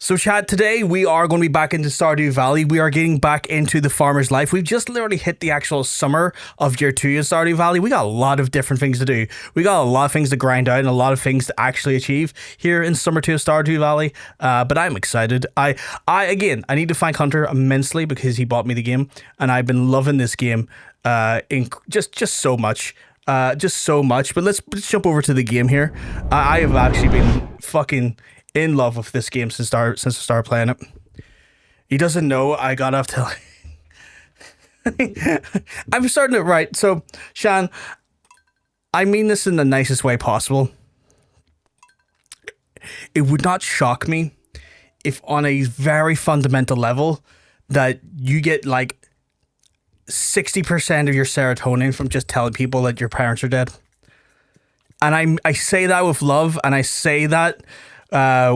So chat, today we are going to be back into Stardew Valley. We are getting back into the farmer's life. We've just literally hit the actual summer of year 2 in Stardew Valley. We got a lot of different things to do. We got a lot of things to grind out and a lot of things to actually achieve here in summer 2 of Stardew Valley. But I'm excited. I need to thank Hunter immensely because he bought me the game and I've been loving this game just so much. Just so much. But let's jump over to the game here. I have actually been fucking in love with this game since I started playing it. He doesn't know I got off till I'm starting it right. So, Shan, I mean this in the nicest way possible. It would not shock me if on a very fundamental level that you get like 60% of your serotonin from just telling people that your parents are dead. And I say that with love, and I say that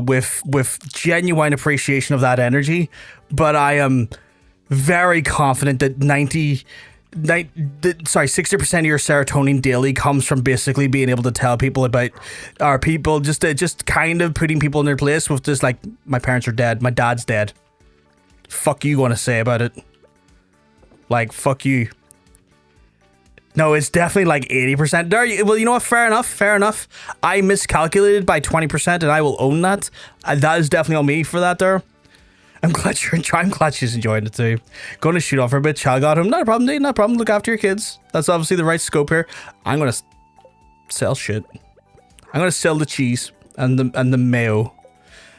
with genuine appreciation of that energy, but I am very confident that 60% of your serotonin daily comes from basically being able to tell people about our people, just kind of putting people in their place with just like, my parents are dead, my dad's dead. Fuck you want to say about it? Like, fuck you. No, it's definitely like 80%. There, well, you know what? Fair enough. I miscalculated by 20%, and I will own that. That is definitely on me for that. There, I'm glad you're enjoying. I'm glad she's enjoying it too. Going to shoot off for a bit. Child got him. Not a problem, dude. Not a problem. Look after your kids. That's obviously the right scope here. I'm gonna sell shit. I'm gonna sell the cheese and the mayo.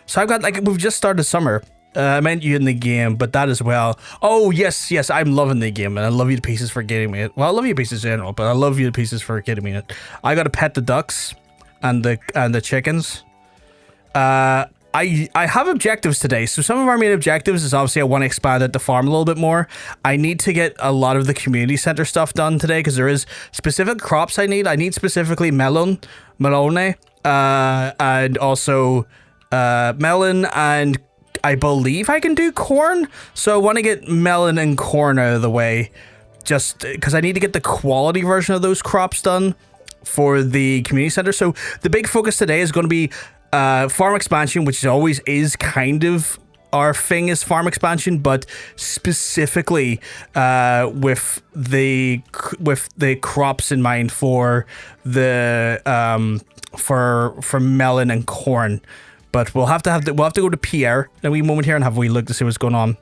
So I've got like, we've just started summer. I meant you in the game, but that as well. Oh, yes, I'm loving the game, and I love you to pieces for getting me it. Well, I love you to pieces in general, but I love you to pieces for getting me it. I gotta pet the ducks and the chickens. I have objectives today, so some of our main objectives is obviously I want to expand out the farm a little bit more. I need to get a lot of the community center stuff done today because there is specific crops I need. I need specifically melon, and also melon, and I believe I can do corn, so I want to get melon and corn out of the way, just because I need to get the quality version of those crops done for the community center. So the big focus today is going to be farm expansion, which always is kind of our thing, is farm expansion, but specifically with the crops in mind for the for melon and corn. But we'll have to go to Pierre in a wee moment here and have a wee look to see what's going on.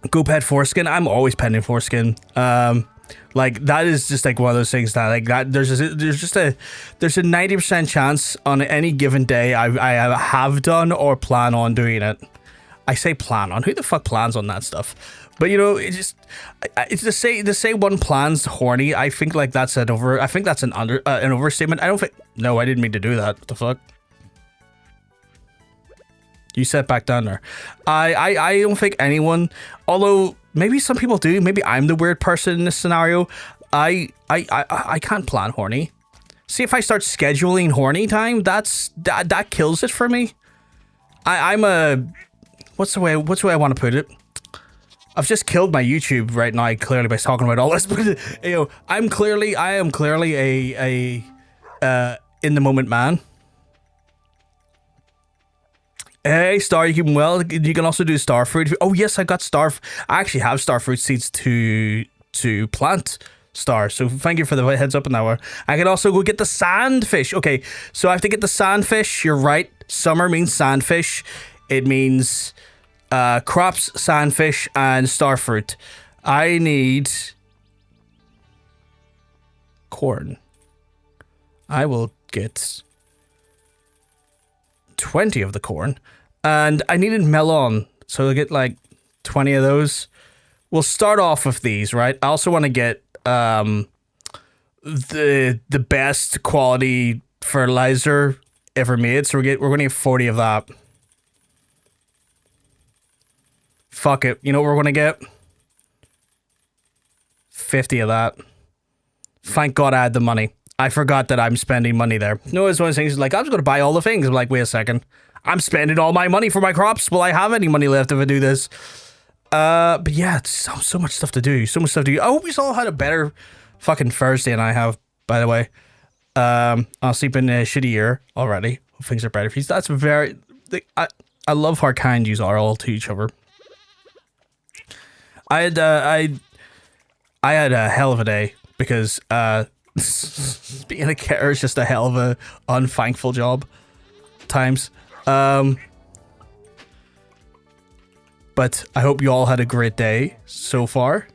Go pet foreskin. I'm always petting foreskin. Like that is just like one of those things that like that there's a 90% chance on any given day I have done or plan on doing it. I say plan on. Who the fuck plans on that stuff? But you know, it's to say one plans horny. I think like that's an overstatement. I don't think. No, I didn't mean to do that. What the fuck? You sat back down there. I don't think anyone, although maybe some people do. Maybe I'm the weird person in this scenario. I can't plan horny. See, if I start scheduling horny time, that kills it for me. I'm a what's the way I want to put it? I've just killed my YouTube right now clearly by talking about all this. But you know, I am clearly a in the moment man. Hey, Star, you keeping well? You can also do star fruit. Oh, yes, I actually have star fruit seeds to plant star. So thank you for the heads up on that one. I can also go get the sandfish. Okay, so I have to get the sandfish. You're right. Summer means sandfish. It means crops, sandfish, and star fruit. I need corn. I will get 20 of the corn, and I needed melon, so I'll get like 20 of those. We'll start off with these, right? I also want to get the best quality fertilizer ever made, so we're going to get 40 of that. Fuck it, you know what we're going to get? 50 of that. Thank God I had the money. I forgot that I'm spending money there. No, it's one of those things like, I was going to buy all the things. I'm like, wait a second. I'm spending all my money for my crops. Will I have any money left if I do this? But yeah, it's so much stuff to do. So much stuff to do. I hope you all had a better fucking Thursday than I have, by the way. I'll sleep in a shitty year already. Things are better for you. That's very... I love how kind you are all to each other. I had a hell of a day because being a carer is just a hell of a unthankful job times. But I hope you all had a great day so far.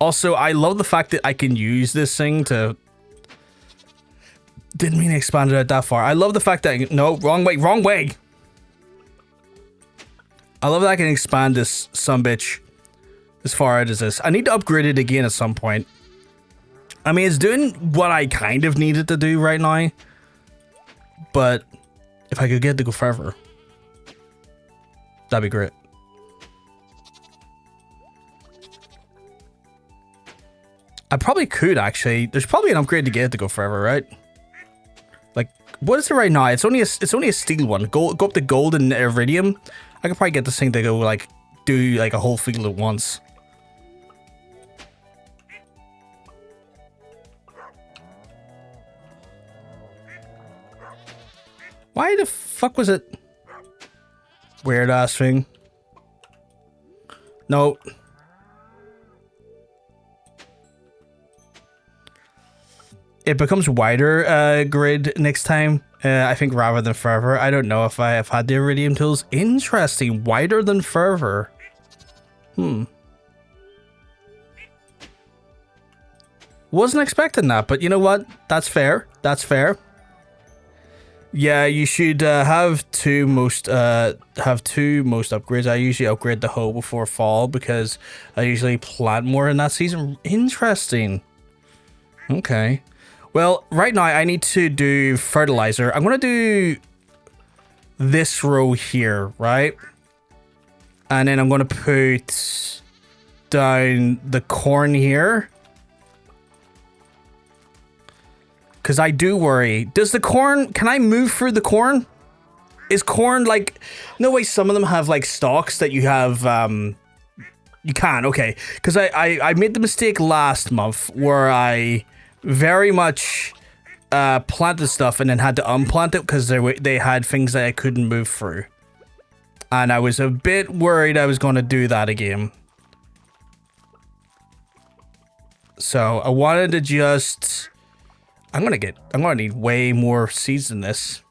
Also, I love the fact that I can use this thing to... Didn't mean to expand it out that far. I love the fact that... No, wrong way, wrong way! I love that I can expand this sumbitch as far out as this. I need to upgrade it again at some point. I mean, it's doing what I kind of need it to do right now. But if I could get it to go further, that'd be great. I probably could, actually. There's probably an upgrade to get it to go forever, right? Like, what is it right now? It's only a steel one. Go up to gold and iridium. I could probably get this thing to go, like, do, like, a whole field at once. Why the fuck was it? Weird ass thing. No. It becomes wider grid next time, I think, rather than forever. I don't know if I have had the iridium tools. Interesting. Wider than forever. Wasn't expecting that, but you know what? That's fair. That's fair. Yeah, you should have two most upgrades. I usually upgrade the hoe before fall because I usually plant more in that season. Interesting. Okay. Well, right now I need to do fertilizer. I'm going to do this row here, right? And then I'm going to put down the corn here. Because I do worry. Does the corn... Can I move through the corn? Is corn like... No way, some of them have like stalks that you have... You can, okay. Because I made the mistake last month where I... very much planted stuff and then had to unplant it because they had things that I couldn't move through. And I was a bit worried I was going to do that again. So I wanted to just... I'm gonna need way more seeds than this.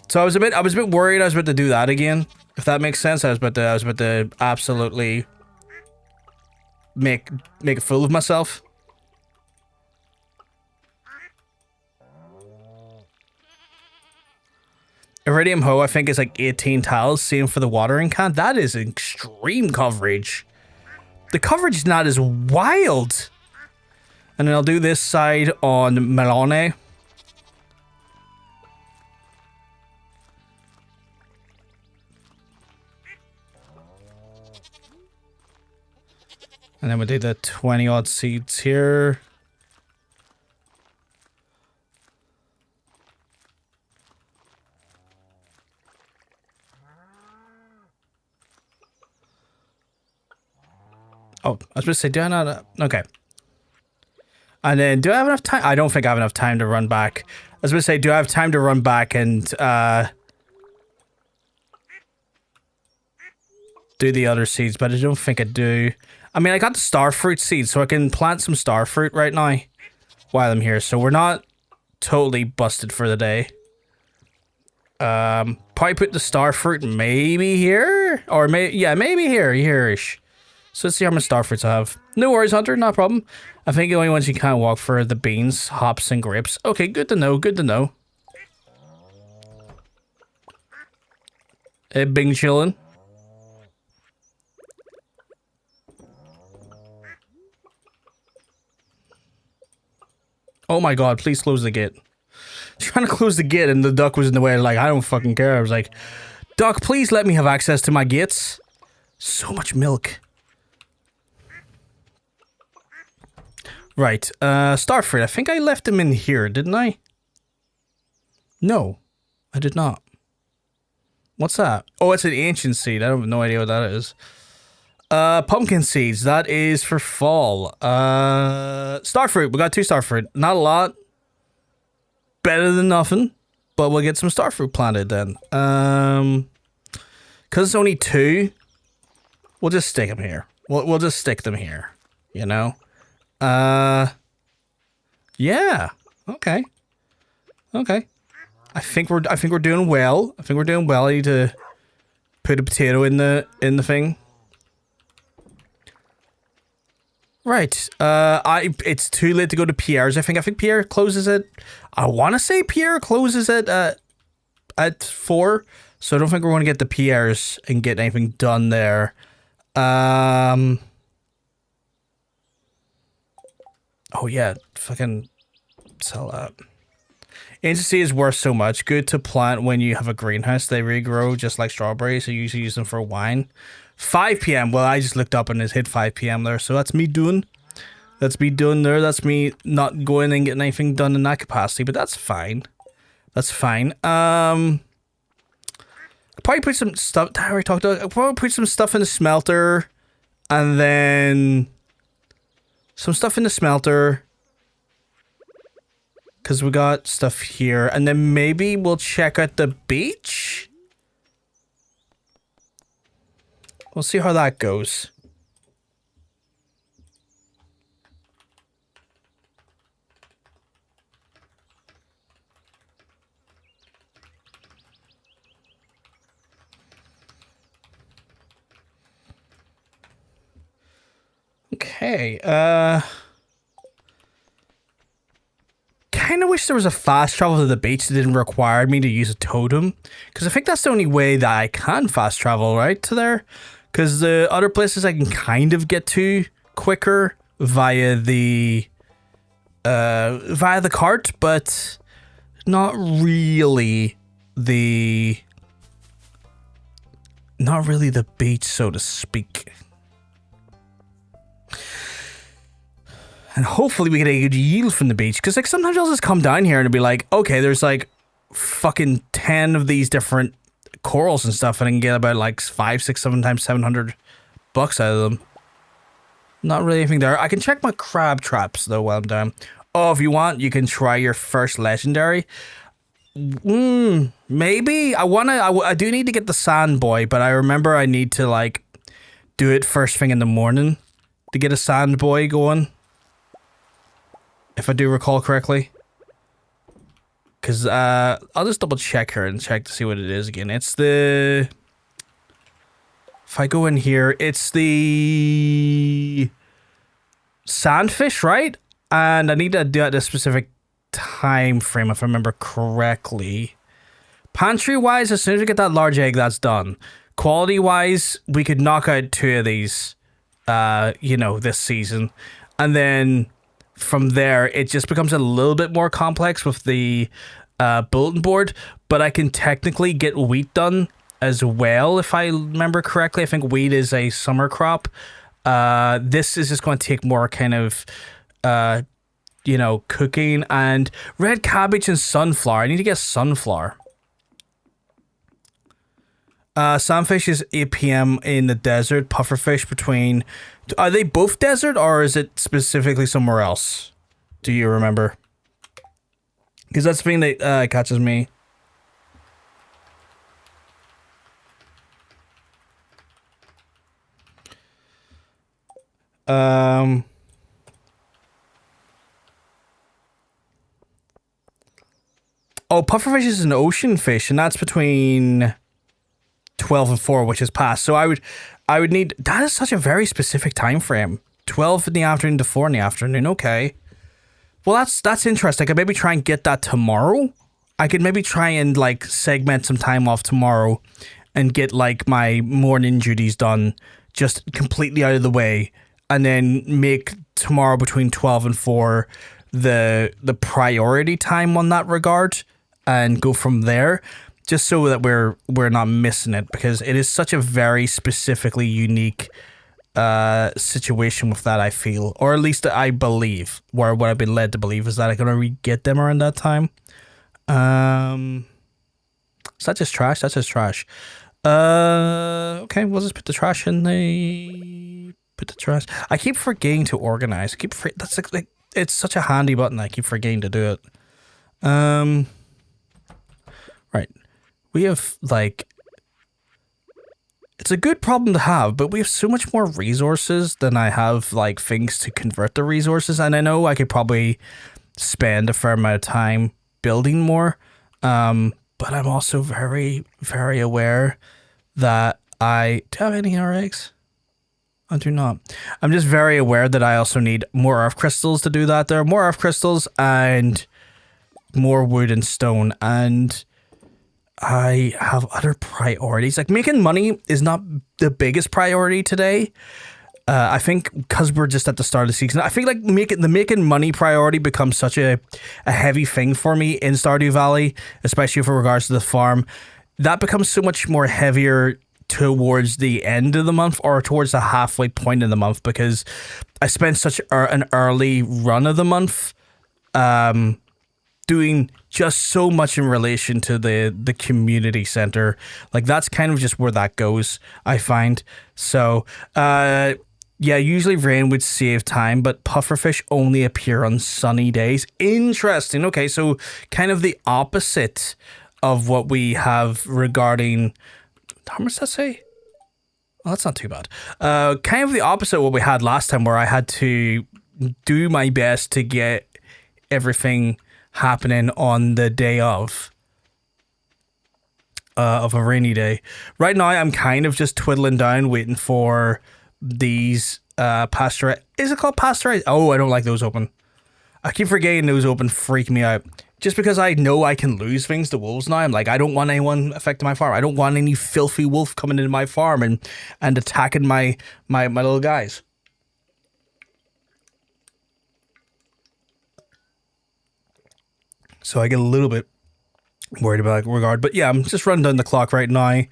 So I was a bit worried I was about to do that again. If that makes sense. I was about to absolutely make a fool of myself. Iridium hoe, I think, is like 18 tiles. Same for the watering can. That is extreme coverage. The coverage is not as wild. And then I'll do this side on Melon. And then we'll do the 20 odd seeds here. Oh, I was supposed to say, do I not? Okay. And then, do I have enough time? I don't think I have enough time to run back. I was going to say, do I have time to run back and do the other seeds? But I don't think I do. I mean, I got the starfruit seeds, so I can plant some starfruit right now while I'm here. So we're not totally busted for the day. Probably put the starfruit maybe here? Or maybe here-ish. So let's see how many starfruits I have. No worries, Hunter, no problem. I think the only ones you can't walk for are the beans, hops, and grapes. Okay, good to know, good to know. Hey, Bing chillin'. Oh my god, please close the gate. Trying to close the gate and the duck was in the way, like, I don't fucking care. I was like, duck, please let me have access to my gates. So much milk. Right, starfruit. I think I left them in here, didn't I? No, I did not. What's that? Oh, it's an ancient seed. I have no idea what that is. Pumpkin seeds. That is for fall. Starfruit. We got 2 starfruit. Not a lot. Better than nothing. but we'll get some starfruit planted then. Because it's only 2, we'll just stick them here. We'll just stick them here, you know? Yeah. Okay. Okay. I think we're doing well. I need to put a potato in the thing. Right. It's too late to go to Pierre's. I think Pierre closes I want to say Pierre closes at 4. So I don't think we're going to get the Pierre's and get anything done there. Oh yeah, fucking sell that. Agency is worth so much. Good to plant when you have a greenhouse. They regrow just like strawberries, so you usually use them for wine. 5 p.m. Well, I just looked up and it hit 5 p.m. there, so that's me doing. That's me doing there. That's me not going and getting anything done in that capacity, but that's fine. That's fine. Probably put some stuff. I already talked about. Probably put some stuff in the smelter, and then some stuff in the smelter. Because we got stuff here. And then maybe we'll check out the beach. We'll see how that goes. Okay, kind of wish there was a fast travel to the beach that didn't require me to use a totem, because I think that's the only way that I can fast travel right to there, because the other places I can kind of get to quicker via the cart, but not really the beach, so to speak. And hopefully we get a good yield from the beach. Because like sometimes I'll just come down here and it'll be like, okay, there's like fucking 10 of these different corals and stuff. And I can get about like 5, 6, 7 times $700 out of them. Not really anything there. I can check my crab traps though while I'm down. Oh, if you want, you can try your first legendary. Maybe. I do need to get the sand boy. But I remember I need to like do it first thing in the morning to get a sand boy going. If I do recall correctly. Because I'll just double check her and check to see what it is again. It's the... If I go in here, it's the... Sandfish, right? And I need to do it at a specific time frame if I remember correctly. Pantry-wise, as soon as we get that large egg, that's done. Quality-wise, we could knock out 2 of these, this season. And then... From there, it just becomes a little bit more complex with the bulletin board, but I can technically get wheat done as well, if I remember correctly. I think wheat is a summer crop. This is just going to take more kind of, cooking, and red cabbage and sunflower. I need to get sunflower. Sandfish is 8 p.m. in the desert. Pufferfish between... Are they both desert, or is it specifically somewhere else? Do you remember? Because that's the thing that catches me. Oh, pufferfish is an ocean fish, and that's between 12 and 4, which is past. So I would need... That is such a very specific time frame. 12 in the afternoon to 4 in the afternoon. Okay. Well, that's interesting. I could maybe try and get that tomorrow. I could maybe try and like segment some time off tomorrow and get like my morning duties done just completely out of the way, and then make tomorrow between 12 and 4 the priority time on that regard, and go from there. Just so that we're not missing it, because it is such a very specifically unique situation with that, I feel. Or at least I believe, or what I've been led to believe, is that I'm going to get them around that time. Is that just trash? That's just trash. Okay, we'll just put the trash in the... Put the trash... I keep forgetting to organize. That's it's such a handy button. I keep forgetting to do it. We have, like... It's a good problem to have, but we have so much more resources than I have, like, things to convert the resources. And I know I could probably spend a fair amount of time building more. But I'm also very, very aware that I... Do I have any more eggs? I do not. I'm just very aware that I also need more earth crystals to do that. There are more earth crystals and more wood and stone. And... I have other priorities. Like, making money is not the biggest priority today. I think because we're just at the start of the season, I feel like the making money priority becomes such a heavy thing for me in Stardew Valley, especially for regards to the farm. That becomes so much more heavier towards the end of the month or towards the halfway point of the month, because I spent such an early run of the month doing just so much in relation to the community center. Like, that's kind of just where that goes, I find. So, yeah, usually rain would save time, but pufferfish only appear on sunny days. Interesting. Okay, so kind of the opposite of what we have regarding... How much does that say? Well, that's not too bad. Kind of the opposite of what we had last time, where I had to do my best to get everything happening on the day of a rainy day. Right now, I'm kind of just twiddling down, waiting for these pasteurized... Is it called pasteurized? Oh, I don't like those open. I keep forgetting those open, freak me out. Just because I know I can lose things to wolves now, I'm like, I don't want anyone affecting my farm. I don't want any filthy wolf coming into my farm and attacking my little guys. So I get a little bit worried about that regard. But yeah, I'm just running down the clock right now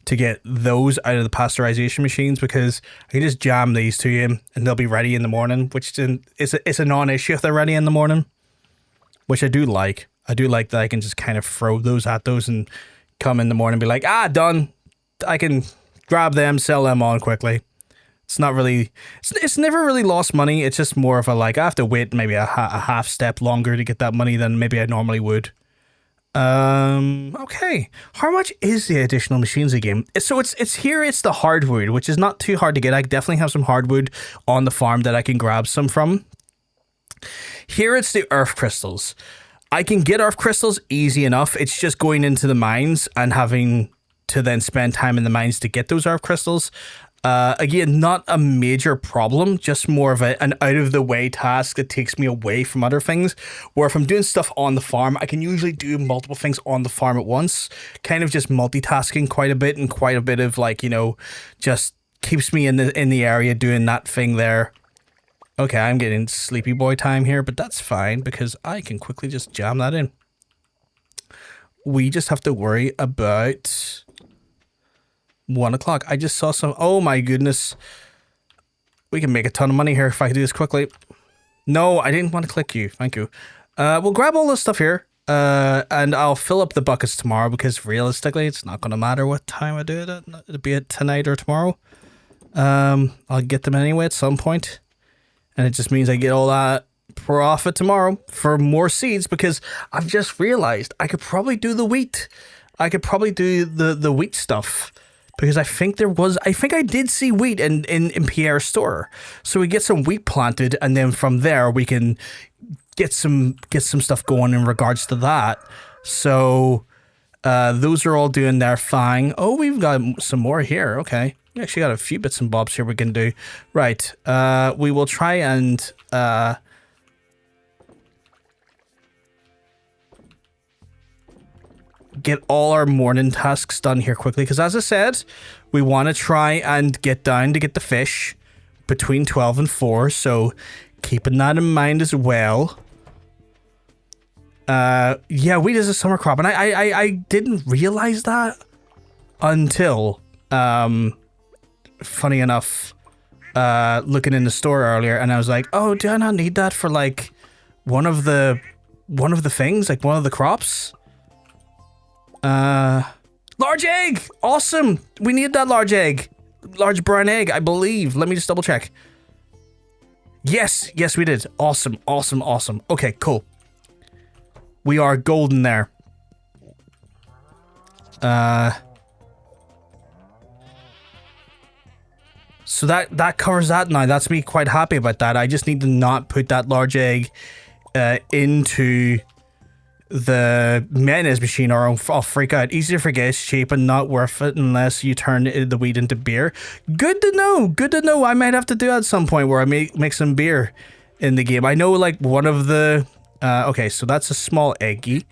to get those out of the pasteurization machines, because I can just jam these to you and they'll be ready in the morning, which it's a non-issue if they're ready in the morning, which I do like. I do like that I can just kind of throw those at those and come in the morning and be like, done. I can grab them, sell them on quickly. It's not really, it's never really lost money. It's just more of a, like, I have to wait maybe a half step longer to get that money than maybe I normally would. Okay. How much is the additional machines again? So it's here, it's the hardwood, which is not too hard to get. I definitely have some hardwood on the farm that I can grab some from. Here it's the earth crystals. I can get earth crystals easy enough. It's just going into the mines and having to then spend time in the mines to get those earth crystals. Again, not a major problem, just more of an out-of-the-way task that takes me away from other things, where if I'm doing stuff on the farm, I can usually do multiple things on the farm at once, kind of just multitasking quite a bit, and quite a bit of, like, you know, just keeps me in the area doing that thing there. Okay, I'm getting sleepy boy time here, but that's fine, because I can quickly just jam that in. We just have to worry about... 1 o'clock. I just saw some... Oh my goodness. We can make a ton of money here if I can do this quickly. No, I didn't want to click you. Thank you. We'll grab all this stuff here. And I'll fill up the buckets tomorrow, because realistically, it's not going to matter what time I do it. It'll be it tonight or tomorrow. I'll get them anyway at some point. And it just means I get all that profit tomorrow for more seeds, because I've just realized I could probably do the wheat. I could probably do the wheat stuff. Because I think I did see wheat in Pierre's store. So we get some wheat planted, and then from there we can get some stuff going in regards to that. So those are all doing their thing. Oh, we've got some more here. Okay. We actually got a few bits and bobs here we can do. Right. We will try and get all our morning tasks done here quickly, because as I said, we want to try and get down to get the fish between 12 and 4, so keeping that in mind as well. Yeah, wheat is a summer crop, and I didn't realize that until funny enough, looking in the store earlier, and I was like, oh, do I not need that for, like, one of the things, like one of the crops? Large egg! Awesome! We need that large egg. Large brown egg, I believe. Let me just double check. Yes, we did. Awesome. Okay, cool. We are golden there. So that covers that now. That's me quite happy about that. I just need to not put that large egg into the mayonnaise machine or I'll freak out. Easy to forget, it's cheap and not worth it unless you turn the wheat into beer. Good to know. Good to know. I might have to do that at some point where I make some beer in the game. I know like one of the... okay, so that's a small eggy.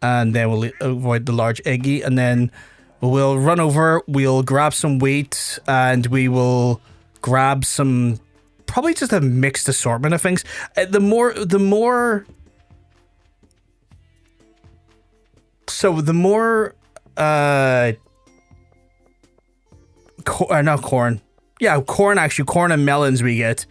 And then we'll avoid the large eggy. And then we'll run over, we'll grab some wheat, and we will grab some... Probably just a mixed assortment of things. The more... So the more... not corn. Yeah, corn actually. Corn and melons we get.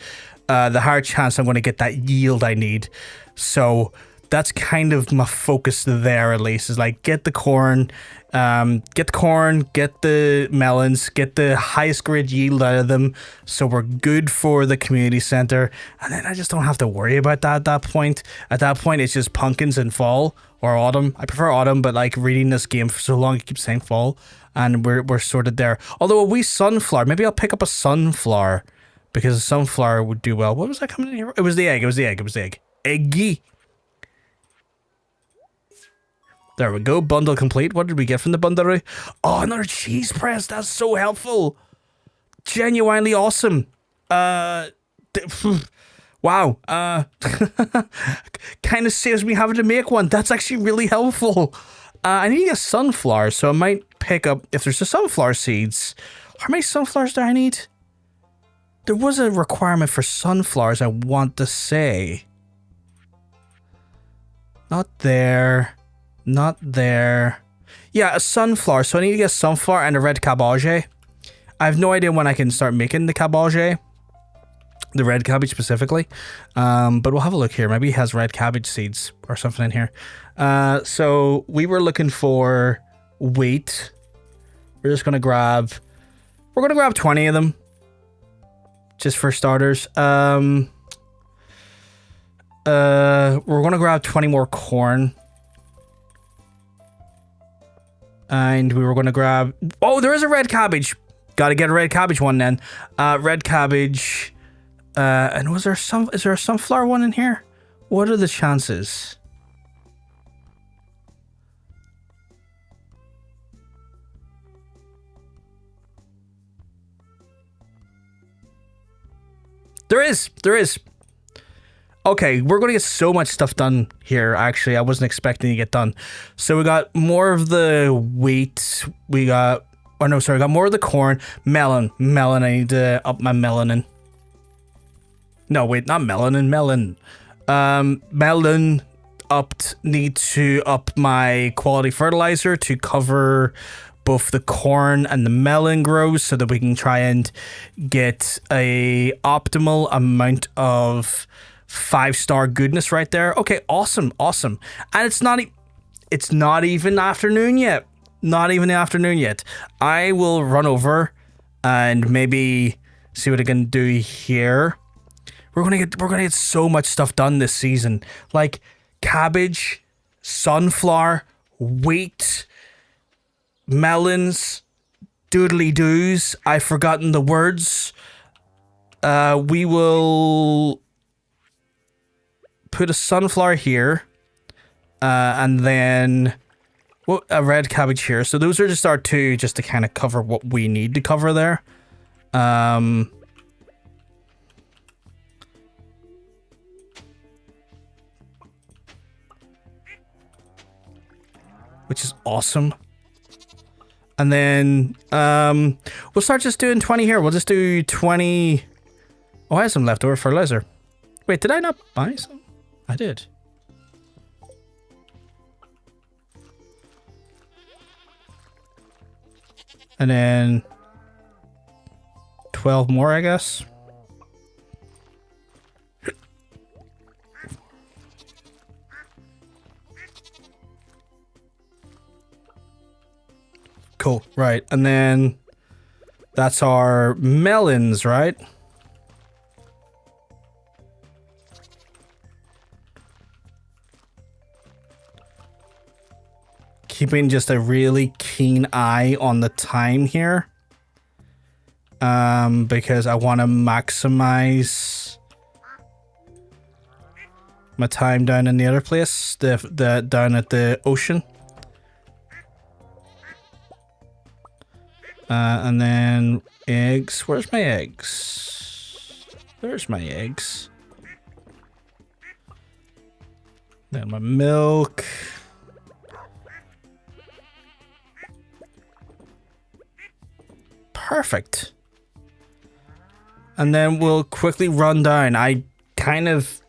The higher chance I'm going to get that yield I need. So that's kind of my focus there, at least, is like get the corn, get the melons, get the highest grade yield out of them, so we're good for the community center, and then I just don't have to worry about that at that point. At that point, it's just pumpkins in fall or autumn. I prefer autumn, but like reading this game for so long, I keep saying fall, and we're sorted there. Although a wee sunflower, maybe I'll pick up a sunflower because a sunflower would do well. What was that coming in here? It was the egg. It was the egg. It was the egg. Eggy. There we go. Bundle complete. What did we get from the bundle? Oh, another cheese press. That's so helpful. Genuinely awesome. Wow. Kind of saves me having to make one. That's actually really helpful. I need a sunflower, so I might pick up... If there's the sunflower seeds... How many sunflowers do I need? There was a requirement for sunflowers, I want to say. Not there... Not there. Yeah, a sunflower. So I need to get a sunflower and a red cabbage. I have no idea when I can start making the cabbage. The red cabbage specifically. But we'll have a look here. Maybe he has red cabbage seeds or something in here. So we were looking for wheat. We're just going to grab... We're going to grab 20 of them. Just for starters. We're going to grab 20 more corn. And we were going to grab... Oh, there is a red cabbage. Got to get a red cabbage one then. Red cabbage. And was there some... Is there a sunflower one in here? What are the chances? There is. There is. Okay, we're going to get so much stuff done here, actually. I wasn't expecting to get done. So we got more of the wheat. We got... Oh, no, sorry. We got more of the corn. Melon. Melon. I need to up my melanin. No, wait. Not melanin. Melon. Melon upped. Need to up my quality fertilizer to cover both the corn and the melon grows so that we can try and get a optimal amount of... 5-star goodness right there. Okay, awesome, awesome. And it's not even afternoon yet. Not even the afternoon yet. I will run over and maybe see what I can do here. We're gonna get so much stuff done this season. Like cabbage, sunflower, wheat, melons, doodly doos. I've forgotten the words. We will put a sunflower here, and then a red cabbage here. So those are just our two, just to kind of cover what we need to cover there. Which is awesome. And then we'll start just doing 20 here. We'll just do 20. Oh, I have some leftover fertilizer. Wait, did I not buy some? I did. And then 12 more, I guess. Cool, right. And then that's our melons, right? keeping just a really keen eye on the time here. Because I want to maximize my time down in the other place, the down at the ocean. And then eggs. Where's my eggs? There's my eggs. Then my milk. Perfect. And then we'll quickly run down. I kind of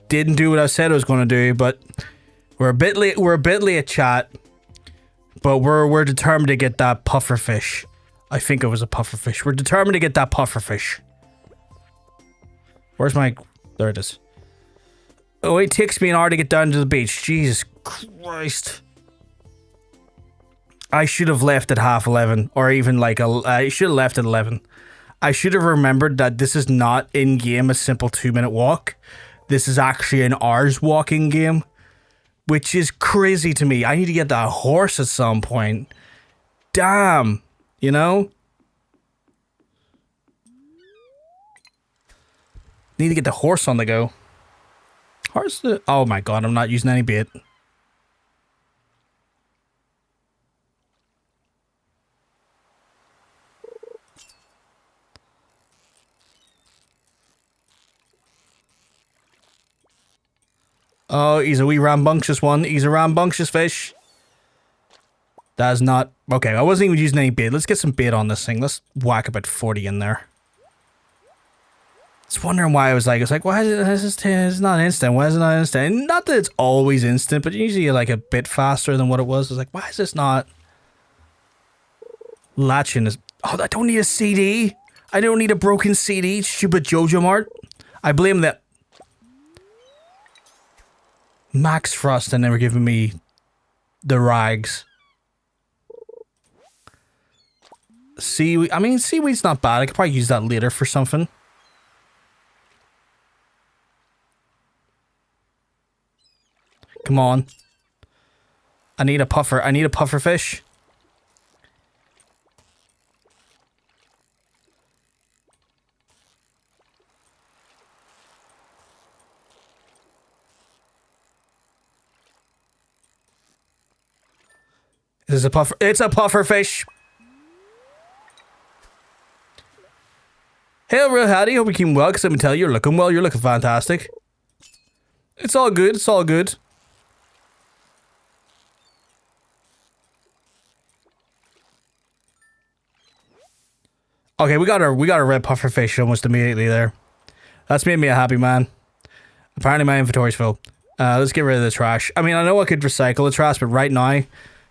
didn't do what I said I was going to do, but we're a bit late. We're a bit late, chat. But we're determined to get that pufferfish. I think it was a pufferfish. We're determined to get that pufferfish. Where's my... There it is. Oh, it takes me an hour to get down to the beach. Jesus Christ. I should have left at 11:30, or even like I should have left at 11. I should have remembered that this is not in-game a simple 2-minute walk. This is actually an hour's walking game, which is crazy to me. I need to get that horse at some point. Damn, you know? Need to get the horse on the go. Where's the... Oh my god, I'm not using any bait. Oh, he's a wee rambunctious one. He's a rambunctious fish. That is not... Okay, I wasn't even using any bait. Let's get some bait on this thing. Let's whack about 40 in there. Just wondering why I was like, why is this it's not instant? Why is it not instant? Not that it's always instant, but usually like a bit faster than what it was. I was like, why is this not latching? Oh, I don't need a CD. I don't need a broken CD, stupid Jojo Mart. I blame that. Max Frost and never giving me the rags. Seaweed. I mean, seaweed's not bad. I could probably use that later for something. Come on. I need a puffer. I need a puffer fish. This is a puffer. It's a puffer fish. Hey, real howdy. Hope you're keeping well, because let me tell you, you're looking well. You're looking fantastic. It's all good. It's all good. Okay, we got a red puffer fish almost immediately there. That's made me a happy man. Apparently my inventory's full. Let's get rid of the trash. I mean, I know I could recycle the trash, but right now,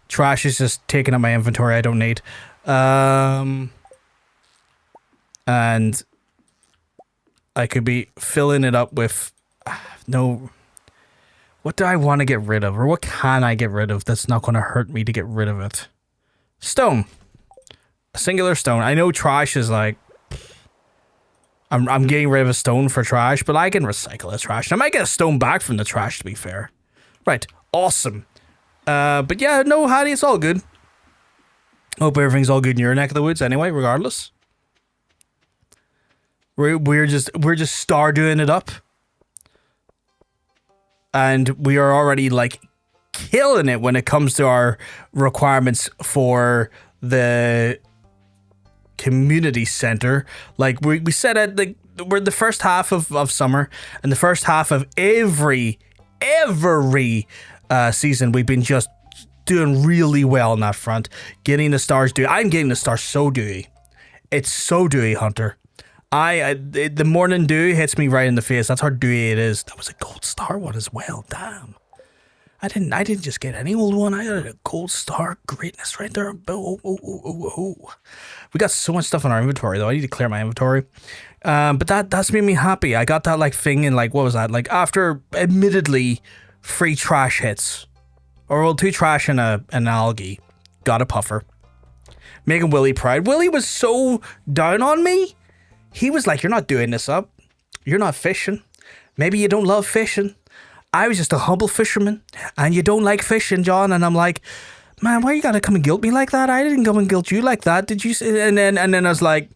trash is just taking up my inventory I don't need. And I could be filling it up with no... What do I want to get rid of? Or what can I get rid of that's not going to hurt me to get rid of it? Stone. A singular stone. I know trash is like... I'm getting rid of a stone for trash, but I can recycle the trash. I might get a stone back from the trash, to be fair. Right. Awesome. But yeah, no, Hattie, it's all good. Hope everything's all good in your neck of the woods anyway, regardless. We're just Stardewing it up. And we are already, like, killing it when it comes to our requirements for the community center. Like, we said at we're the first half of summer, and the first half of every season, we've been just doing really well on that front. Getting the stars dewy. I'm getting the stars so dewy. It's so dewy, Hunter. The morning dew hits me right in the face. That's how dewy it is. That was a gold star one as well. Damn. I didn't just get any old one. I got a gold star greatness right there. Oh. We got so much stuff in our inventory though. I need to clear my inventory. But that's made me happy. I got that like thing in like, what was that? Like after admittedly 3 trash hits. Or well, 2 trash and an algae. Got a puffer. Making Willie proud. Willie was so down on me. He was like, you're not doing this up. You're not fishing. Maybe you don't love fishing. I was just a humble fisherman, and you don't like fishing, John. And I'm like, man, why you gotta come and guilt me like that? I didn't come and guilt you like that. Did you? And then I was like,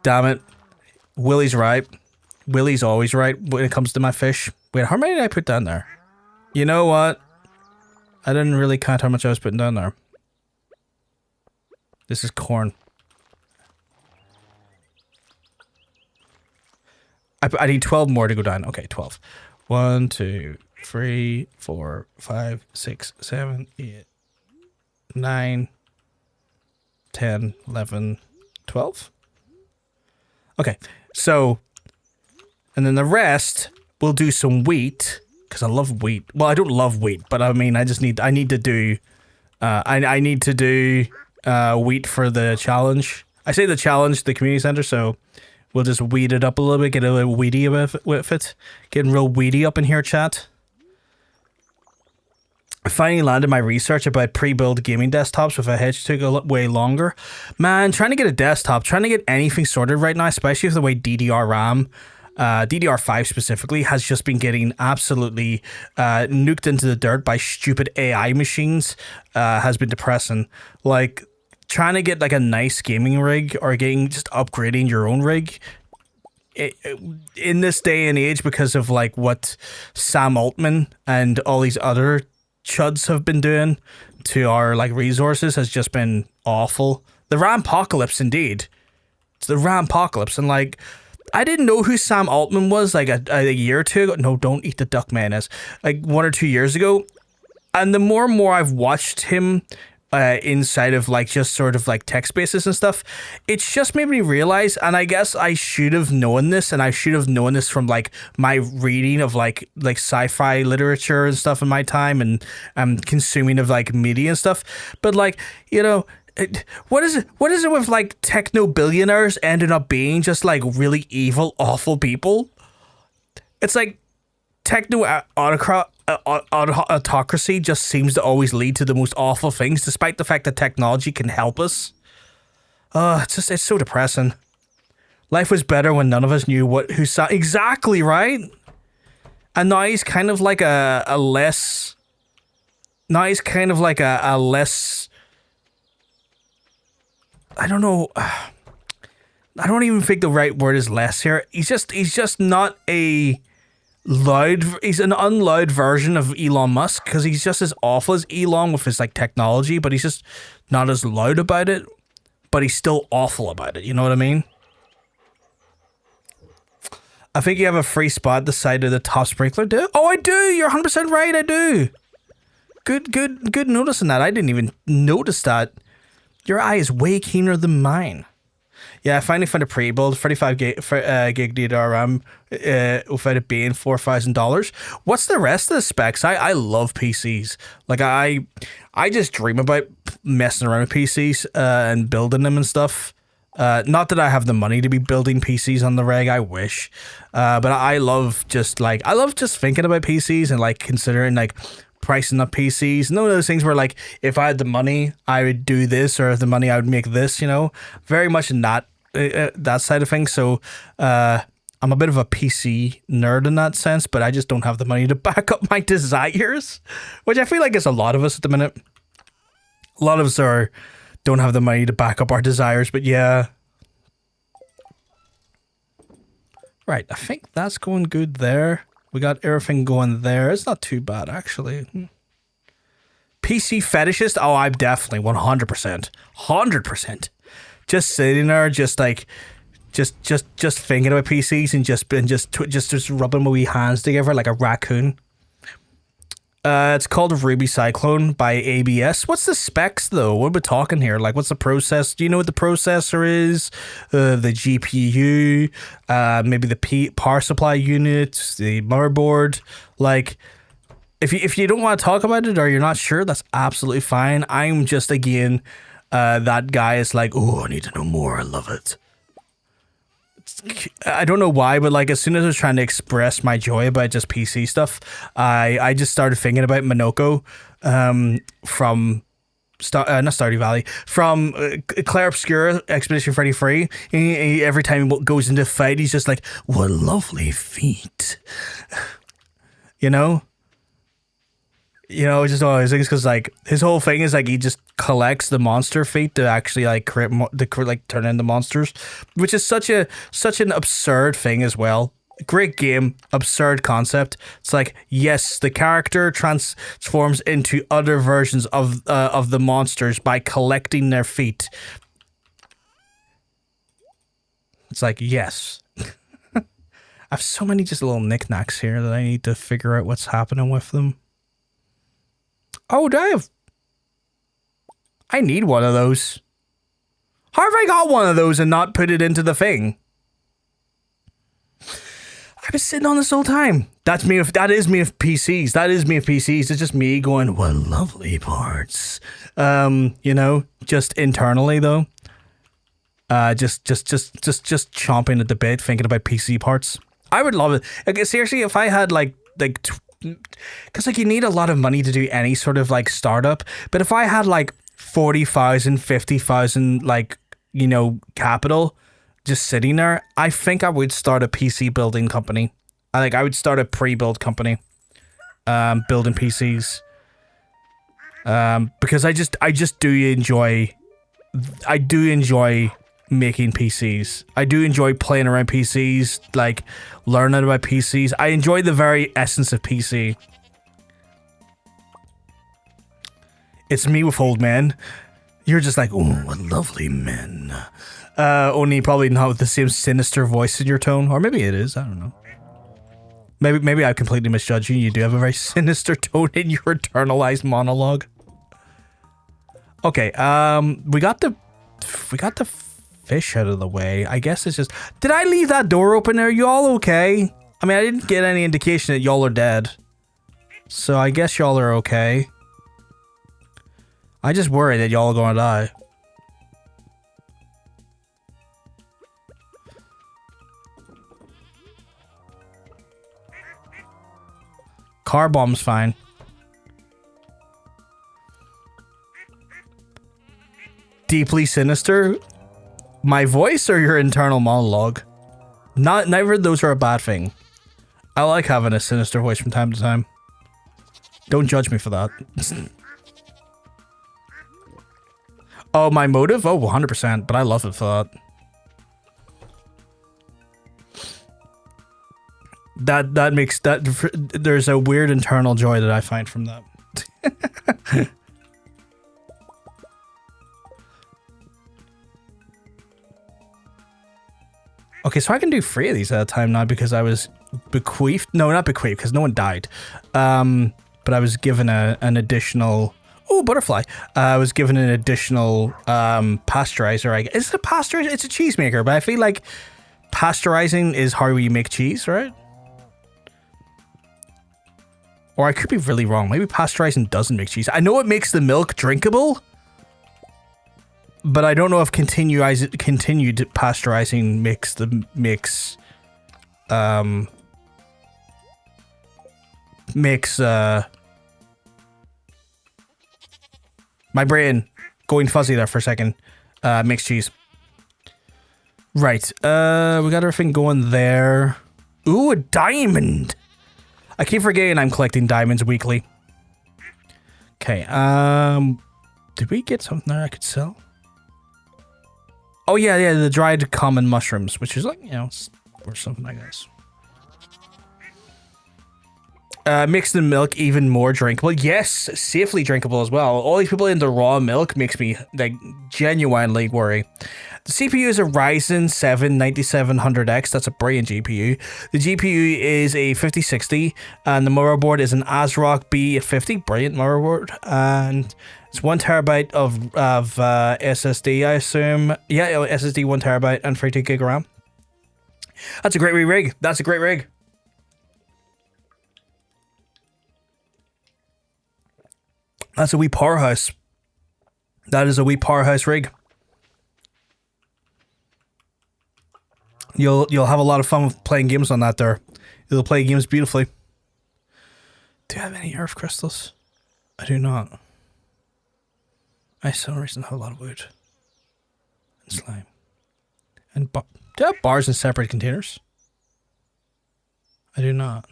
damn it, Willie's right. Willie's always right when it comes to my fish. Wait, how many did I put down there? You know what? I didn't really count how much I was putting down there. This is corn. I need 12 more to go down. Okay, 12. 1, 2, 3, 4, 5, 6, 7, 8, 9, 10, 11, 12. Okay, so, and then the rest, we'll do some wheat, because I love wheat. Well, I don't love wheat, but I mean, I need to do, I need to do wheat for the challenge. I say the challenge, the community center, so we'll just weed it up a little bit, get a little weedy with it. Getting real weedy up in here, chat. I finally landed my research about pre-built gaming desktops with a hedge took way longer. Man, trying to get a desktop, trying to get anything sorted right now, especially with the way DDR RAM, DDR5 specifically, has just been getting absolutely nuked into the dirt by stupid AI machines, has been depressing. Like, trying to get like a nice gaming rig or just upgrading your own rig in this day and age, because of like what Sam Altman and all these other chuds have been doing to our like resources, has just been awful. The Rampocalypse, indeed. It's the Rampocalypse. And like, I didn't know who Sam Altman was like a year or two ago. No, don't eat the duck mayonnaise. Like 1 or 2 years ago. And the more and more I've watched him inside of like just sort of like tech spaces and stuff, it's just made me realize, and I guess I should have known this, and I should have known this from like my reading of like sci-fi literature and stuff in my time, and consuming of like media and stuff. But like, you know, what is it with like techno billionaires ending up being just like really evil, awful people? It's like techno autocracy just seems to always lead to the most awful things, despite the fact that technology can help us. It's so depressing. Life was better when none of us knew who saw exactly, right? And now he's kind of like a less. Now he's kind of like a less. I don't know. I don't even think the right word is less here. He's just not a loud. He's an unloud version of Elon Musk, because he's just as awful as Elon with his like technology, but he's just not as loud about it, but he's still awful about it. You know what I mean? I think you have a free spot at the side of the top sprinkler. Oh, I do. You're 100% right. I do. Good noticing that. I didn't even notice that. Your eye is way keener than mine. Yeah, I finally found a pre-build 35 gig DDR RAM without it being $4,000. What's the rest of the specs? I love PCs. Like I just dream about messing around with PCs and building them and stuff. Not that I have the money to be building PCs on the reg. I wish, but I love just thinking about PCs and like considering like pricing up PCs. None of those things where like, if I had the money, I would do this, or if the money, I would make this, you know, very much in that side of things. So, I'm a bit of a PC nerd in that sense, but I just don't have the money to back up my desires, which I feel like is a lot of us at the minute. A lot of us don't have the money to back up our desires, but yeah. Right, I think that's going good there. We got everything going there. It's not too bad, actually. PC fetishist? Oh, I'm definitely 100%. 100%. Just sitting there, just like, just thinking about PCs and just rubbing my wee hands together like a raccoon. It's called Ruby Cyclone by ABS. What's the specs though? What are we talking here? Like, what's the process? Do you know what the processor is? The GPU, maybe the power supply unit, the motherboard. Like, if you don't want to talk about it or you're not sure, that's absolutely fine. I'm just again, that guy is like, oh, I need to know more. I love it. I don't know why, but like as soon as I was trying to express my joy about just PC stuff, I just started thinking about Minoko from not Stardew Valley, from Claire Obscura Expedition 33. Every time he goes into a fight, he's just like, what lovely feet. You know? You know, just all these things because like his whole thing is like he just collects the monster feet to actually like like turn into monsters, which is such an absurd thing as well. Great game, absurd concept. It's like yes, the character transforms into other versions of the monsters by collecting their feet. It's like yes. I have so many just little knickknacks here that I need to figure out what's happening with them. Oh, I need one of those. How have I got one of those and not put it into the thing? I've been sitting on this whole time. That is me with PCs. That is me with PCs. It's just me going, what lovely parts. You know, just internally though. Just chomping at the bit, thinking about PC parts. I would love it. Like, seriously, if I had because like you need a lot of money to do any sort of like startup, but if I had like 40,000, 50,000 like, you know, capital just sitting there, I think I would start a PC building company. I would start a pre-build company, building PCs, because I just do enjoy making PCs. I do enjoy playing around PCs, like learning about PCs. I enjoy the very essence of PC. It's me with old men. You're just like, oh, what lovely men. Only probably not with the same sinister voice in your tone, or maybe it is. I don't know. Maybe I completely misjudged you. You do have a very sinister tone in your internalized monologue. Okay, we got the fish out of the way. I guess it's just... Did I leave that door open? Are y'all okay? I mean, I didn't get any indication that y'all are dead. So I guess y'all are okay. I just worry that y'all are gonna die. Car bomb's fine. Deeply sinister? My voice or your internal monologue? Neither of those are a bad thing. I like having a sinister voice from time to time. Don't judge me for that. Oh, my motive? Oh, 100%, but I love it for that. That makes that... There's a weird internal joy that I find from that. Okay, so I can do 3 of these at a time now because I was bequeathed. No, not bequeathed, because no one died. But I was given an additional... Oh, butterfly. I was given an additional pasteurizer. Is it a pasteurizer? It's a cheesemaker, but I feel like pasteurizing is how you make cheese, right? Or I could be really wrong. Maybe pasteurizing doesn't make cheese. I know it makes the milk drinkable, but I don't know if continued pasteurizing makes my brain going fuzzy there for a second. Makes cheese. Right. We got everything going there. Ooh, a diamond. I keep forgetting I'm collecting diamonds weekly. Okay. Did we get something there I could sell? Oh yeah, the dried common mushrooms, which is like, you know, or something, I guess. Mix the milk even more drinkable. Yes, safely drinkable as well. All these people into raw milk makes me like genuinely worry. The CPU is a Ryzen 7 9700X. That's a brilliant GPU. The GPU is a 5060, and the motherboard is an ASRock B50. Brilliant motherboard, and it's 1 terabyte of SSD, I assume. Yeah, SSD 1 terabyte and 32 gig RAM. That's a great rig. That's a great rig. That's a wee powerhouse. That is a wee powerhouse rig. You'll have a lot of fun with playing games on that there. You'll play games beautifully. Do you have any earth crystals? I do not. I for some reason have a lot of wood. And slime. And do you have bars in separate containers? I do not.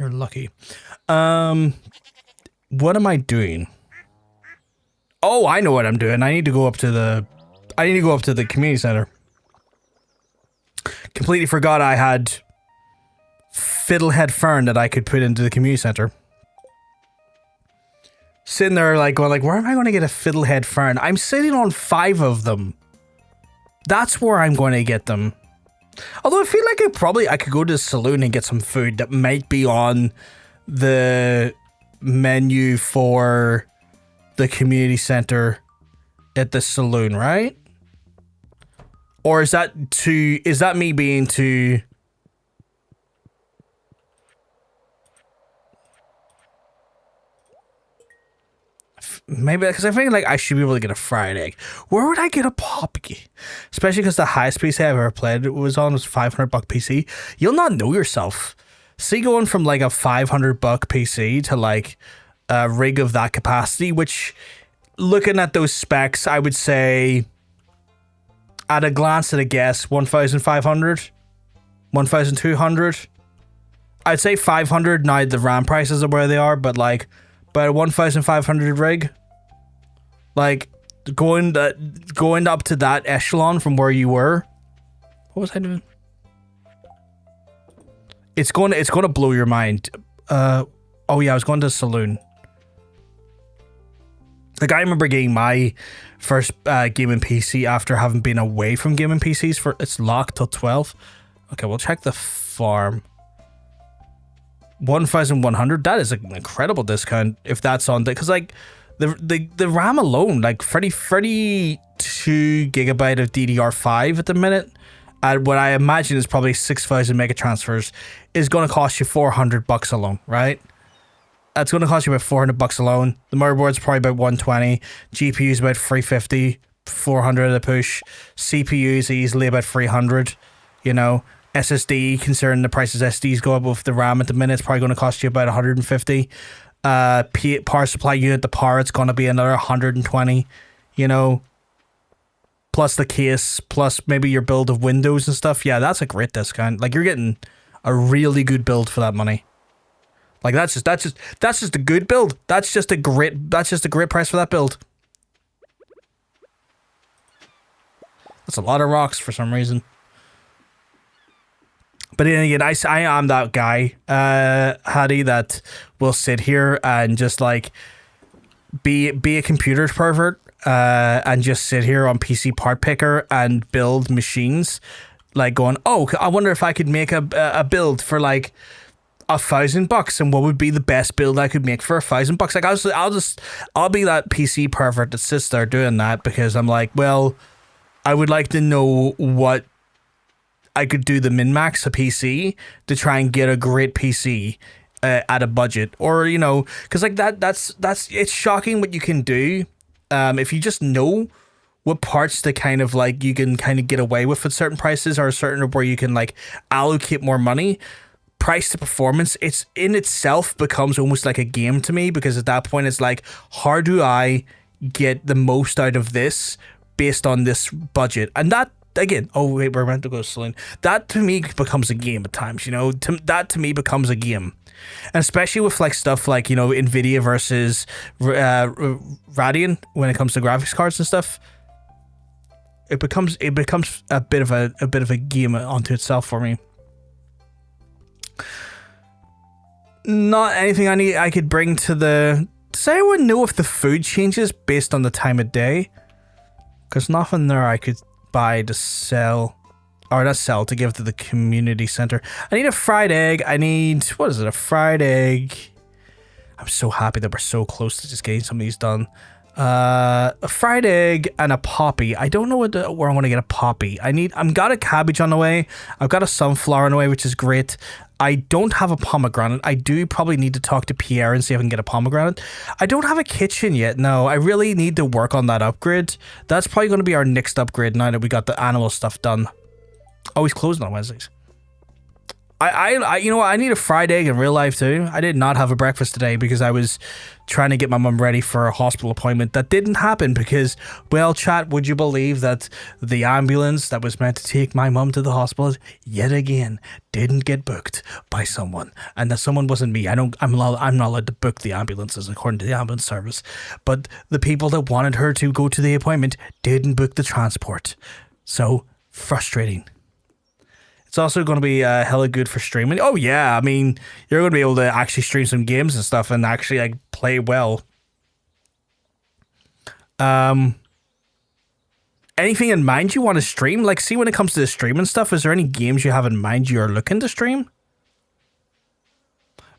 You're lucky. What am I doing? Oh, I know what I'm doing. I need to go up to the community center. Completely forgot I had Fiddlehead Fern that I could put into the community center. Sitting there like going like, where am I going to get a Fiddlehead Fern? I'm sitting on 5 of them. That's where I'm going to get them. Although I feel like I could go to the saloon and get some food that might be on the menu for the community center at the saloon, right? Or is that me being too... Maybe because I think like I should be able to get a fried egg. Where would I get a poppy? Especially because the highest PC I've ever played was $500 PC. You'll not know yourself. See, going from like a $500 PC to like a rig of that capacity, which looking at those specs, I would say at a glance at a guess, 1,500, 1,200. I'd say 500 now the RAM prices are where they are, but like about a 1,500 rig. Like going up to that echelon from where you were. What was I doing? It's going to blow your mind. Oh yeah, I was going to the saloon. Like I remember getting my first gaming PC after having been away from gaming PCs for it's locked till 12. Okay, we'll check the farm. 1,100. That is an incredible discount if that's on because like the RAM alone, like 32 gigabyte of DDR5 at the minute, at what I imagine is probably 6,000 mega transfers, is going to cost you $400 alone, right? That's going to cost you about $400 alone. The motherboard's probably about 120. GPU's about 350, 400 at a push. CPU's easily about 300. You know, SSD, considering the prices SSDs go up with the RAM at the minute, it's probably going to cost you about 150. Power supply unit, the power, it's going to be another 120. You know, plus the case, plus maybe your build of Windows and stuff. Yeah, that's a great discount. Like you're getting a really good build for that money. Like that's just a good build. That's just a great price for that build. That's a lot of rocks for some reason. But then again, I am that guy, Hattie, that will sit here and just like be a computer pervert, and just sit here on PC part picker and build machines, like going, oh, I wonder if I could make a build for like $1,000 and what would be the best build I could make for $1,000. Like I'll be that PC pervert that sits there doing that because I'm like, well, I would like to know what I could do the min-max a PC to try and get a great PC at a budget, or you know, because like that's it's shocking what you can do if you just know what parts that kind of like you can kind of get away with at certain prices, or certain where you can like allocate more money. Price to performance, it's in itself becomes almost like a game to me, because at that point it's like, how do I get the most out of this based on this budget? And that again, oh wait, we're meant to go to saloon. That to me becomes a game at times, you know. That to me becomes a game, and especially with like stuff like, you know, Nvidia versus Radeon when it comes to graphics cards and stuff. It becomes a bit of a game onto itself for me. Not anything I could bring to the... Does anyone know if the food changes based on the time of day? Because nothing there I could buy to sell. Or not sell, to give to the community center. I need a fried egg. I need... What is it? A fried egg. I'm so happy that we're so close to just getting some of these done. A fried egg and a poppy. I don't know where I'm going to get a poppy. I've got a cabbage on the way. I've got a sunflower on the way, which is great. I don't have a pomegranate. I do probably need to talk to Pierre and see if I can get a pomegranate. I don't have a kitchen yet. No, I really need to work on that upgrade. That's probably going to be our next upgrade now that we got the animal stuff done. Oh, he's closing on Wednesdays. You know what? I need a fried egg in real life too. I did not have a breakfast today because I was trying to get my mum ready for a hospital appointment. That didn't happen because, well, chat, would you believe that the ambulance that was meant to take my mum to the hospital yet again didn't get booked by someone, and that someone wasn't me. I'm not allowed to book the ambulances according to the ambulance service, but the people that wanted her to go to the appointment didn't book the transport. So frustrating. It's also going to be hella good for streaming. Oh yeah, I mean, you're going to be able to actually stream some games and stuff and actually like play well. Anything in mind you want to stream? Like, see, when it comes to the streaming stuff, is there any games you have in mind you're looking to stream?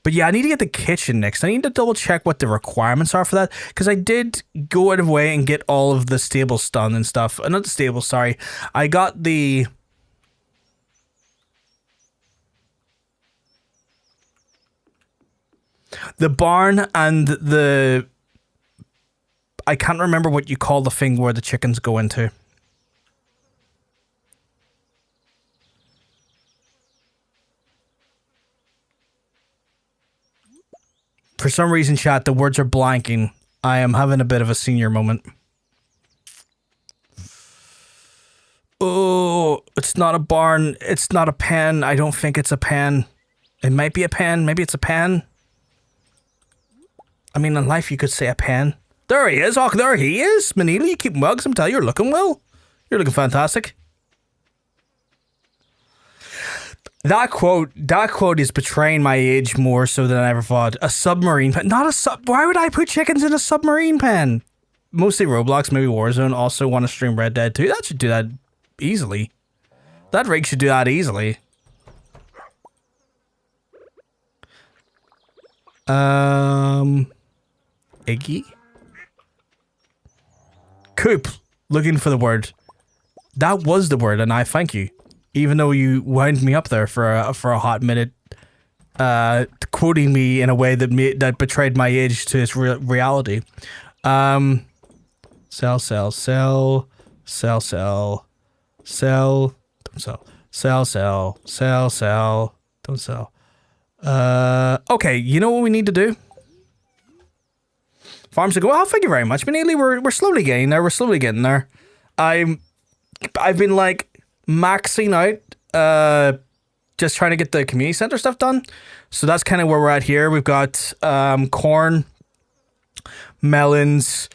But yeah, I need to get the kitchen next. I need to double check what the requirements are for that, because I did go out of the way and get all of the stables done and stuff. Not the stables, sorry. I got the barn and the... I can't remember what you call the thing where the chickens go into. For some reason, chat, the words are blanking. I am having a bit of a senior moment. Oh, it's not a barn. It's not a pen. I don't think it's a pen. It might be a pen. Maybe it's a pen. I mean, in life, you could say a pen. There he is. Oh, there he is. Manila, you keep mugs. I'm telling you, you're looking well. You're looking fantastic. That quote is betraying my age more so than I ever thought. A submarine pen. Not a sub. Why would I put chickens in a submarine pen? Mostly Roblox, maybe Warzone. Also want to stream Red Dead 2. That should do that easily. That rig should do that easily. Iggy? Coop. Looking for the word. That was the word, and I thank you. Even though you wound me up there for a hot minute, quoting me in a way that betrayed my age to its reality. Sell. Don't sell. Don't sell. Okay, you know what we need to do? Farms to go. Oh, thank you very much, Manili. We're slowly getting there. We're slowly getting there. I've been like maxing out, just trying to get the community center stuff done. So that's kind of where we're at here. We've got corn, melons,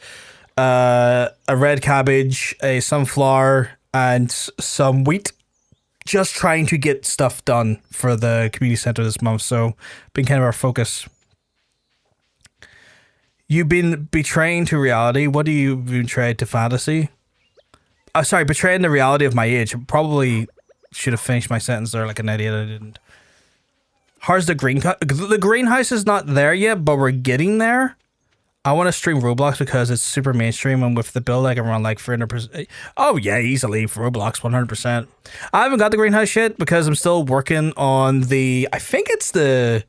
a red cabbage, a sunflower, and some wheat. Just trying to get stuff done for the community center this month. So been kind of our focus. You've been betraying to reality. What do you betray to fantasy? Sorry, betraying the reality of my age. Probably should have finished my sentence there like an idiot. I didn't. How's the greenhouse is not there yet, but we're getting there. I want to stream Roblox because it's super mainstream, and with the build I can run like 300%. Oh yeah, easily for Roblox 100%. I haven't got the greenhouse yet because I'm still working on the. I think it's the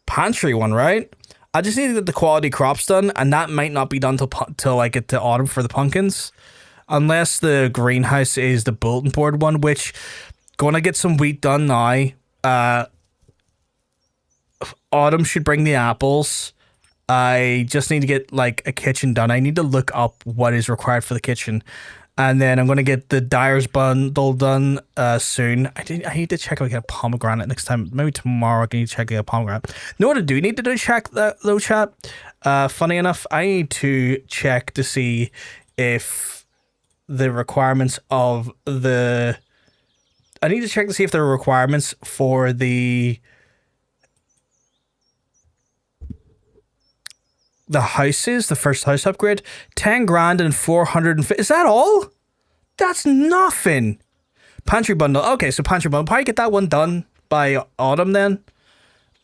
pantry one, right? I just need to get the quality crops done, and that might not be done till I get to autumn for the pumpkins. Unless the greenhouse is the bulletin board one, which gonna get some wheat done now. Autumn should bring the apples. I just need to get like a kitchen done. I need to look up what is required for the kitchen. And then I'm gonna get the dyer's bundle done soon. I need to check if I get a pomegranate next time. Maybe tomorrow I can check a pomegranate. Know what I do need to do? Check that though, chat. Funny enough, I need to check to see if the requirements of the... I need to check to see if there are requirements for the houses, the first house upgrade. 10 grand and 450. Is that all? That's nothing. Pantry bundle. Okay, so pantry bundle. Probably get that one done by autumn then.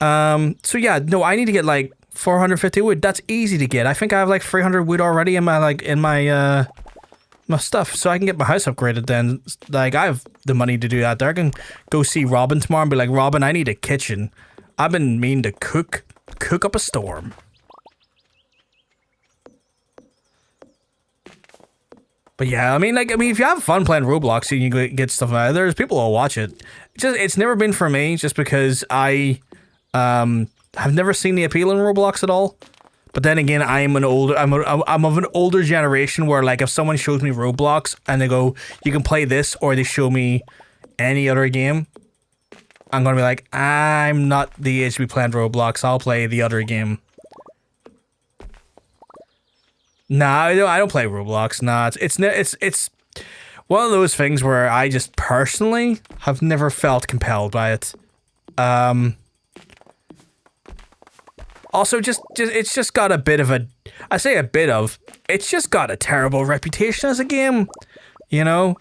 So yeah, no, I need to get like 450 wood. That's easy to get. I think I have like 300 wood already in my my stuff, so I can get my house upgraded then. Like, I have the money to do that there. I can go see Robin tomorrow and be like, Robin, I need a kitchen. I've been meaning to cook up a storm. But yeah, I mean, if you have fun playing Roblox and you get stuff out of there, there's people who'll watch it. It's never been for me, just because I have never seen the appeal in Roblox at all. But then again, I'm of an older generation where, like, if someone shows me Roblox and they go, you can play this, or they show me any other game, I'm gonna be like, I'm not the age to be playing Roblox. I'll play the other game. Nah, I don't play Roblox. Nah, it's one of those things where I just personally have never felt compelled by it. Also, it's just got a bit of a, I say a bit of, it's just got a terrible reputation as a game. You know,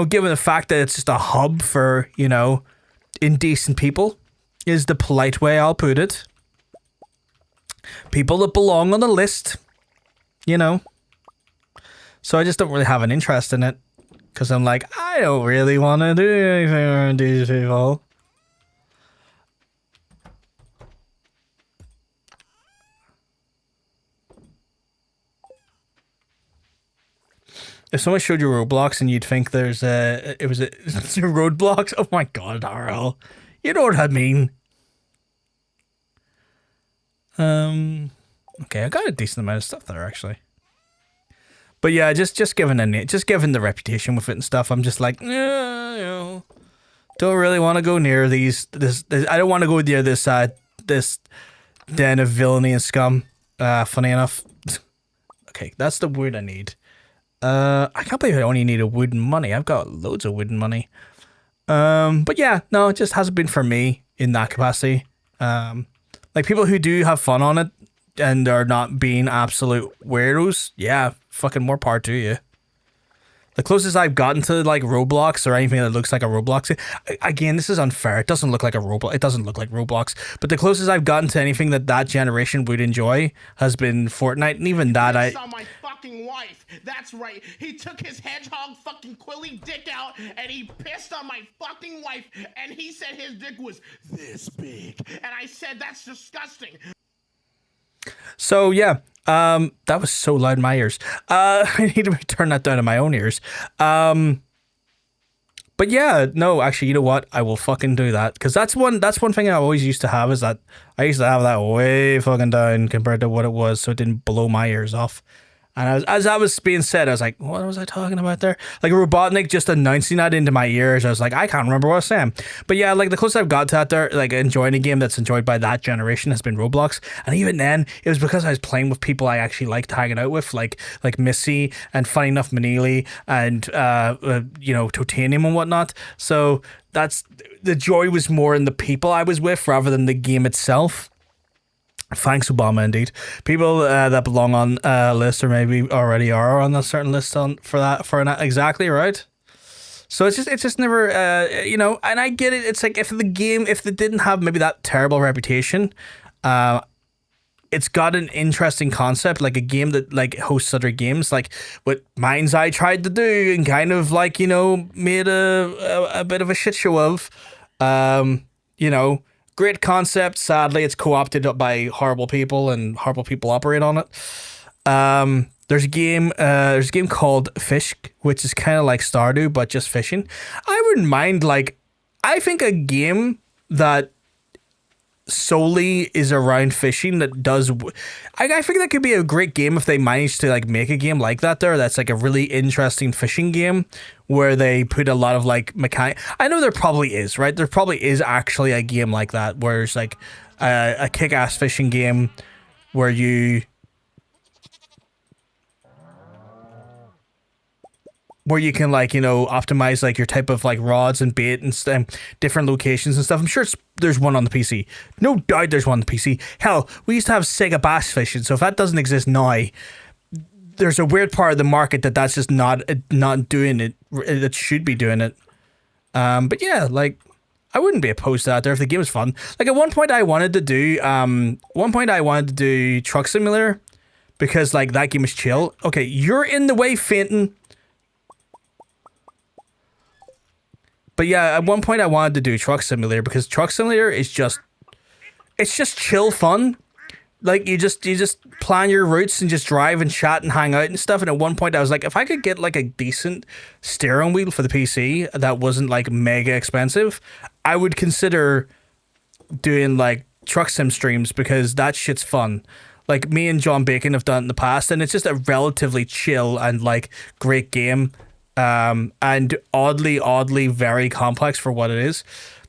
given the fact that it's just a hub for, indecent people, is the polite way I'll put it. People that belong on the list. So I just don't really have an interest in it, because I'm like, I don't really want to do anything around these people. If someone showed you Roblox and you'd think there's it was roadblocks. Oh my god, RL, you know what I mean. Okay, I got a decent amount of stuff there, actually. But yeah, just given the reputation with it and stuff, I'm just like, don't really want to go near this. I don't want to go near this den of villainy and scum. Funny enough. Okay, that's the wood I need. I can't believe I only need a wooden money. I've got loads of wooden money. But yeah, no, it just hasn't been for me in that capacity. Like, people who do have fun on it and are not being absolute weirdos, yeah, fucking more power to you. The closest I've gotten to, like, Roblox or anything that looks like a Roblox, again, this is unfair. It doesn't look like a Roblox. It doesn't look like Roblox. But the closest I've gotten to anything that generation would enjoy has been Fortnite, and even that I saw my fucking wife. That's right. He took his hedgehog fucking quilly dick out and he pissed on my fucking wife, and he said his dick was this big. And I said, that's disgusting. So yeah, that was so loud in my ears. I need to turn that down in my own ears. But yeah, no, actually, you know what? I will fucking do that, because that's one thing I always used to have, is that I used to have that way fucking down compared to what it was, so it didn't blow my ears off. And as I was being said, I was like, what was I talking about there? Like, Robotnik just announcing that into my ears. I was like, I can't remember what I was saying. But yeah, like, the closest I've got to that there, like, enjoying a game that's enjoyed by that generation, has been Roblox. And even then, it was because I was playing with people I actually liked hanging out with, like Missy and, funny enough, Manili and, Totanium and whatnot. So that's, the joy was more in the people I was with rather than the game itself. Thanks, Obama, indeed. People that belong on a list, or maybe already are on a certain list for that, exactly, right? So it's just never, and I get it. It's like, if it didn't have maybe that terrible reputation, it's got an interesting concept, like a game that, like, hosts other games, like what Mind's Eye tried to do and kind of, like, made a bit of a shit show of, Great concept. Sadly, it's co-opted by horrible people, and horrible people operate on it. There's a game called Fish, which is kind of like Stardew, but just fishing. I wouldn't mind, I think a game that solely is around fishing that does, I think that could be a great game if they manage to, like, make a game like that there, that's like a really interesting fishing game where they put a lot of, like, mechanic. I know there probably is, right? There probably is actually a game like that where it's like a kick-ass fishing game where you can, like, optimize, like, your type of, like, rods and bait and different locations and stuff. I'm sure there's one on the PC. No doubt there's one on the PC. Hell, we used to have Sega Bass Fishing, so if that doesn't exist now, there's a weird part of the market that's just not doing it, that should be doing it. But yeah, like, I wouldn't be opposed to that there if the game was fun. Like, at one point I wanted to do Truck Simulator, because, like, that game is chill. Okay, you're in the way, fainting. But yeah, at one point I wanted to do Truck Simulator, because Truck Simulator is it's just chill fun, Like you just plan your routes and just drive and chat and hang out and stuff. And at one point I was like, if I could get like a decent steering wheel for the PC that wasn't like mega expensive, I would consider doing like truck sim streams because that shit's fun. Like me and John Bacon have done it in the past, and it's just a relatively chill and like great game, and oddly very complex for what it is.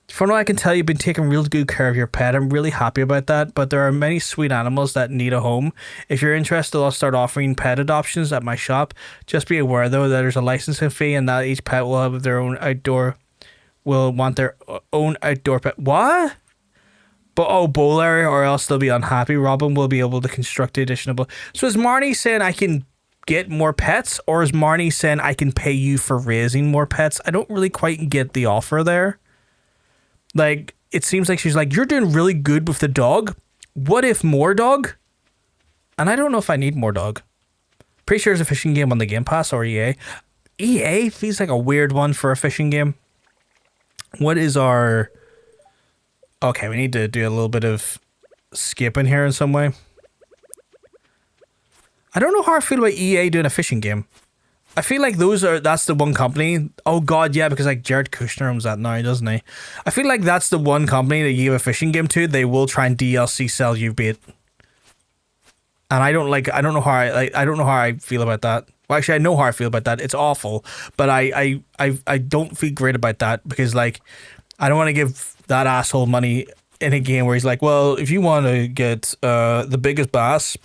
From what I can tell, you've been taking real good care of your pet. I'm really happy about that, but there are many sweet animals that need a home. If you're interested, I'll start offering pet adoptions at my shop. Just be aware, though, that there's a licensing fee and that each pet will have their own outdoor, will want their own outdoor pet. What? But Boulder, or else they'll be unhappy. Robin will be able to construct the additional. So is Marnie saying I can get more pets, or is Marnie saying I can pay you for raising more pets? I don't really quite get the offer there. Like, it seems like she's like, you're doing really good with the dog. What if more dog? And I don't know if I need more dog. Pretty sure there's a fishing game on the Game Pass or EA. EA feels like a weird one for a fishing game. What is our... Okay, we need to do a little bit of skipping here in some way. I don't know how I feel about EA doing a fishing game. I feel like that's the one company. Oh god, yeah, because like Jared Kushner owns that now, doesn't he? I feel like that's the one company that you give a fishing game to, they will try and DLC sell you bait. And I don't know how I feel about that. Well, actually, I know how I feel about that. It's awful, but I don't feel great about that because like I don't want to give that asshole money in a game where he's like, well, if you want to get the biggest bass,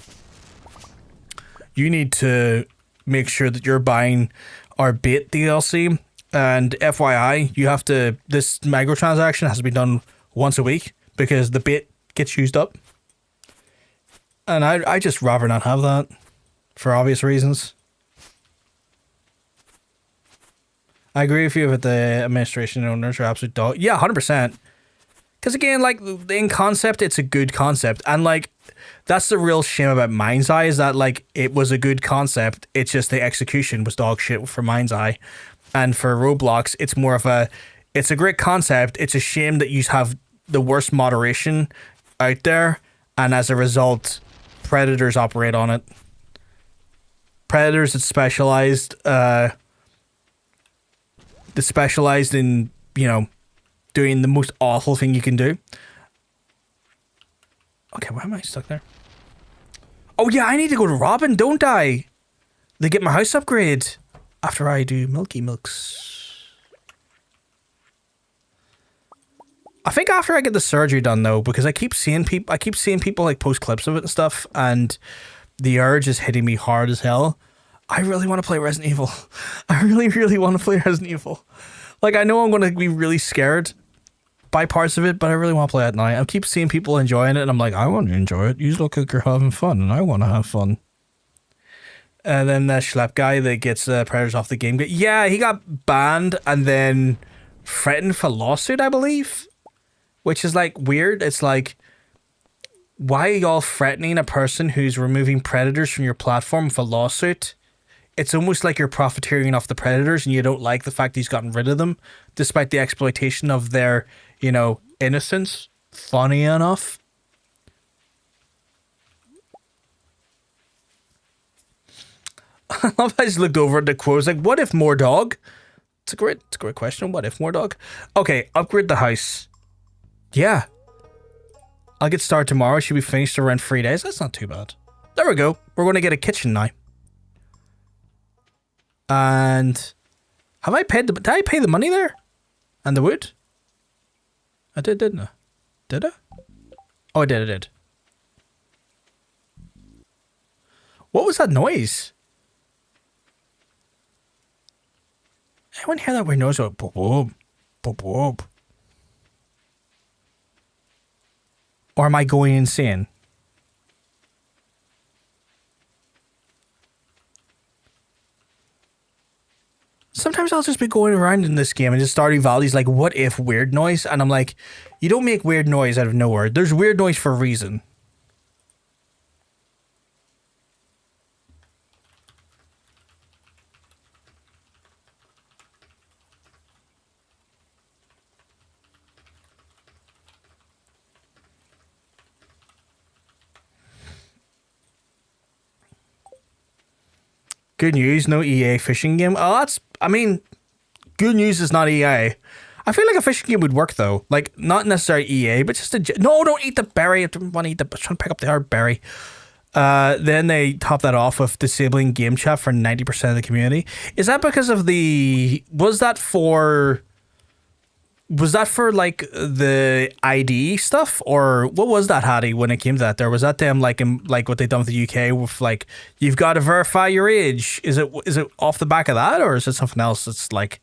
you need to make sure that you're buying our bait DLC. And FYI, you have to, this microtransaction has to be done once a week because the bait gets used up. And I just rather not have that for obvious reasons. I agree with you that the administration and owners are absolute dog. Yeah, 100%. Because again, like in concept, it's a good concept. And like, that's the real shame about Mind's Eye is that like it was a good concept. It's just the execution was dog shit for Mind's Eye. And for Roblox, it's more of it's a great concept. It's a shame that you have the worst moderation out there. And as a result, predators operate on it. Predators that specialized in, you know, doing the most awful thing you can do. Okay, why am I stuck there? Oh yeah, I need to go to Robin, don't I? They get my house upgrade after I do Milky Milks. I think after I get the surgery done though, because I keep seeing people like post clips of it and stuff, and the urge is hitting me hard as hell. I really want to play Resident Evil. I really want to play Resident Evil. Like, I know I'm going to be really scared by parts of it, but I really want to play it now. I keep seeing people enjoying it, and I'm like, I want to enjoy it. You look like you're having fun, and I want to have fun. And then the Schlepp guy that gets Predators off the game. Yeah, he got banned and then threatened for lawsuit, I believe. Which is, like, weird. It's like, why are y'all threatening a person who's removing Predators from your platform for lawsuit? It's almost like you're profiteering off the Predators and you don't like the fact he's gotten rid of them, despite the exploitation of their, you know, innocence. Funny enough. I love how I just looked over at the quotes like, what if more dog? It's a great question. What if more dog? Okay, upgrade the house. Yeah. I'll get started tomorrow. Should be finished around 3 days. That's not too bad. There we go. We're going to get a kitchen now. And have I paid did I pay the money there? And the wood? I did, didn't I? Did I? Oh, I did. What was that noise? Anyone hear that weird noise? Boop, boop, boop, boop. Or am I going insane? Sometimes I'll just be going around in this game and just Stardew Valley's like, what if weird noise? And I'm like, you don't make weird noise out of nowhere. There's weird noise for a reason. Good news, no EA fishing game. Oh, good news is not EA. I feel like a fishing game would work though. Like, not necessarily EA, but just no, don't eat the berry. I don't want to eat I was trying to pick up the hard berry. Then they top that off with disabling game chat for 90% of the community. Is that because of was that for like the ID stuff, or what was that, Hattie, when it came to that? Was that them like what they done with the UK with like, you've got to verify your age? Is it off the back of that, or is it something else that's like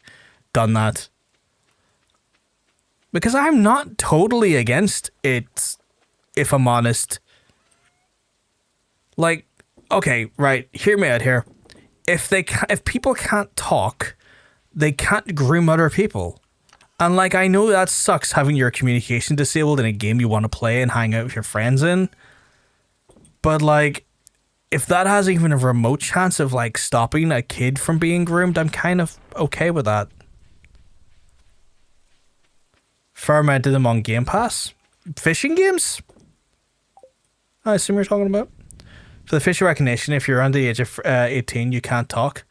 done that? Because I'm not totally against it, if I'm honest. Like, okay, right, hear me out here. If people can't talk, they can't groom other people. And like, I know that sucks having your communication disabled in a game you want to play and hang out with your friends in. But like, if that has even a remote chance of like stopping a kid from being groomed, I'm kind of okay with that. Fermented them on Game Pass. Fishing games? I assume you're talking about. For the facial recognition, if you're under the age of 18, you can't talk.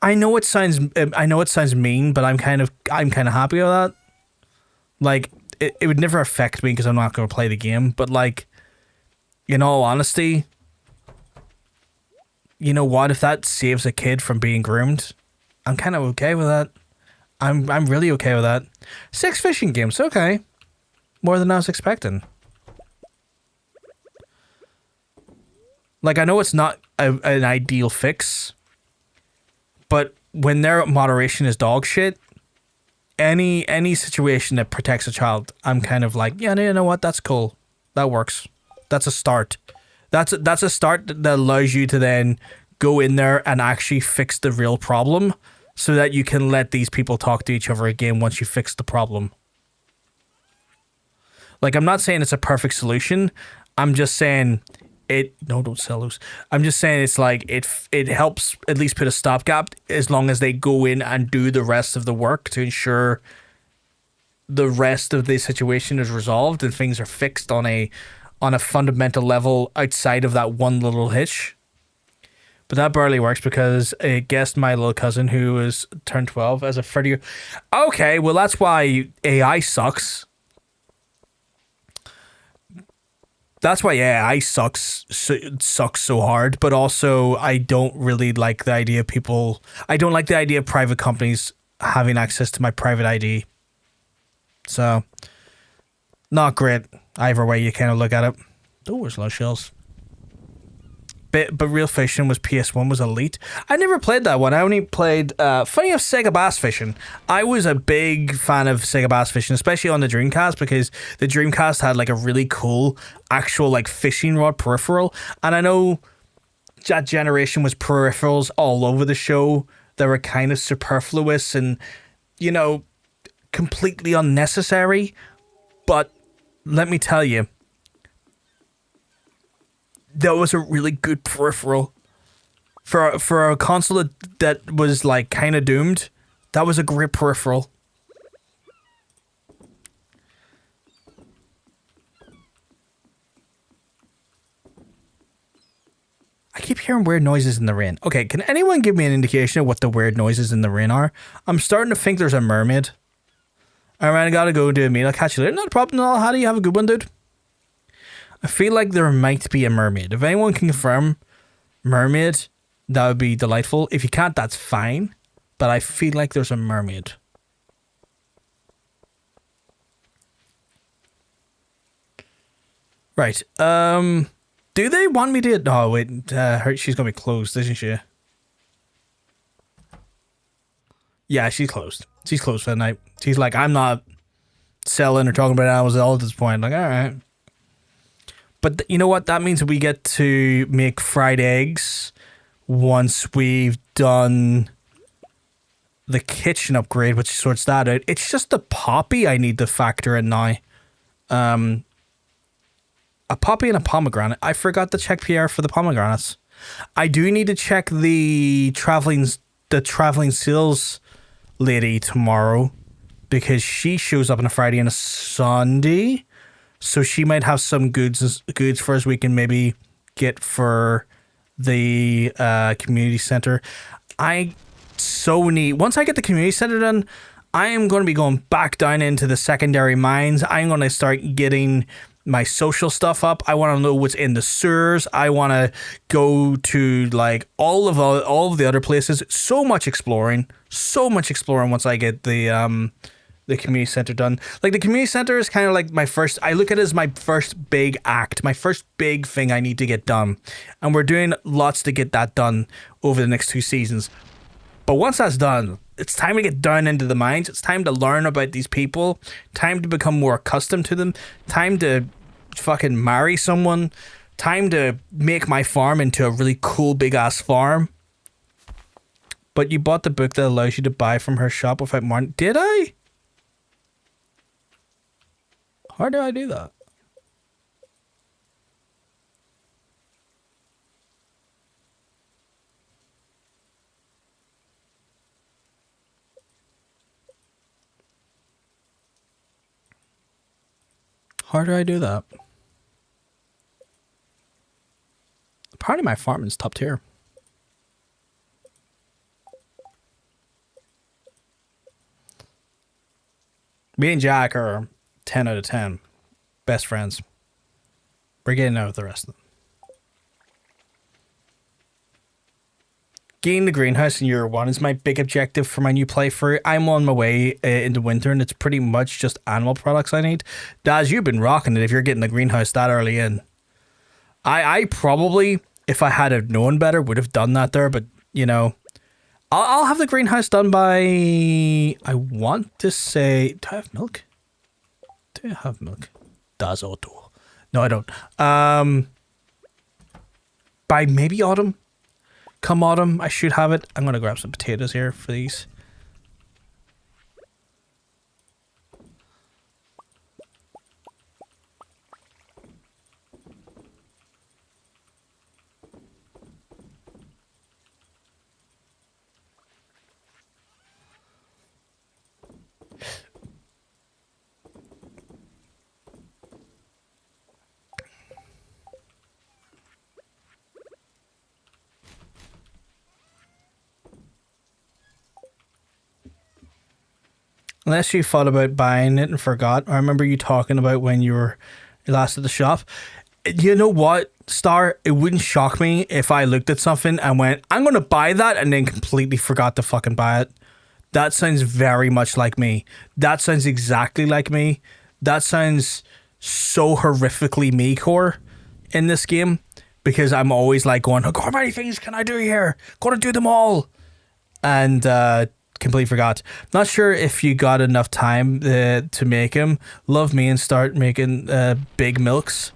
I know it sounds mean, but I'm kind of happy with that. Like, it would never affect me because I'm not going to play the game. But like, in all honesty, you know what? If that saves a kid from being groomed, I'm kind of okay with that. I'm really okay with that. 6 fishing games, okay. More than I was expecting. Like, I know it's not an ideal fix, but when their moderation is dog shit, any situation that protects a child, I'm kind of like, yeah, you know what? That's cool. That works. That's a start. That's a start that allows you to then go in there and actually fix the real problem, so that you can let these people talk to each other again once you fix the problem. Like, I'm not saying it's a perfect solution. I'm just saying don't sell those. I'm just saying it's like, it helps at least put a stopgap as long as they go in and do the rest of the work to ensure the rest of the situation is resolved and things are fixed on a fundamental level outside of that one little hitch. But that barely works because I guessed my little cousin who is turned 12 as a 30. Okay, well, that's why AI sucks. That's why AI sucks so hard. But also, I don't really like the idea of people. I don't like the idea of private companies having access to my private ID. So, not great. Either way you kind of look at it. Oh, there's a lot of shells. But Real Fishing was PS1 was elite. I never played that one. I only played funny enough, Sega Bass Fishing. I was a big fan of Sega Bass Fishing, especially on the Dreamcast, because the Dreamcast had like a really cool actual like fishing rod peripheral. And I know that generation was peripherals all over the show that were kind of superfluous and, you know, completely unnecessary. But let me tell you, that was a really good peripheral for a console that was like kind of doomed. That was a great peripheral. I keep hearing weird noises in the rain. Okay, can anyone give me an indication of what the weird noises in the rain are? I'm starting to think there's a mermaid. Alright, I gotta go do a meal. I'll catch you later. Not a problem at all. How do you have a good one, dude? I feel like there might be a mermaid. If anyone can confirm mermaid, that would be delightful. If you can't, that's fine. But I feel like there's a mermaid. Right. Do they want me to... Oh, wait. She's going to be closed, isn't she? Yeah, she's closed. She's closed for the night. She's like, I'm not selling or talking about animals at all at this point. Like, all right. But you know what? That means we get to make fried eggs once we've done the kitchen upgrade, which sorts that out. It's just the poppy I need to factor in now. A poppy and a pomegranate. I forgot to check PR for the pomegranates. I do need to check the traveling sales lady tomorrow because she shows up on a Friday and a Sunday. So she might have some goods for us we can maybe get for the community center. I so need, once I get the community center done, I am going to be going back down into the secondary mines. I'm going to start getting my social stuff up. I want to know what's in the sewers. I want to go to like all of the other places. So much exploring once I get the community center done. Like the community center is kind of like my first, I look at it as my first big act, my first big thing I need to get done. And we're doing lots to get that done over the next 2 seasons. But once that's done, it's time to get down into the mines. It's time to learn about these people. Time to become more accustomed to them. Time to fucking marry someone. Time to make my farm into a really cool big ass farm. But you bought the book that allows you to buy from her shop without more. Did I? How do I do that? How do I do that? Apparently my farming's top tier. Me and Jack are 10 out of 10. Best friends. We're getting out with the rest of them. Getting the greenhouse in year 1 is my big objective for my new playthrough. I'm on my way into winter and it's pretty much just animal products I need. Daz, you've been rocking it if you're getting the greenhouse that early in. I probably, if I had have known better, would have done that there, but you know, I'll have the greenhouse done by, I want to say, do I have milk? Do I have milk? Daz Otto. No, I don't. By maybe autumn. Come autumn, I should have it. I'm going to grab some potatoes here for these. Unless you thought about buying it and forgot. I remember you talking about when you were last at the shop. You know what, Star? It wouldn't shock me if I looked at something and went, I'm going to buy that, and then completely forgot to fucking buy it. That sounds very much like me. That sounds exactly like me. That sounds so horrifically me core in this game, because I'm always like going, how many things can I do here? Gotta do them all. And completely forgot. Not sure if you got enough time to make him love me and start making big milks.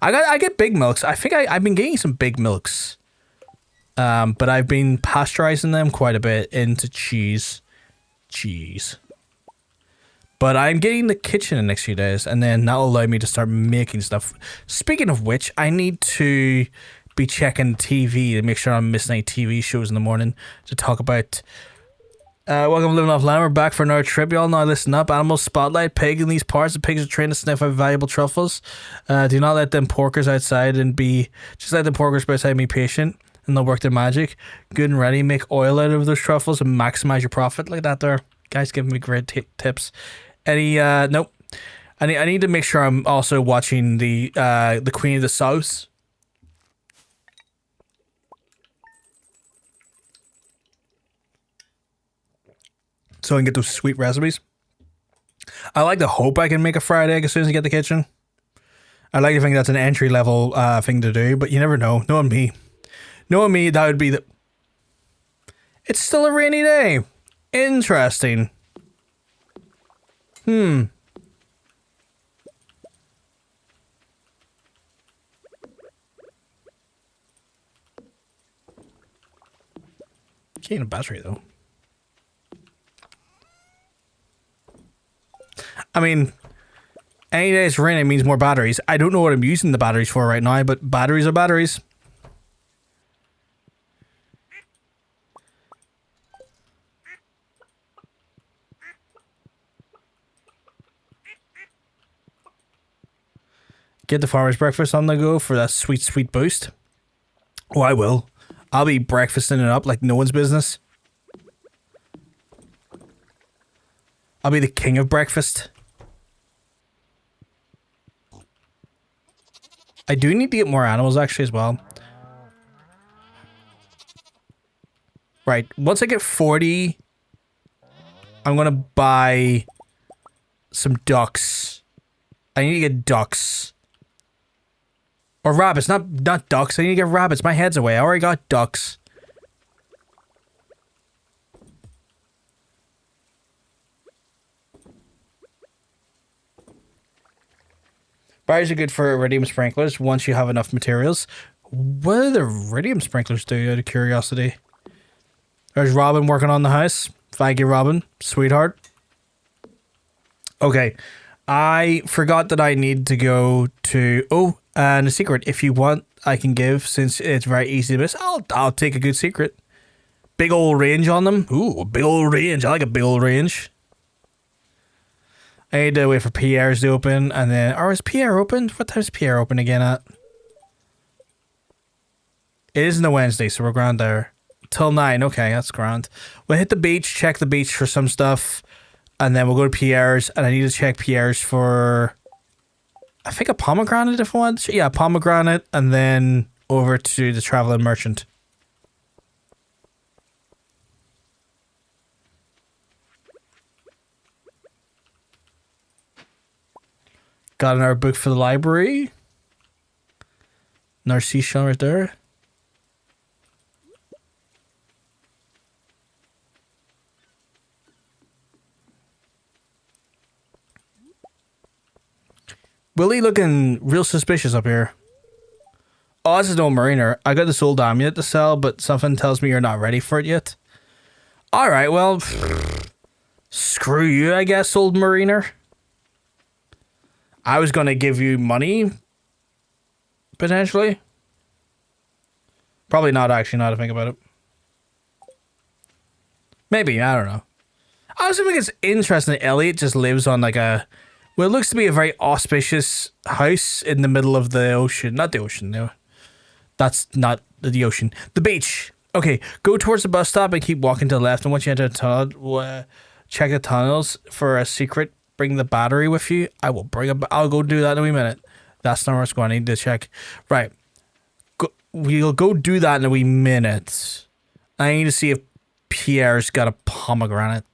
I get big milks. I think I've been getting some big milks. But I've been pasteurizing them quite a bit into cheese. But I'm getting the kitchen in the next few days, and then that'll allow me to start making stuff. Speaking of which, I need to be checking TV to make sure I'm missing any TV shows in the morning to talk about. Welcome to Living Off Land. We're back for another trip. Y'all now listen up. Animal Spotlight. Pig in these parts. The pigs are trained to sniff out valuable truffles. Do not let them porkers outside and be... Just let the porkers outside and be patient, and they'll work their magic. Good and ready. Make oil out of those truffles and maximize your profit. Like that there. Guys giving me great tips. Any... Nope. I need to make sure I'm also watching the Queen of the South. So I can get those sweet recipes. I like to hope I can make a fried egg as soon as I get the kitchen. I like to think that's an entry level thing to do, but you never know. Knowing me, that would be the... It's still a rainy day. Interesting. Getting a battery though. I mean, any day it's raining means more batteries. I don't know what I'm using the batteries for right now, but batteries are batteries. Get the farmer's breakfast on the go for that sweet, sweet boost. Oh, I will. I'll be breakfasting it up like no one's business. I'll be the king of breakfast. I do need to get more animals actually as well. Right, once I get 40, I'm gonna buy some ducks. I need to get ducks. Or rabbits, not ducks. I need to get rabbits. My head's away. I already got ducks. Batteries are good for iridium sprinklers once you have enough materials. What do the iridium sprinklers do, out of curiosity? There's Robin working on the house. Thank you, Robin. Sweetheart. Okay. I forgot that I need to go to... Oh, and a secret. If you want, I can give, since it's very easy to miss. I'll take a good secret. Big old range on them. Ooh, big old range. I like a big old range. I need to wait for Pierre's to open, and then... Or is Pierre open? What time's Pierre open again at? It isn't a Wednesday, so we're grand there. Till 9. Okay, that's grand. We'll hit the beach, check the beach for some stuff, and then we'll go to Pierre's, and I need to check Pierre's for... I think a pomegranate if I want. Yeah, pomegranate, and then over to the traveling merchant. Got another book for the library. Another seashell right there. Willie looking real suspicious up here. Oh, this is no mariner. I got this old amulet to sell, but something tells me you're not ready for it yet. Alright, well... Screw you, I guess, old mariner. I was gonna give you money. Potentially. Probably not, actually, now to think about it. Maybe, I don't know. I also think it's interesting that Elliot just lives on like a... Well, it looks to be a very auspicious house in the middle of the ocean. Not the ocean, no. That's not the ocean. The beach. Okay, go towards the bus stop and keep walking to the left. And once you enter the tunnel, check the tunnels for a secret. Bring the battery with you. I'll go do that in a wee minute. That's not where it's going. I need to check. Right. We'll go do that in a wee minute. I need to see if Pierre's got a pomegranate.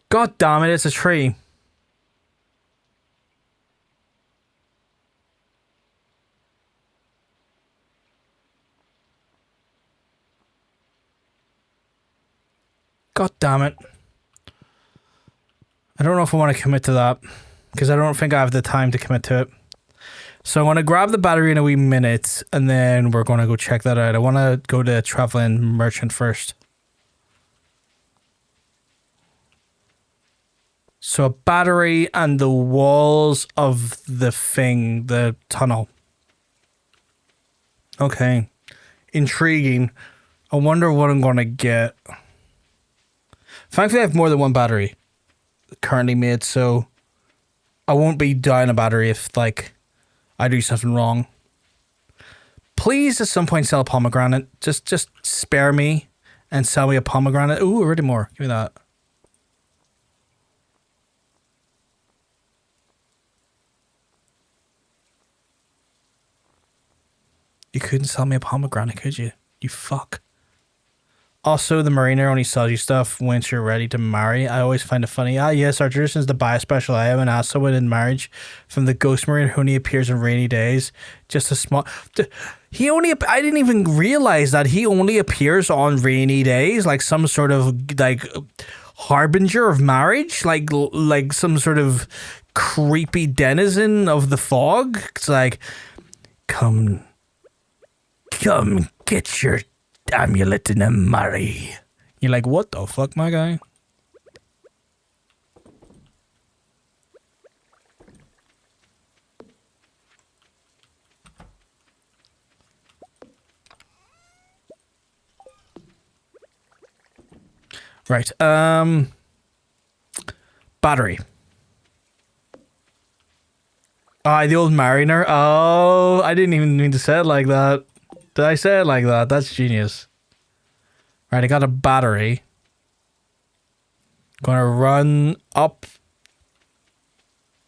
God damn it, it's a tree. God damn it. I don't know if I want to commit to that, because I don't think I have the time to commit to it. So I'm going to grab the battery in a wee minute, and then we're going to go check that out. I want to go to Traveling Merchant first. So a battery and the walls of the thing, the tunnel. Okay. Intriguing. I wonder what I'm going to get. Thankfully, I have more than one battery currently made, so I won't be down a battery if, like, I do something wrong. Please, at some point, sell a pomegranate. Just spare me and sell me a pomegranate. Ooh, already more. Give me that. You couldn't sell me a pomegranate, could you? You fuck. Also, the mariner only sells you stuff once you're ready to marry. I always find it funny. Ah, yes, our tradition is to buy a special item and ask someone in marriage from the ghost marine who only appears on rainy days. Just a small... I didn't even realize that he only appears on rainy days, like some sort of, like, harbinger of marriage? Like some sort of creepy denizen of the fog? It's like, come get your amulet and a marry. You're like, what the fuck, my guy? Right. Battery. Ah, the old mariner. Oh, I didn't even mean to say it like that. Did I say it like that? That's genius. Right, I got a battery. Gonna run up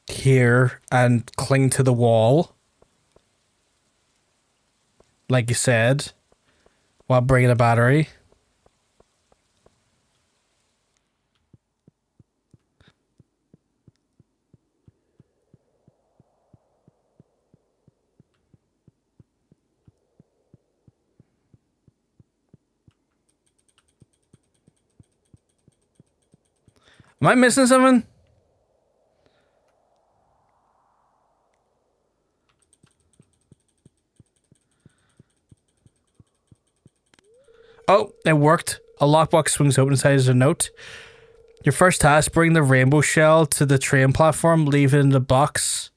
here and cling to the wall. Like you said. While bringing a battery. Am I missing something? Oh, it worked. A lockbox swings open inside as a note. Your first task, bring the rainbow shell to the train platform, leave it in the box.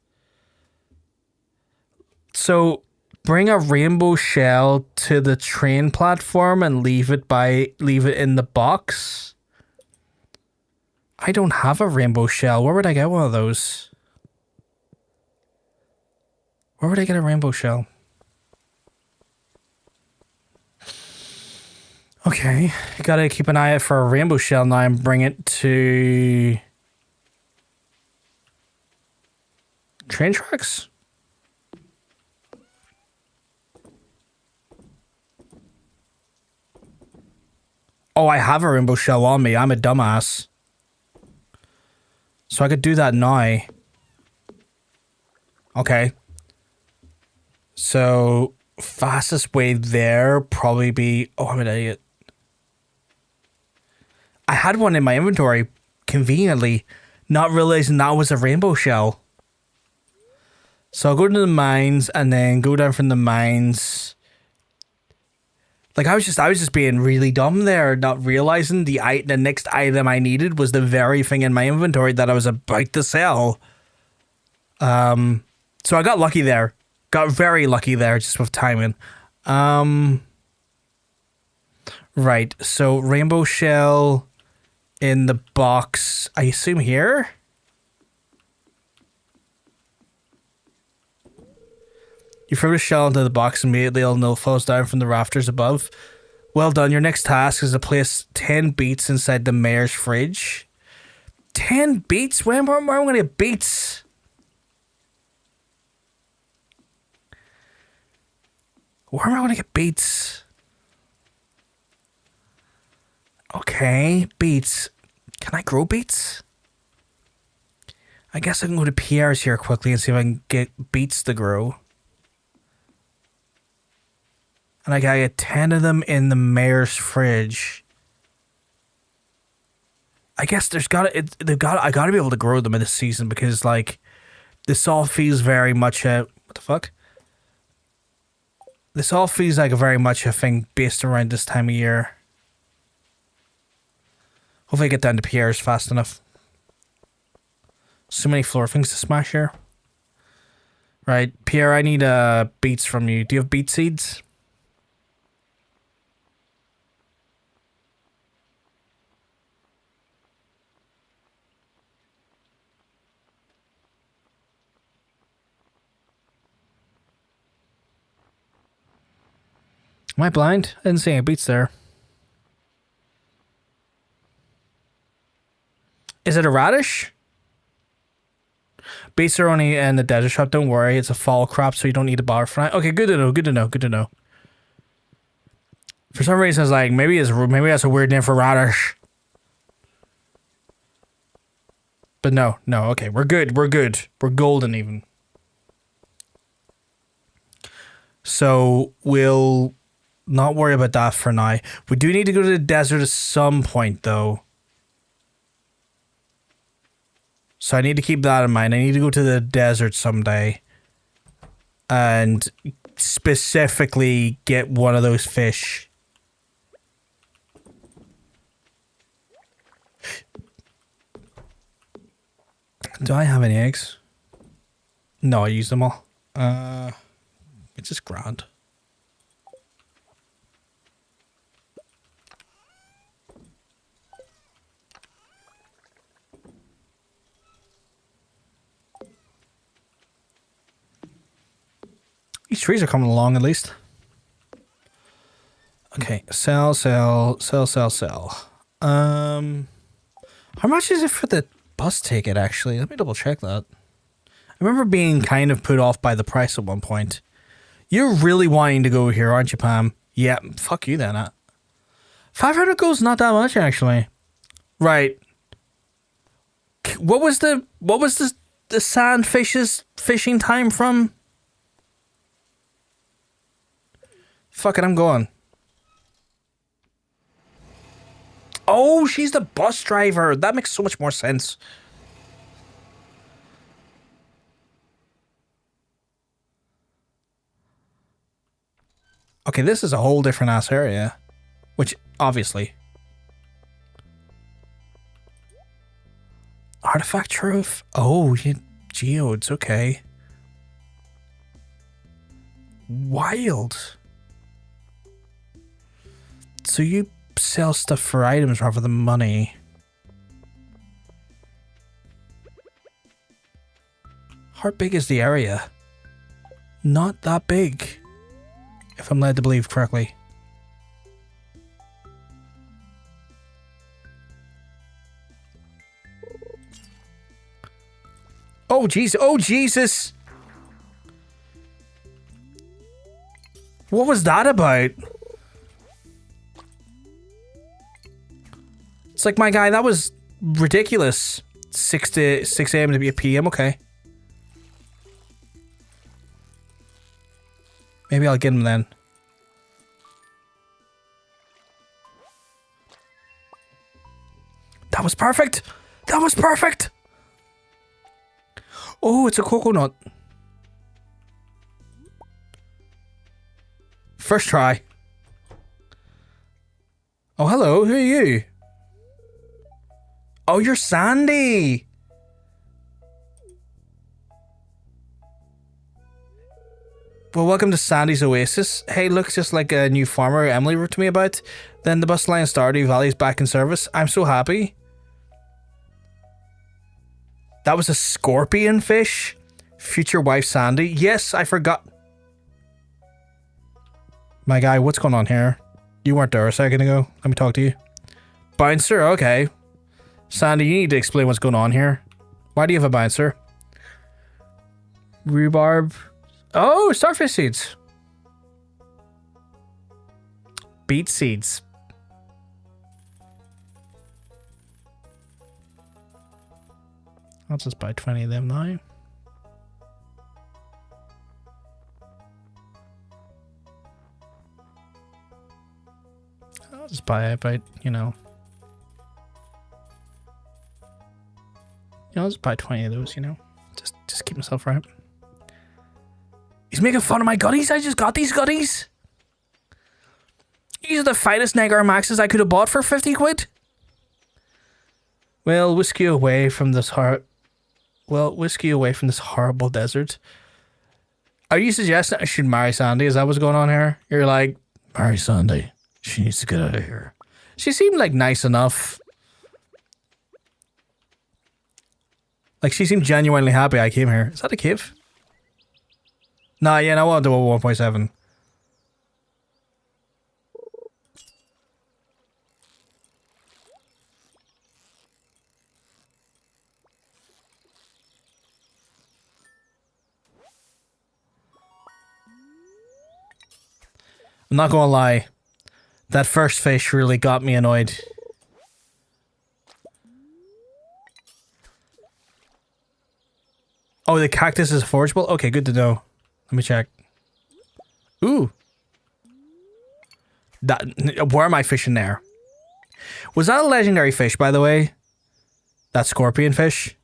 So, bring a rainbow shell to the train platform and leave it in the box? I don't have a rainbow shell. Where would I get one of those? Where would I get a rainbow shell? Okay, gotta keep an eye out for a rainbow shell now and bring it to train tracks? Oh, I have a rainbow shell on me. I'm a dumbass. So I could do that now. Okay. So, fastest way there probably be... Oh, I'm an idiot. I had one in my inventory, conveniently, not realizing that was a rainbow shell. So I'll go to the mines and then go down from the mines. Like I was just being really dumb there, not realizing the next item I needed was the very thing in my inventory that I was about to sell. So I got lucky there. Got very lucky there just with timing. Right, so rainbow shell in the box, I assume here? You throw the shell into the box and immediately it falls down from the rafters above. Well done. Your next task is to place 10 beets inside the mayor's fridge. 10 beets? Where am I going to get beets? Where am I going to get beets? Okay, beets. Can I grow beets? I guess I can go to Pierre's here quickly and see if I can get beets to grow. And I gotta get 10 of them in the mayor's fridge. I guess I gotta be able to grow them in this season because, like, this all feels very much what the fuck? This all feels like very much a thing based around this time of year. Hopefully I get down to Pierre's fast enough. So many floor things to smash here. Right, Pierre, I need beets from you. Do you have beet seeds? Am I blind? I didn't see any beets there. Is it a radish? Beets are only in the desert shop. Don't worry, it's a fall crop, so you don't need to bother for it. Okay, good to know. Good to know. Good to know. For some reason, it's like maybe that's a weird name for radish. But no. Okay, we're good. We're good. We're golden even. So we'll not worry about that for now. We do need to go to the desert at some point, though. So I need to keep that in mind. I need to go to the desert someday. And specifically get one of those fish. Do I have any eggs? No, I used them all. It's just grand. These trees are coming along at least. Okay, sell. How much is it for the bus ticket, actually? Let me double check that. I remember being kind of put off by the price at one point. You're really wanting to go here, aren't you, Pam? Yeah, fuck you then. 500 gold's not that much, actually. Right. What was the sandfish's fishing time from? Fuck it, I'm going. Oh, she's the bus driver. That makes so much more sense. Okay, this is a whole different ass area. Which, obviously. Artifact Trove? Oh, geodes, okay. Wild. So you sell stuff for items rather than money. How big is the area? Not that big, if I'm led to believe correctly. Oh, Jesus. Oh, Jesus. What was that about? It's like, my guy, that was ridiculous. 6 a.m. to p.m. Okay. Maybe I'll get him then. That was perfect. That was perfect. Oh, it's a coconut. First try. Oh, hello. Who are you? Oh, you're Sandy. Well, welcome to Sandy's Oasis. Hey, looks just like a new farmer Emily wrote to me about. Then the bus line Stardew Valley's back in service. I'm so happy. That was a scorpion fish? Future wife Sandy? Yes, I forgot. My guy, what's going on here? You weren't there a second ago. Let me talk to you. Bouncer, okay. Sandy, you need to explain what's going on here. Why do you have a bouncer? Rhubarb. Oh, starfish seeds. Beet seeds. I'll just buy 20 of them now. I'll just buy about, I'll just buy 20 of those, Just keep myself right. He's making fun of my gutties. I just got these gutties. These are the finest Negar Maxes I could have bought for 50 quid. Well, whiskey away from this horrible desert. Are you suggesting I should marry Sandy? Is that what's going on here? You're like, marry Sandy. She needs to get out of here. She seemed like nice enough. Like, she seemed genuinely happy I came here. Is that a cave? Nah, yeah, I want to do a 1.7. I'm not gonna lie. That first fish really got me annoyed. Oh, the cactus is forageable? Okay, good to know. Let me check. Ooh. Where am I fishing there? Was that a legendary fish, by the way? That scorpion fish?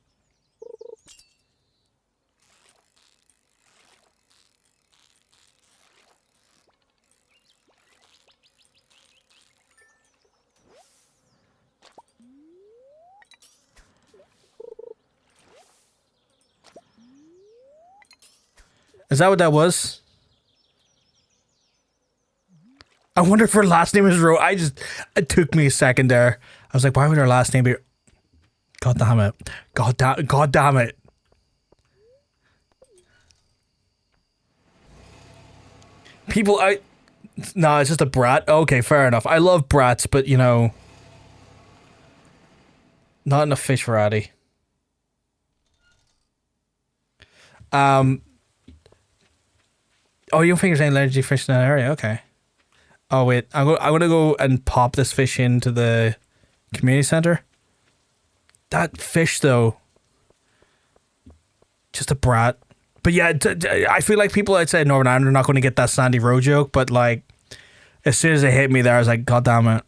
Is that what that was? I wonder if her last name is Ro. It took me a second there. I was like, why would her last name be? God damn it. God damn it. People, no, it's just a brat. Okay, fair enough. I love brats, but you know, not in a fish variety. Oh, you don't think there's any legendary fish in that area? Okay. Oh wait, I'm gonna go and pop this fish into the community center. That fish though, just a brat. But yeah, I feel like people outside Northern Ireland are not going to get that Sandy Row joke. But like, as soon as it hit me there, I was like, God damn it,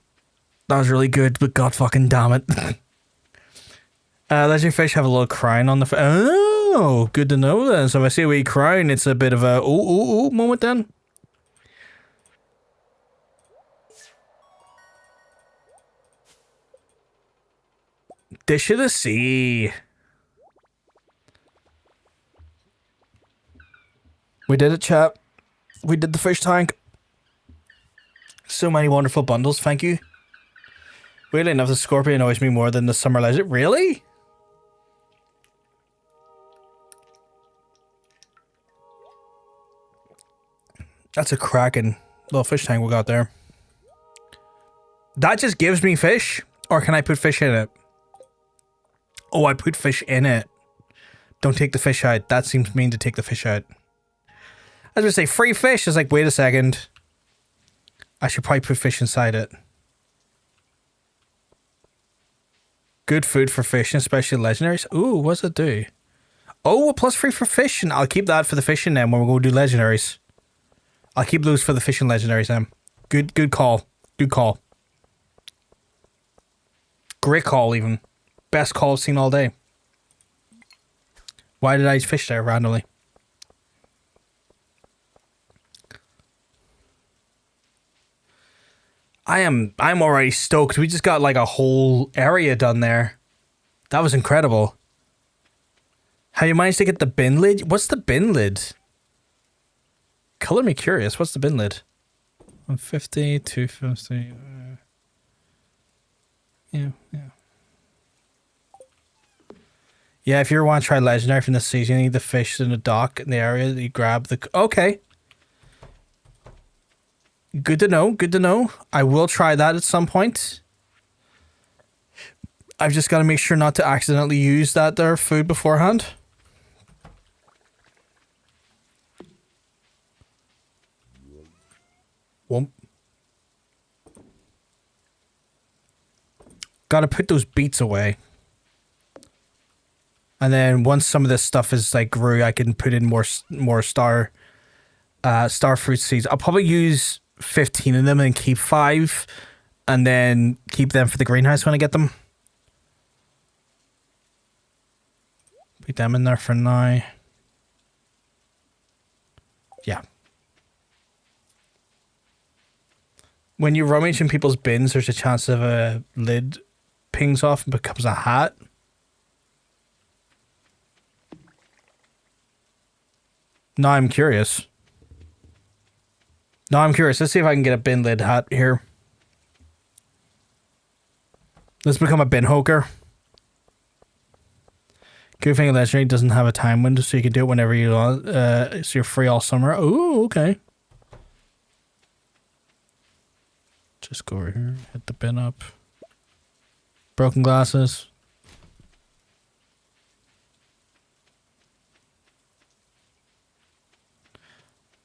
that was really good. But God fucking damn it. Legendary fish have a little crown on the. Oh, good to know then. So if I see a wee crown, it's a bit of a ooh moment then. Dish of the sea. We did it, chat. We did the fish tank. So many wonderful bundles, thank you. Weirdly enough, the scorpion annoys me more than the summer lizard. Really? That's a cracking little fish tank we got there. That just gives me fish? Or can I put fish in it? Oh, I put fish in it. Don't take the fish out. That seems mean to take the fish out. I was gonna say free fish. It's like, wait a second. I should probably put fish inside it. Good food for fish, especially legendaries. Ooh, what's it do? Oh, plus free for fishing. I'll keep that for the fishing then when we go do legendaries. I'll keep those for the fishing legendaries then. Good call. Good call. Great call even. Best call I've seen all day. Why did I fish there randomly? I'm already stoked. We just got like a whole area done there. That was incredible. How you managed to get the bin lid? What's the bin lid? Color me curious. What's the bin lid? 150, 250. Yeah. Yeah, if you ever want to try legendary from this season, you need the fish in the dock in the area that you grab the. Okay. Good to know. Good to know. I will try that at some point. I've just got to make sure not to accidentally use that there food beforehand. Whoop. Got to put those beets away. And then once some of this stuff is like grew, I can put in more star fruit seeds. I'll probably use 15 of them and keep 5 and then keep them for the greenhouse when I get them. Put them in there for now. Yeah. When you rummage in people's bins, there's a chance of a lid pings off and becomes a hat. Now I'm curious. Let's see if I can get a bin lid hat here. Let's become a bin hoker. Good thing legendary doesn't have a time window, so you can do it whenever you want. So you're free all summer. Oh, okay. Just go over here, hit the bin up. Broken glasses.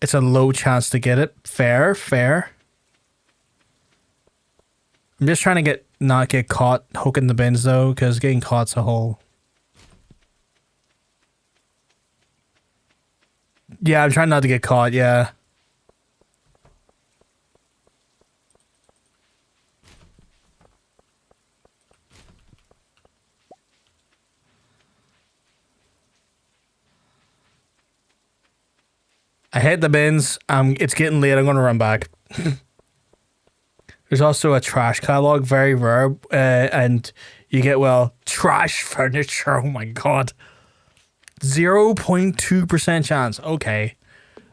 It's a low chance to get it. Fair. I'm just trying to not get caught hooking the bins though, because getting caught's a whole. Yeah, I'm trying not to get caught, yeah. I hit the bins. It's getting late. I'm going to run back. There's also a trash catalog, very rare, and you get, well, trash furniture. Oh my god. 0.2% chance. Okay.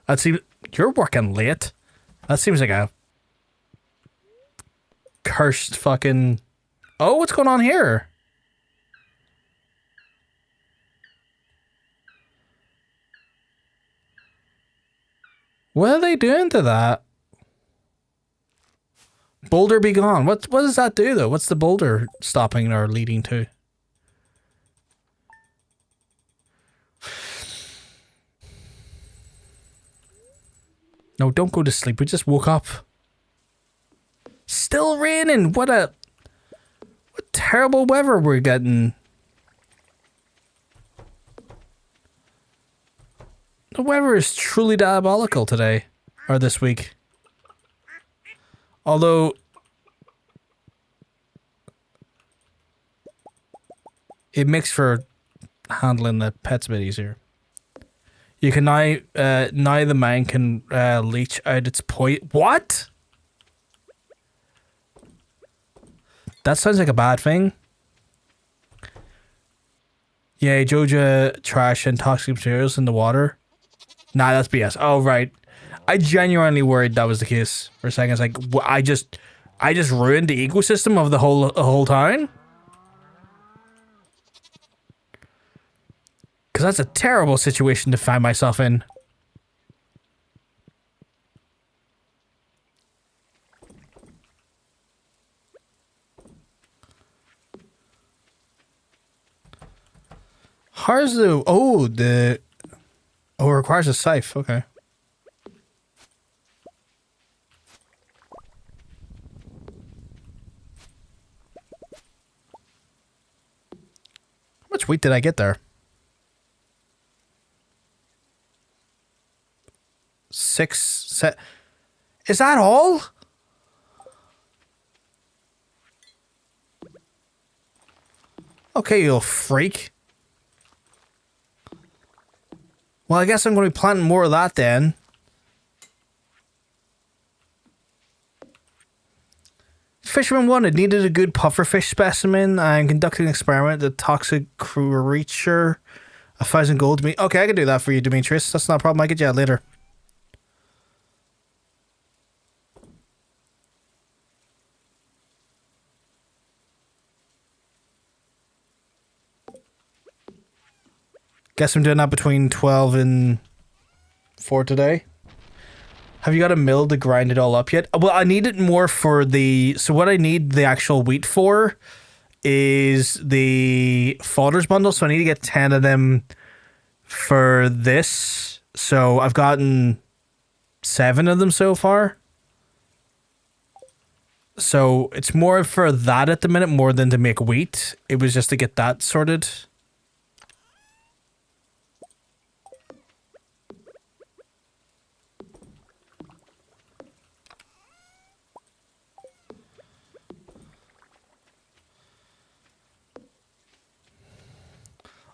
Let's see. You're working late. That seems like a cursed fucking... Oh, what's going on here? What are they doing to that? Boulder be gone. What does that do though? What's the boulder stopping or leading to? No, don't go to sleep. We just woke up. Still raining. What terrible weather we're getting. The weather is truly diabolical today. Or this week. Although it makes for handling the pets a bit easier. You can now the mine can leach out its poison. What? That sounds like a bad thing. Yeah, Joja trash and toxic materials in the water. Nah, that's BS. Oh right, I genuinely worried that was the case for a second. It's like I just ruined the ecosystem of the whole town. Because that's a terrible situation to find myself in. How's the... Oh, it requires a scythe. Okay. How much wheat did I get there? 6 Is that all? Okay, you freak. Well, I guess I'm going to be planting more of that then. Fisherman wanted needed a good pufferfish specimen. I'm conducting an experiment. The toxic creature. 1,000 gold to me. Okay, I can do that for you, Demetrius. That's not a problem. I get you out later. Guess I'm doing that between 12 and 4 today. Have you got a mill to grind it all up yet? Well, I need it more for the... So what I need the actual wheat for is the fodders bundle. So I need to get 10 of them for this. So I've gotten 7 of them so far. So it's more for that at the minute more than to make wheat. It was just to get that sorted.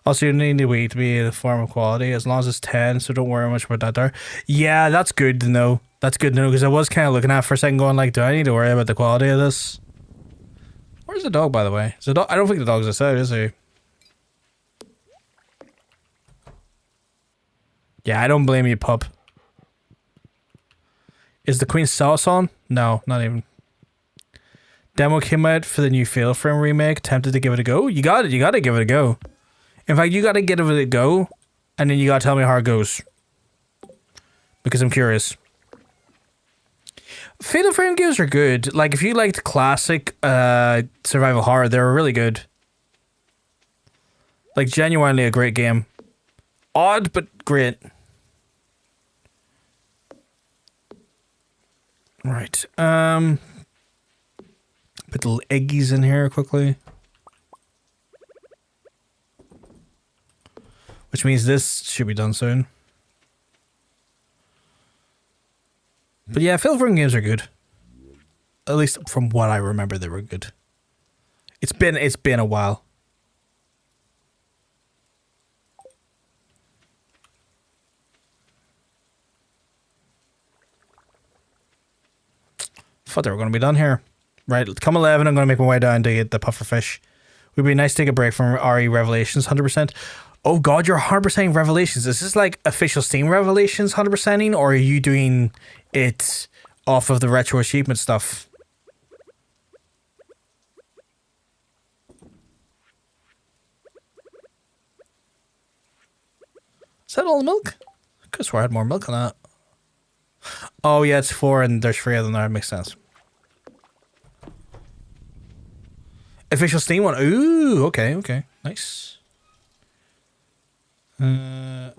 Also, you need the wheat to be a form of quality as long as it's 10, so don't worry much about that there. Yeah, that's good to know. That's good to know because I was kind of looking at it for a second going like, do I need to worry about the quality of this? Where's the dog, by the way? Is the dog? I don't think the dog's outside, is he? Yeah, I don't blame you, pup. Is the Queen's sauce on? No, not even. Demo came out for the new Fail Frame remake. Tempted to give it a go. You got it. You got to give it a go. In fact, you got to give it a go, and then you got to tell me how it goes. Because I'm curious. Fatal Frame games are good. Like, if you liked classic survival horror, they were really good. Like, genuinely a great game. Odd, but great. Right. Put the little eggies in here quickly. Which means this should be done soon. But yeah, Fatal Frame games are good. At least from what I remember, they were good. It's been a while. Thought they were going to be done here. Right, come 11, I'm going to make my way down to get the pufferfish. Would be nice to take a break from RE Revelations 100%. Oh god, you're 100%ing Revelations. Is this like official Steam Revelations 100%ing, or are you doing it off of the retro achievement stuff? Is that all the milk? I could swear I had more milk on that. Oh yeah, it's 4 and there's 3 of them there. It makes sense. Official Steam one. Ooh, okay, okay. Nice.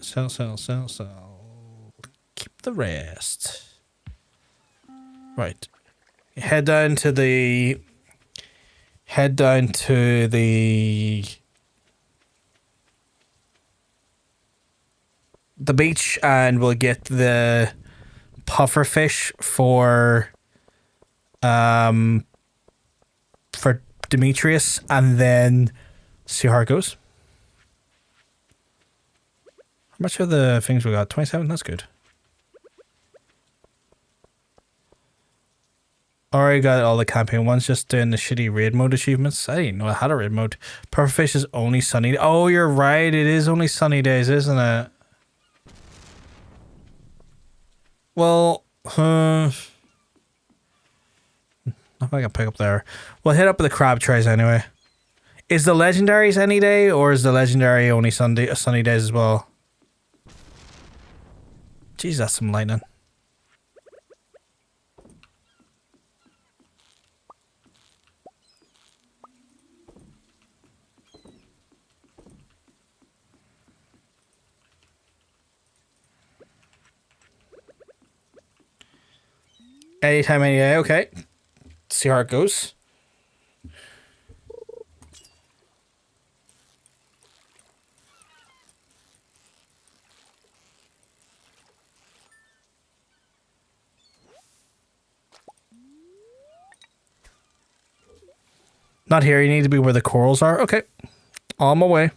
Sell. Keep the rest. Right. Head down to the beach and we'll get the pufferfish for Demetrius and then see how it goes. How much of the things we got? 27? That's good. Already got all the campaign ones, just doing the shitty raid mode achievements. I didn't know I had a raid mode. Pufferfish is only sunny. Oh, you're right. It is only sunny days, isn't it? Well, nothing I can pick up there. We'll hit up with the crab trays anyway. Is the legendaries any day, or is the legendary only sunny days as well? Jeez, that's some lightning. Anytime, any day. Okay. See how it goes. Not here. You need to be where the corals are. Okay. On my way.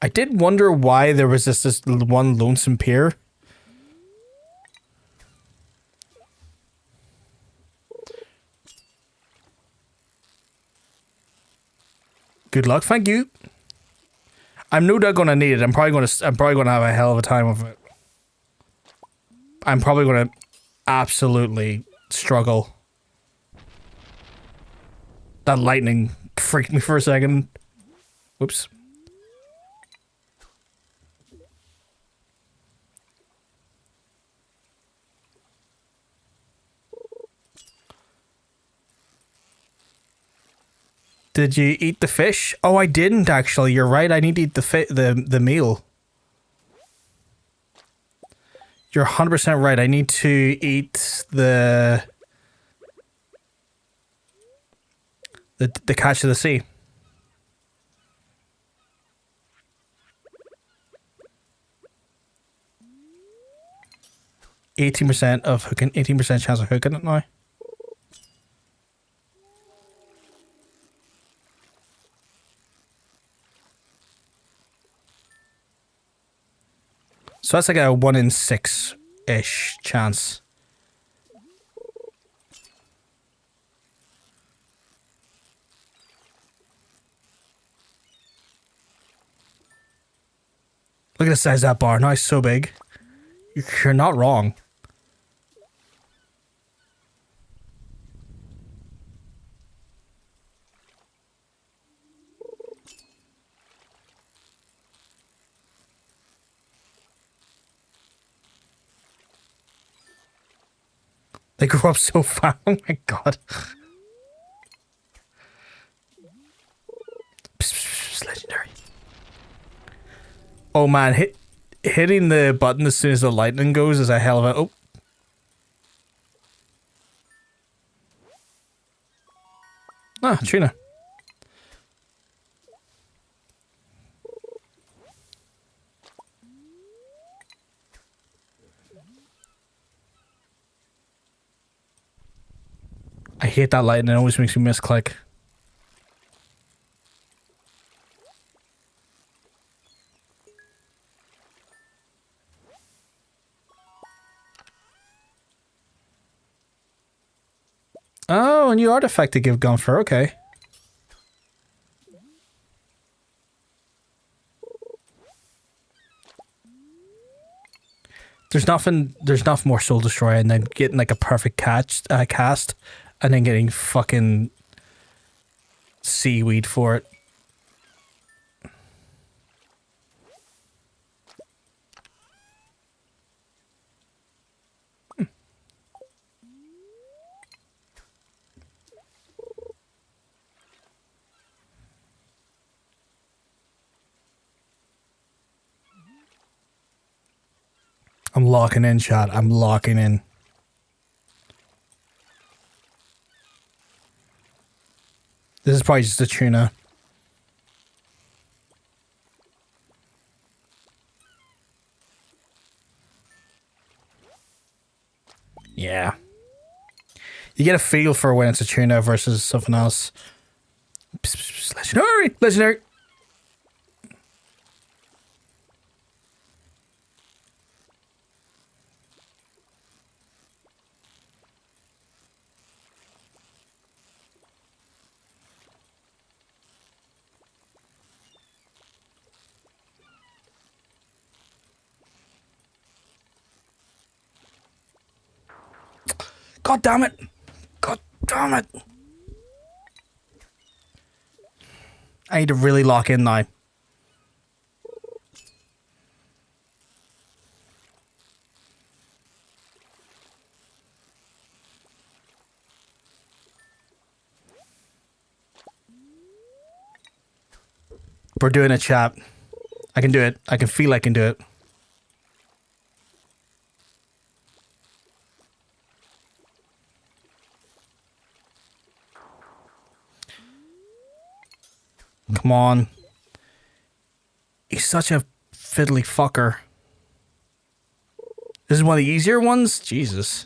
I did wonder why there was this one lonesome pier. Good luck, thank you. I'm no doubt gonna need it. I'm probably gonna have a hell of a time with it. I'm probably gonna absolutely struggle. That lightning freaked me for a second. Whoops. Did you eat the fish? Oh, I didn't actually. You're right. I need to eat the meal. You're 100% right. I need to eat the catch of the sea. 18% of hooking. 18% chance of hooking it now. So that's like a 1 in 6-ish chance. Look at the size of that bar. Now it's so big. You're not wrong. They grew up so fast. Oh my god. Psst, legendary. Oh man, hitting the button as soon as the lightning goes is a hell of a... Oh. Ah, tuna. I hate that lightning. It always makes me misclick. Oh, a new artifact to give Gunfer. Okay. There's nothing more soul destroying than getting like a perfect cast and then getting fucking seaweed for it. I'm locking in, chat. I'm locking in. This is probably just a tuna. Yeah. You get a feel for when it's a tuna versus something else. Legendary! Legendary! God damn it! God damn it! I need to really lock in now. We're doing it, chat. I can do it. I can feel I can do it. Come on. He's such a fiddly fucker. This is one of the easier ones? Jesus.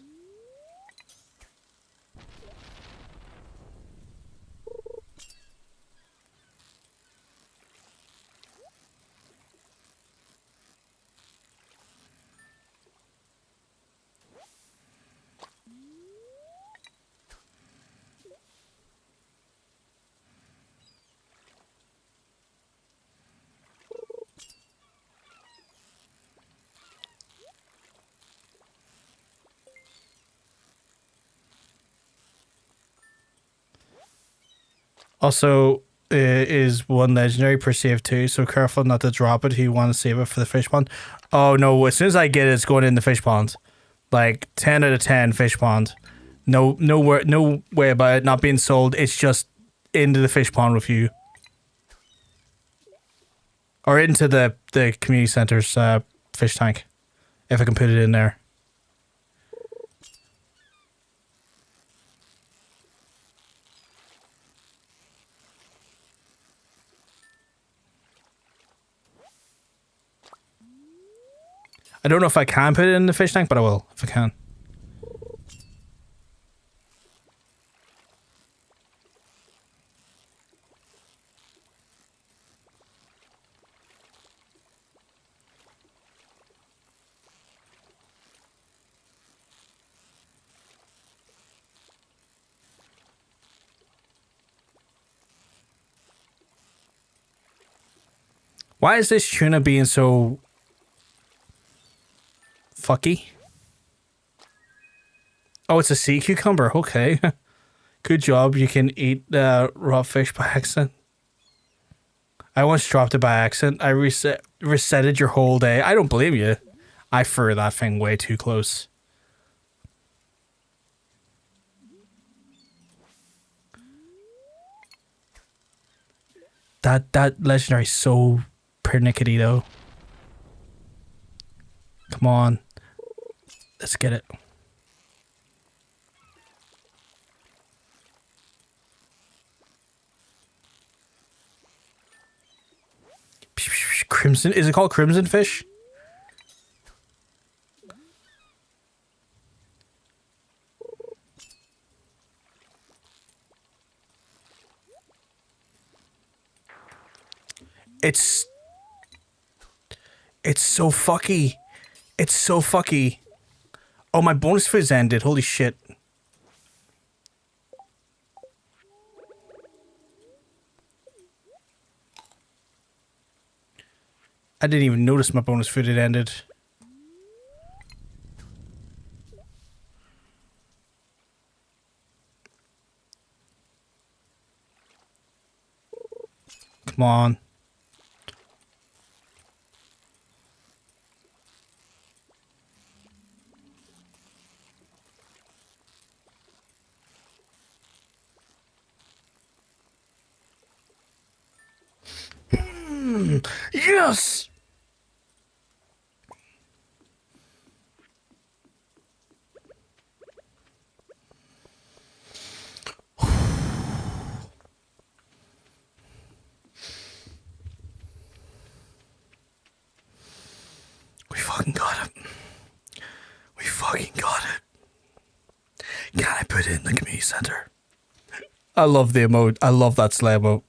Also, is one legendary per save too, so careful not to drop it if you want to save it for the fish pond. Oh no, as soon as I get it, it's going in the fish pond. Like 10 out of 10 fish pond. No way about it not being sold. It's just into the fish pond with you. Or into the community center's fish tank. If I can put it in there. I don't know if I can put it in the fish tank, but I will if I can. Why is this tuna being so fucky? Oh, it's a sea cucumber. Okay. Good job. You can eat raw fish by accident. I once dropped it by accident. I resetted your whole day. I don't blame you. I threw that thing way too close. That legendary is so pernickety though. Come on. Let's get it. Crimson, is it called Crimsonfish? It's so fucky. It's so fucky. Oh, my bonus food's ended. Holy shit. I didn't even notice my bonus food had ended. Come on. Yes! We fucking got it. We fucking got it. Can I put it in the community center? I love the emote. I love that sleigh emote.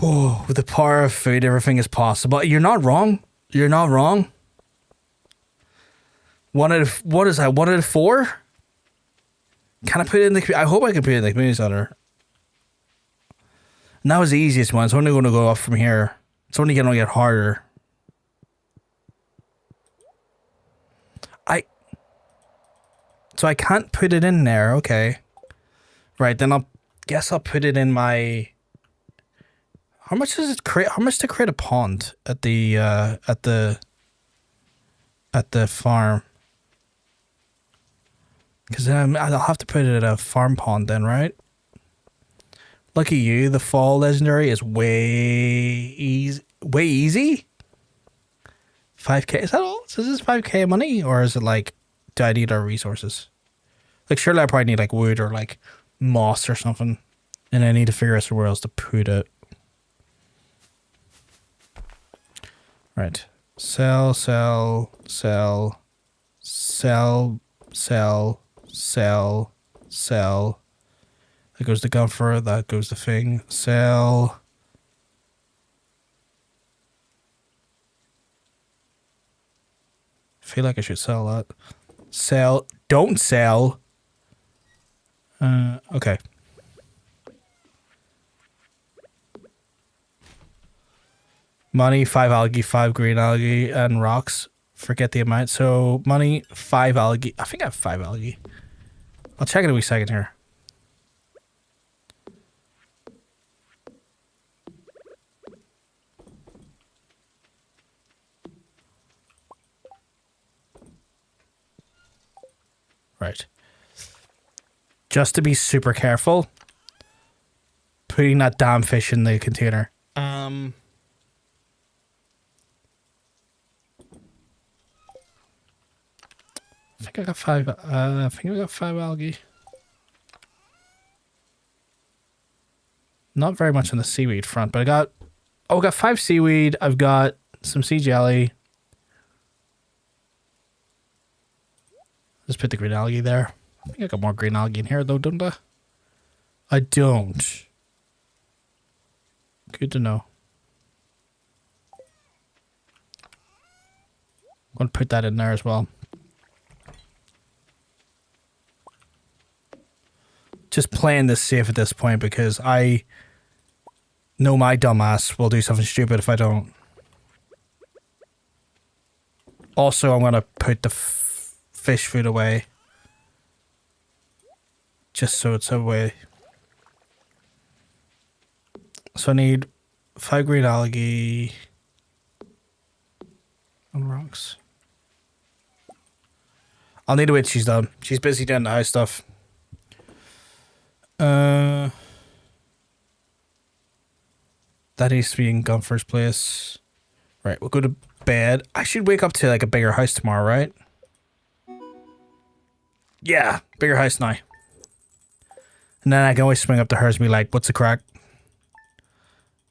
Oh, with the power of food, everything is possible. You're not wrong. You're not wrong. What is that? 1 out of 4? Can I put it in the? I hope I can put it in the community center. And that was the easiest one. It's only going to go up from here. It's only going to get harder. So I can't put it in there. Okay. Right, then I'll put it in my. How much does it create? How much to create a pond at the farm? Because then I'll have to put it at a farm pond then, right? Lucky you, the fall legendary is way easy. 5k, is that all? So is this 5k money, or is it like, do I need our resources? Like, surely I probably need like wood or like moss or something, and I need to figure out somewhere else to put it. Right. Sell. That goes the gopher, that goes the thing. Sell. I feel like I should sell that. Sell. Don't sell. Okay. Money, 5 algae, 5 green algae, and rocks. Forget the amount. So, money, 5 algae. I think I have 5 algae. I'll check in a wee second here. Right. Just to be super careful, putting that damn fish in the container. I think I got 5. I think I got 5 algae. Not very much on the seaweed front, but I got. Oh, I got 5 seaweed. I've got some sea jelly. Just put the green algae there. I think I got more green algae in here though, don't I? I don't. Good to know. I'm going to put that in there as well. Just playing this safe at this point because I know my dumbass will do something stupid if I don't. Also, I'm going to put the fish food away. Just so it's away. So I need 5 green algae and rocks. I'll need to wait till she's done. She's busy doing the house stuff. That needs to be in Gunfer's place. Right, we'll go to bed. I should wake up to like a bigger house tomorrow, right? Yeah, bigger house now. And then I can always swing up to hers and be like, what's the crack?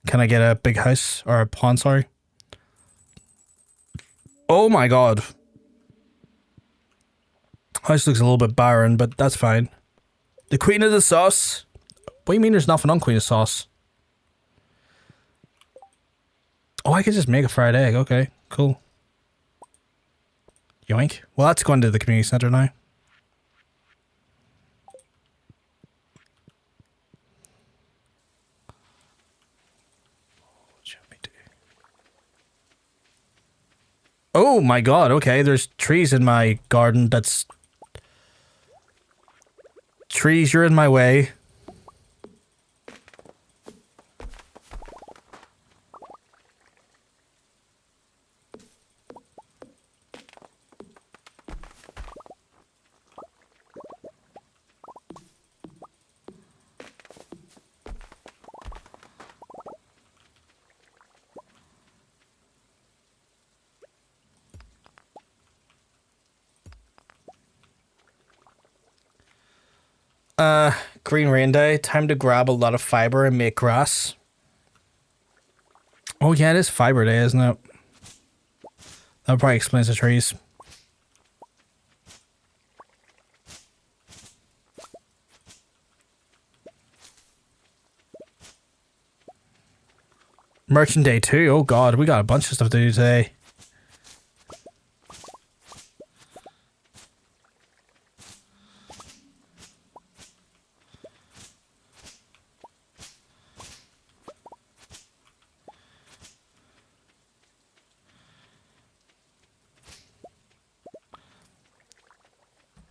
Can I get a big house? Or a pond, sorry. Oh my god. House looks a little bit barren, but that's fine. The queen of the sauce? What do you mean there's nothing on queen of sauce? Oh, I could just make a fried egg. Okay, cool. Yoink. Well, that's going to the community center now. Oh my god, okay, there's trees in my garden. That's... Trees, you're in my way. Green rain day. Time to grab a lot of fiber and make grass. Oh yeah, it is fiber day, isn't it? That probably explains the trees. Merchant day too. Oh god, we got a bunch of stuff to do today.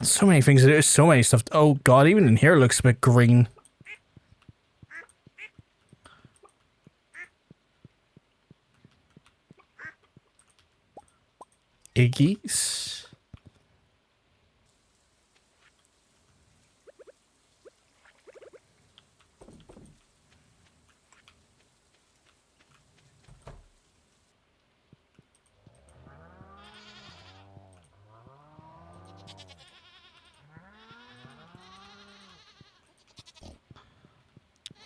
So many things to do, so many stuff. Oh god, even in here it looks a bit green. Iggies.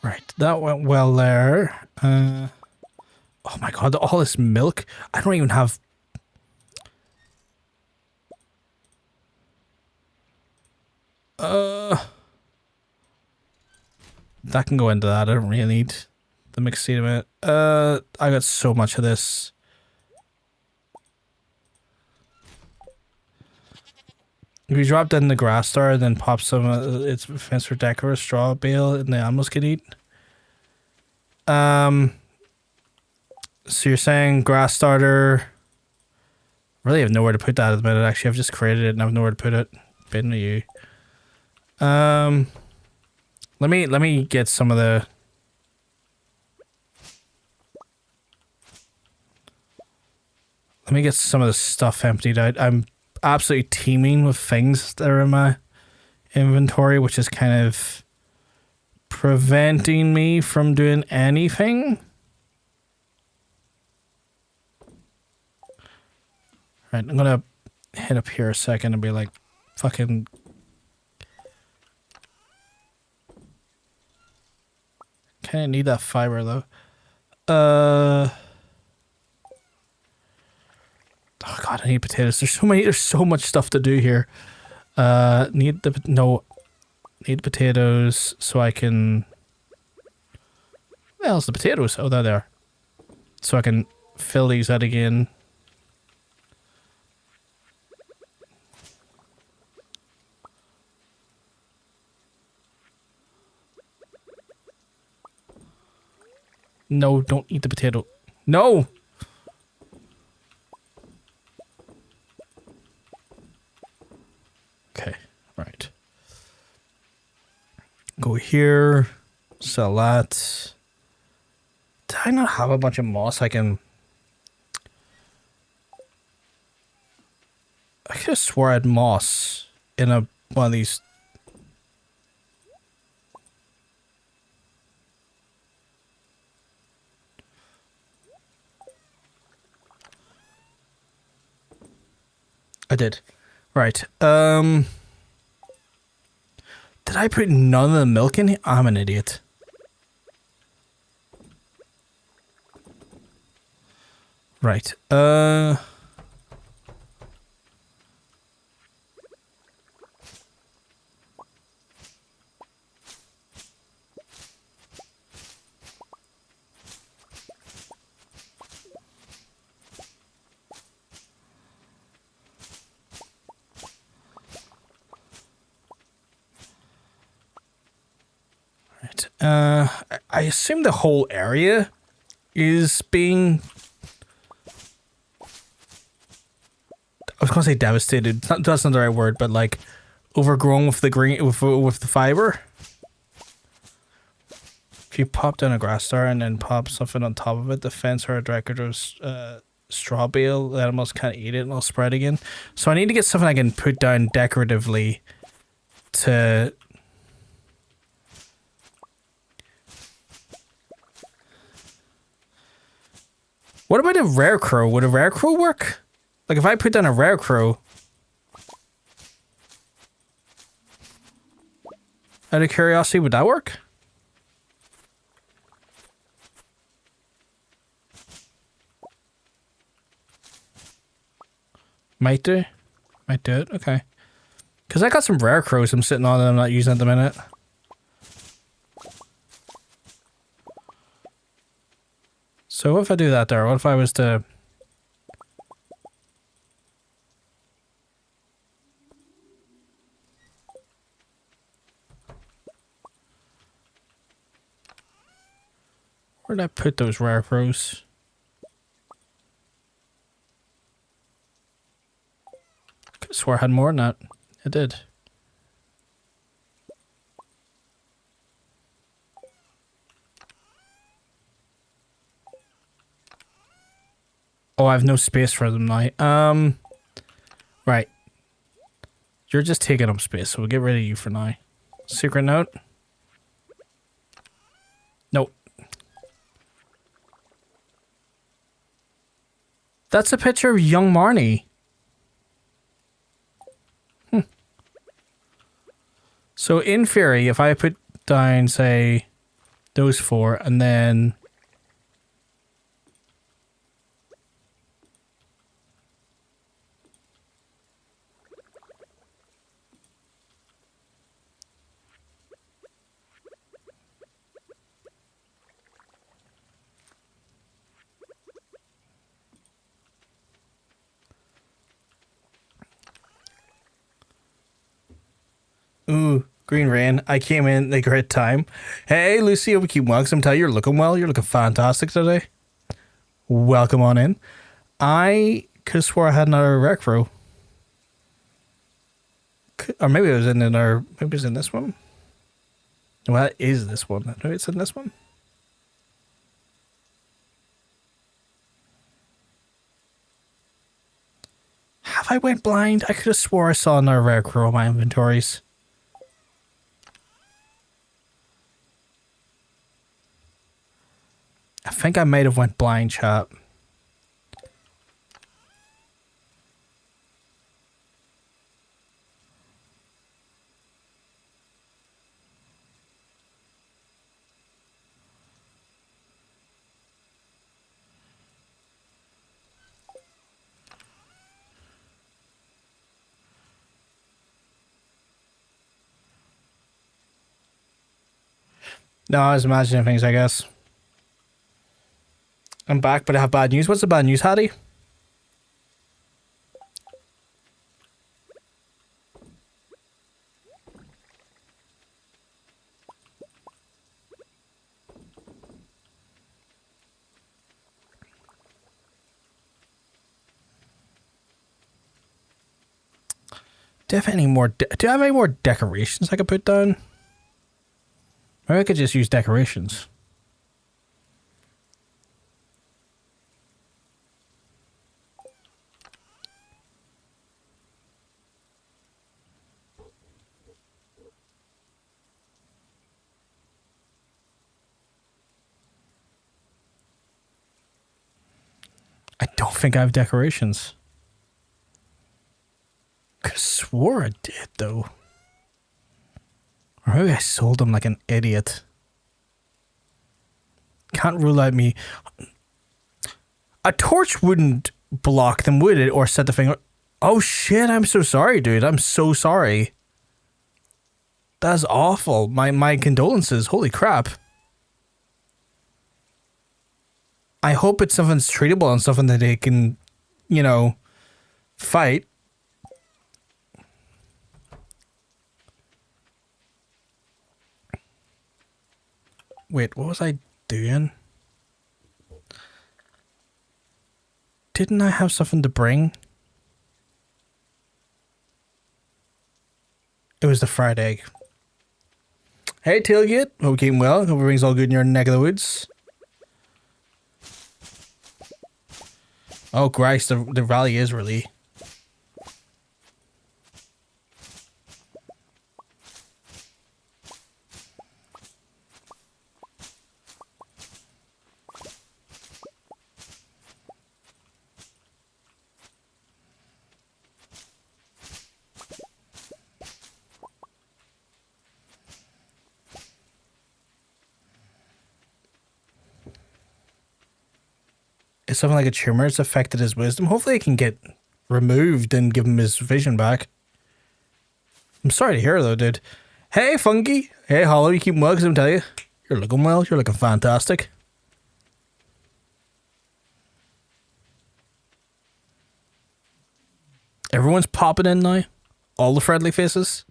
Right, that went well there. Oh my god, all this milk. I don't even have... That can go into that. I don't really need the mixed seed of it. I got so much of this. If you drop down the grass star and then pop some it's fence for decor straw bale and the animals can eat. So you're saying grass starter. Really have nowhere to put that at the minute. Actually, I've just created it and I have nowhere to put it. Bin to you. Let me get some of the... Let me get some of the stuff emptied out. I'm absolutely teeming with things that are in my inventory, which is kind of preventing me from doing anything. Right, I'm gonna hit up here a second and be like, fucking... Kinda need that fiber though. Oh god, I need potatoes. There's so much stuff to do here. Need potatoes so I can... Where the hell's the potatoes? Oh, they're there. So I can fill these out again. No, don't eat the potato. No! Okay, right. Go here. Sell that. Did I not have a bunch of moss I can... I could have swore I had moss in one of these... I did. Right. Did I put none of the milk in here? I'm an idiot. Right. I assume the whole area is being was gonna say devastated. That's not the right word, but like overgrown with the green with the fiber. If you pop down a grass star and then pop something on top of it, the fence or a decorative straw bale, the animals can't eat it and it'll spread again. So I need to get something I can put down decoratively to. What about a rare crow? Would a rare crow work? Like if I put down a rare crow. Out of curiosity, would that work? Might do. Might do it. Okay. Because I got some rare crows I'm sitting on that I'm not using at the minute. So what if I do that there? What if I was to... Where did I put those rare crows? Could have swore I had more than that. I did. Oh, I have no space for them now. Right. You're just taking up space, so we'll get rid of you for now. Secret note? Nope. That's a picture of young Marnie. So in theory, if I put down, say, those four, and then... Ooh, Green Rain. I came in a great time. Hey, Lucy, we keep welcome. Tell you, you're looking well. You're looking fantastic today. Welcome on in. I could have swore I had another rec row. Or maybe it was in another. Maybe it was in this one. Well, that is this one. Maybe it's in this one. Have I went blind? I could have swore I saw another rare crow in my inventories. I think I might have went blind, chat. No, I was imagining things, I guess. I'm back, but I have bad news. What's the bad news, Hattie? Do I have any more? Do I have any more decorations I could put down? Maybe I could just use decorations. I don't think I have decorations. I could have swore I did, though. Or maybe I sold them like an idiot. Can't rule out me. A torch wouldn't block them, would it? Or set the finger. Oh shit, I'm so sorry, dude. I'm so sorry. That's awful. My condolences. Holy crap. I hope it's something's treatable and something that they can, you know, fight. Wait, what was I doing? Didn't I have something to bring? It was the fried egg. Hey, Tailgate. Hope you're keeping well. Hope everything's all good in your neck of the woods. Oh, Christ. The rally is really... It's something like a tumor. It's affected his wisdom. Hopefully it can get removed and give him his vision back. I'm sorry to hear though, dude. Hey, Funky. Hey, Hollow. You keeping well? Because I'm telling you, you're looking well. You're looking fantastic. Everyone's popping in now. All the friendly faces.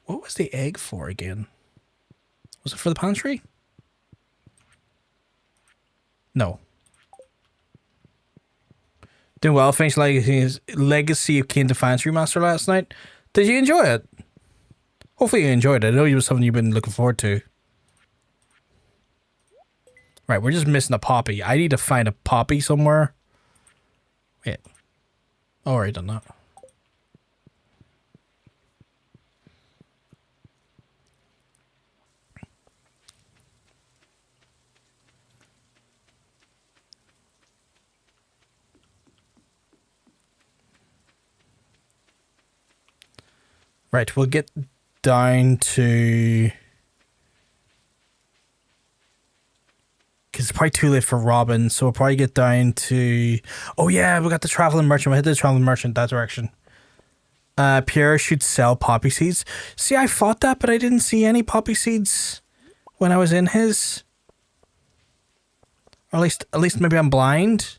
What was the egg for again? Was it for the pantry? No. Doing well. Finished Legacy of Kain Defiance remaster last night. Did you enjoy it? Hopefully you enjoyed it. I know it was something you've been looking forward to. Right, we're just missing a poppy. I need to find a poppy somewhere. Wait. Oh, already done that. Right, we'll get down to... Because it's probably too late for Robin, so we'll probably get down to... Oh yeah, we got the Traveling Merchant. We'll hit the Traveling Merchant that direction. Pierre should sell poppy seeds. See, I thought that, but I didn't see any poppy seeds when I was in his. Or at least maybe I'm blind.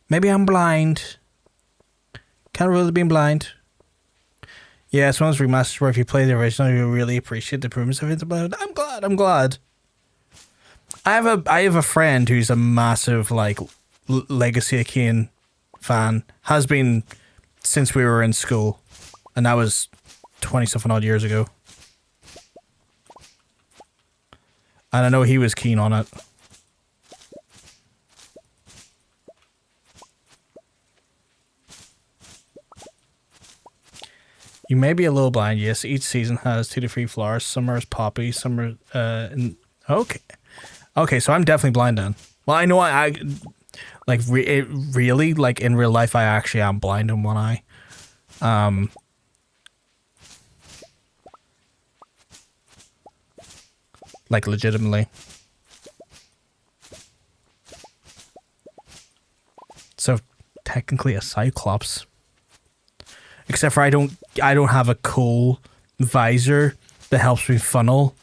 Maybe I'm blind. Can't really be blind. Yeah, it's one of those remasters where if you play the original, you really appreciate the improvements of it. I'm glad. I have a friend who's a massive like Legacy of Kain fan. Has been since we were in school, and that was 20-something odd years ago. And I know he was keen on it. You may be a little blind, yes. Each season has 2 to 3 flowers. Some are poppy, some are... okay. Okay, so I'm definitely blind then. Well, I know I like, really, like, in real life, I actually am blind in one eye. Like, legitimately. So, technically a Cyclops. Except for I don't have a cool visor that helps me funnel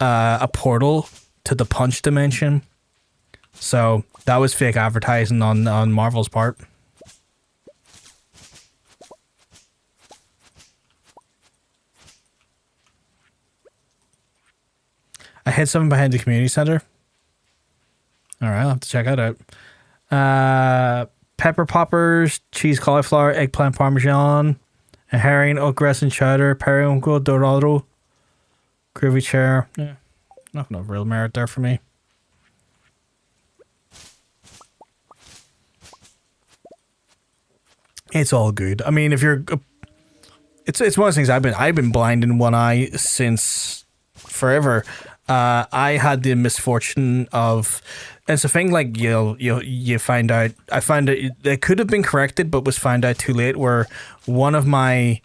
a portal to the punch dimension. So that was fake advertising on Marvel's part. I hid something behind the community center. All right, I'll have to check that out. Pepper poppers, cheese cauliflower, eggplant parmesan, a herring, oatgrass and cheddar, periwinkle, dorado, groovy chair. Yeah, nothing of real merit there for me. It's all good. I mean, if you're, it's one of those things. I've been blind in one eye since forever. I had the misfortune of, it's a thing like you find out. I found out it could have been corrected, but was found out too late. Where one of my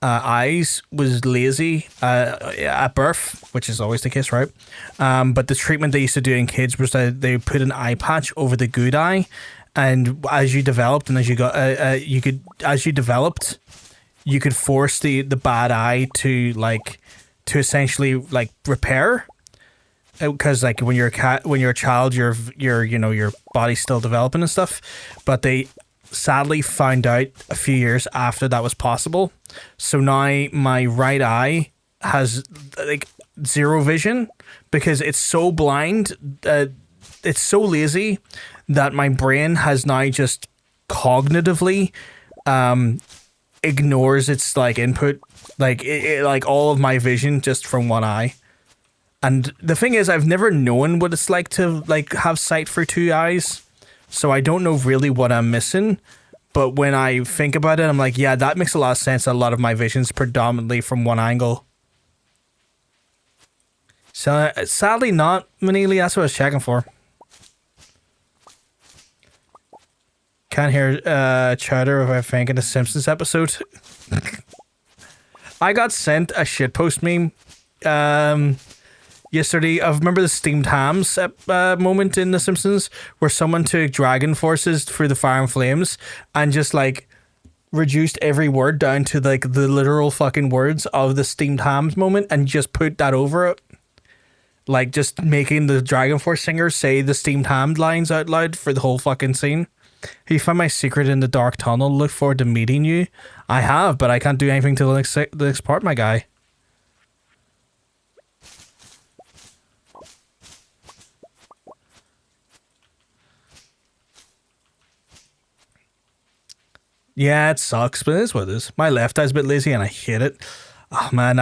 eyes was lazy at birth, which is always the case, right? But the treatment they used to do in kids was that they put an eye patch over the good eye, and as you developed and as you got you could force the bad eye to essentially like repair. Because like when you're a child, your body's still developing and stuff, but they sadly found out a few years after that was possible. So now my right eye has like zero vision because it's so blind, it's so lazy that my brain has now just cognitively ignores its like input, like like all of my vision just from one eye. And the thing is, I've never known what it's like to like have sight for two eyes, so I don't know really what I'm missing. But when I think about it, I'm like, yeah, that makes a lot of sense. A lot of my vision's predominantly from one angle. So sadly not, Manili. That's what I was checking for. Can't hear chatter if I think in the Simpsons episode. I got sent a shitpost meme yesterday. I remember the steamed hams moment in The Simpsons where someone took dragon forces through the fire and flames and just like reduced every word down to like the literal fucking words of the steamed hams moment and just put that over it. Like just making the Dragon Force singer say the steamed ham lines out loud for the whole fucking scene. Have you found my secret in the dark tunnel? Look forward to meeting you. I have, but I can't do anything till the next part, my guy. Yeah, it sucks, but it is what it is. My left eye's a bit lazy and I hate it. Oh man,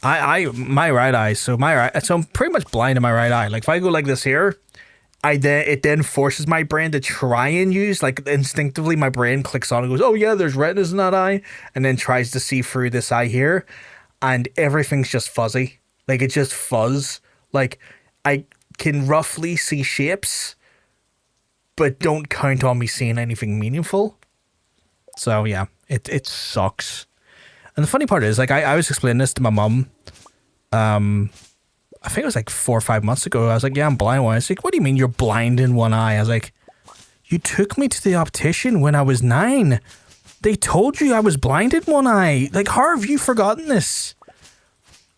my right eye. So I'm pretty much blind in my right eye. Like if I go like this here, it then forces my brain to try and use, like instinctively my brain clicks on and goes, oh yeah, there's retinas in that eye, and then tries to see through this eye here, and everything's just fuzzy. Like it's just fuzz. Like I can roughly see shapes, but don't count on me seeing anything meaningful. So yeah, it sucks. And the funny part is, like, I was explaining this to my mum, I think it was like 4 or 5 months ago. I was like, yeah, I'm blind. I was like, what do you mean you're blind in one eye? I was like, you took me to the optician when I was 9. They told you I was blind in one eye. Like, how have you forgotten this?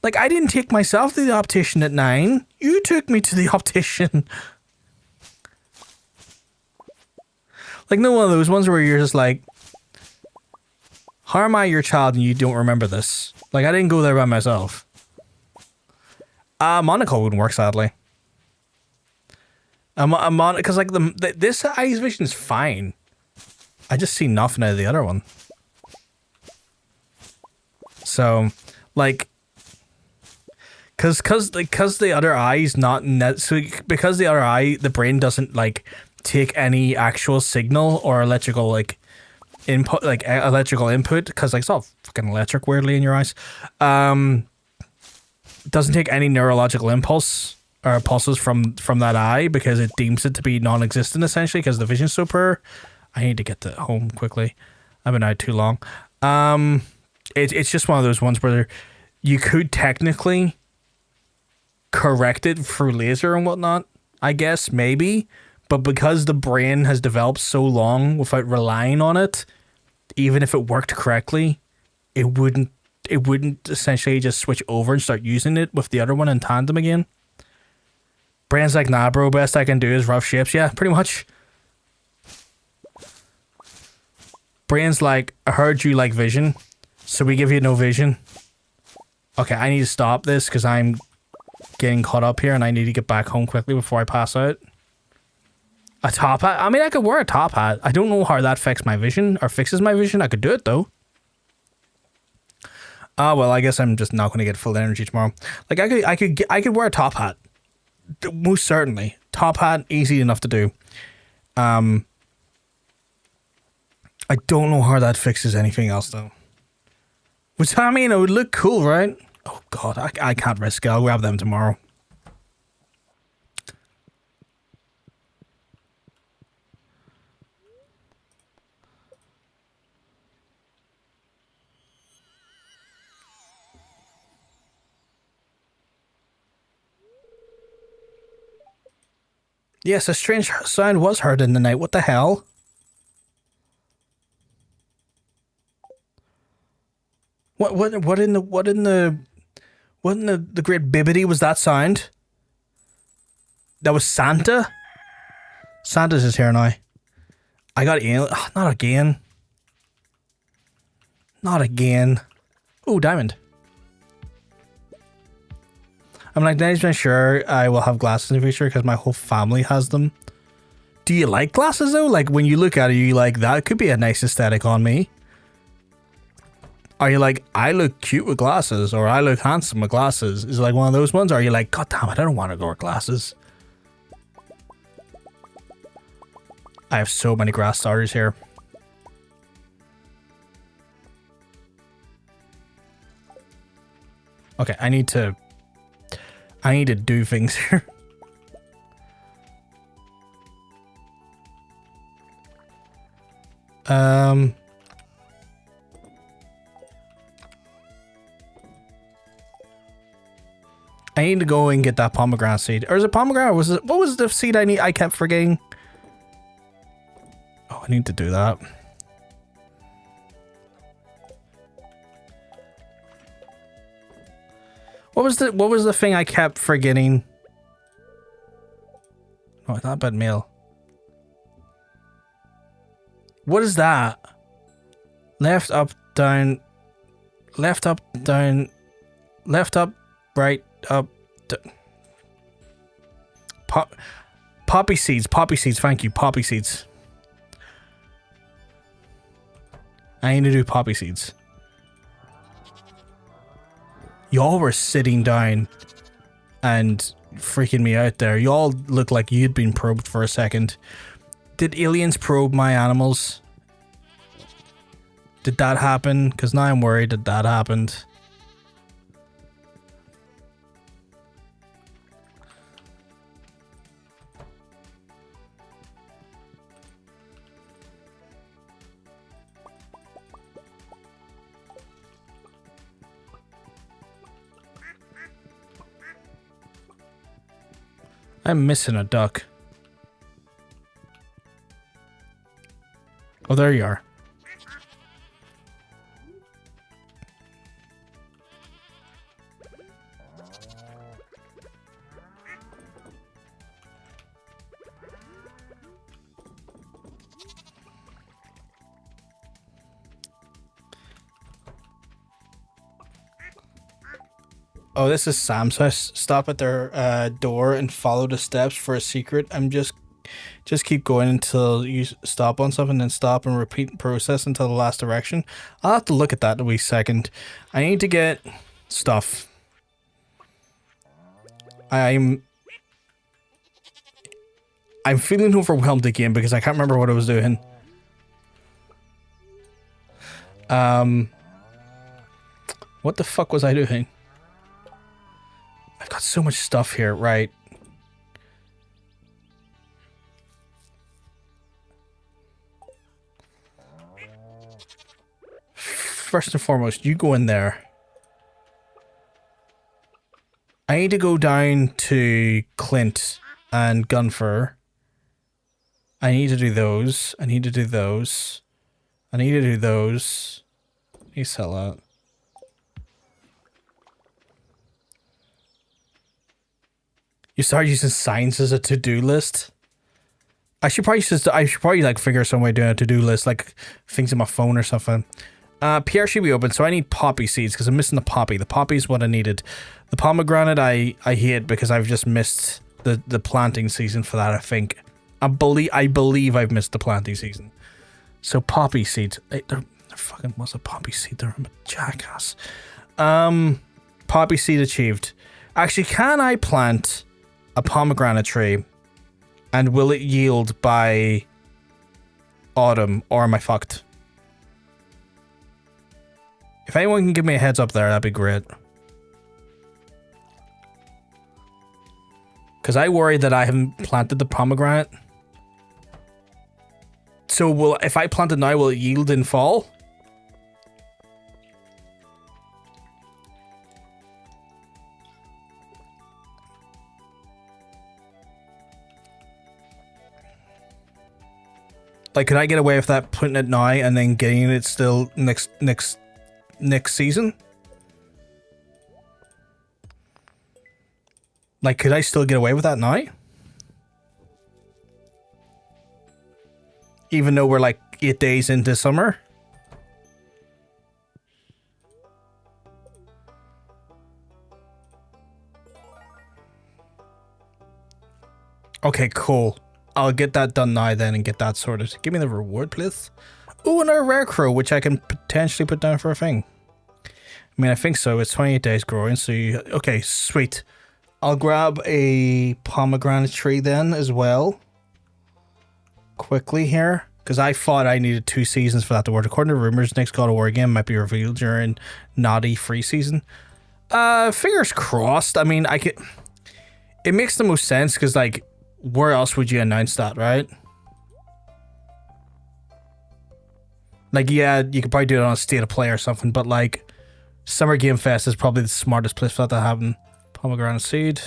Like, I didn't take myself to the optician at 9. You took me to the optician. Like, no one of those ones where you're just like, how am I your child and you don't remember this? Like, I didn't go there by myself. Monocle wouldn't work, sadly. Because like this eye's vision is fine. I just see nothing out of the other one. So, like, because the other eye's not net. So because the other eye, the brain doesn't like take any actual signal or electrical like input, like electrical input, because like it's all fucking electric weirdly in your eyes. Doesn't take any neurological impulse or pulses from that eye because it deems it to be non-existent essentially because the vision's so poor. I need to get to home quickly. I've been out too long. It's just one of those ones where you could technically correct it through laser and whatnot, I guess, maybe. But because the brain has developed so long without relying on it, even if it worked correctly, it wouldn't essentially just switch over and start using it with the other one in tandem again. Brain's like, nah, bro, best I can do is rough shapes. Yeah, pretty much. Brain's like, I heard you like vision, so we give you no vision. Okay, I need to stop this because I'm getting caught up here and I need to get back home quickly before I pass out. A top hat? I mean, I could wear a top hat. I don't know how that affects my vision or fixes my vision. I could do it though. Well, I guess I'm just not going to get full energy tomorrow. Like I could wear a top hat. Most certainly. Top hat, easy enough to do. I don't know how that fixes anything else though. Which, I mean, it would look cool, right? Oh god, I can't risk it. I'll grab them tomorrow. Yes, a strange sound was heard in the night. What the hell? What in the great bibbity was that sound? That was Santa? Santa's is here now. I got alien. Not again. Not again. Oh, diamond. I'm like 90% sure I will have glasses in the future because my whole family has them. Do you like glasses though? Like when you look at it, you like that could be a nice aesthetic on me. Are you like, I look cute with glasses, or I look handsome with glasses? Is it like one of those ones? Or are you like, God damn it, I don't want to go with glasses. I have so many grass starters here. Okay, I need to do things here. I need to go and get that pomegranate seed. Or is it pomegranate? Was it, what was the seed I kept forgetting? Oh, I need to do that. What was the thing I kept forgetting? Oh, it's not about mail. What is that? Left, up, down. Left, up, down. Left, up, right, up. Poppy seeds. Poppy seeds. Thank you. Poppy seeds. I need to do poppy seeds. Y'all were sitting down and freaking me out there. Y'all look like you'd been probed for a second. Did aliens probe my animals? Did that happen? Because now I'm worried that that happened. I'm missing a duck. Oh, there you are. Oh, this is Sam's house. Stop at their door and follow the steps for a secret. I'm just keep going until you stop on something, then stop and repeat the process until the last direction. I'll have to look at that in a wee second. I need to get stuff. I'm feeling overwhelmed again because I can't remember what I was doing. What the fuck was I doing? I've got so much stuff here, right? First and foremost, you go in there. I need to go down to Clint and Gunfur. I need to do those. I need to do those. I need to do those. You sell that. You start using signs as a to-do list. I should probably like figure some way doing a to-do list, like things in my phone or something. Pierre should be open, so I need poppy seeds because I'm missing the poppy. The poppy is what I needed. The pomegranate I hate because I've just missed the planting season for that. I think I believe I've missed the planting season. So poppy seeds. There fucking was a poppy seed there. I'm a jackass. Poppy seed achieved. Actually, can I plant a pomegranate tree and will it yield by autumn, or am I fucked? If anyone can give me a heads up there, that'd be great. Because I worry that I haven't planted the pomegranate. So if I plant it now, will it yield in fall? Like, could I get away with that, putting it now and then getting it still next season? Like, could I still get away with that now? Even though we're like 8 days into summer? Okay, cool. I'll get that done now then and get that sorted. Give me the reward, please. Oh, and a rare crow, which I can potentially put down for a thing. I mean, I think so. It's 28 days growing, so you... Okay, sweet. I'll grab a pomegranate tree then as well. Quickly here. Because I thought I needed 2 seasons for that to work. According to rumors, next God of War game might be revealed during Naughty free season. Fingers crossed. I mean, I could... It makes the most sense because, like, where else would you announce that, right? Like, yeah, you could probably do it on a state of play or something, but, like, Summer Game Fest is probably the smartest place for that to happen. Pomegranate seed.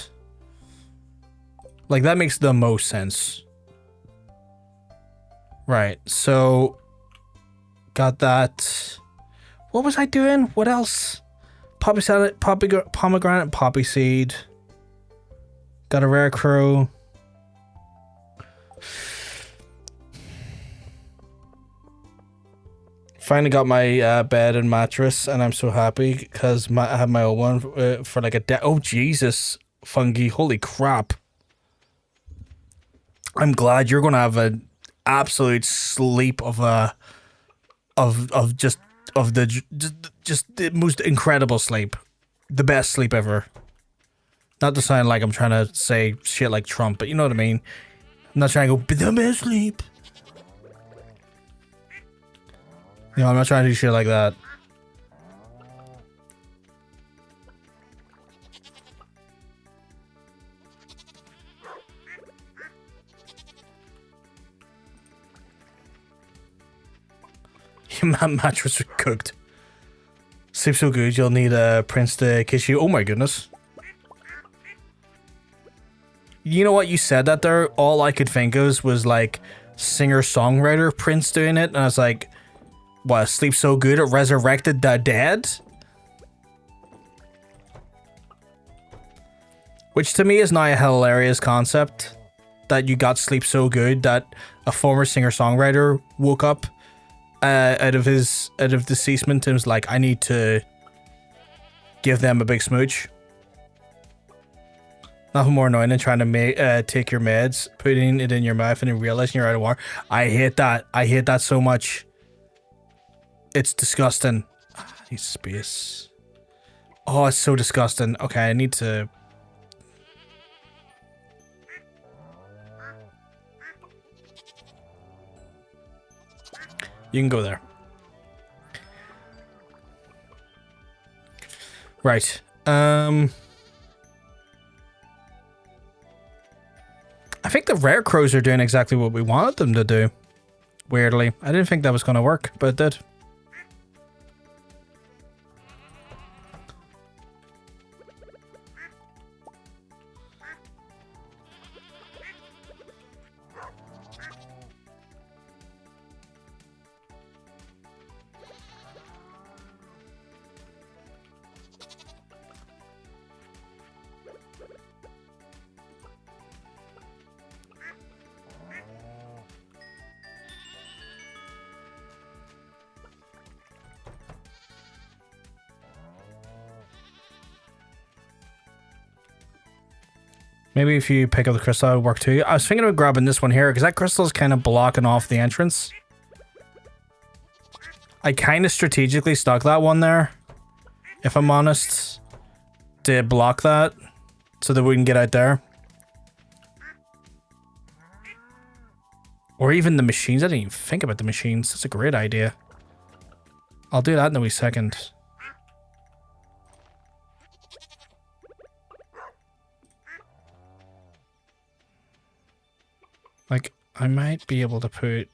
Like, that makes the most sense. Right, so... Got that. What was I doing? What else? Poppy salad, pomegranate, poppy seed. Got a rare crow. Finally got my bed and mattress, and I'm so happy because I have my old one for like a day. Oh Jesus, fungi! Holy crap! I'm glad you're gonna have an absolute sleep of the most incredible sleep, the best sleep ever. Not to sound like I'm trying to say shit like Trump, but you know what I mean. I'm not trying to go the best sleep. You know, I'm not trying to do shit like that. Your mattress was cooked. Sleep so good, you'll need a prince to kiss you. Oh my goodness. You know what? You said that there. All I could think of was like singer-songwriter Prince doing it, and I was like, what, sleep so good it resurrected the dead? Which to me is now a hilarious concept. That you got sleep so good that a former singer-songwriter woke up out of deceasement and was like, I need to give them a big smooch. Nothing more annoying than trying to take your meds, putting it in your mouth, and then realizing you're out of water. I hate that. I hate that so much. It's disgusting. I need space. Oh, it's so disgusting. Okay, I need to... You can go there. Right. I think the rare crows are doing exactly what we wanted them to do. Weirdly. I didn't think that was going to work, but it did. Maybe if you pick up the crystal, that would work too. I was thinking about grabbing this one here, because that crystal is kind of blocking off the entrance. I kind of strategically stuck that one there, if I'm honest, to block that, so that we can get out there. Or even the machines. I didn't even think about the machines. That's a great idea. I'll do that in a wee second. Like, I might be able to put...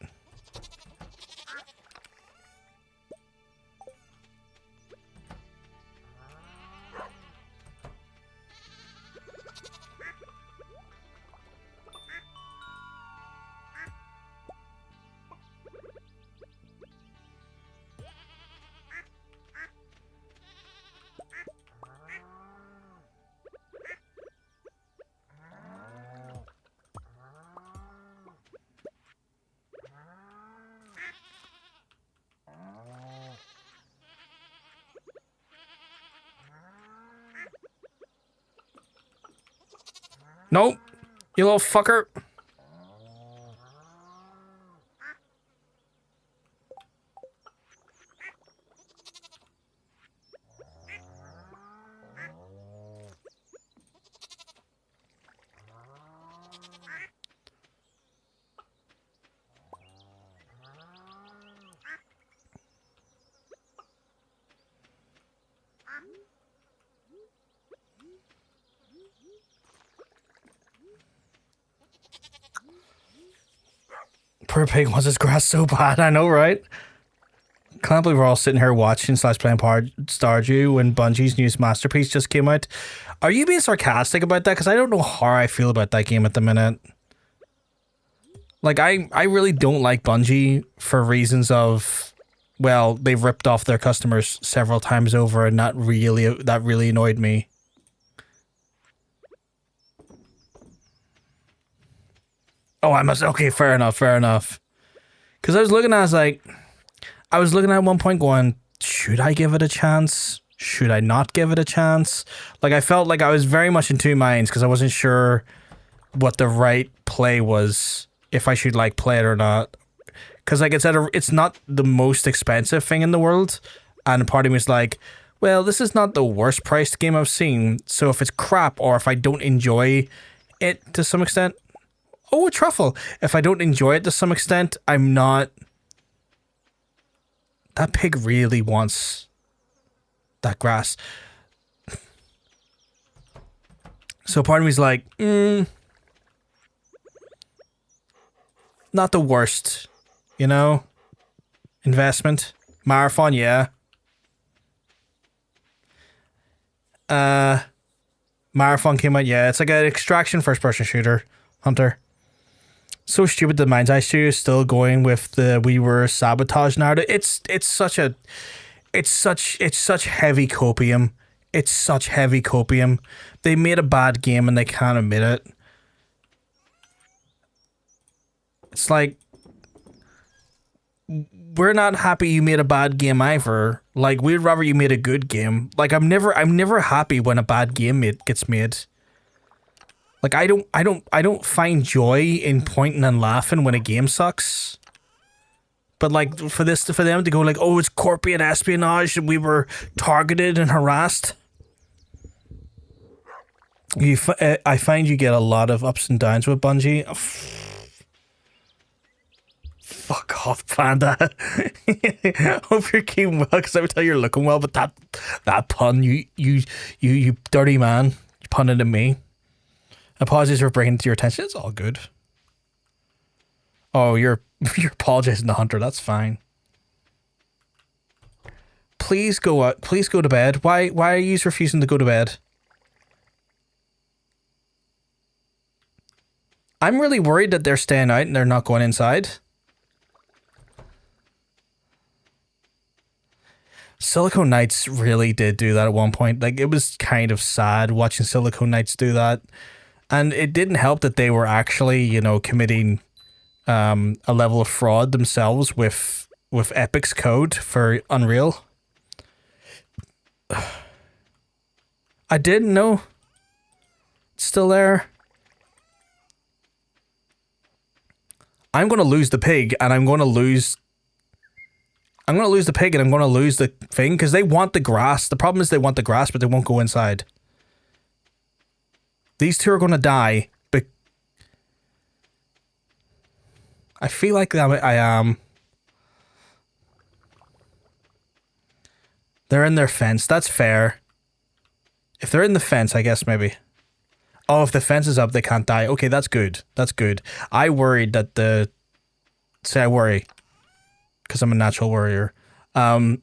Nope, you little fucker. Poor pig wants his grass so bad. I know, right? Can't believe we're all sitting here watching / playing Stardew when Bungie's newest masterpiece just came out. Are you being sarcastic about that? Because I don't know how I feel about that game at the minute. Like, I really don't like Bungie for reasons of, well, they've ripped off their customers several times over, and that really annoyed me. Oh, I must. Okay, fair enough. Because I was looking at one point going, should I give it a chance? Should I not give it a chance? Like, I felt like I was very much in two minds because I wasn't sure what the right play was, if I should like play it or not. Because like it's not the most expensive thing in the world, and part of me is like, well, this is not the worst priced game I've seen. So if it's crap or if I don't enjoy it to some extent, oh, a truffle. If I don't enjoy it to some extent, I'm not. That pig really wants that grass. So part of me is like, not the worst, you know? Investment. Marathon, yeah. Marathon came out, yeah. It's like an extraction first-person shooter. Hunter. So stupid the Mind's Eye Studio is still going with the we were sabotage narrative. It's such heavy copium. It's such heavy copium. They made a bad game and they can't admit it. It's like, we're not happy you made a bad game either. Like, we'd rather you made a good game. Like, I'm never happy when a bad game gets made. Like, I don't find joy in pointing and laughing when a game sucks. But like, for them to go like, oh, it's corporate espionage and we were targeted and harassed. I find you get a lot of ups and downs with Bungie. Fuck off, Panda. Hope you're keeping well, because I would tell you're looking well, but that pun, you dirty man, you punning at me. Apologies for bringing it to your attention. It's all good. Oh, you're apologizing to Hunter. That's fine. Please go out. Please go to bed. Why are you refusing to go to bed? I'm really worried that they're staying out and they're not going inside. Silicone Knights really did do that at one point. Like, it was kind of sad watching Silicone Knights do that. And it didn't help that they were actually, you know, committing a level of fraud themselves with Epic's code for Unreal. I didn't know. It's still there. I'm going to lose the pig, and I'm going to lose the pig, and I'm going to lose the thing, because they want the grass. The problem is they want the grass, but they won't go inside. These two are going to die, but I feel like I am. They're in their fence. That's fair. If they're in the fence, I guess maybe. Oh, if the fence is up, they can't die. Okay, that's good. That's good. I worried that I worry, because I'm a natural worrier. I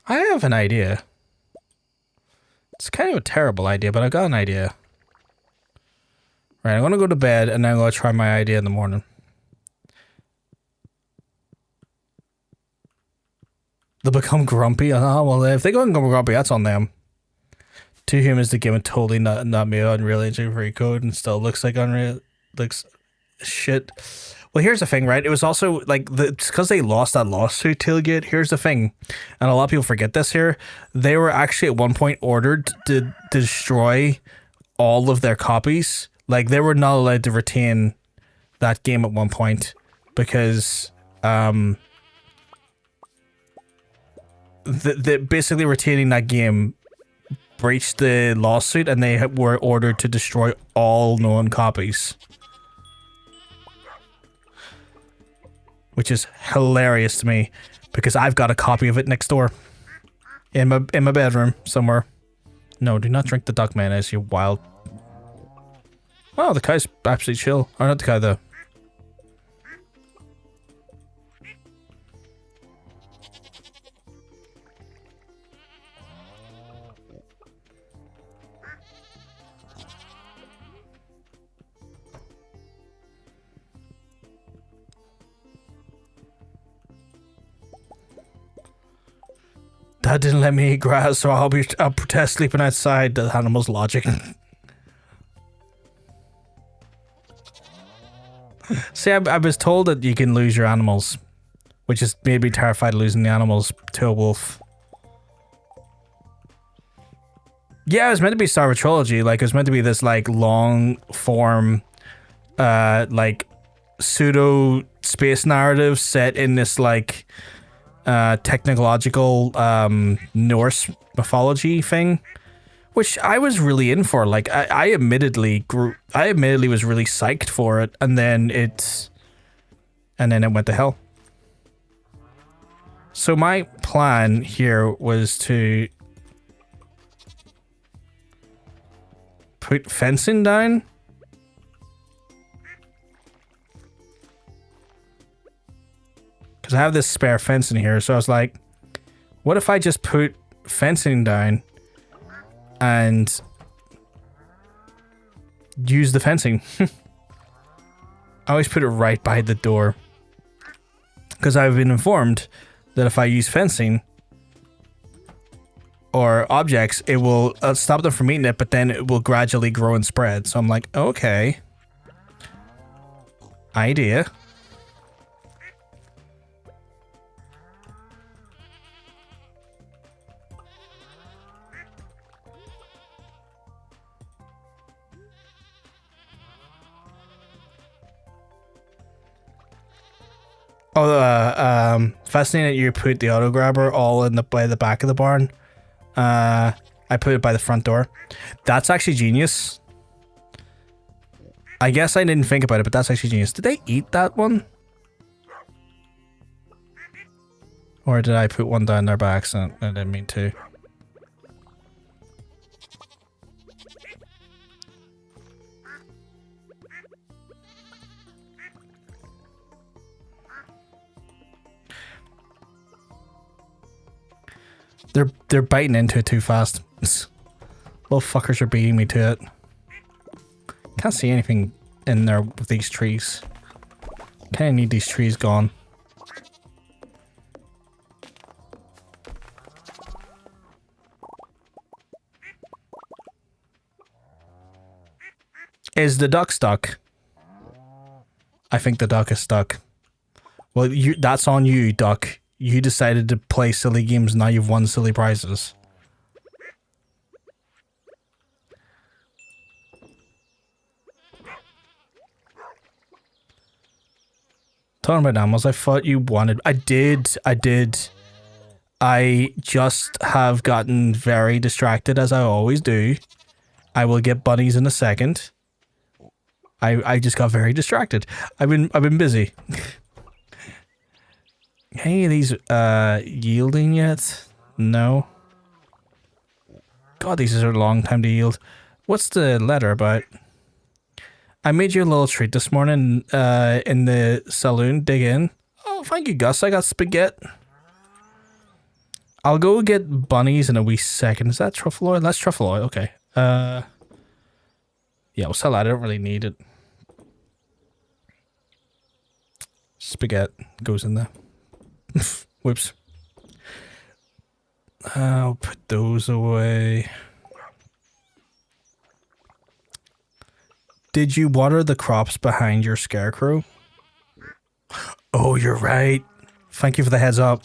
have an idea. It's kind of a terrible idea, but I got an idea. Right, I'm going to go to bed, and then I'm going to try my idea in the morning. They'll become grumpy. Oh, well, if they go and become grumpy, that's on them. Two humans to game and totally not made Unreal Engine free code and still looks like Unreal. Looks shit. Well, here's the thing, right? It was also like because they lost that lawsuit, Tailgate. Here's the thing, and a lot of people forget this here. They were actually at one point ordered to destroy all of their copies. Like, they were not allowed to retain that game at one point because the basically retaining that game breached the lawsuit, and they were ordered to destroy all known copies. Which is hilarious to me, because I've got a copy of it next door. In my bedroom, somewhere. No, do not drink the duck mayonnaise, you wild... Oh, the cow's absolutely chill. Or not the cow, though. Dad didn't let me eat grass, so I'll protest sleeping outside. The animal's logic. See, I was told that you can lose your animals, which has made me terrified of losing the animals to a wolf. Yeah, it was meant to be Star Wars Trilogy. Like, it was meant to be this, like, long form, like, pseudo space narrative set in this, like, technological Norse mythology thing, which I was really in for. Like, I admittedly was really psyched for it, and then it went to hell. So my plan here was to put fencing down. Because I have this spare fencing here, so I was like, what if I just put fencing down and use the fencing? I always put it right by the door. Because I've been informed that if I use fencing or objects, it will stop them from eating it, but then it will gradually grow and spread. So I'm like, okay. Idea. Oh, fascinating that you put the auto grabber all by the back of the barn. I put it by the front door. That's actually genius. I guess I didn't think about it, but that's actually genius. Did they eat that one? Or did I put one down there by accident? I didn't mean to. They're biting into it too fast. Little fuckers are beating me to it. Can't see anything in there with these trees. Kinda need these trees gone. Is the duck stuck? I think the duck is stuck. Well, that's on you, duck. You decided to play silly games, now you've won silly prizes. Talking about animals, I thought you wanted... I did. I just have gotten very distracted, as I always do. I will get bunnies in a second. I just got very distracted. I've been busy. Hey, are these yielding yet? No. God, these are a long time to yield. What's the letter about? I made you a little treat this morning in the saloon. Dig in. Oh, thank you, Gus. I got spaghetti. I'll go get bunnies in a wee second. Is that truffle oil? That's truffle oil. Okay. Yeah, we'll sell that. I don't really need it. Spaghetti goes in there. Whoops. I'll put those away. Did you water the crops behind your scarecrow? Oh, you're right. Thank you for the heads up.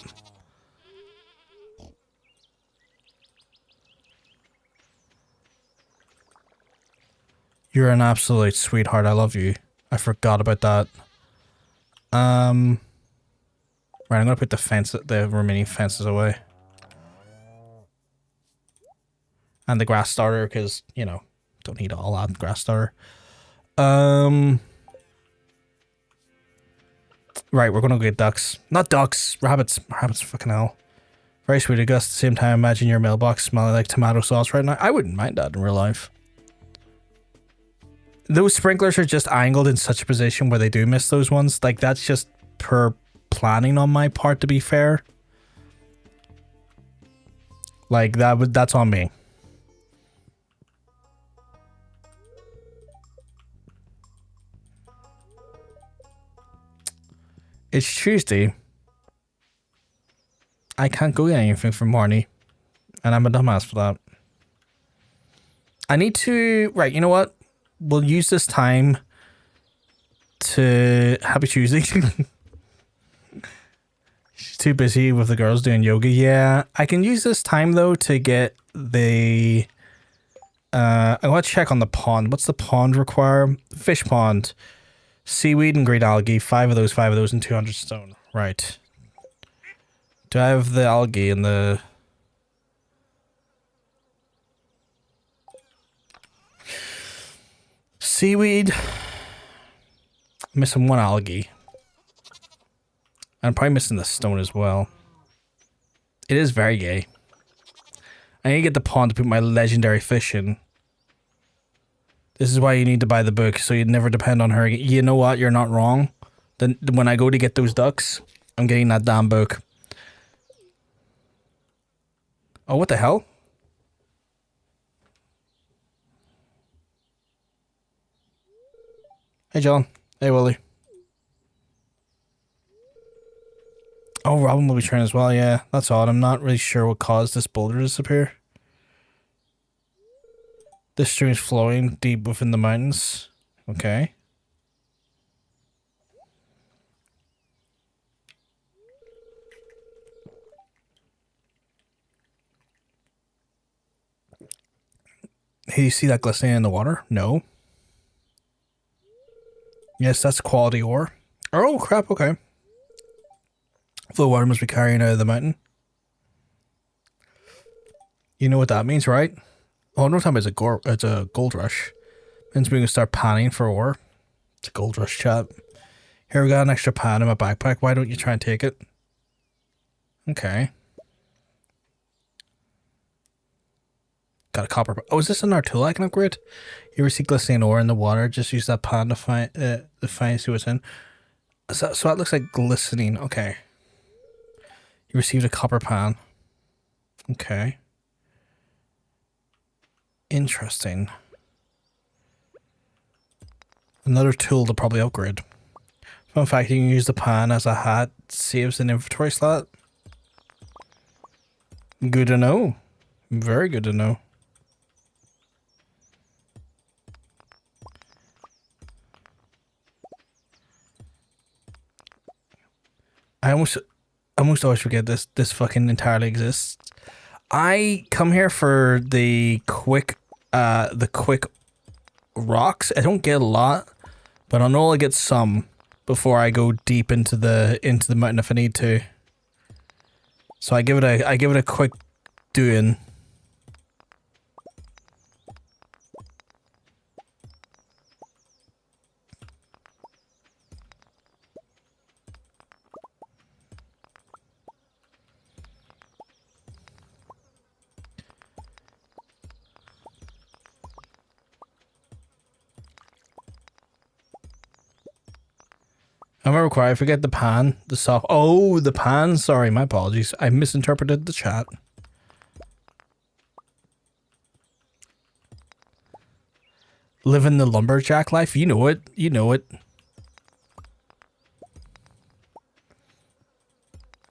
You're an absolute sweetheart. I love you. I forgot about that. Right, I'm gonna put the remaining fences away. And the grass starter, because, you know, don't need all that grass starter. Right, we're gonna get ducks. Not ducks, rabbits. Rabbits, fucking hell. Very sweet, I guess. At the same time, imagine your mailbox smelling like tomato sauce right now. I wouldn't mind that in real life. those sprinklers are just angled in such a position where they do miss those ones. Like, that's just per planning on my part, to be fair. Like, that's on me. It's Tuesday. I can't go get anything for Marnie. And I'm a dumbass for that. I need to... Right, you know what? We'll use this time to... Happy Tuesday. She's too busy with the girls doing yoga. Yeah, I can use this time, though, to get the... I want to check on the pond. What's the pond require? Fish pond. Seaweed and great algae. 5 of those, and 200 stone. Right. Do I have the algae and the... Seaweed. Missing 1 algae. I'm probably missing the stone as well. It is very gay. I need to get the pond to put my legendary fish in. This is why you need to buy the book, so you'd never depend on her. You know what? You're not wrong. Then when I go to get those ducks, I'm getting that damn book. Oh, what the hell? Hey, John. Hey, Willie. Oh, Robin will be trying as well. Yeah, that's odd. I'm not really sure what caused this boulder to disappear. This stream is flowing deep within the mountains. Okay. Hey, you see that glistening in the water? No. Yes, that's quality ore. Oh, crap. Okay. The water must be carrying out of the mountain. You know what that means, right? Oh, no time it's a gold rush. Means we can start panning for ore. It's a gold rush, chat. Here, we got an extra pan in my backpack. Why don't you try and take it? Okay. Got a copper. Oh, is this an tool I can upgrade? You ever see glistening ore in the water? Just use that pan to find see what's in. So that looks like glistening. Okay. You received a copper pan. Okay. Interesting. Another tool to probably upgrade. Fun fact, you can use the pan as a hat. Saves an inventory slot. Good to know. Very good to know. I almost always forget this fucking entirely exists. I come here for the quick rocks. I don't get a lot, but I know I'll get some before I go deep into the mountain if I need to. So I give it a quick doing. I'm required. I forget the pan, the soft. Oh, the pan. Sorry, my apologies. I misinterpreted the chat. Living the lumberjack life. You know it. You know it.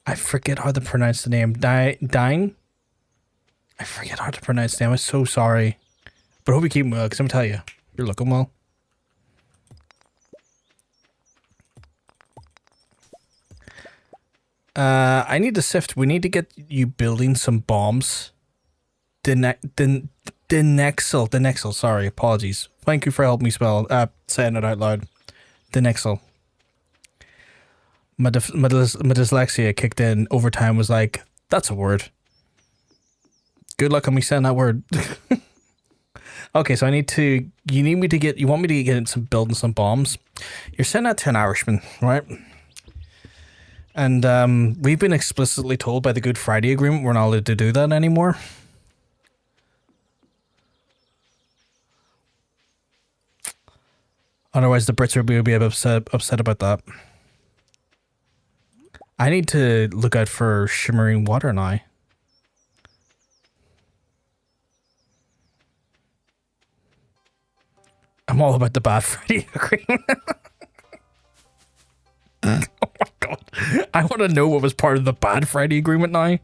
I forget how to pronounce the name. Dine? I forget how to pronounce the name. I'm so sorry. But I hope you keep well, because I'm going to tell you, you're looking well. I need to sift. We need to get you building some bombs. Denexel. Sorry, apologies. Thank you for helping me spell. Saying it out loud. Denexel. My dyslexia kicked in. Overtime was like, that's a word. Good luck on me saying that word. Okay, so you want me to get some building some bombs. You're sending that to an Irishman, right? And we've been explicitly told by the Good Friday Agreement we're not allowed to do that anymore. Otherwise, the Brits will be upset about that. I need to look out for shimmering water now. I'm all about the Bad Friday agreement. Oh my god. I want to know what was part of the Bad Friday agreement now.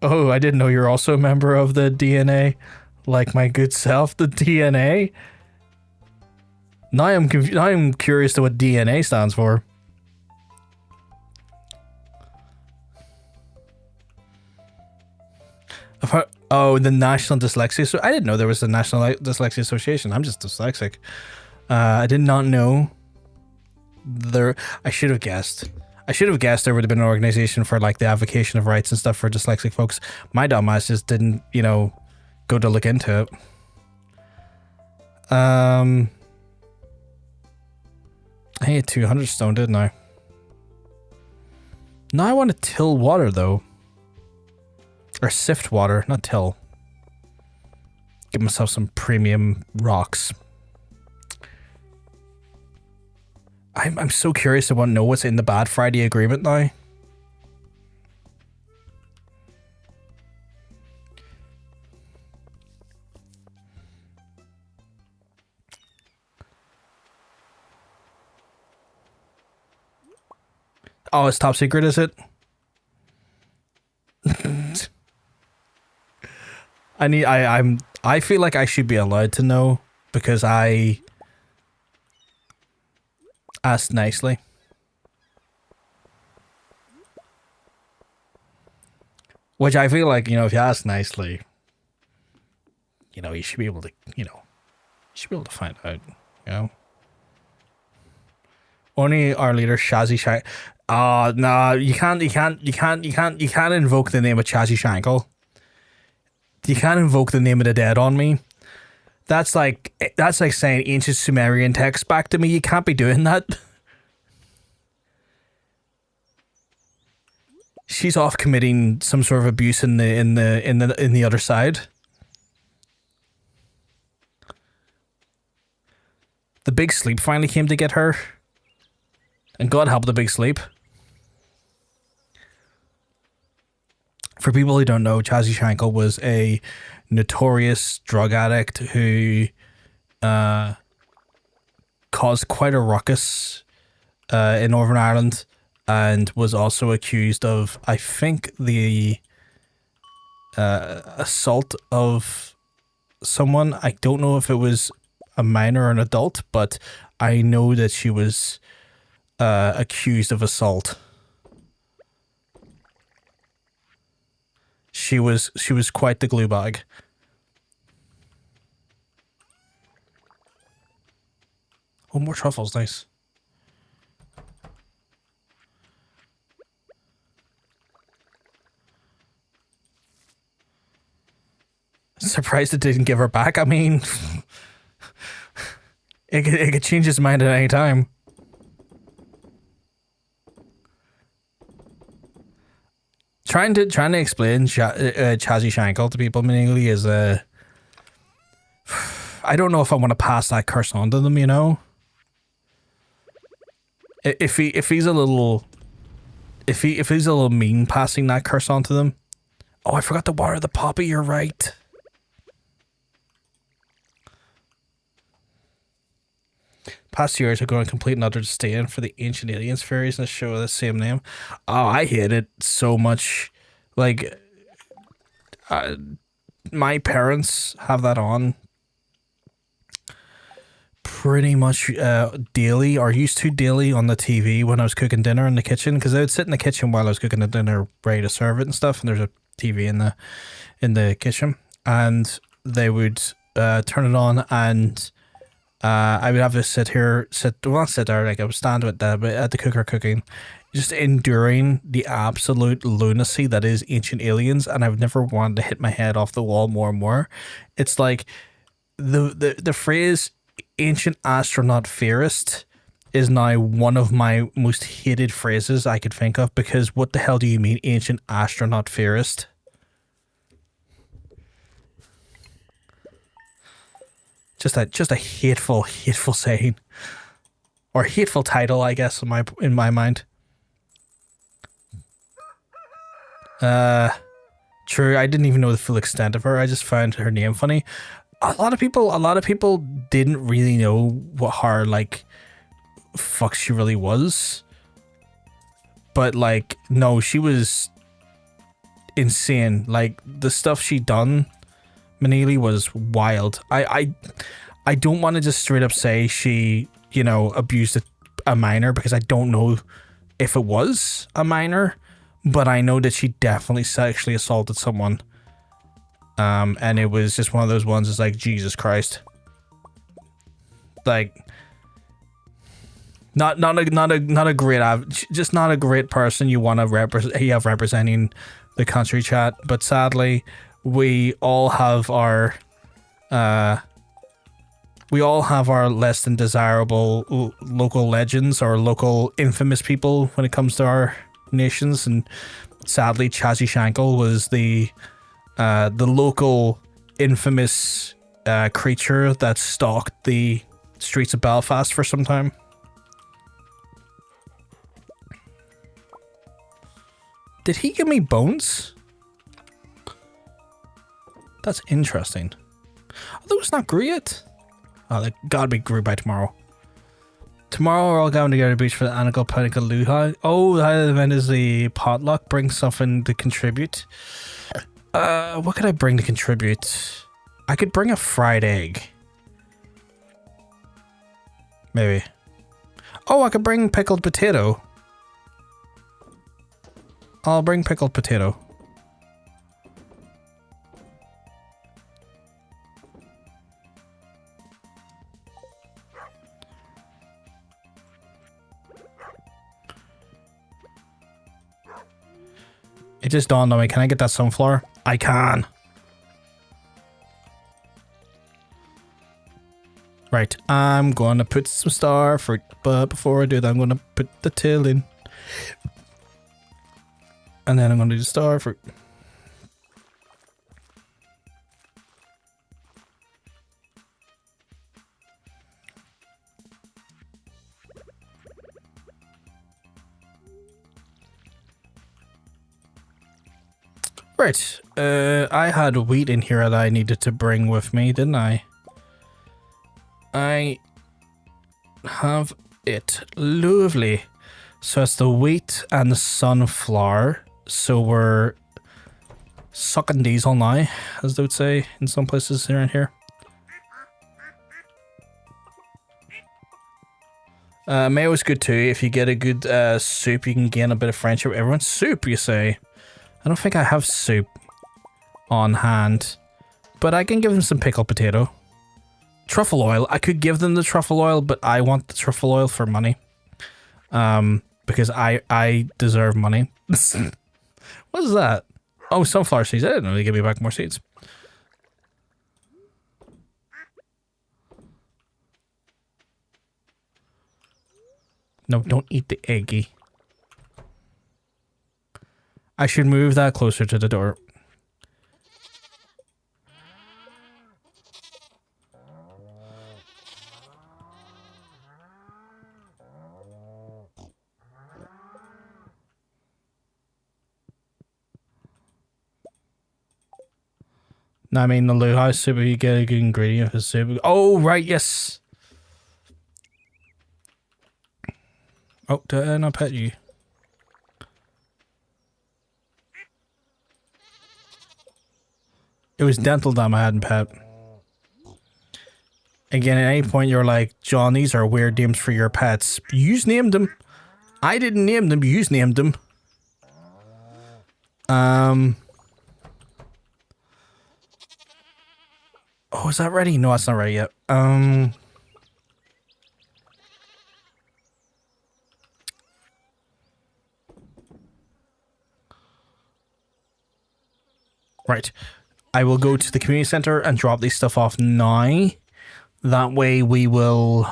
Oh, I didn't know you're also a member of the DNA. Like my good self, the DNA. Now I'm curious to what DNA stands for. Oh, the National Dyslexia. So I didn't know there was a National Dyslexia Association. I'm just dyslexic. I did not know there. I should have guessed. I should have guessed there would have been an organization for like the advocacy of rights and stuff for dyslexic folks. My dumbass just didn't, you know, go to look into it. I had 200 stone, didn't I? Now I want to till water though. Or sift water, not till. Give myself some premium rocks. I'm so curious. I want to know what's in the Bad Friday agreement now. Oh, it's top secret, is it? I feel like I should be allowed to know because I asked nicely. Which I feel like, you know, if you ask nicely, you know, you should be able to, you know, you should be able to find out, you know. Only our leader Shazzy Shank. No, you can't invoke the name of Chazzy Shankle. You can't invoke the name of the dead on me. That's like saying ancient Sumerian text back to me. You can't be doing that. She's off committing some sort of abuse in the other side. The big sleep finally came to get her. And God help the big sleep. For people who don't know, Chazzy Shankle was a notorious drug addict who caused quite a ruckus in Northern Ireland and was also accused of, I think, the assault of someone. I don't know if it was a minor or an adult, but I know that she was accused of assault. She was quite the glue bag. Oh, more truffles, nice. Surprised it didn't give her back. I mean, it could change his mind at any time. Trying to explain Chazzy Shankle to people meaningly is I don't know if I want to pass that curse on to them, you know. If he's a little mean passing that curse on to them. Oh, I forgot to water the poppy, you're right. Past years are going to complete another disdain for the ancient aliens fairies in a show with the same name. Oh, I hate it so much. Like, my parents have that on pretty much daily, or used to daily, on the TV when I was cooking dinner in the kitchen, because I would sit in the kitchen while I was cooking the dinner, ready to serve it and stuff, and there's a TV in the kitchen, and they would turn it on, and I would have to sit there, like I would stand at the cooker cooking, just enduring the absolute lunacy that is Ancient Aliens, and I've never wanted to hit my head off the wall more and more. It's like the phrase ancient astronaut theorist is now one of my most hated phrases I could think of, because what the hell do you mean ancient astronaut theorist? Just a hateful, hateful saying. Or hateful title, I guess, in my mind. True, I didn't even know the full extent of her. I just found her name funny. A lot of people didn't really know what her, like, fuck she really was. But, like, no, she was insane. Like, the stuff she done, Manili, was wild. I don't want to just straight up say she, you know, abused a minor, because I don't know if it was a minor, but I know that she definitely sexually assaulted someone. And it was just one of those ones. It's like, Jesus Christ. Like, not a great, just not a great person you want to representing the country chat. But sadly, we all have our less than desirable local legends or local infamous people when it comes to our nations. And sadly, Chazzy Shankle was the local infamous creature that stalked the streets of Belfast for some time. Did he give me bones? That's interesting. Oh, that was not great. Oh, they gotta be grew by tomorrow. Tomorrow we're all going to go to the beach for the Anacle Pelican Luau. Oh, the highlight event is the potluck. Bring something to contribute. What could I bring to contribute? I could bring a fried egg. Maybe. Oh, I could bring pickled potato. I'll bring pickled potato. It just dawned on me. Can I get that sunflower? I can. Right. I'm going to put some star fruit. But before I do that, I'm going to put the tail in. And then I'm going to do the star fruit. Right, I had wheat in here that I needed to bring with me, didn't I? I have it. Lovely. So it's the wheat and the sunflower. So we're sucking diesel now, as they would say in some places around here. Mayo is good too. If you get a good soup, you can gain a bit of friendship with everyone. Soup, you say? I don't think I have soup on hand, but I can give them some pickled potato. Truffle oil. I could give them the truffle oil, but I want the truffle oil for money. Because I deserve money. What is that? Oh, sunflower seeds. I didn't know they give me back more seeds. No, don't eat the eggy. I should move that closer to the door. No, I mean the Luau soup, you get a good ingredient for soup. Oh, right, yes. Oh, did I not pet you? It was Dental Dam I hadn't pet. Again, at any point you're like, John, these are weird names for your pets. You's named them. I didn't name them, you's named them. Oh, is that ready? No, it's not ready yet. Right. I will go to the community center and drop these stuff off now. That way we will...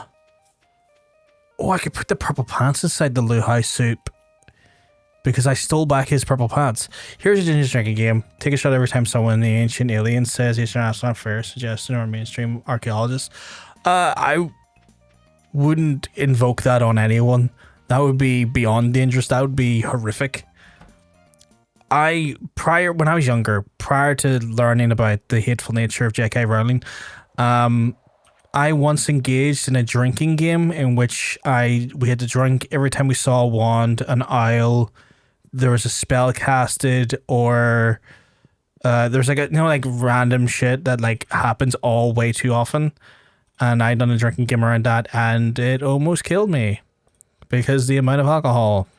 Oh, I could put the purple pants inside the Luau soup. because I stole back his purple pants. Here's a Dungeons drinking game. Take a shot every time someone in the ancient alien says it's not fair, suggesting or mainstream archaeologist. I wouldn't invoke that on anyone. That would be beyond dangerous. That would be horrific. When I was younger, prior to learning about the hateful nature of J.K. Rowling, I once engaged in a drinking game in which we had to drink every time we saw a wand, an owl, there was a spell casted, or there's like random shit that like happens all way too often. And I done a drinking game around that, and it almost killed me because the amount of alcohol.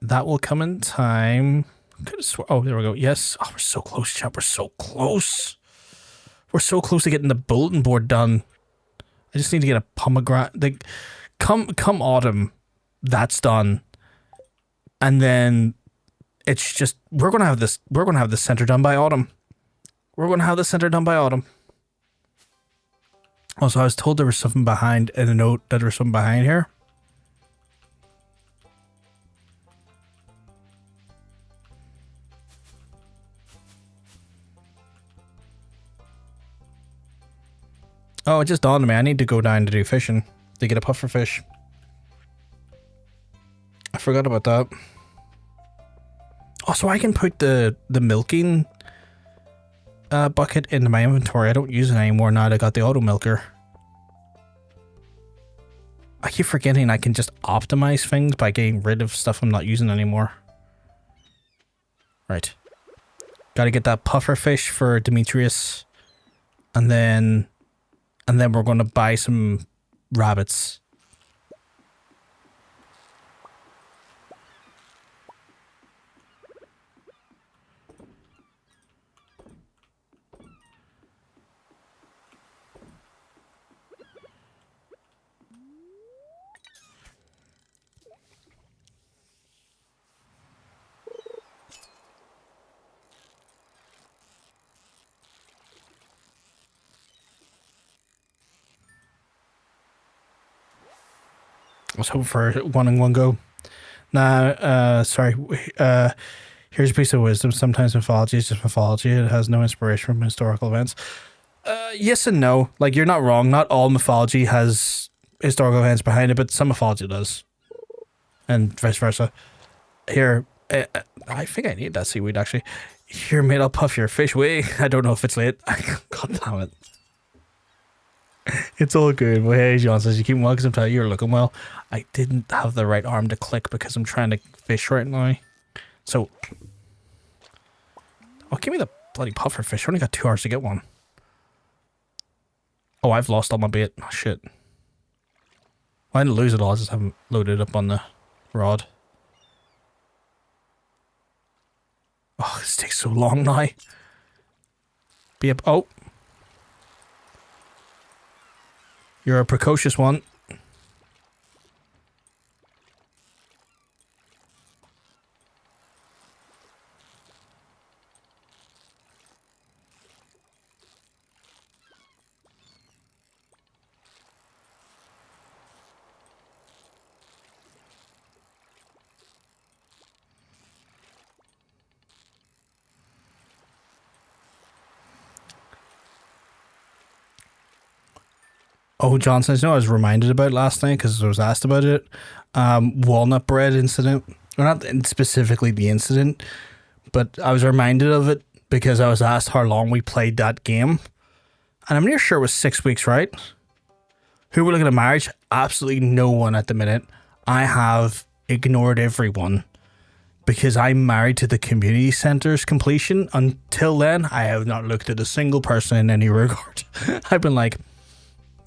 That will come in time. Oh, there we go. Yes. Oh, we're so close, chat. We're so close. We're so close to getting the bulletin board done. I just need to get a pomegranate. Like, come autumn, that's done, and then it's just we're gonna have this center done by autumn. Also, I was told there was something behind in a note that there was something behind here. Oh, it just dawned on me. I need to go down to do fishing to get a puffer fish. I forgot about that. Oh, so I can put the milking bucket into my inventory. I don't use it anymore now that I got the auto milker. I keep forgetting I can just optimize things by getting rid of stuff I'm not using anymore. Right. Gotta get that puffer fish for Demetrius. And then we're going to buy some rabbits. I was hoping for one in one go. Nah, sorry. Here's a piece of wisdom. Sometimes mythology is just mythology. It has no inspiration from historical events. Yes and no. Like, you're not wrong. Not all mythology has historical events behind it, but some mythology does. And vice versa. Here, I think I need that seaweed, actually. Here, mate, I'll puff your fish away. I don't know if it's late. God damn it. It's all good. Well, hey, John says you keep well because I'm telling you, you're looking well. I didn't have the right arm to click because I'm trying to fish right now. So, oh, give me the bloody puffer fish. I only got 2 hours to get one. Oh, I've lost all my bait. Oh, shit. Well, I didn't lose it all. I just haven't loaded it up on the rod. Oh, this takes so long now. Be up. Oh. You're a precocious one. Oh, Johnson, I know I was reminded about last night because I was asked about it. Walnut bread incident. Well, not specifically the incident, but I was reminded of it because I was asked how long we played that game. And I'm near sure it was 6 weeks, right? Who were looking at marriage? Absolutely no one at the minute. I have ignored everyone because I'm married to the community center's completion. Until then, I have not looked at a single person in any regard. I've been like,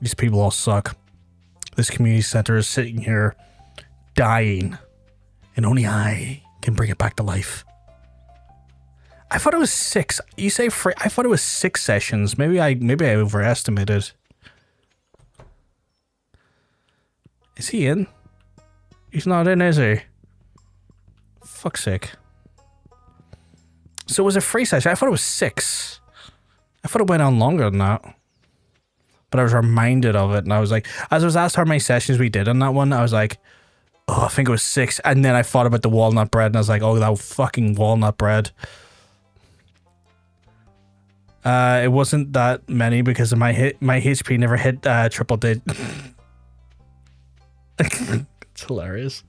these people all suck. This community center is sitting here dying, and only I can bring it back to life. I thought it was 6. You say free? I thought it was 6 sessions. Maybe I overestimated. Is he in? He's not in, is he? Fuck's sake. So it was a free session. I thought it was 6. I thought it went on longer than that. But I was reminded of it, and I was like, as I was asked how many sessions we did on that one, I was like, I think it was 6. And then I thought about the walnut bread and I was like, oh, that fucking walnut bread. It wasn't that many because my HP never hit triple digit. It's hilarious.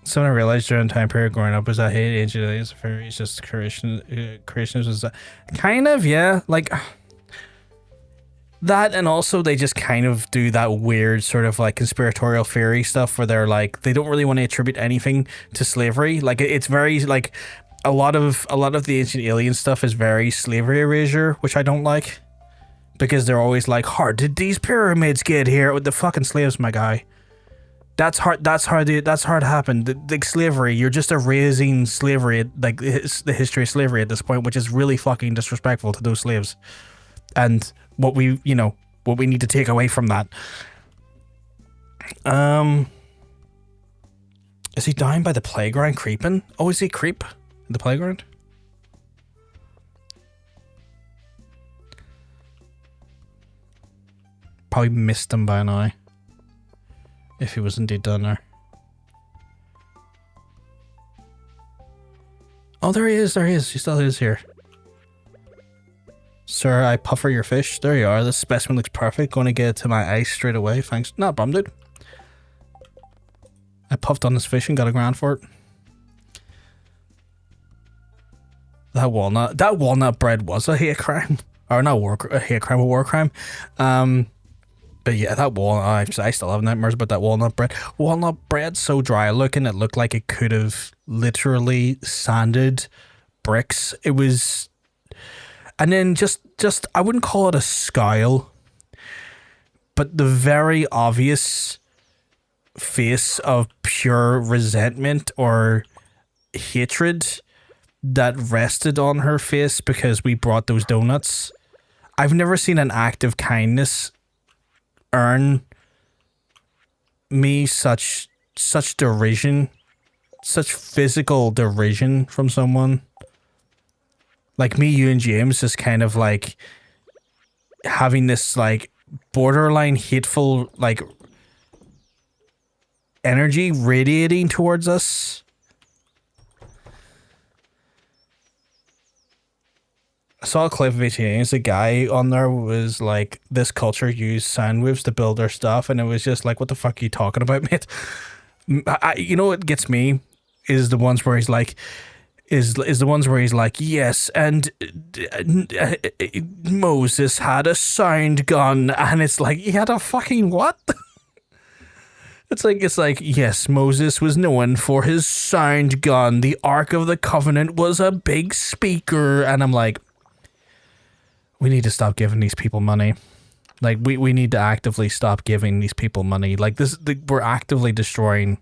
Something I realized during the time period growing up was I hate ancient aliens. Fairies, just creations was kind of, yeah, like that, and also they just kind of do that weird sort of like conspiratorial theory stuff where they're like they don't really want to attribute anything to slavery. Like it's very like a lot of the ancient alien stuff is very slavery erasure, which I don't like because they're always like, "How did these pyramids get here with the fucking slaves, my guy?" That's hard. That's how it happened. The slavery. You're just erasing slavery, like the history of slavery at this point, which is really fucking disrespectful to those slaves. And what we need to take away from that. Is he dying by the playground creeping? Oh, is he creep in the playground? Probably missed him by now. If he was indeed done there. Oh, there he is. He still is here. Sir, I puffer your fish. There you are. This specimen looks perfect. Going to get it to my ice straight away. Thanks. Not bummed, dude. I puffed on this fish and got a grand for it. That walnut bread was a hate crime. Or not a hate crime, a war crime. But yeah, that walnut, I still have nightmares about that walnut bread. Walnut bread's so dry looking, it looked like it could have literally sanded bricks. It was, and then just I wouldn't call it a scowl, but the very obvious face of pure resentment or hatred that rested on her face because we brought those donuts. I've never seen an act of kindness earn me such derision, such physical derision from someone. Like me, you, and James just kind of like having this like borderline hateful like energy radiating towards us. I saw a clip of it. A guy on there was like, this culture used sound waves to build their stuff, and it was just like, what the fuck are you talking about, mate? You know what gets me is the ones where he's like, yes, and Moses had a sound gun, and it's like, he had a fucking what? It's like, yes, Moses was known for his sound gun. The Ark of the Covenant was a big speaker, and I'm like, we need to stop giving these people money. Like, we need to actively stop giving these people money. Like, we're actively destroying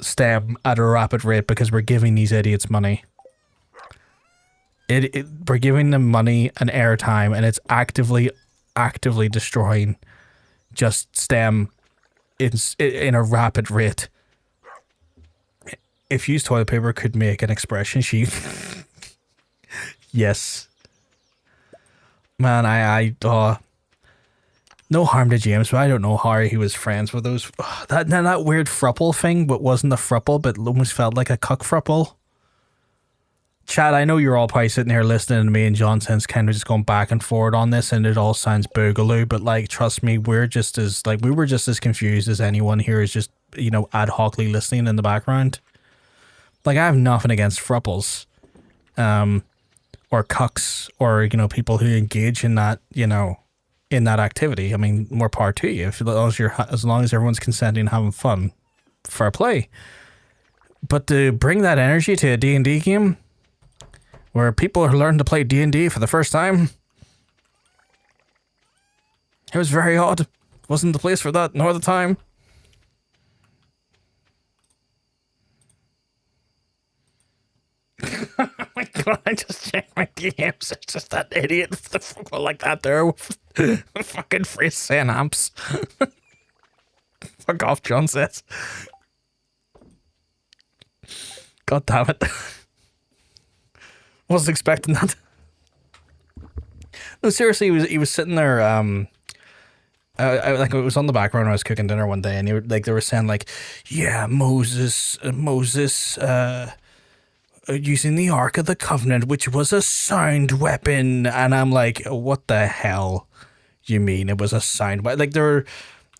STEM at a rapid rate because we're giving these idiots money. We're giving them money and airtime, and it's actively destroying just STEM in a rapid rate. If used toilet paper could make an expression sheet, yes. Man, no harm to James, but I don't know how he was friends with those. That weird frupple thing, but wasn't a frupple, but almost felt like a cuck frupple. Chad, I know you're all probably sitting here listening to me and Johnson's kind of just going back and forward on this, and it all sounds boogaloo, but like, trust me, we were just as confused as anyone here is just, ad hocly listening in the background. Like, I have nothing against frupples. Or cucks, or people who engage in that, in that activity. I mean, more power to you. As long as everyone's consenting and having fun, fair play. But to bring that energy to a D&D game, where people are learning to play D&D for the first time, it was very odd. Wasn't the place for that, nor the time. Oh my god, I just checked my DMs. It's just that idiot with the fuck like that there with fucking free synapse. Fuck off, John says. God damn it. Wasn't expecting that. No, seriously, he was sitting there like it was on the background when I was cooking dinner one day, and they were saying like, yeah, Moses, using the Ark of the Covenant, which was a sound weapon, and I'm like, what the hell you mean it was a sound weapon? Like they're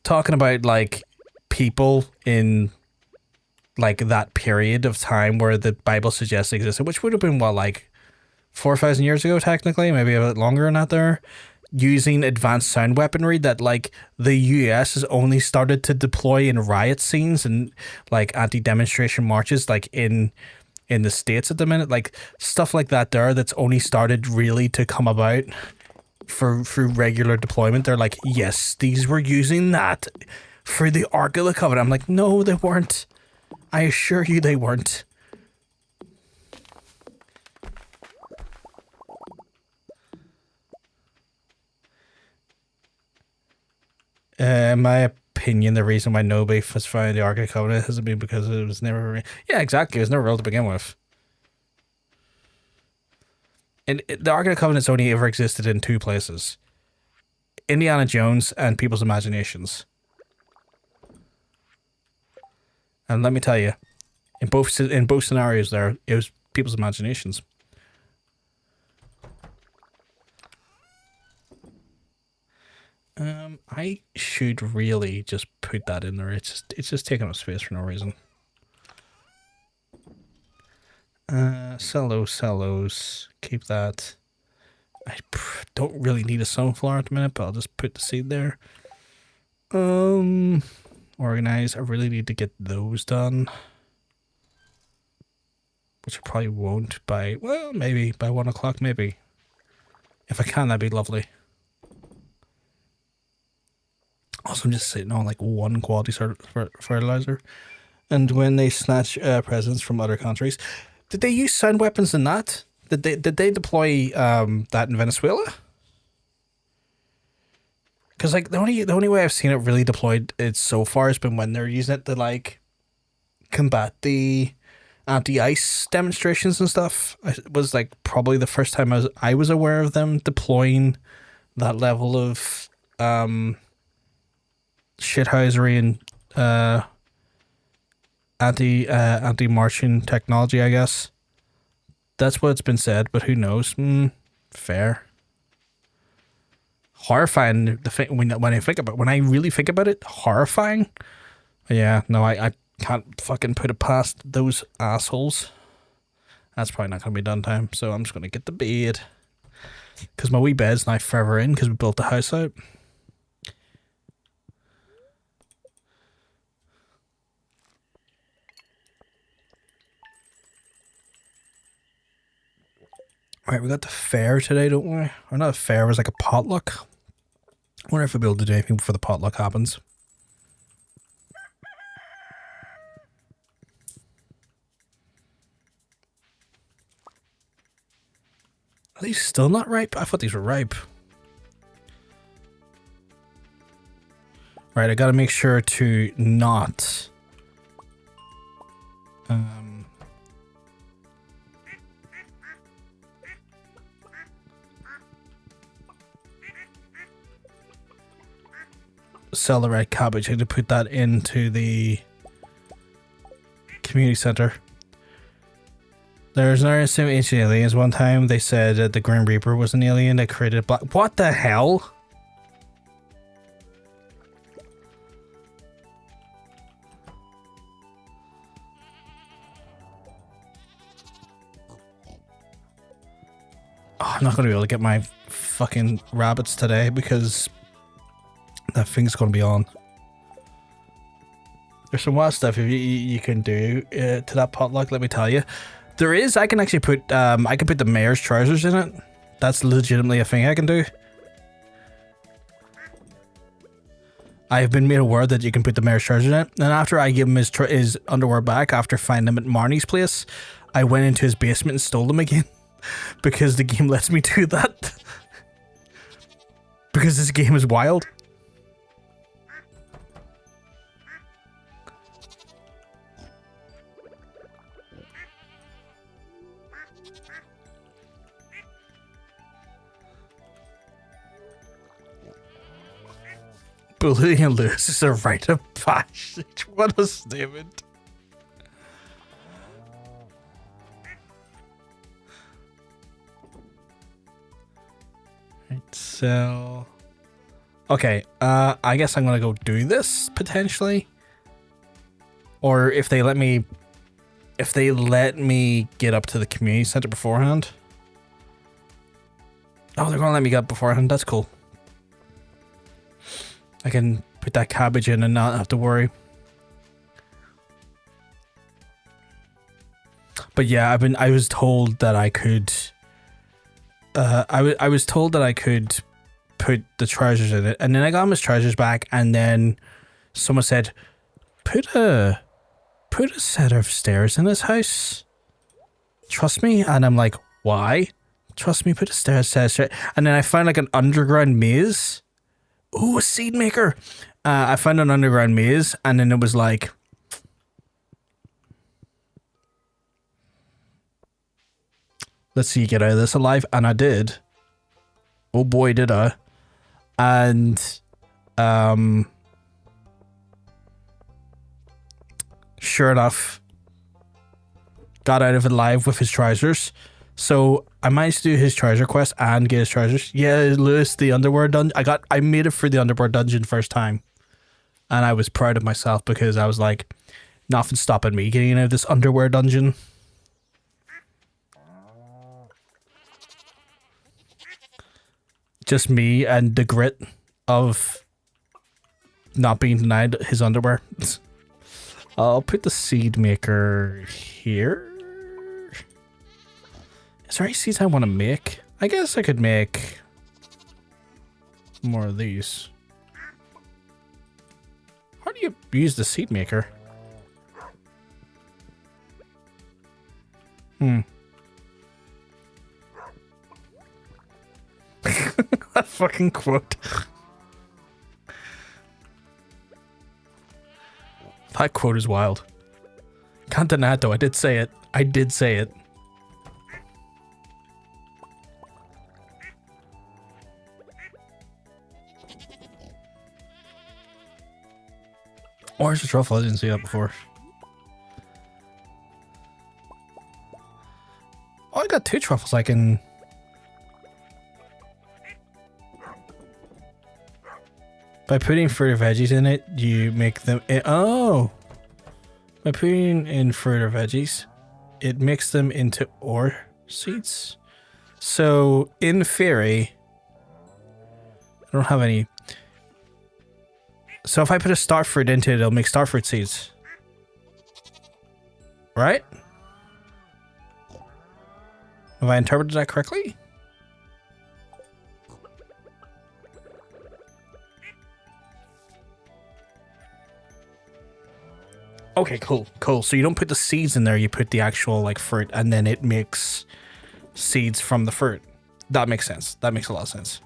talking about like people in like that period of time where the Bible suggests existed, which would have been what, like 4,000 years ago, technically, maybe a bit longer than that there, using advanced sound weaponry that like the US has only started to deploy in riot scenes and like anti-demonstration marches like in the States at the minute, like stuff like that there that's only started really to come about for regular deployment. They're like, yes, these were using that for the Ark of the Covenant. I'm like, no, they weren't. I assure you they weren't. In my opinion, the reason why nobody has found the Ark of the Covenant hasn't been because it was never... Yeah, exactly. It was never real to begin with. And the Ark of the Covenant's only ever existed in two places. Indiana Jones and people's imaginations. And let me tell you, in both scenarios there, it was people's imaginations. I should really just put that in there. It's just taking up space for no reason. Sell those. Keep that. I don't really need a sunflower at the minute, but I'll just put the seed there. Organize. I really need to get those done. Which I probably won't by, well, maybe by 1 o'clock, maybe. If I can, that'd be lovely. Also, I'm just sitting on like one quality fertilizer. And when they snatch presents from other countries, did they use sound weapons in that? Did they deploy that in Venezuela? Because like the only way I've seen it really deployed so far has been when they're using it to like combat the anti-ice demonstrations and stuff. It was like probably the first time I was aware of them deploying that level of shithousery and anti-marching technology, I guess. That's what's been said, but who knows? Fair. Horrifying. When I really think about it, horrifying. Yeah, no, I can't fucking put it past those assholes. That's probably not going to be done time, so I'm just going to get the bed. Because my wee bed's now forever in because we built the house out. Right, we got the fair today, don't we? Or not a fair, it was like a potluck. I wonder if we'll be able to do anything before the potluck happens. Are these still not ripe? I thought these were ripe. Right, I gotta make sure to not... sell the red cabbage. I had to put that into the community center. There's another ancient aliens. One time they said that the Grim Reaper was an alien that created black. What the hell? Oh, I'm not going to be able to get my fucking rabbits today because that thing's going to be on. There's some wild stuff if you can do to that potluck, let me tell you. There is, I can actually put, I can put the mayor's trousers in it. That's legitimately a thing I can do. I have been made aware that you can put the mayor's trousers in it. And after I give him his underwear back, after finding him at Marnie's place, I went into his basement and stole them again. Because the game lets me do that. Because this game is wild. Bullying Lewis is a rite of passage. What a statement. Right, so... Okay, I guess I'm gonna go do this, potentially. Or if they let me... If they let me get up to the community center beforehand. Oh, they're gonna let me get up beforehand. That's cool. I can put that cabbage in and not have to worry. But yeah, I was told that I could... I was told that I could put the treasures in it, and then I got his treasures back, and then someone said, put a set of stairs in his house. Trust me. And I'm like, why? Trust me, put a stairs. And then I found like an underground maze. Ooh, a seed maker. I found an underground maze, and then it was like, let's see you get out of this alive. And I did. Oh boy, did I. And sure enough, got out of it alive with his trousers. So I managed to do his treasure quest and get his treasures. Yeah, Lewis, the underworld dungeon. I made it through the underworld dungeon first time, and I was proud of myself because I was like, nothing's stopping me getting out of this underworld dungeon. Just me and the grit of not being denied his underwear. I'll put the seed maker here. Is there any seeds I want to make? I guess I could make more of these. How do you use the seed maker? That fucking quote. That quote is wild. Can't deny it though. I did say it. I did say it. Or it's a truffle. I didn't see that before. Oh, I got 2 truffles I can... By putting fruit or veggies in it, you make them... Oh! By putting in fruit or veggies, it makes them into ore seeds. So, in theory... I don't have any... So if I put a star fruit into it, it'll make star fruit seeds. Right? Have I interpreted that correctly? Okay, cool. So you don't put the seeds in there, you put the actual like fruit, and then it makes seeds from the fruit. That makes sense. That makes a lot of sense.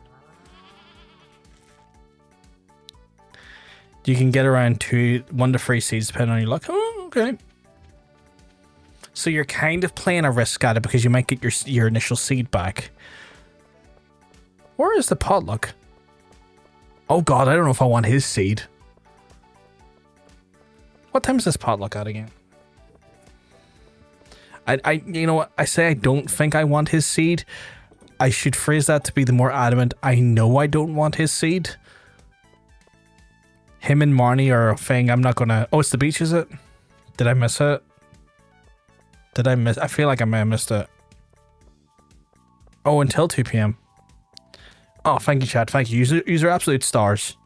You can get around 1 to 3 seeds depending on your luck. Oh, okay. So you're kind of playing a risk at it because you might get your initial seed back. Where is the Potluck? Oh god, I don't know if I want his seed. What time is this Potluck at again? You know what? I say I don't think I want his seed. I should phrase that to be the more adamant. I know I don't want his seed. Him and Marnie are a thing. I'm not gonna... Oh, it's the beach, is it? Did I miss it? Did I miss... I feel like I may have missed it. Oh, until 2 p.m. Oh, thank you, chat. Thank you. You're absolute stars.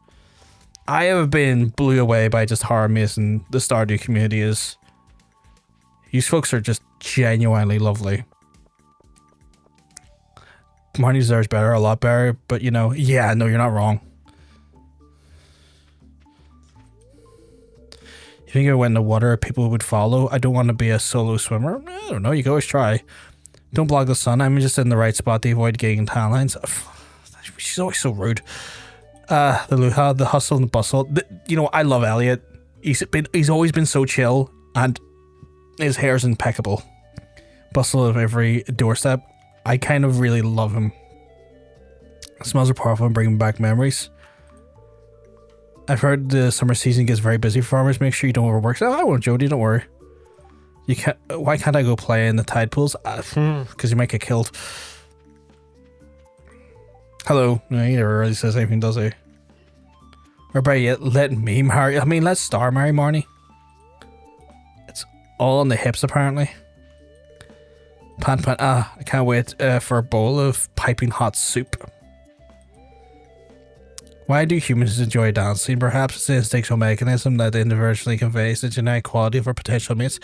I have been blew away by just how amazing the Stardew community is. You folks are just genuinely lovely. Marnie deserves better, a lot better, but you know, yeah, no, you're not wrong. You think if I went in the water, people would follow? I don't want to be a solo swimmer. I don't know, you can always try. Don't block the sun. I'm just in the right spot to avoid getting tan lines. She's always so rude. The Luau, the hustle and the bustle. You know, I love Elliot. He's always been so chill, and his hair's impeccable. Bustle of every doorstep. I kind of really love him. Smells are powerful and bringing back memories. I've heard the summer season gets very busy for farmers. Make sure you don't overwork. Oh, I won't, Jody. Don't worry. You can't. Why can't I go play in the tide pools? Because you might get killed. Hello. No, he never really says anything, does he? Or better yet, let me marry. I mean, let Star marry Marnie. It's all on the hips, apparently. Pan. I can't wait for a bowl of piping hot soup. Why do humans enjoy dancing? Perhaps it's the instinctual mechanism that inadvertently conveys the genetic quality of our potential mates.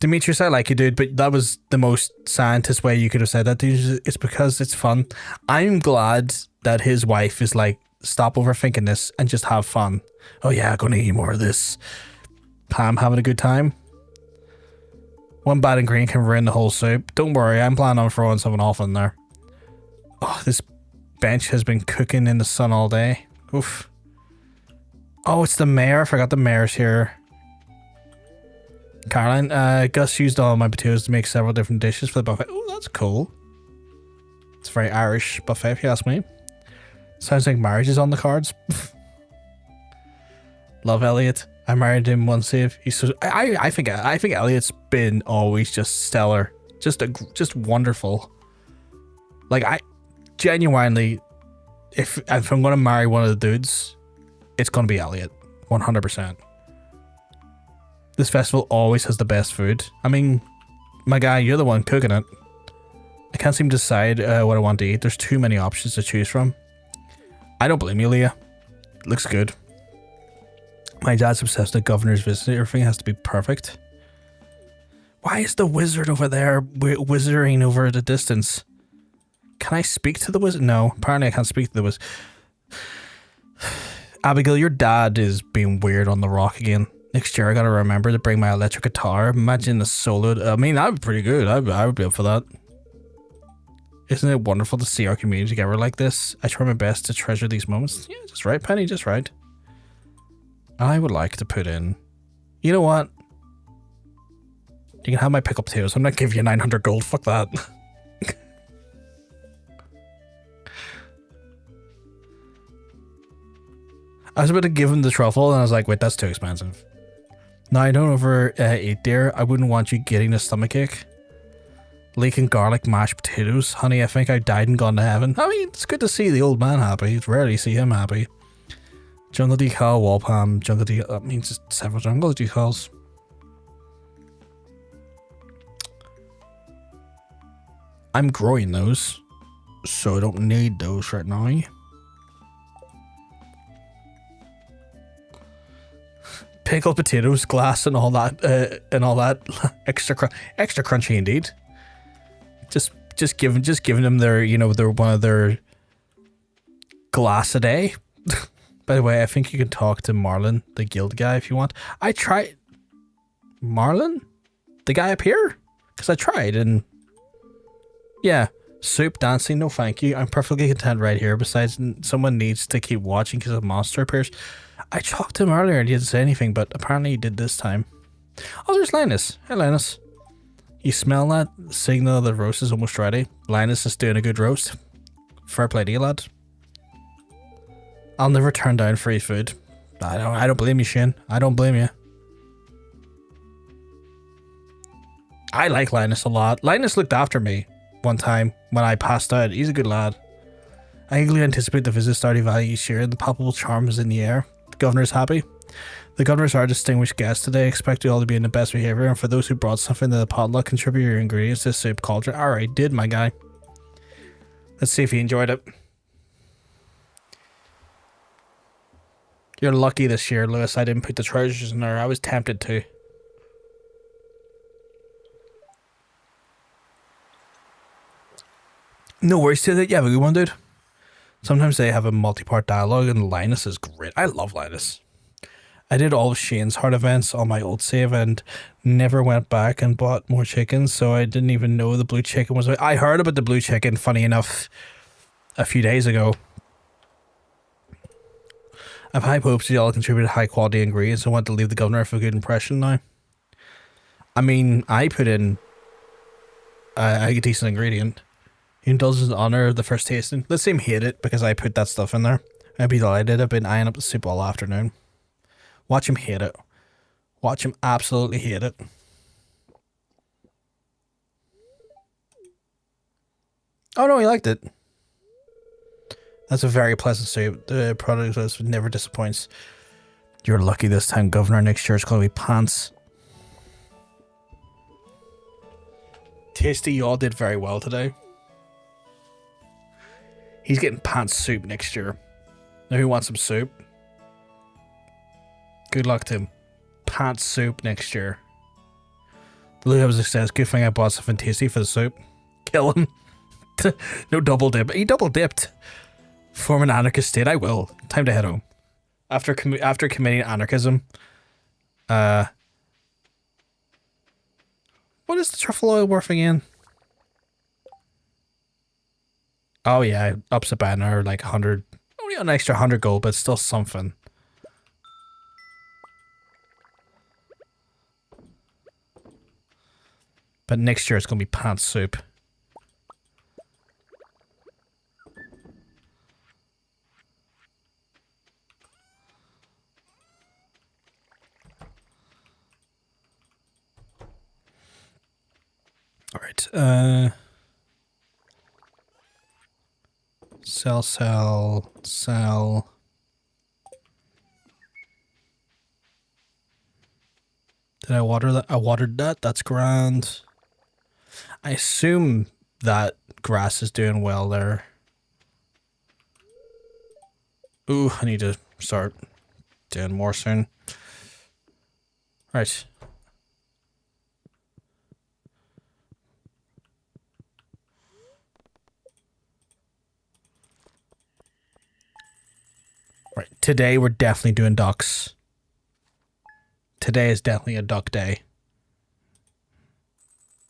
Demetrius, I like you, dude, but that was the most scientist way you could have said that, dude. It's because it's fun. I'm glad that his wife is like, stop overthinking this and just have fun. Oh yeah, I'm gonna eat more of this. Pam having a good time. One bad ingredient can ruin the whole soup. Don't worry, I'm planning on throwing something off in there. Oh, this bench has been cooking in the sun all day. Oof. Oh, it's the mayor. I forgot the mayor's here. Caroline, Gus used all my potatoes to make several different dishes for the buffet. Oh, that's cool. It's a very Irish buffet, if you ask me. Sounds like marriage is on the cards. Love Elliot. I married him one save. He's so. I think Elliot's been always just stellar, just wonderful. Like I genuinely, if I'm gonna marry one of the dudes, it's gonna be Elliot, 100%. This festival always has the best food. I mean, my guy, you're the one cooking it. I can't seem to decide what I want to eat. There's too many options to choose from. I don't blame you, Leah. It looks good. My dad's obsessed with governor's visit. Everything has to be perfect. Why is the wizard over there wizarding over the distance? Can I speak to the wizard? No, apparently I can't speak to the wizard. Abigail, your dad is being weird on the rock again. Next year I gotta remember to bring my electric guitar. Imagine the solo. I mean, that'd be pretty good. I would be up for that. Isn't it wonderful to see our community together like this? I try my best to treasure these moments. Yeah, just right, Penny, just right. I would like to put in... You know what? You can have my pickled potatoes. I'm not giving you 900 gold. Fuck that. I was about to give him the truffle and I was like, wait, that's too expensive. Now, I don't overeat dear. I wouldn't want you getting a stomachache. Leaking garlic mashed potatoes. Honey, I think I died and gone to heaven. I mean, it's good to see the old man happy. It's rarely see him happy. Jungle decal, wall palm, jungle decal. That means just several jungle decals. I'm growing those, so I don't need those right now. Pickled potatoes, glass, and all that, extra crunchy indeed. Just giving them their, their one of their glass a day. By the way, I think you can talk to Marlon, the guild guy, if you want. I tried Marlon, the guy up here, because I tried and yeah, soup dancing. No, thank you. I'm perfectly content right here. Besides, someone needs to keep watching because a monster appears. I talked to him earlier and he didn't say anything, but apparently he did this time. Oh, there's Linus. Hey, Linus. You smell that? Signal the roast is almost ready. Linus is doing a good roast. Fair play to you, lad. I'll never turn down free food. I don't blame you, Shane. I don't blame you. I like Linus a lot. Linus looked after me one time when I passed out. He's a good lad. I eagerly anticipate the visit Stardew Valley each year. The palpable charm is in the air. The governor's happy. The governor's our distinguished guest today. Expect you all to be in the best behavior. And for those who brought something to the potluck, contribute your ingredients to the soup cauldron. Alright, did my guy. Let's see if he enjoyed it. You're lucky this year, Lewis. I didn't put the trousers in there. I was tempted to. No worries to that. You have a good one, dude. Sometimes they have a multi-part dialogue and Linus is great. I love Linus. I did all of Shane's hard events on my old save and never went back and bought more chickens, so I didn't even know the blue chicken was... I heard about the blue chicken, funny enough, a few days ago. I have high hopes that y'all contributed high quality ingredients. I want to leave the governor with a good impression now. I mean, I put in a decent ingredient. Indulgence in honor of the first tasting. Let's see him hate it because I put that stuff in there. I'd be delighted. I've been eyeing up the soup all afternoon. Watch him hate it. Watch him absolutely hate it. Oh no, he liked it. That's a very pleasant soup. The product list never disappoints. You're lucky this time, Governor. Next year it's going to be pants. Tasty, you all did very well today. He's getting pants soup next year. Now who wants some soup? Good luck to him. Pants soup next year. The Luau says, good thing I bought something tasty for the soup. Kill him. No double dip. He double dipped. Form an anarchist state. I will. Time to head home. After committing anarchism. What is the truffle oil worth again? Oh yeah, ups a banner like 100. Only an extra 100 gold, but still something. But next year it's gonna be pants soup. All right. Sell. Did I water that? I watered that. That's grand. I assume that grass is doing well there. Ooh, I need to start doing more soon. Right. Right, today we're definitely doing ducks. Today is definitely a duck day.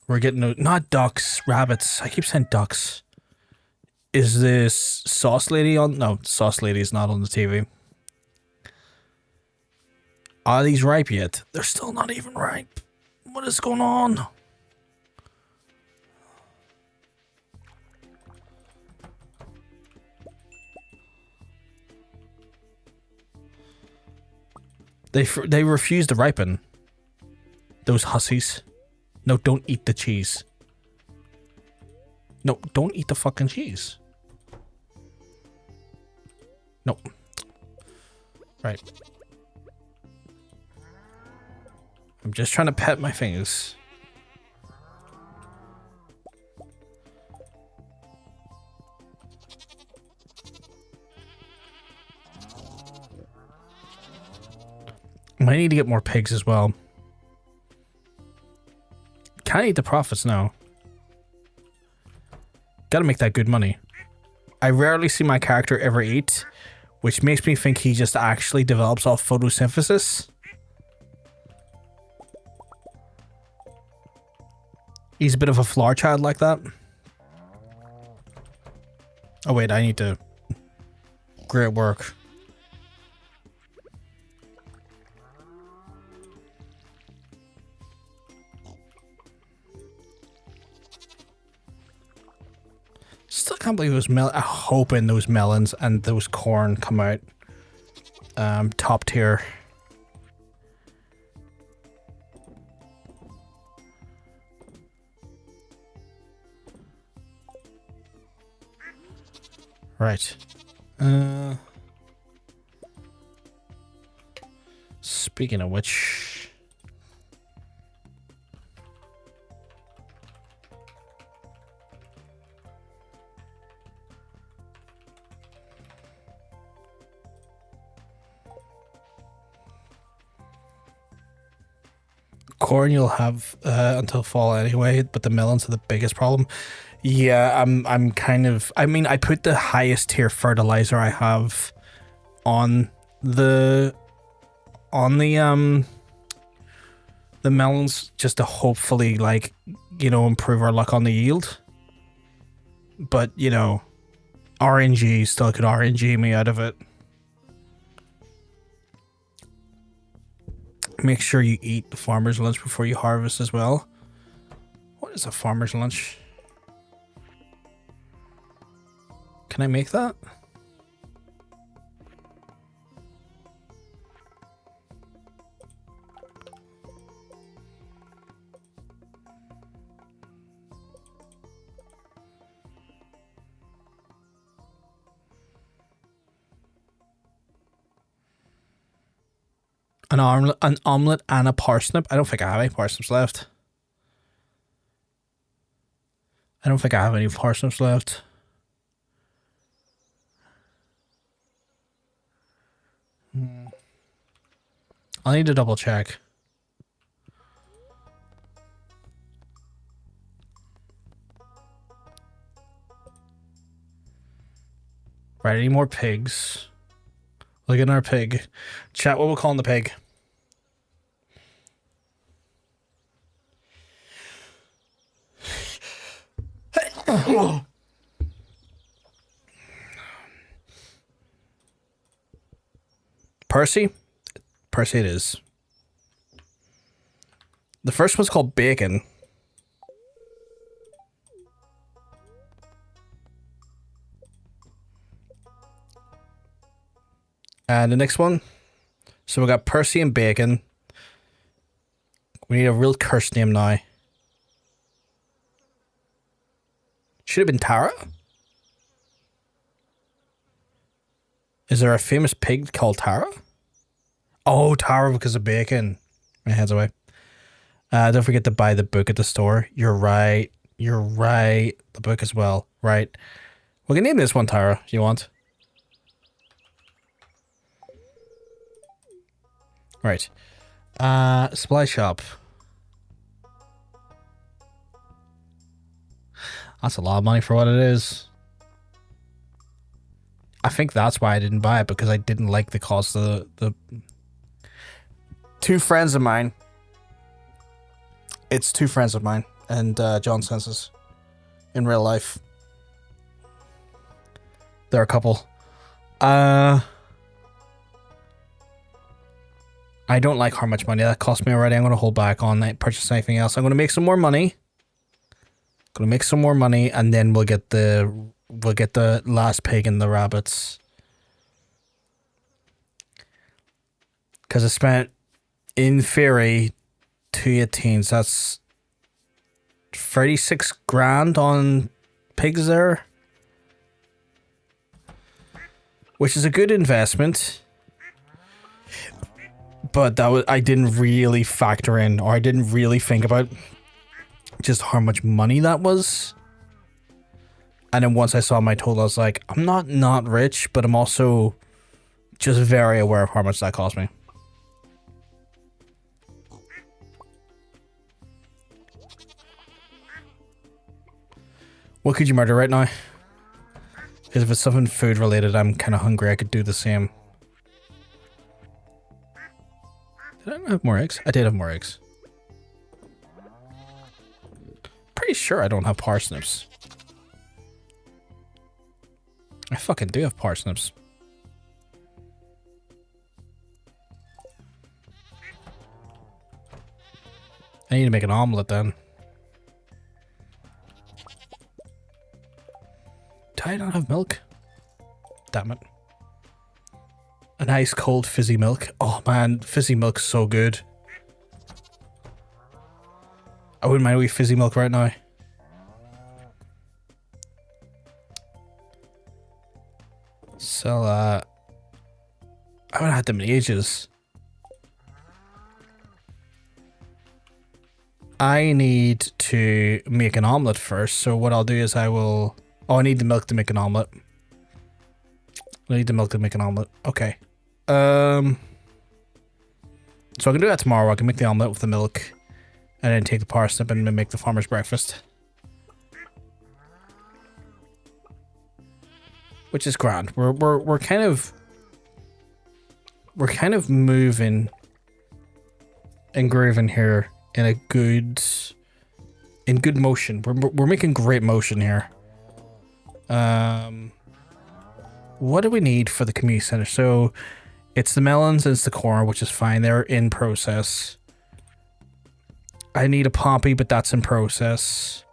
We're getting not ducks, rabbits. I keep saying ducks. Is this Sauce Lady on? No, Sauce Lady is not on the TV. Are these ripe yet? They're still not even ripe. What is going on? They refuse to ripen. Those hussies. No, don't eat the cheese. No, don't eat the fucking cheese. No. Right. I'm just trying to pet my fingers. Might need to get more pigs as well. Can't eat the profits now. Gotta make that good money. I rarely see my character ever eat, which makes me think he just actually develops off photosynthesis. He's a bit of a flower child like that. Oh wait, I need to... Great work. Still can't believe those I'm hoping those melons and those corn come out top tier. Right. Speaking of which... corn you'll have until fall anyway, but the melons are the biggest problem. Yeah, I'm kind of... I mean, I put the highest tier fertilizer I have on the melons just to hopefully, like, you know, improve our luck on the yield. But, you know, RNG still could RNG me out of it. Make sure you eat the farmer's lunch before you harvest as well. What is a farmer's lunch? Can I make that? An omelet and a parsnip. I don't think I have any parsnips left. I don't think I have any parsnips left. I'll need to double check. Right, any more pigs? Look at our pig. Chat, what we're calling the pig. Percy? Percy it is. The first one's called Bacon. And the next one. So we got Percy and Bacon. We need a real curse name now. Should have been Tara. Is there a famous pig called Tara? Oh, Tara because of bacon. My head's away. Don't forget to buy the book at the store. You're right. You're right. The book as well. Right. We can name this one Tara if you want. Right. Supply shop. That's a lot of money for what it is. I think that's why I didn't buy it, because I didn't like the cost of the two friends of mine. It's two friends of mine and John Senses in real life. They're a couple. I don't like how much money that cost me already. I'm going to hold back on purchasing anything else. I'm going to make some more money. Going to make some more money, and then we'll get the last pig and the rabbits. Because I spent, in theory, 218s. That's 36 grand on pigs there, which is a good investment. But that was, I didn't really factor in, or I didn't really think about just how much money that was. And then once I saw my total, I was like, I'm not rich, but I'm also just very aware of how much that cost me. What could you murder right now? Because if it's something food related, I'm kind of hungry. I could do the same. Did I not have more eggs? I did have more eggs. Pretty sure I don't have parsnips. I fucking do have parsnips. I need to make an omelet then. Do I not have milk? Damn it. A nice cold fizzy milk. Oh man, fizzy milk's so good. I wouldn't mind a wee fizzy milk right now. Sell that. I haven't had them in ages. I need to make an omelet first, so what I'll do is I will... Oh, I need the milk to make an omelet. I need the milk to make an omelet. Okay. So I can do that tomorrow. I can make the omelet with the milk, and then take the parsnip and make the farmer's breakfast. Which is grand. We're kind of moving and grooving here in a good motion. We're making great motion here. What do we need for the community center? So it's the melons and it's the corn, which is fine. They're in process. I need a poppy, but that's in process.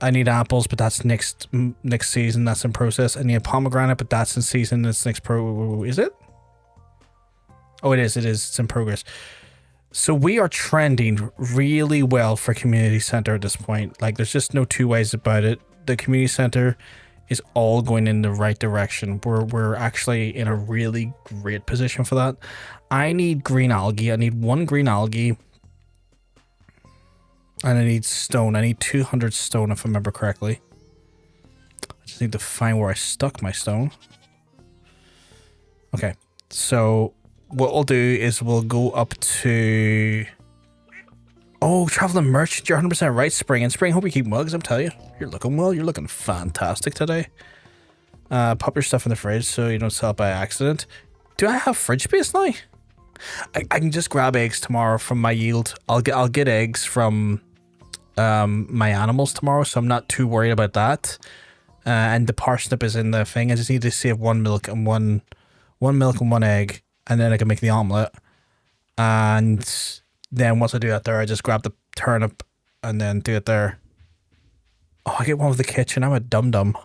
I need apples, but that's next season. That's in process. I need a pomegranate, but that's in season. It's next is it? Oh, it is. It is. It's in progress. So we are trending really well for community center at this point. Like, there's just no two ways about it. The community center is all going in the right direction. We're actually in a really great position for that. I need green algae. I need 1 green algae. And I need stone. I need 200 stone if I remember correctly. I just need to find where I stuck my stone. Okay, so what we'll do is we'll go up to... Oh, traveling merchant, you're 100% right, Spring. And Spring, hope you keep well, because I'm telling you, you're looking well. You're looking fantastic today. Pop your stuff in the fridge so you don't sell it by accident. Do I have fridge space now? I can just grab eggs tomorrow from my yield. I'll get eggs from my animals tomorrow, so I'm not too worried about that. And the parsnip is in the thing. I just need to save 1 milk and one milk and 1 egg, and then I can make the omelet. And then once I do that there, I just grab the turnip and then do it there. Oh, I get one with the kitchen. I'm a dum-dum.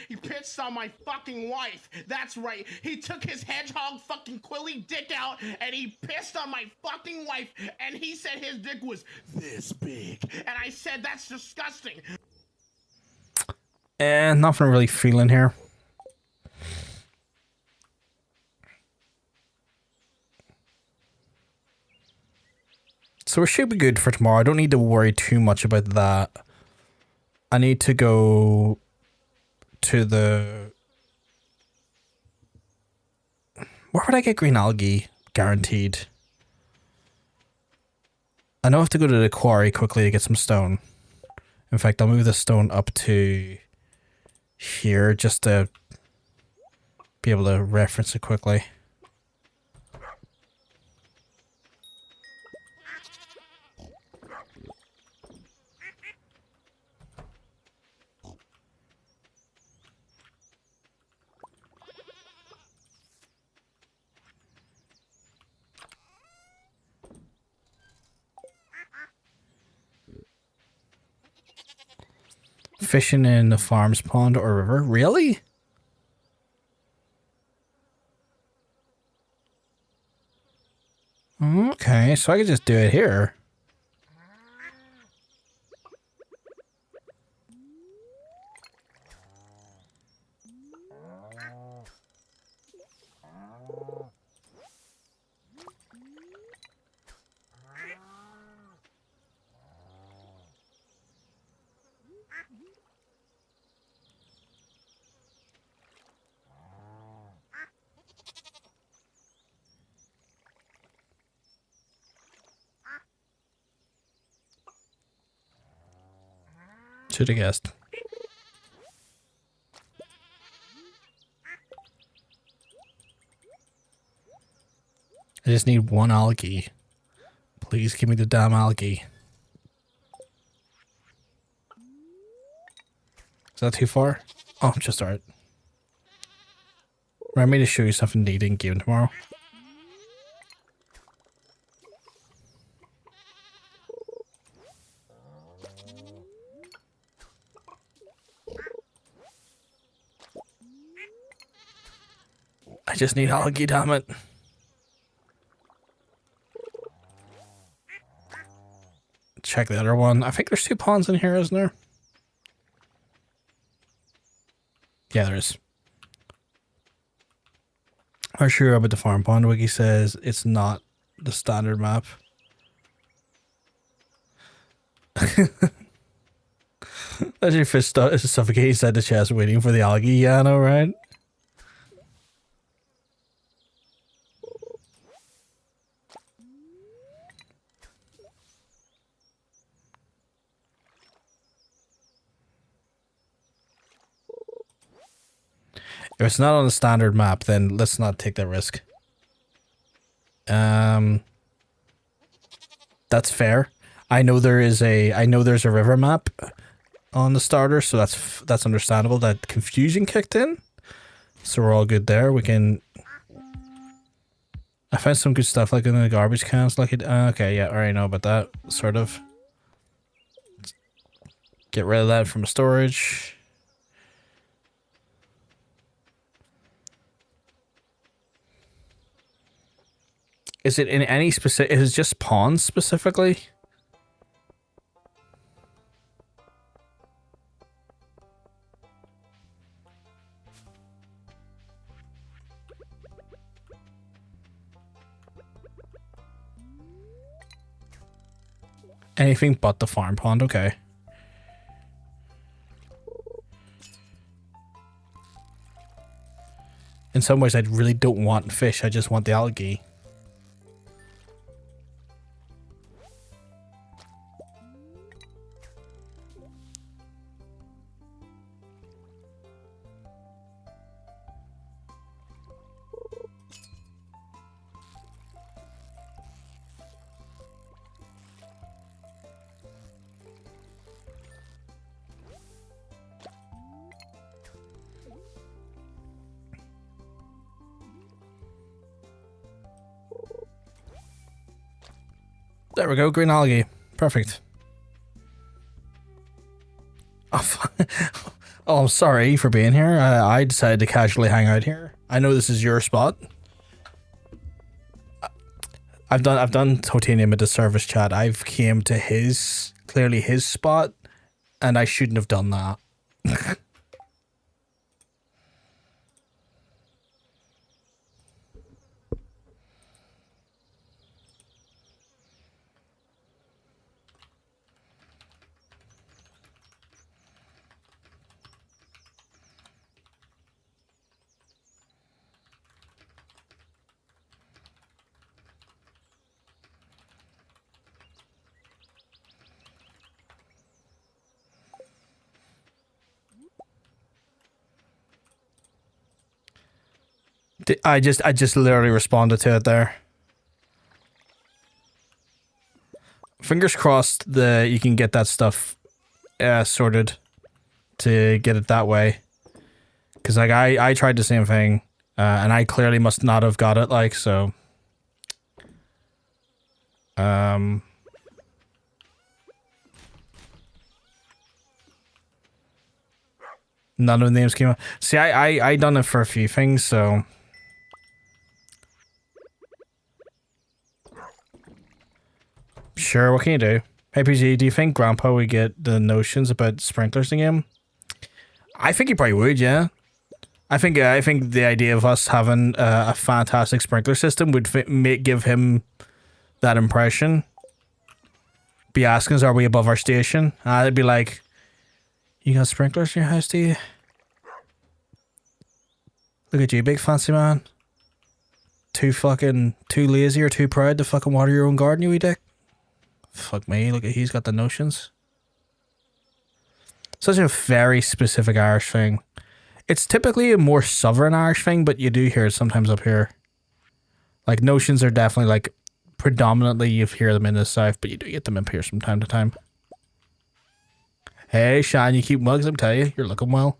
He pissed on my fucking wife. That's right. He took his hedgehog fucking quilly dick out and he pissed on my fucking wife, and he said his dick was this big. And I said, that's disgusting. And nothing really feeling here. So we should be good for tomorrow. I don't need to worry too much about that. I need to go to the... Where would I get green algae? Guaranteed. I know I have to go to the quarry quickly to get some stone. In fact, I'll move the stone up to here just to be able to reference it quickly. Fishing in the farm's pond or river? Really? Okay, so I could just do it here. Should have guessed. I just need 1 algae. Please give me the damn algae. Is that too far? Oh, just alright. Remember me to show you something neat in game tomorrow. I just need algae, damn it. Check the other one. I think there's 2 ponds in here, isn't there? Yeah, there is. I'm sure about the farm pond. Wiki says it's not the standard map. As your fish suffocating inside the chest waiting for the algae. Yeah, I know, right? If it's not on the standard map, then let's not take that risk. That's fair. I know there's a river map on the starter, so that's understandable. That confusion kicked in, so we're all good there. We can. I found some good stuff like in the garbage cans. Like it. Okay, yeah, I already know about that. Sort of. Get rid of that from storage. Is it in any specific? Is it just ponds specifically? Anything but the farm pond, okay. In some ways, I really don't want fish, I just want the algae. There we go, green algae. Perfect. Oh, oh, I'm sorry for being here. I decided to casually hang out here. I know this is your spot. I've done Totanium a disservice, chat. I've came to clearly his spot, and I shouldn't have done that. I just literally responded to it there. Fingers crossed that you can get that stuff sorted to get it that way. Because like I tried the same thing and I clearly must not have got it, like, so none of the names came up. See, I done it for a few things, so sure, what can you do? Hey PG, do you think Grandpa would get the notions about sprinklers in him? I think he probably would, yeah. I think the idea of us having a fantastic sprinkler system would give him that impression. Be asking us, are we above our station? I'd be like, you got sprinklers in your house, do you? Look at you, big fancy man. Too lazy or too proud to fucking water your own garden, you wee dick. Fuck me, look at he's got the notions. Such a very specific Irish thing. It's typically a more southern Irish thing, but you do hear it sometimes up here. Like, notions are definitely, like, predominantly you hear them in the south, but you do get them up here from time to time. Hey, Sean, you keep mugs, I'm telling you, you're looking well.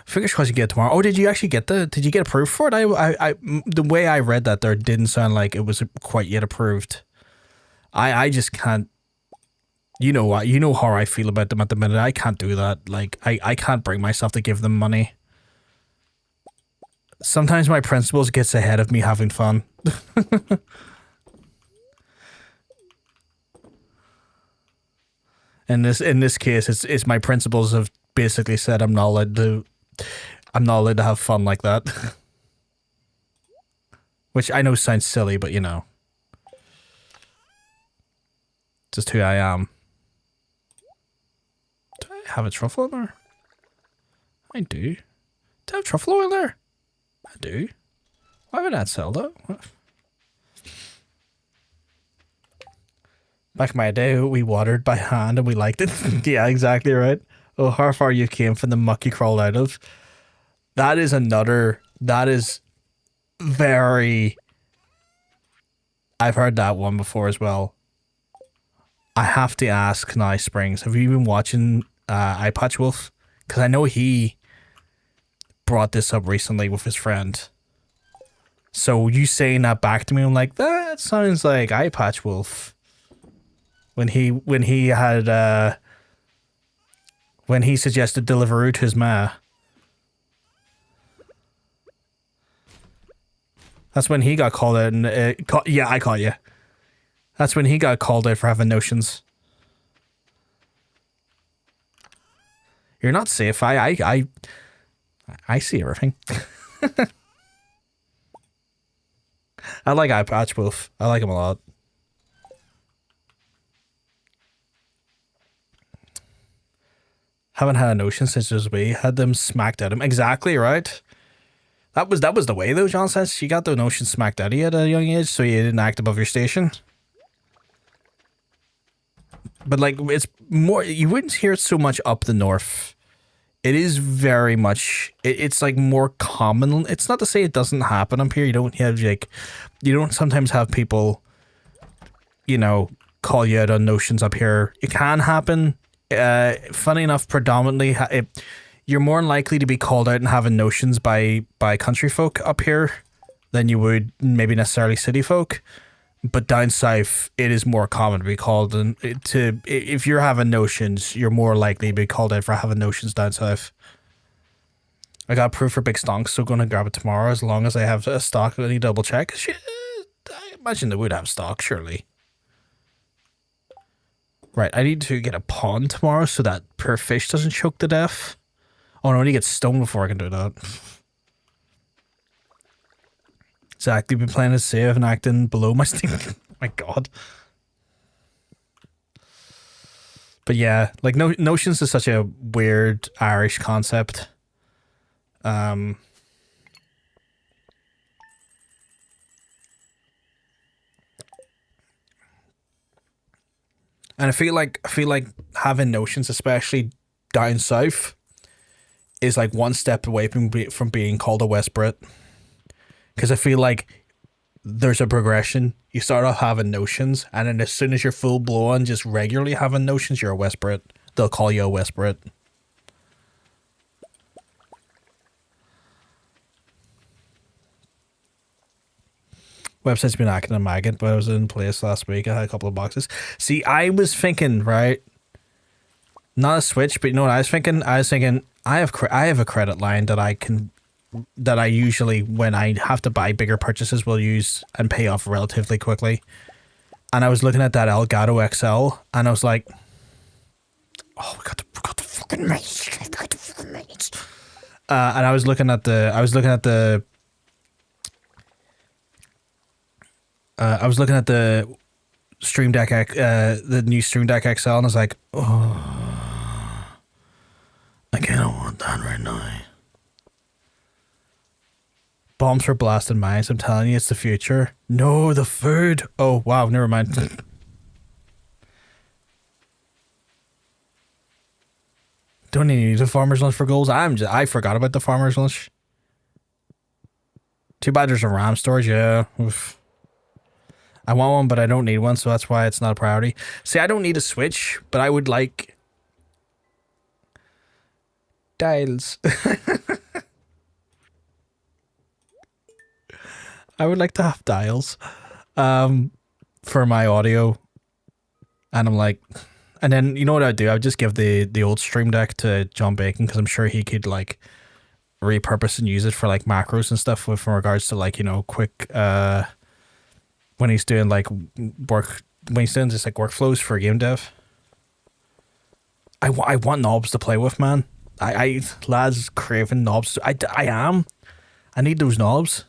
Fingers crossed you get it tomorrow. Oh, did you actually get did you get approved for it? The way I read that there didn't sound like it was quite yet approved. I just can't, you know what, you know how I feel about them at the minute. I can't do that. Like, I can't bring myself to give them money. Sometimes my principles gets ahead of me having fun. In this case, it's my principles have basically said I'm not allowed to have fun like that. Which I know sounds silly, but you know. Just who I am. Do I have a truffle in there? I do. Do I have truffle oil there? I do. Why would that sell though? Back in my day, we watered by hand and we liked it. Yeah, exactly right. Oh, how far you came from the muck you crawled out of. That is very... I've heard that one before as well. I have to ask Nice Springs, have you been watching iPatchWolf? Because I know he brought this up recently with his friend. So you saying that back to me, I'm like, that sounds like iPatchWolf. When he suggested Deliveroo to his ma. That's when he got called out and yeah, I caught you. That's when he got called out for having notions. You're not safe. I see everything. I like iPatchWolf. I like him a lot. Haven't had an ocean since we had them smacked at him. Exactly right. That was the way though, John says. You got the notion smacked out of you at a young age, so you didn't act above your station. But like, it's more, you wouldn't hear it so much up the north. It is very much, it's like more common. It's not to say it doesn't happen up here. You don't have like, you don't sometimes have people, you know, call you out on notions up here. It can happen. Funny enough, predominantly, you're more likely to be called out and having notions by country folk up here than you would maybe necessarily city folk. But down south, it is more common to be called, and if you're having notions, you're more likely to be called out for having notions down south. I got proof for big stonks, so going to grab it tomorrow as long as I have a stock. Let me double check. I imagine they would have stock, surely. Right, I need to get a pond tomorrow so that poor fish doesn't choke to death. Oh no, I need to get stoned before I can do that. Exactly, been playing as safe and acting below my sting. Oh my god. But yeah, like notions is such a weird Irish concept. And I feel like having notions, especially down south, is like one step away from being called a West Brit. Because I feel like there's a progression. You start off having notions, and then as soon as you're full blown, just regularly having notions, you're a West Brit. They'll call you a West Brit. Website's been acting a maggot, but I was in place last week. I had a couple of boxes. See, I was thinking, right? Not a Switch, but you know what I was thinking? I was thinking I have a credit line that I usually, when I have to buy bigger purchases, will use and pay off relatively quickly. And I was looking at that Elgato XL, and I was like, "Oh, we got the fucking mates. We got the fucking mates." And I was looking at the Stream Deck the new Stream Deck XL, and I was like, "Oh, I kind of want that right now." Bombs for blasting mines. I'm telling you, it's the future. No, the food. Oh, wow. Never mind. Don't need a farmer's lunch for goals. I forgot about the farmer's lunch. Too bad there's a RAM storage. Yeah. Oof. I want one, but I don't need one, so that's why it's not a priority. See, I don't need a Switch, but I would like dials. I would like to have dials for my audio. And I'm like, and then you know what I'd do? I would just give the old Stream Deck to John Bacon, because I'm sure he could like repurpose and use it for like macros and stuff with regards to like, you know, quick when he's doing like just like workflows for game dev. I want knobs to play with, man. I lads craving knobs. I am. I need those knobs.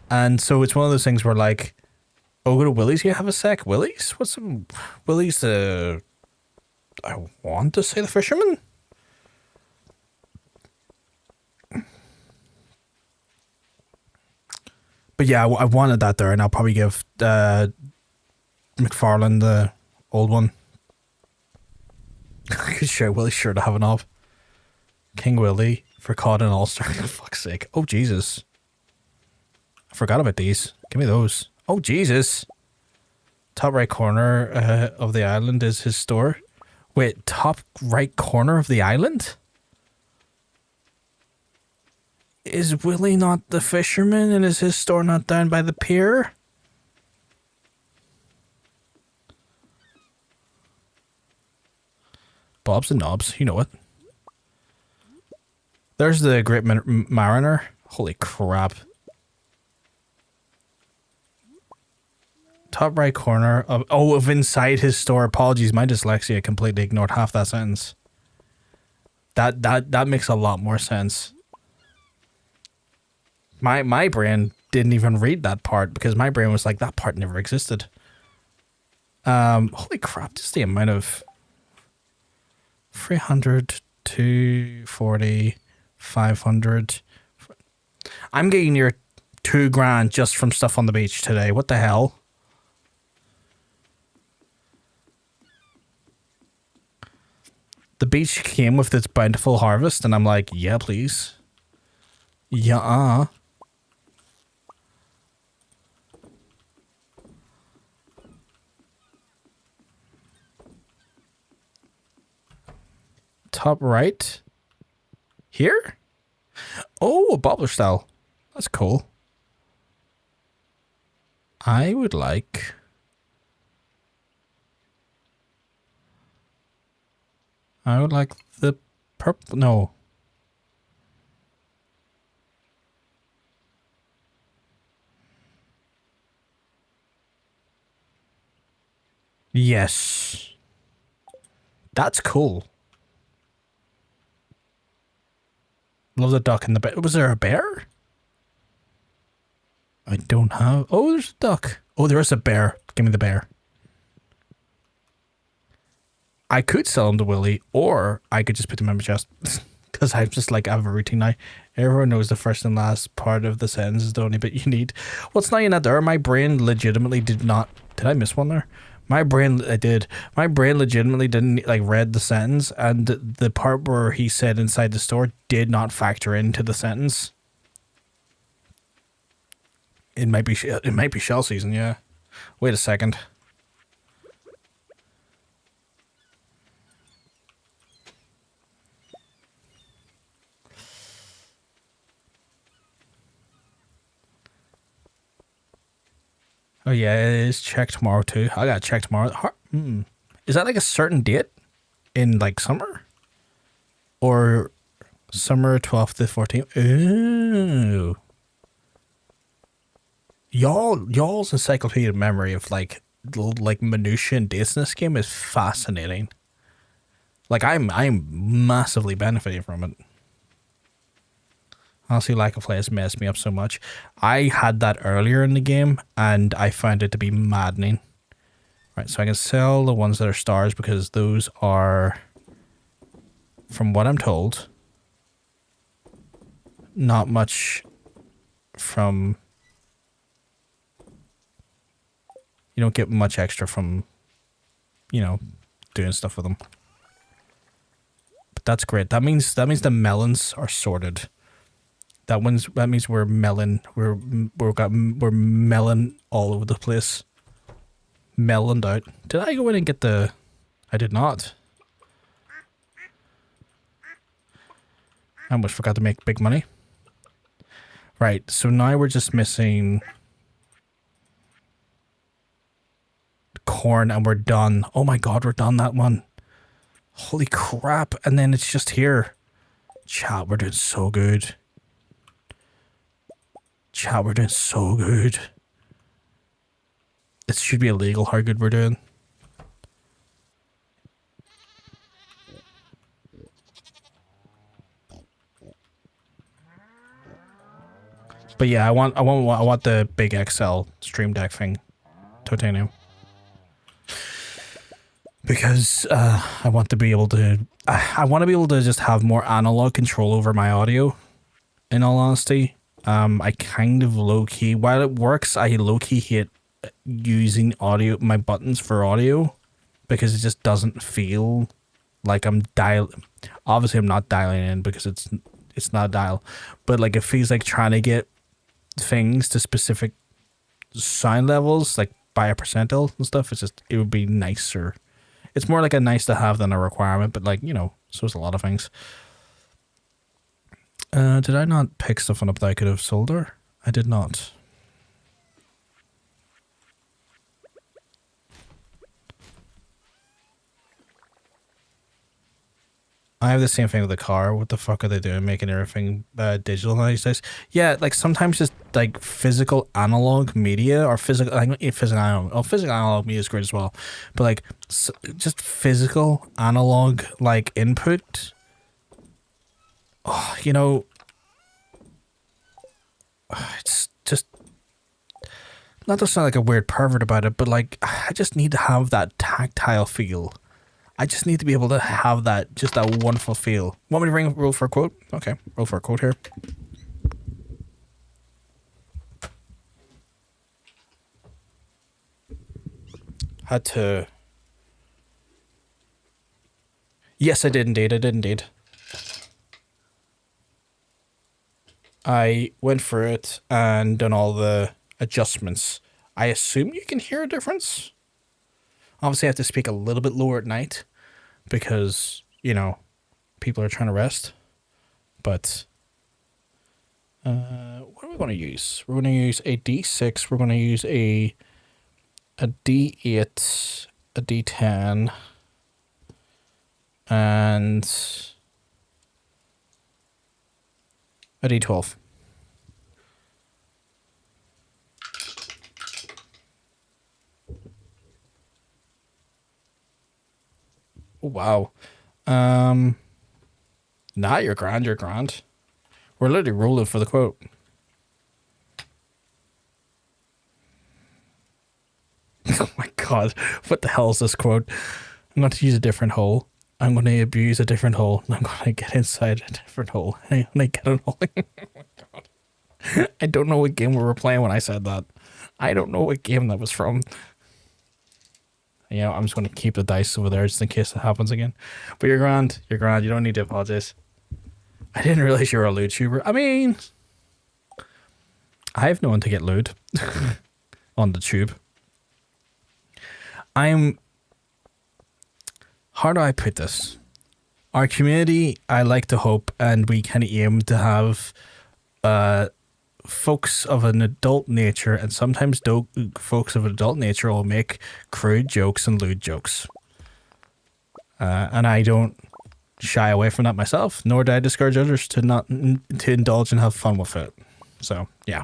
And so it's one of those things where like, oh, go to Willie's. You have a sec. Willie's? What's some Willie's? I want to say the fisherman. But yeah, I wanted that there, and I'll probably give McFarlane the old one. Sure, Willie's sure to have a knob. King Willie for COD and All-Star. For fuck's sake. Oh, Jesus. I forgot about these. Give me those. Oh, Jesus. Top right corner of the island is his store. Wait, top right corner of the island? Is Willie not the fisherman, and is his store not down by the pier? Bob's and knobs, you know it. There's the Great Mariner. Holy crap. Top right corner of inside his store. Apologies, my dyslexia completely ignored half that sentence. That makes a lot more sense. My brain didn't even read that part, because my brain was like, that part never existed. Holy crap, just the amount of 300, 240, 500. I'm getting near 2 grand just from stuff on the beach today. What the hell? The beach came with its bountiful harvest, and I'm like, yeah, please. Yeah. Top right. Here? Oh, a bobbler style. That's cool. I would like... the purple... No. Yes. That's cool. Love the duck in the bear. Was there a bear? I don't have... Oh, there's a duck. Oh, there is a bear. Give me the bear. I could sell him to Willie, or I could just put him in my chest. Because I'm just like, I have a routine now. Everyone knows the first and last part of the sentence is the only bit you need. What's not in that there? My brain legitimately did not... Did I miss one there? My brain... I did. My brain legitimately didn't, like, read the sentence, and the part where he said inside the store did not factor into the sentence. It might be shell season, yeah. Wait a second. Oh yeah, it is check tomorrow too. I gotta check tomorrow. Is that like a certain date in like summer? Or summer 12th to 14th? Ooh. Y'all's encyclopedia memory of like minutiae and dates in this game is fascinating. Like I'm massively benefiting from it. Honestly, lack of play has messed me up so much. I had that earlier in the game, and I found it to be maddening. Right, so I can sell the ones that are stars because those are, from what I'm told, not much from... You don't get much extra from, you know, doing stuff with them. But that's great. That means the melons are sorted. That means we're melon. We're melon all over the place. Meloned out. Did I go in and get the... I did not. I almost forgot to make big money. Right, so now we're just missing corn and we're done. Oh my god, we're done that one. Holy crap. And then it's just here. Chat, we're doing so good. Chat, we're doing so good. It should be illegal how good we're doing. But yeah, I want the big XL Stream Deck thing, titanium, because I want to be able to. I want to be able to just have more analog control over my audio. In all honesty, I kind of low key. While it works, I low key hate using my buttons for audio because it just doesn't feel like I'm obviously I'm not dialing in because it's not a dial, but like it feels like trying to get things to specific sound levels like by a percentile and stuff. It would be nicer. It's more like a nice to have than a requirement, but like, you know, so it's a lot of things. Did I not pick stuff up that I could have sold her? I did not. I have the same thing with the car. What the fuck are they doing? Making everything digital these days? Yeah, like sometimes just like physical analog media or physical analog media is great as well. But like just physical analog like input. Oh, you know, it's just not to sound like a weird pervert about it, but like I just need to have that tactile feel I just need to be able to have that, just that wonderful feel. Want me to roll for a quote? Okay, roll for a quote here. Had to... Yes, I did indeed. I went for it and done all the adjustments. I assume you can hear a difference. Obviously, I have to speak a little bit lower at night because, you know, people are trying to rest. But what are we going to use? We're going to use a D6. We're going to use a D8, a D10, and a D12. Oh, wow. Nah, you're grand. We're literally rolling for the quote. Oh my god. What the hell is this quote? I'm going to use a different hole. I'm going to abuse a different hole. I'm going to get inside a different hole. I'm going to get a hole. Oh my god. I don't know what game we were playing when I said that. I don't know what game that was from. You know, I'm just going to keep the dice over there just in case it happens again. But you're grand. You don't need to apologize. I didn't realize you were a lewd tuber. I mean, I've known to get lewd on the tube. How do I put this? Our community, I like to hope, and we kind of aim to have folks of an adult nature, and sometimes folks of an adult nature will make crude jokes and lewd jokes. And I don't shy away from that myself, nor do I discourage others to indulge and have fun with it. So, yeah.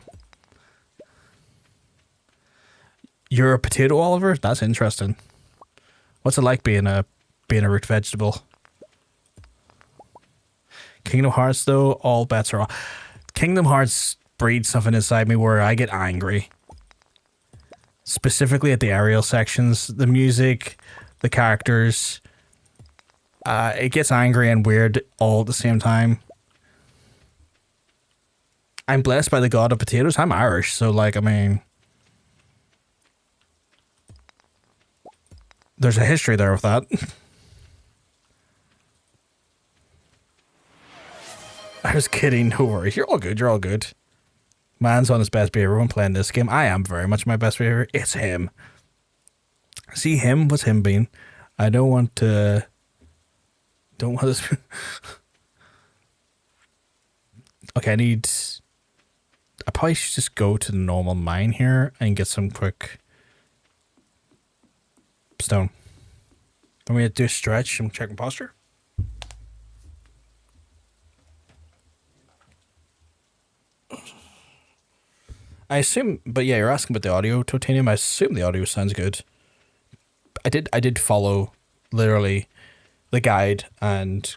You're a potato, Oliver? That's interesting. What's it like being a root vegetable? Kingdom Hearts, though, all bets are off. Kingdom Hearts breeds something inside me where I get angry. Specifically at the aerial sections, the music, the characters. It gets angry and weird all at the same time. I'm blessed by the god of potatoes. I'm Irish, so like, I mean, there's a history there with that. I was kidding, no worries. You're all good. Man's on his best behavior when playing this game. I am very much my best behavior. It's him. See him? What's him being? I don't want this. Okay, I probably should just go to the normal mine here and get some quick stone. I'm going to do a stretch and check my posture. I assume, but yeah, you're asking about the audio, Totanium. I assume the audio sounds good. I did follow literally the guide and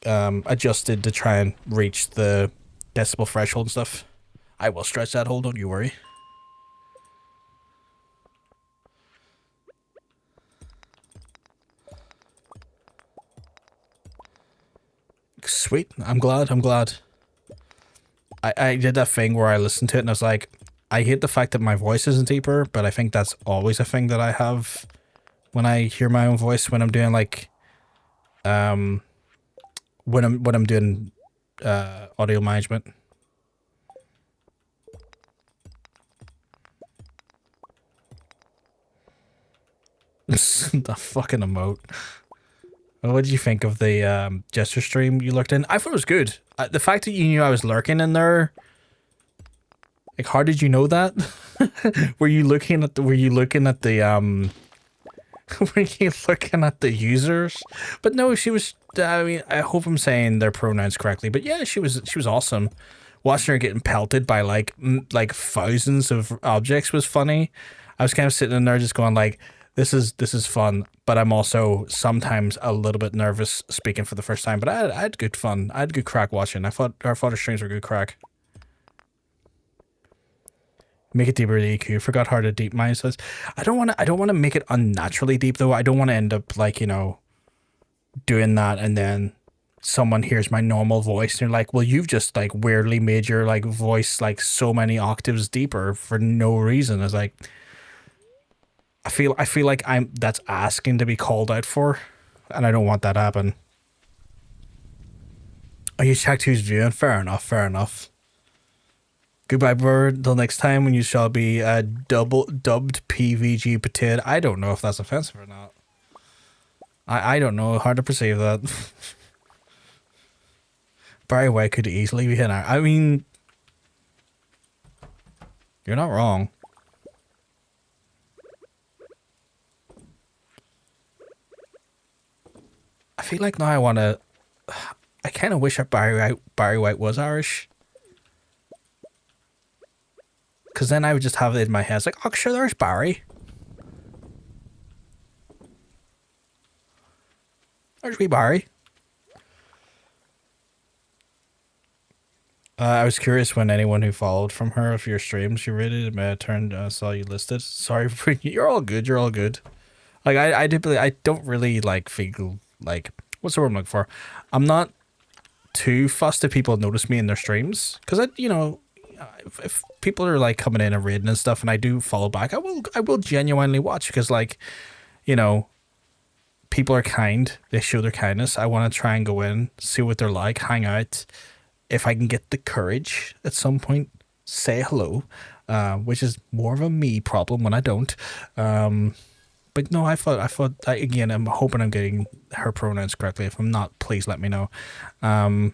adjusted to try and reach the decibel threshold and stuff. I will stretch that hole, don't you worry. Sweet. I'm glad. I did that thing where I listened to it and I was like, I hate the fact that my voice isn't deeper, but I think that's always a thing that I have when I hear my own voice when I'm doing like when I'm doing audio management. The fucking emote. What did you think of the Jester stream you lurked in? I thought it was good. The fact that you knew I was lurking in there, like, how did you know that? Were you looking at the were you looking at the users? But no, she was. I mean, I hope I'm saying their pronouns correctly. But yeah, she was awesome. Watching her getting pelted by like thousands of objects was funny. I was kind of sitting in there just going like, this is fun, but I'm also sometimes a little bit nervous speaking for the first time. But I had good fun. I had good crack watching. I thought her streams were good crack. Make it deeper the EQ. Forgot how deep mine says. I don't want to make it unnaturally deep though. I don't want to end up like, you know, doing that, and then someone hears my normal voice and they're like, well, you've just like weirdly made your like voice like so many octaves deeper for no reason. It's like I feel like that's asking to be called out for, and I don't want that to happen. Oh, you checked who's viewing? Fair enough, fair enough. Goodbye, bird. Till next time when you shall be dubbed PVG potato. I don't know if that's offensive or not. I don't know. Hard to perceive that. Barry White could easily be hit out. I mean, you're not wrong. I feel like now I want to... I kind of wish that Barry White was Irish. Because then I would just have it in my head. It's like, oh, sure, there's Barry. There's wee Barry. I was curious when anyone who followed from her, if your streams you rated, may have turned, saw you listed. Sorry for you. You're all good. You're all good. Like, I don't really, like, feel, like, what's the word I'm looking for? I'm not too fussed if people notice me in their streams. Because, you know, if people are, like, coming in and raiding and stuff, and I do follow back, I will genuinely watch. Because, like, you know, people are kind. They show their kindness. I want to try and go in, see what they're like, hang out. If I can get the courage at some point, say hello, which is more of a me problem when I don't. But no, I thought again, I'm hoping I'm getting her pronouns correctly. If I'm not, please let me know. But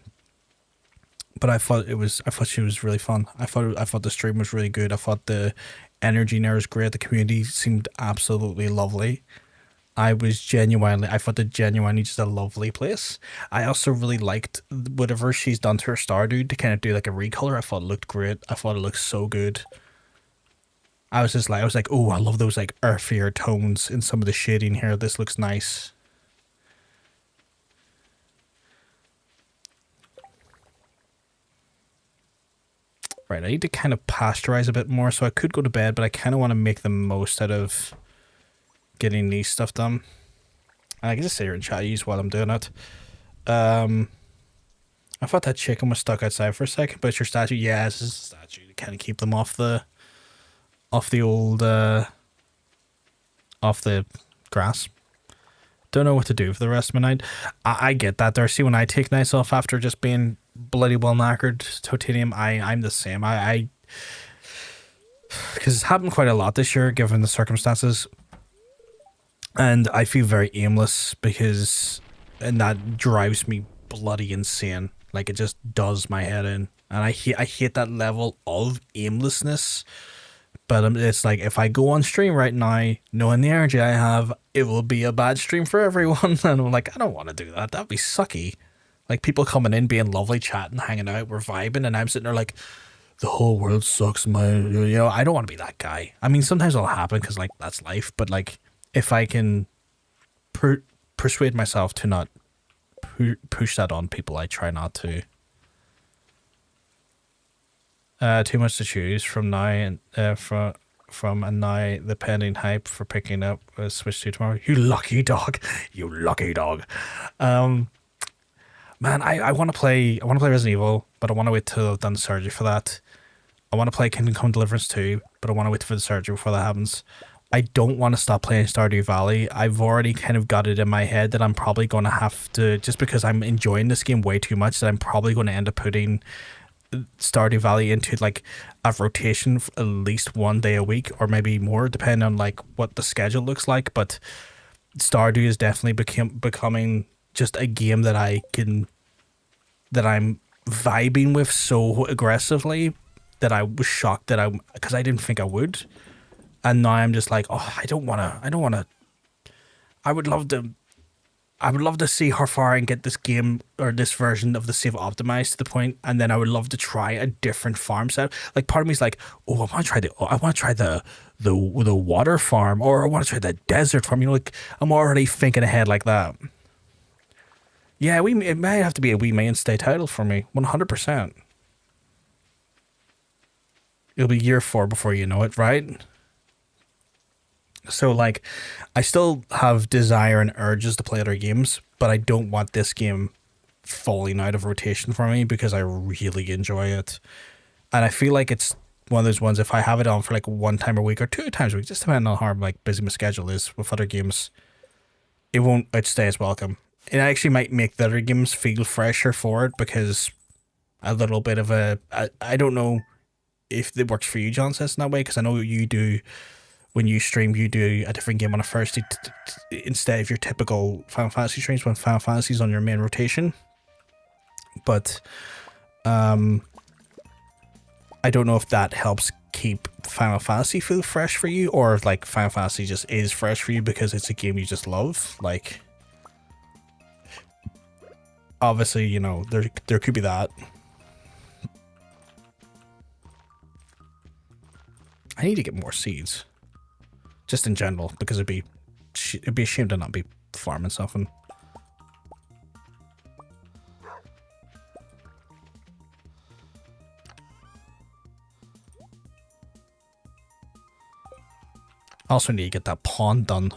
I thought she was really fun. I thought the stream was really good. I thought the energy in there was great. The community seemed absolutely lovely. I thought it genuinely just a lovely place. I also really liked whatever she's done to her Stardew to kind of do like a recolor. I thought it looked great. I thought it looked so good. I was like, oh, I love those like earthier tones in some of the shading here. This looks nice. Right, I need to kind of pasteurize a bit more, so I could go to bed, but I kind of want to make the most out of getting these stuff done. And I can just sit here and chat you while I'm doing it. I thought that chicken was stuck outside for a second, but it's your statue. Yeah, it's just a statue to kind of keep them off the old off the grass. Don't know what to do for the rest of my night. I get that there. See, when I take nights off after just being bloody well knackered titanium, I'm the same. I because it's happened quite a lot this year given the circumstances. And I feel very aimless and that drives me bloody insane. Like, it just does my head in. And I hate that level of aimlessness. But it's like, if I go on stream right now, knowing the energy I have, it will be a bad stream for everyone. And I'm like, I don't want to do that. That'd be sucky. Like, people coming in, being lovely, chatting, hanging out, we're vibing, and I'm sitting there like, the whole world sucks, man. You know, I don't want to be that guy. I mean, sometimes it'll happen because, like, that's life. But, like, if I can persuade myself to not push that on people, I try not to. Too much to choose from now and from and now the pending hype for picking up Switch 2 tomorrow. You lucky dog. You lucky dog. Man, I want to play Resident Evil, but I want to wait till I've done the surgery for that. I want to play Kingdom Come Deliverance 2, but I want to wait for the surgery before that happens. I don't want to stop playing Stardew Valley. I've already kind of got it in my head that I'm probably going to have to, just because I'm enjoying this game way too much, that I'm probably going to end up putting Stardew Valley into like a rotation for at least one day a week, or maybe more, depending on like what the schedule looks like. But Stardew is definitely becoming just a game that I'm vibing with so aggressively that I was shocked because I didn't think I would. And now I'm just like, oh, I would love to see how far I can get this game or this version of the save optimized to the point, and then I would love to try a different farm set. Like, part of me is like, oh, I want to try the water farm, or I want to try the desert farm. You know, like, I'm already thinking ahead like that. Yeah, it might have to be a wee mainstay title for me, 100%. It'll be year 4 before you know it, right? So, like, I still have desire and urges to play other games, but I don't want this game falling out of rotation for me because I really enjoy it. And I feel like it's one of those ones, if I have it on for like 1 time a week or 2 times a week, just depending on how like busy my schedule is with other games, it won't outstay its welcome. It actually might make the other games feel fresher for it because a little bit of a... I don't know if it works for you, John, says in that way, because I know you do, when you stream, you do a different game on a Thursday instead of your typical Final Fantasy streams when Final Fantasy's on your main rotation. But I don't know if that helps keep Final Fantasy feel fresh for you, or if like Final Fantasy just is fresh for you because it's a game you just love. Like, obviously, you know, there could be that. I need to get more seeds, just in general, because it'd be a shame to not be farming stuff. And I also need to get that pond done.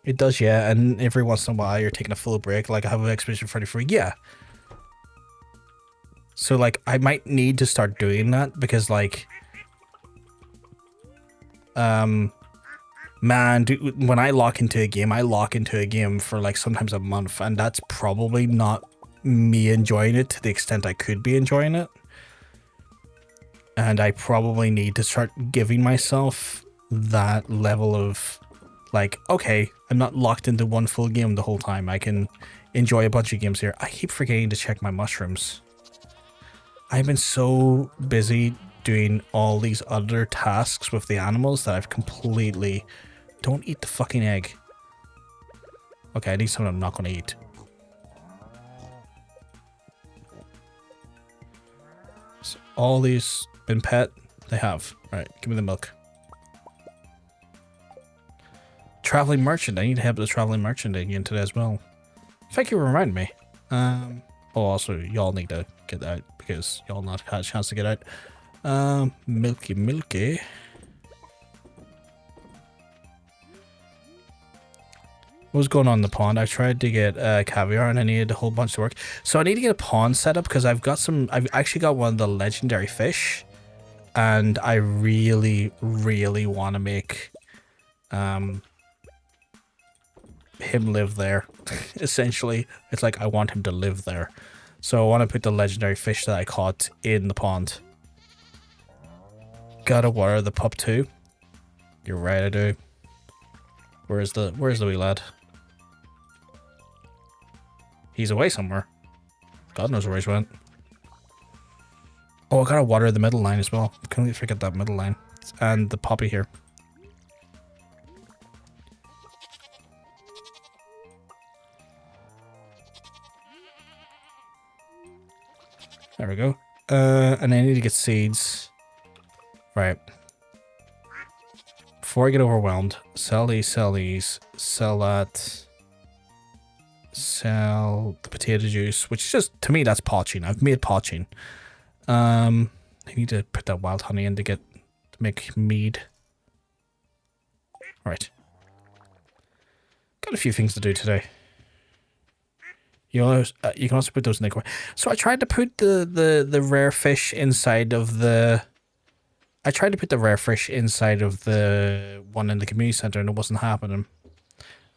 It does, yeah, and every once in a while you're taking a full break, like I have an Expedition 33, yeah. So, like, I might need to start doing that, because, like, man, when I lock into a game for, like, sometimes a month, and that's probably not me enjoying it to the extent I could be enjoying it. And I probably need to start giving myself that level of, like, okay, I'm not locked into one full game the whole time. I can enjoy a bunch of games here. I keep forgetting to check my mushrooms. I've been so busy doing all these other tasks with the animals that I've completely... Don't eat the fucking egg. Okay, I need something I'm not going to eat. So all these been pet? They have. Alright, give me the milk. Traveling merchant. I need to have the traveling merchant again today as well. Thank you for reminding me. Oh, also, y'all need to get out because y'all not had a chance to get out. Milky. What's going on in the pond? I tried to get caviar and I needed a whole bunch of work. So I need to get a pond set up because I've actually got one of the legendary fish. And I really, really want to make him live there. Essentially, it's like I want him to live there. So I want to put the legendary fish that I caught in the pond. Gotta water the pup too. You're right, I do. Where's the wee lad? He's away somewhere. God knows where he's went. Oh, I gotta water the middle line as well. Couldn't forget that middle line. And the poppy here. There we go. And I need to get seeds. Right. Before I get overwhelmed, sell these, sell that. Sell the potato juice, which is just, to me, that's poaching. I've made poaching. I need to put that wild honey in to make mead. Right. Got a few things to do today. You can also put those in the aquarium. So I tried to put the rare fish inside of the... I tried to put the rare fish inside of the one in the community center and it wasn't happening.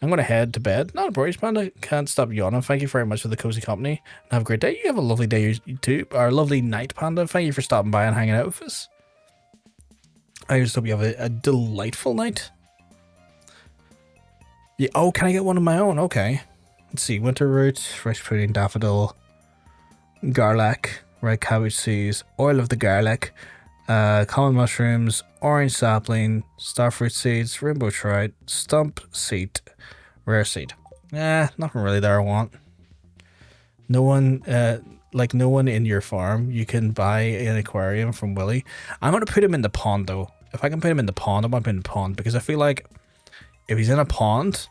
I'm going to head to bed. Not a worries, Panda. Can't stop yawning. Thank you very much for the cozy company. Have a great day. You have a lovely day too. Or a lovely night, Panda. Thank you for stopping by and hanging out with us. I just hope you have a delightful night. Yeah. Oh, can I get one of my own? Okay. Let's see. Winter roots, fresh pudding, daffodil, garlic, red cabbage seeds, oil of the garlic, common mushrooms, orange sapling, starfruit seeds, rainbow trout, stump seed, rare seed. Nothing really there I want. No one, no one in your farm. You can buy an aquarium from Willy. I'm going to put him in the pond though. If I can put him in the pond, I want to put him in the pond because I feel like if he's in a pond,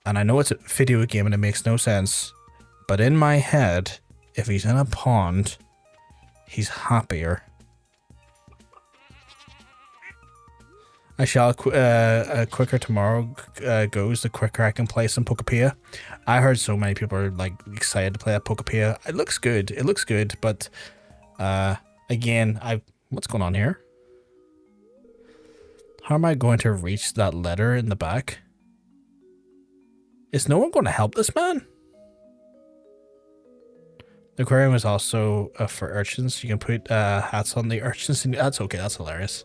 and I know it's a video game and it makes no sense, but in my head, if he's in a pond, he's happier. I shall quicker tomorrow goes, the quicker I can play some Pokepia. I heard so many people are like excited to play that Pokepia. It looks good. It looks good, but again, what's going on here? How am I going to reach that letter in the back? Is no one going to help this man? The aquarium is also for urchins. You can put hats on the urchins. That's okay. That's hilarious.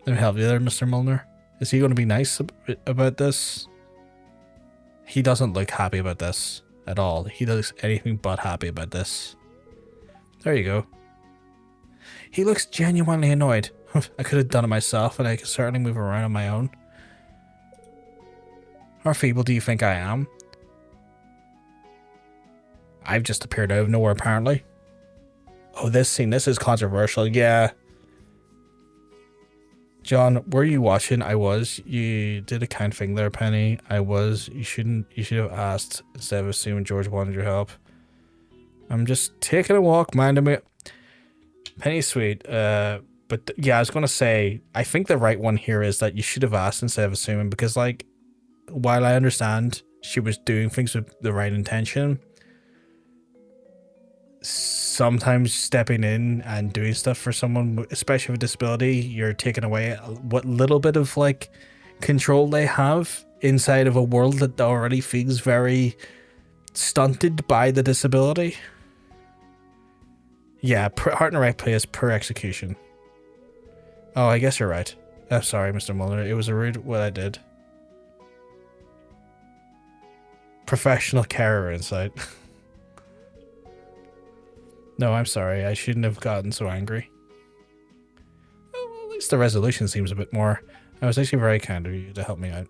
Let me help you there, Mr. Milner. Is he going to be nice about this? He doesn't look happy about this at all. He looks anything but happy about this. There you go. He looks genuinely annoyed. I could have done it myself, and I could certainly move around on my own. How feeble do you think I am? I've just appeared out of nowhere, apparently. Oh, this is controversial. Yeah. John, were you watching? I was. You did a kind thing there, Penny. I was. You should have asked instead of assuming George wanted your help. I'm just taking a walk, minding me. Penny's sweet. But yeah, I was going to say, I think the right one here is that you should have asked instead of assuming, because like, while I understand she was doing things with the right intention, sometimes stepping in and doing stuff for someone, especially with a disability, you're taking away what little bit of like control they have inside of a world that already feels very stunted by the disability. Yeah, heart in the right place per execution. Oh, I guess you're right. I'm sorry, Mr. Mulder. It was a rude what I did. Professional carer insight. No, I'm sorry. I shouldn't have gotten so angry. Well, at least the resolution seems a bit more. I was actually very kind of you to help me out.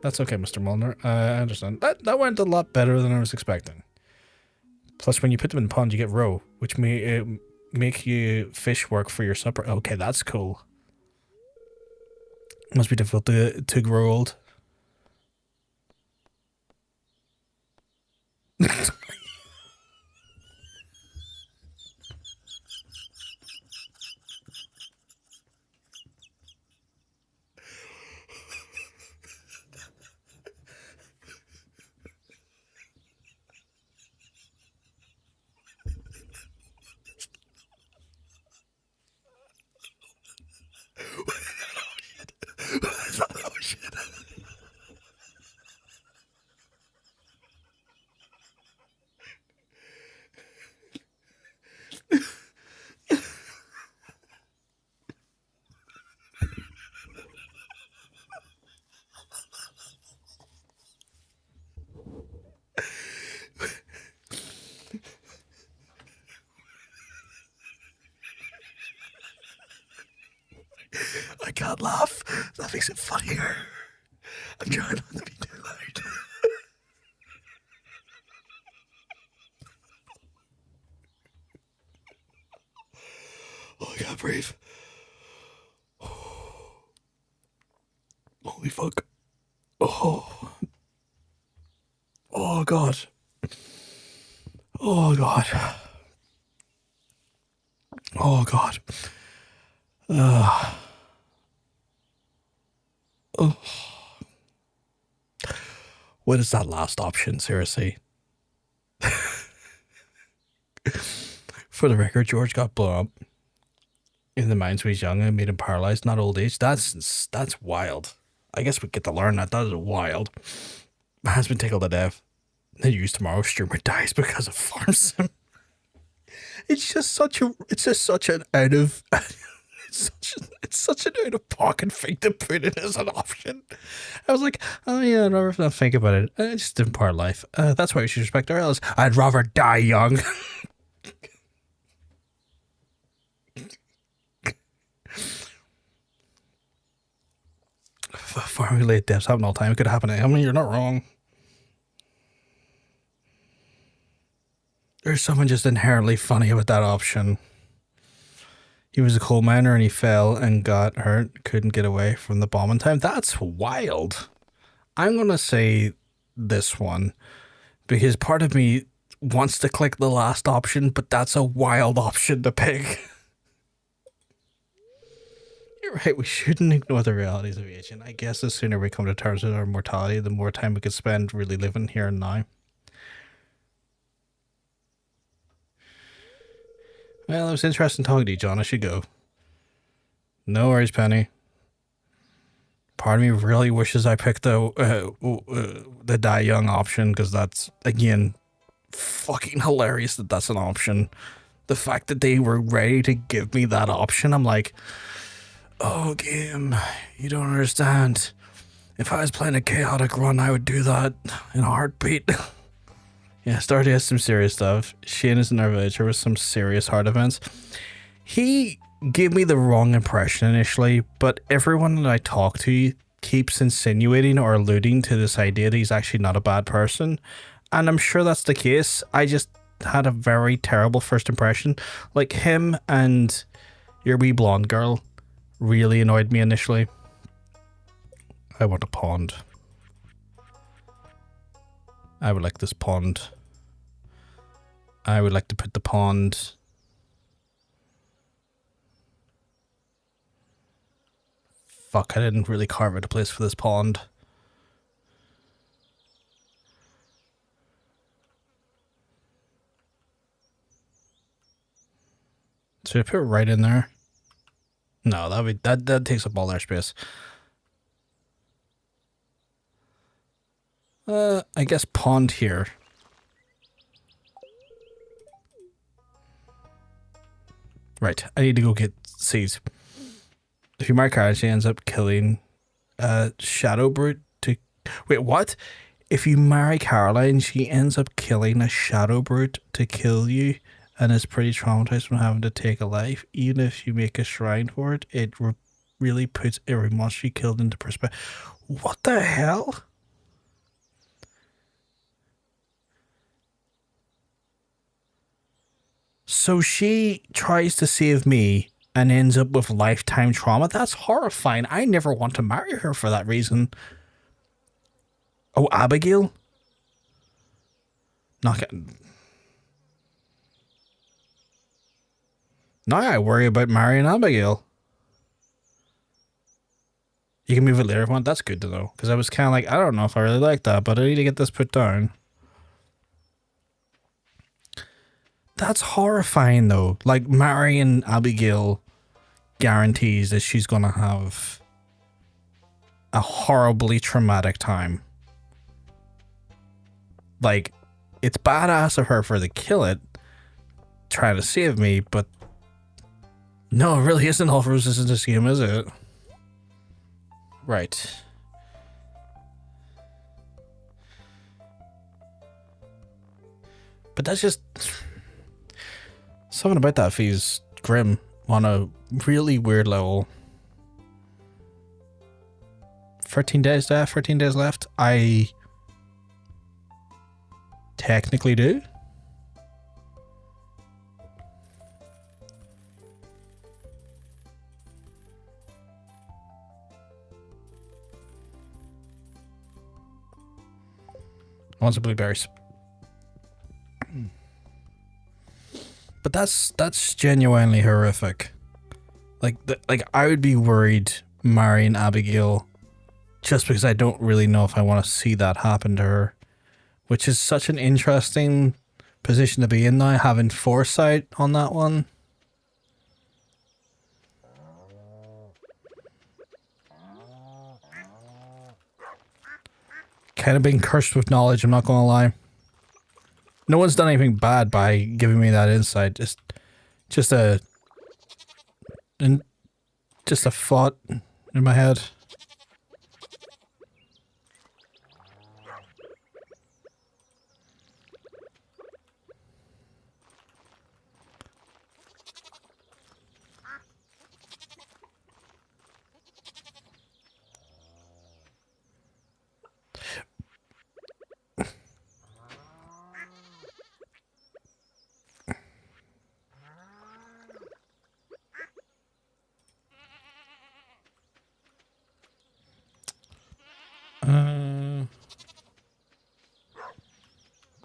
That's okay, Mr. Mulner. I understand. That went a lot better than I was expecting. Plus, when you put them in the pond, you get roe, which may make you fish work for your supper. Okay, that's cool. Must be difficult to grow old. I can't laugh. That makes it funnier. I'm trying not to be too loud. Oh, I can't breathe. Holy fuck. Oh. Oh, God. Oh, God. Oh, God. Oh. What is that last option, seriously? For the record, George got blown up in the mines when he was young and made him paralyzed, not old age. That's wild. I guess we get to learn that. That is wild. My husband tickled to death. Then use tomorrow. Streamer dies because of farm sim. It's just such an out of it's such an out of pocket thing to put it as an option. I was like, oh yeah, I'd rather not think about it. It's just in part of life. That's why we should respect our elders. I'd rather die young. Farming late deaths happen all the time. It could happen. I mean, you're not wrong. There's something just inherently funny about that option. He was a coal miner and he fell and got hurt. Couldn't get away from the bomb in time. That's wild. I'm going to say this one because part of me wants to click the last option, but that's a wild option to pick. Right, we shouldn't ignore the realities of aging. I guess the sooner we come to terms with our mortality, the more time we could spend really living here and now. Well, it was interesting talking to you, John. I should go. No worries, Penny. Part of me really wishes I picked the die young option, because that's, again, fucking hilarious that that's an option. The fact that they were ready to give me that option, I'm like, oh, game, you don't understand. If I was playing a chaotic run, I would do that in a heartbeat. Yeah, Stardew has some serious stuff. Shane is in our villager with some serious hard events. He gave me the wrong impression initially, but everyone that I talk to keeps insinuating or alluding to this idea that he's actually not a bad person. And I'm sure that's the case. I just had a very terrible first impression. Like, him and your wee blonde girl really annoyed me initially. I want a pond. I would like this pond. I would like to put the pond. Fuck, I didn't really carve out a place for this pond. Should I put it right in there? No, that takes up all their space. I guess pond here. Right, I need to go get seeds. If you mark her, she ends up killing Shadow Brute to... Wait, what? If you marry Caroline, she ends up killing a Shadow Brute to kill you and is pretty traumatized from having to take a life. Even if you make a shrine for it, it really puts every monster you killed into perspective. What the hell? So she tries to save me and ends up with lifetime trauma? That's horrifying. I never want to marry her for that reason. Oh, Abigail? Not getting... Now I worry about marrying Abigail. You can move it later if you want. That's good to know. Because I was kind of like, I don't know if I really like that, but I need to get this put down. That's horrifying, though. Like, marrying Abigail guarantees that she's going to have a horribly traumatic time. Like, it's badass of her for the kill it, trying to save me, but no, it really isn't all roses in this game, is it? Right. But that's just... something about that feels grim on a really weird level. 13 days left, 13 days left. I technically do. Lots of blueberries. But that's genuinely horrific. Like I would be worried marrying Abigail just because I don't really know if I want to see that happen to her, which is such an interesting position to be in now, having foresight on that one. Kind of being cursed with knowledge, I'm not gonna lie. No one's done anything bad by giving me that insight. Just a thought in my head.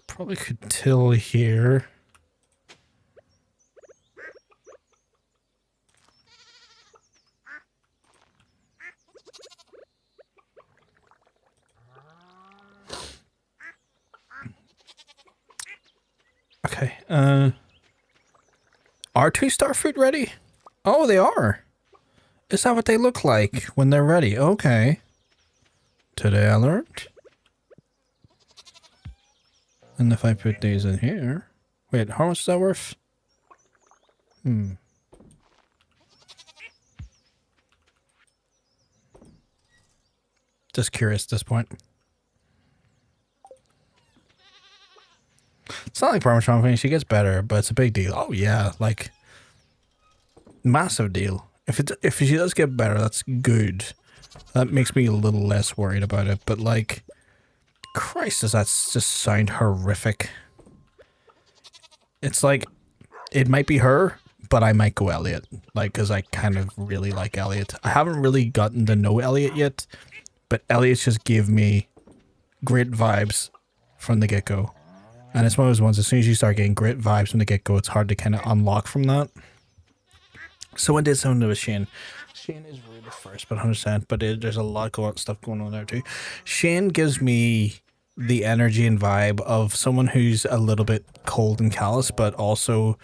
Probably could till here. Okay. Are 2-star fruit ready? Oh, they are. Is that what they look like when they're ready? Okay. Today I learned. And if I put these in here... Wait, how much is that worth? Just curious at this point. It's not like Parmesan finish, she gets better, but it's a big deal. Oh yeah, like massive deal. If she does get better, that's good. That makes me a little less worried about it, but like Christ, does that just sound horrific? It's like it might be her, but I might go Elliot. Like, because I kind of really like Elliot. I haven't really gotten to know Elliot yet, but Elliot just gave me great vibes from the get-go. And it's one of those ones, as soon as you start getting great vibes from the get-go, it's hard to kind of unlock from that. So I did something with Shane. Shane is really the first, but 100%, but there's a lot of stuff going on there too. Shane gives me the energy and vibe of someone who's a little bit cold and callous, but also...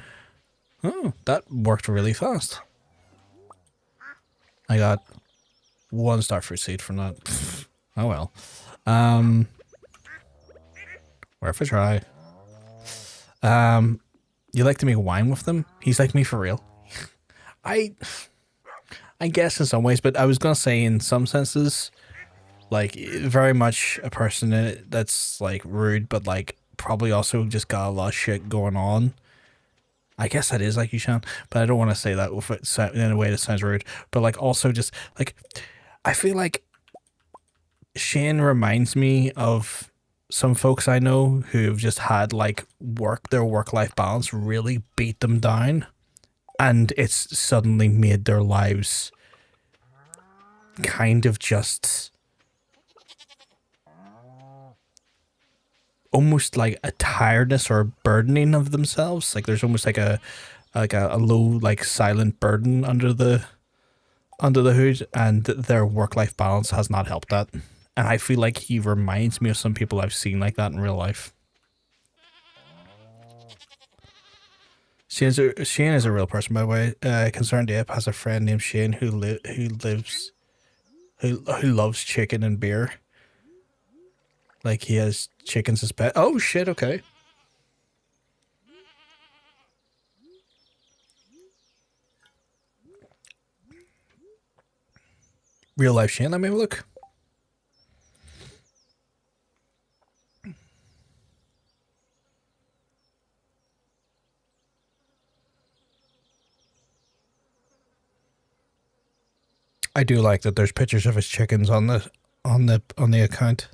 Oh, that worked really fast. I got 1-star fruit seed from that. Oh well. Worth a try. You like to make wine with them? He's like me for real. I guess in some ways, but I was gonna say in some senses, like very much a person that's like rude, but like probably also just got a lot of shit going on. I guess that is like you, Sean, but I don't want to say that with it in a way that sounds rude. But like also just like, I feel like Shane reminds me of some folks I know who've just had like their work-life balance really beat them down, and it's suddenly made their lives kind of just almost like a tiredness or a burdening of themselves. Like there's almost like a low, like silent burden under the hood, and their work-life balance has not helped that. And I feel like he reminds me of some people I've seen like that in real life. Shane is a real person, by the way. Concerned Ape has a friend named Shane who loves chicken and beer. Like he has chickens as pet. Oh shit! Okay. Real life Shane. Let me have a look. I do like that there's pictures of his chickens on the account.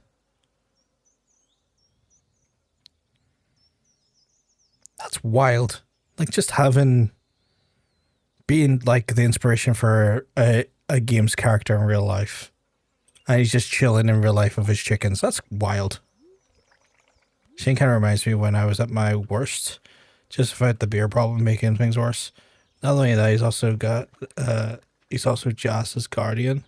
That's wild. Like just being like the inspiration for a game's character in real life. And he's just chilling in real life with his chickens. That's wild. Shane kind of reminds me when I was at my worst. Just about the beer problem making things worse. Not only that, he's also Joss's guardian.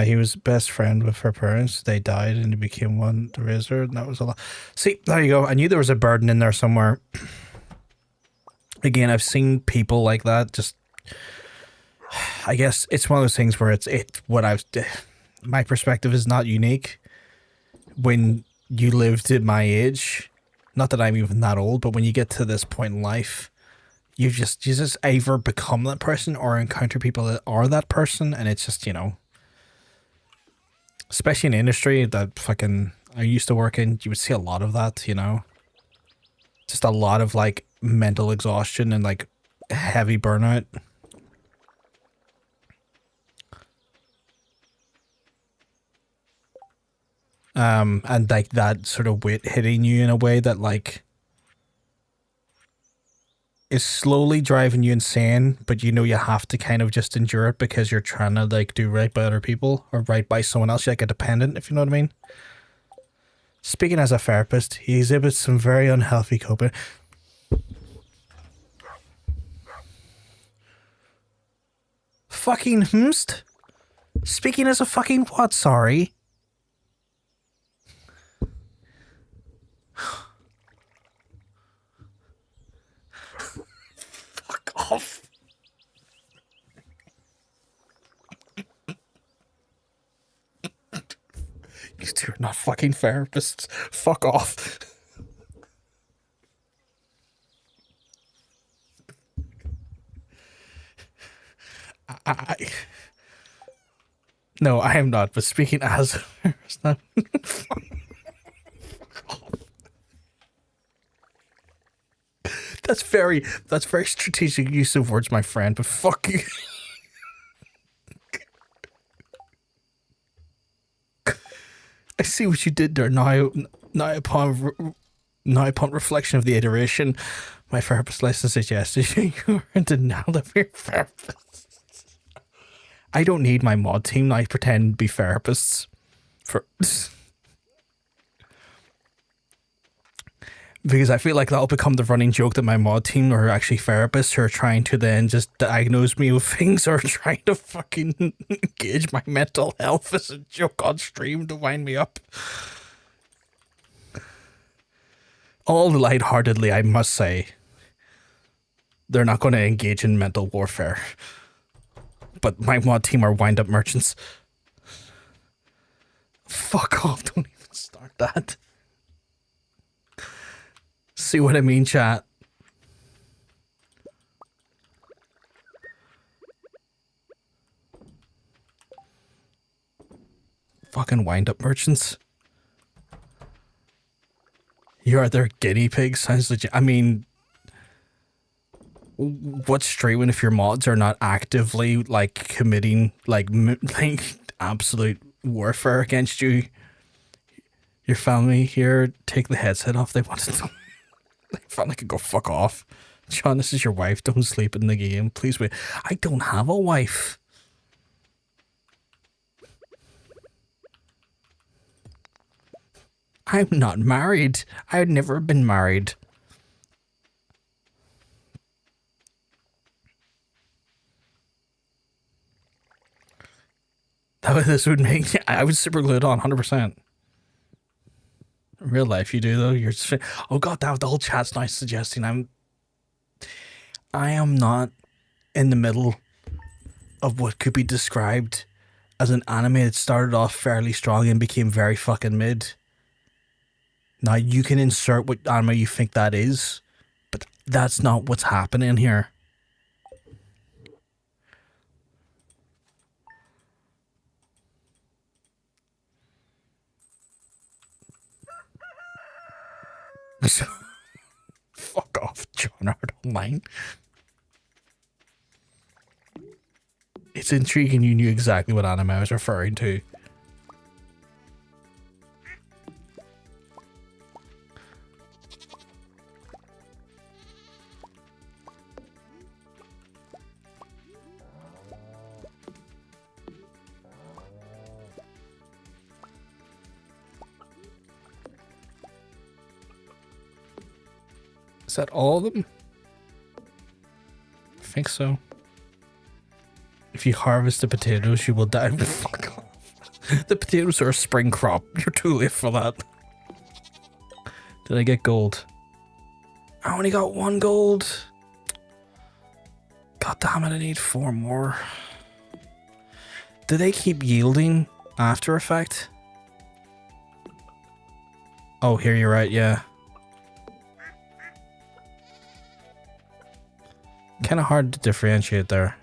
He was best friend with her parents. They died and he became one to raise her, and that was a lot. See, there you go. I knew there was a burden in there somewhere. Again, I've seen people like that. Just, I guess it's one of those things where my perspective is not unique. When you live to my age, not that I'm even that old, but when you get to this point in life, you just either become that person or encounter people that are that person, and it's just, especially in the industry that I used to work in, you would see a lot of that, just a lot of like mental exhaustion and like heavy burnout. And like that sort of weight hitting you in a way that like is slowly driving you insane, but you have to kind of just endure it because you're trying to like do right by other people or right by someone else. You're like a dependent, if you know what I mean. Speaking as a therapist, he exhibits some very unhealthy coping. Fucking hmst? Speaking as a fucking what, sorry? off. You two are not fucking therapists. Fuck off. No, I am not, but speaking as a therapist, that's very strategic use of words, my friend, but fuck you. I see what you did there. Now upon reflection of the iteration, my therapist likes to suggest you are in denial of your therapist. I don't need my mod team. I pretend to be therapists for because I feel like that'll become the running joke that my mod team are actually therapists who are trying to then just diagnose me with things or trying to fucking gauge my mental health as a joke on stream to wind me up. All lightheartedly, I must say, they're not going to engage in mental warfare. But my mod team are wind-up merchants. Fuck off, don't even start that. See what I mean, chat? Fucking wind-up merchants. You are their guinea pig? Sounds legit. I mean, what's streaming if your mods are not actively like committing like absolute warfare against you? Your family here, take the headset off. They wanted to. They finally could go fuck off. John, this is your wife. Don't sleep in the game. Please wait. I don't have a wife. I'm not married. I've never been married. This would make... I would super glue it on, 100%. In real life, you do, though. You're just... Oh, god damn, the whole chat's now suggesting I am not in the middle of what could be described as an anime that started off fairly strong and became very fucking mid. Now, you can insert what anime you think that is, but that's not what's happening here. Fuck off, John. I don't mind. It's intriguing you knew exactly what anime I was referring to. Is that all of them? I think so. If you harvest the potatoes, you will die. Fuck off. The potatoes are a spring crop. You're too late for that. Did I get gold? I only got 1 gold. God damn it, I need 4 more. Do they keep yielding after effect? Oh, here you're right, yeah. Kind of hard to differentiate there.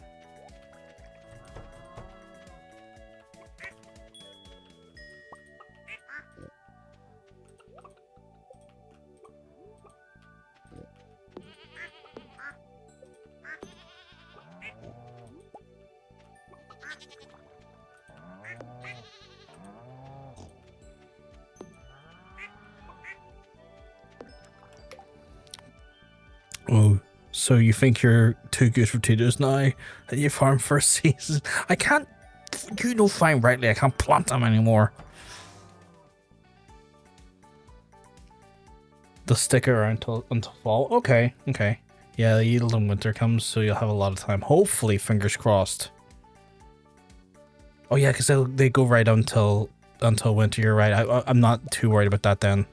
Oh. So you think you're too good for potatoes now that you farm for a season? I can't, you know fine rightly, I can't plant them anymore. They'll stick around until fall. Okay, okay. Yeah, the yield in winter comes, so you'll have a lot of time. Hopefully, fingers crossed. Oh yeah, because they go right until winter. You're right. I'm not too worried about that then.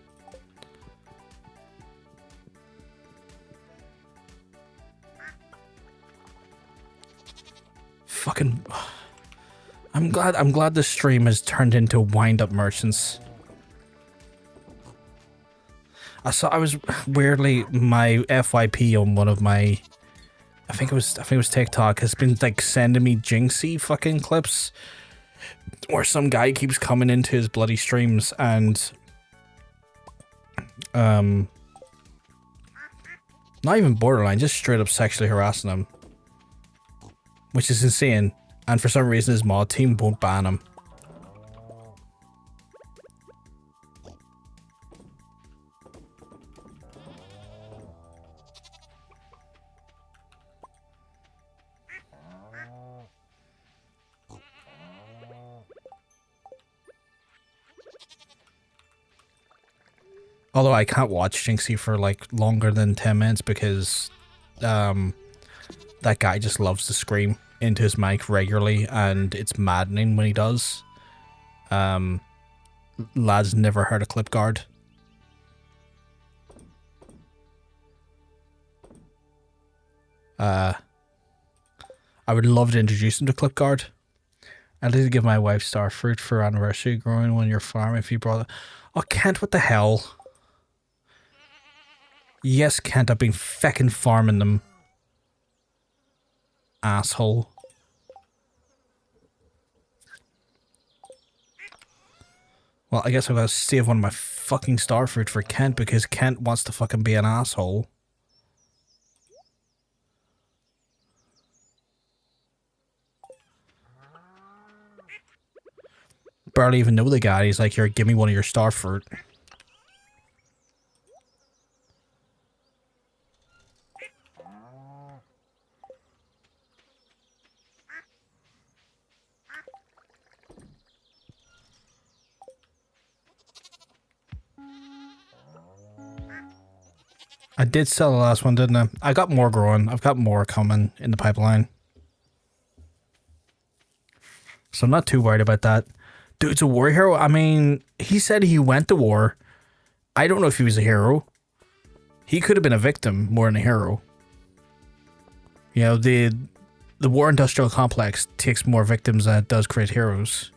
fucking... I'm glad the stream has turned into wind-up merchants. I was weirdly, my FYP on one of my... I think it was TikTok has been like sending me jinxy fucking clips where some guy keeps coming into his bloody streams and not even borderline, just straight up sexually harassing him, which is insane. And for some reason his mod team won't ban him. Although I can't watch Jinxie for like longer than 10 minutes because that guy just loves to scream into his mic regularly and it's maddening when he does. Lad's never heard a clip guard. I would love to introduce him to clip guard. I'd like to give my wife star fruit for anniversary growing on your farm if you brought it. Oh, Kent, what the hell? Yes, Kent, I've been feckin' farming them. Asshole. Well, I guess I've got to save one of my fucking starfruit for Kent because Kent wants to fucking be an asshole. Barely even know the guy. He's like, here, give me one of your starfruit. I did sell the last one, didn't I? I got more growing. I've got more coming in the pipeline. So I'm not too worried about that. Dude's a war hero. I mean, he said he went to war. I don't know if he was a hero. He could have been a victim more than a hero. You know, the war industrial complex takes more victims than it does create heroes.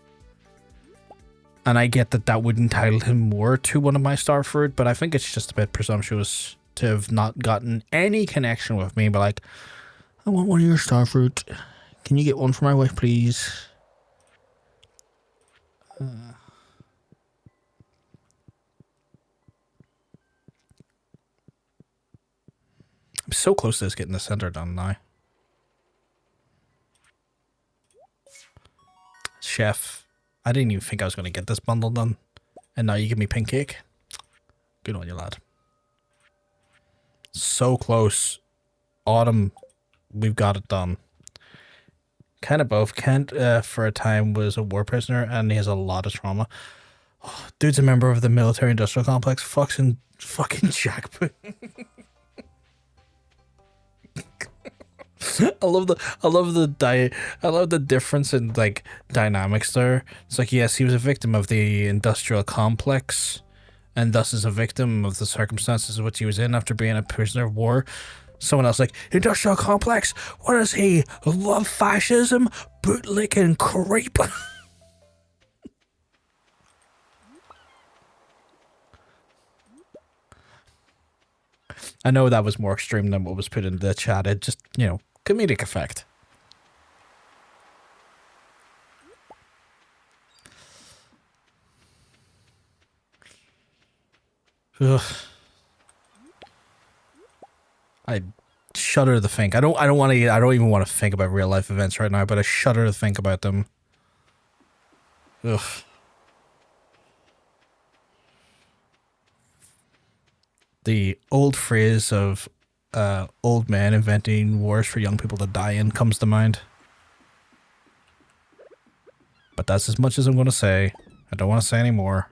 And I get that that would entitle him more to one of my starfruit, but I think it's just a bit presumptuous to have not gotten any connection with me, but like, I want one of your starfruit. Can you get one for my wife, please? I'm so close to this getting the center done now. Chef, I didn't even think I was going to get this bundle done. And now you give me pink cake. Good on you, lad. So close. Autumn, we've got it done. Kind of both. Kent, for a time, was a war prisoner and he has a lot of trauma. Oh, dude's a member of the military industrial complex. Fucking jackpot. I love the difference in like dynamics there. It's like, yes, he was a victim of the industrial complex and thus is a victim of the circumstances of which he was in after being a prisoner of war. Someone else like, industrial complex? What is he? Love fascism? Bootlicking creep? I know that was more extreme than what was put in the chat. It just, you know, comedic effect. Ugh. I shudder to think. I don't even want to think about real life events right now, but I shudder to think about them. Ugh. The old phrase of old men inventing wars for young people to die in comes to mind. But that's as much as I'm going to say. I don't want to say any more.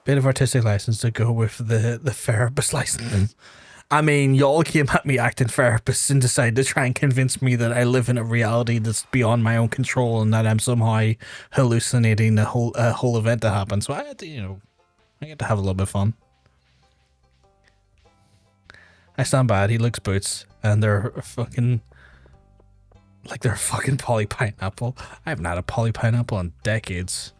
Bit of artistic license to go with the therapist license. I mean, y'all came at me acting therapist and decided to try and convince me that I live in a reality that's beyond my own control and that I'm somehow hallucinating the whole event that happened. So I had to, you know, I get to have a little bit of fun. I stand bad. He licks boots, and they're fucking like they're a fucking poly pineapple. I haven't had a poly pineapple in decades.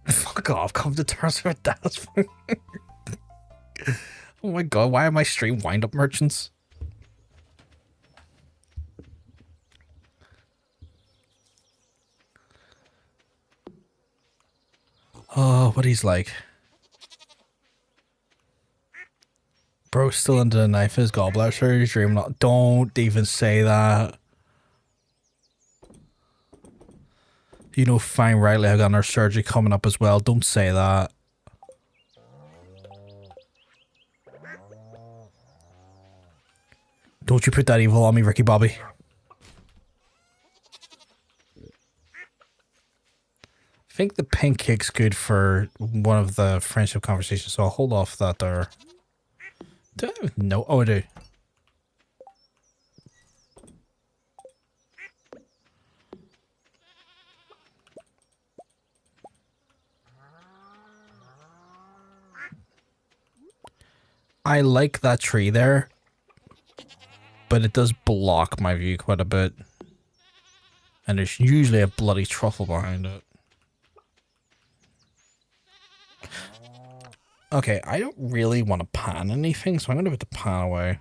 Fuck off, come to terms with that. Oh my god, why am I stream wind up merchants? Oh, what he's like. Bro, still under the knife in his gallbladder surgery. Don't even say that. You know, fine, rightly, I got another surgery coming up as well. Don't say that. Don't you put that evil on me, Ricky Bobby. I think the pink cake's good for one of the friendship conversations, so I'll hold off that there. Do I even know? Oh, I do. I like that tree there, but it does block my view quite a bit. And there's usually a bloody truffle behind it. Okay, I don't really want to pan anything, so I'm going to put the pan away.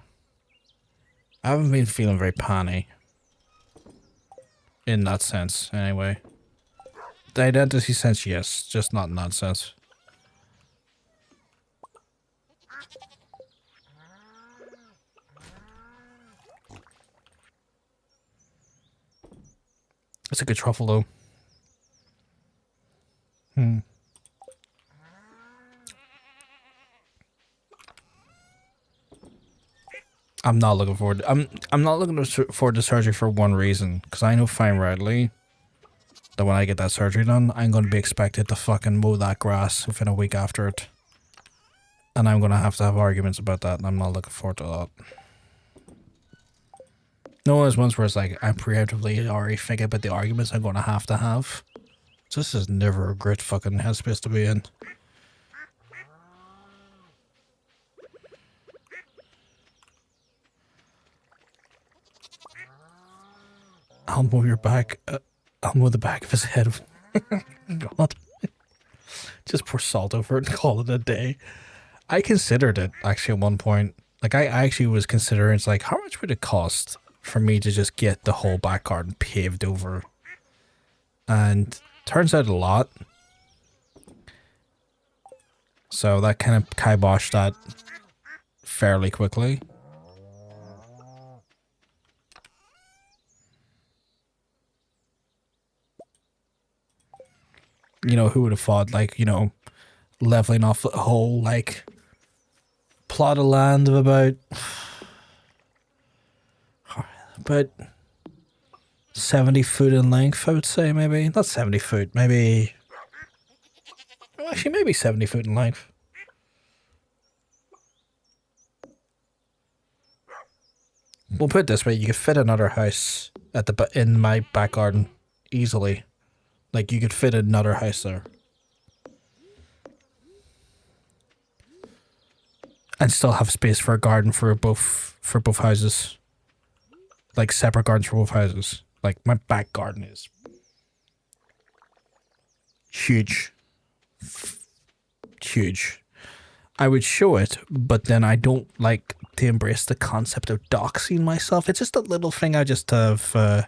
I haven't been feeling very panny. In that sense, anyway. The identity sense, yes, just not in that sense. It's a good truffle, though. I'm not looking forward. I'm not looking forward to surgery for one reason, because I know fine rightly that when I get that surgery done, I'm going to be expected to fucking mow that grass within a week after it, and I'm going to have arguments about that, and I'm not looking forward to that. No, there's ones where it's like I'm preemptively already thinking about the arguments I'm going to have. This is never a great fucking headspace to be in. I'll mow your back. I'll mow the back of his head. God. Just pour salt over it and call it a day. I considered it, actually, at one point. Like, I actually was considering, it's like, how much would it cost for me to just get the whole back garden paved over? And turns out a lot. So that kind of kiboshed that fairly quickly. You know, who would have thought, like, you know, leveling off a whole, like, plot of land of about 70 foot in length, I would say, maybe. Not 70 foot, maybe... Well, actually, maybe 70 foot in length. We'll put it this way, you could fit another house at in my back garden easily. Like, you could fit another house there. And still have space for a garden for both houses. Like, separate gardens for both houses. Like, my back garden is huge. Huge. I would show it, but then I don't like to embrace the concept of doxing myself. It's just a little thing I just have a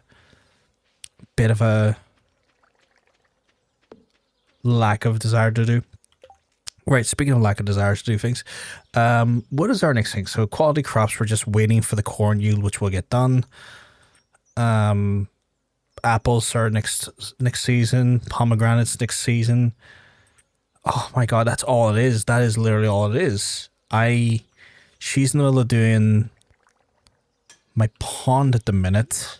bit of a lack of desire to do. Right, speaking of lack of desire to do things, what is our next thing? So quality crops, we're just waiting for the corn yield, which will get done. Apples are next season, pomegranates next season. Oh my god, that's all it is. That is literally all it is. She's in the middle of doing my pond at the minute.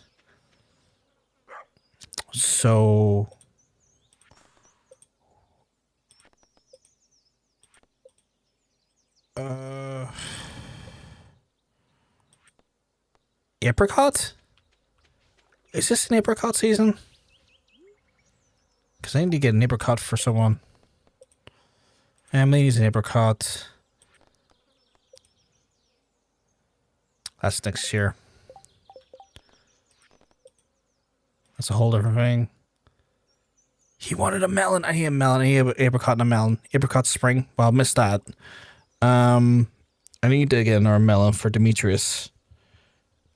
So apricot? Is this an apricot season? Because I need to get an apricot for someone. Emily needs an apricot. That's next year. That's a whole different thing. He wanted a melon. I need a melon. I need an apricot and a melon. Apricot spring. Well, I missed that. I need to get another melon for Demetrius.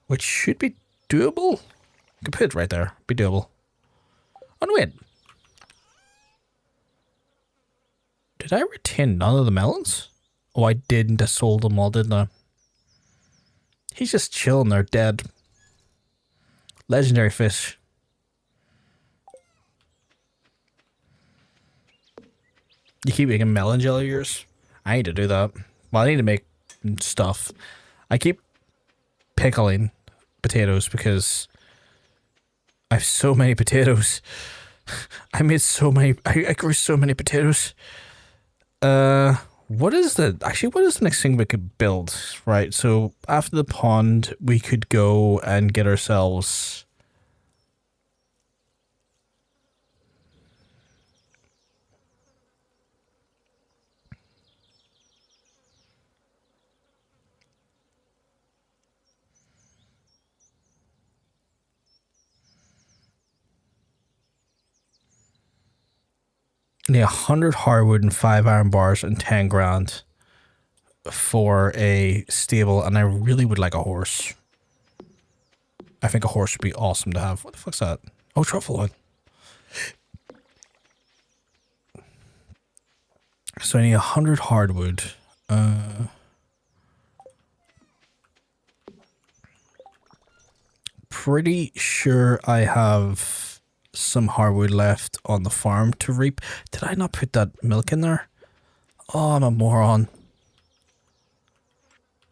Which should be doable. I could put it right there. Be doable. Oh, no, wait. Did I retain none of the melons? Oh, I didn't. I sold them all, didn't I? He's just chilling there, dead. Legendary fish. You keep making melon jelly yours? I need to do that. Well, I need to make stuff. I keep pickling potatoes because I have so many potatoes. I made so many. I grew so many potatoes. What is the next thing we could build? Right, so after the pond, we could go and get ourselves. Need 100 hardwood and 5 iron bars and 10 grand for a stable, and I really would like a horse. I think a horse would be awesome to have. What the fuck's that? Oh, truffle oil. So I need 100 hardwood. Pretty sure I have some hardwood left on the farm to reap. Did I not put that milk in there? Oh, I'm a moron.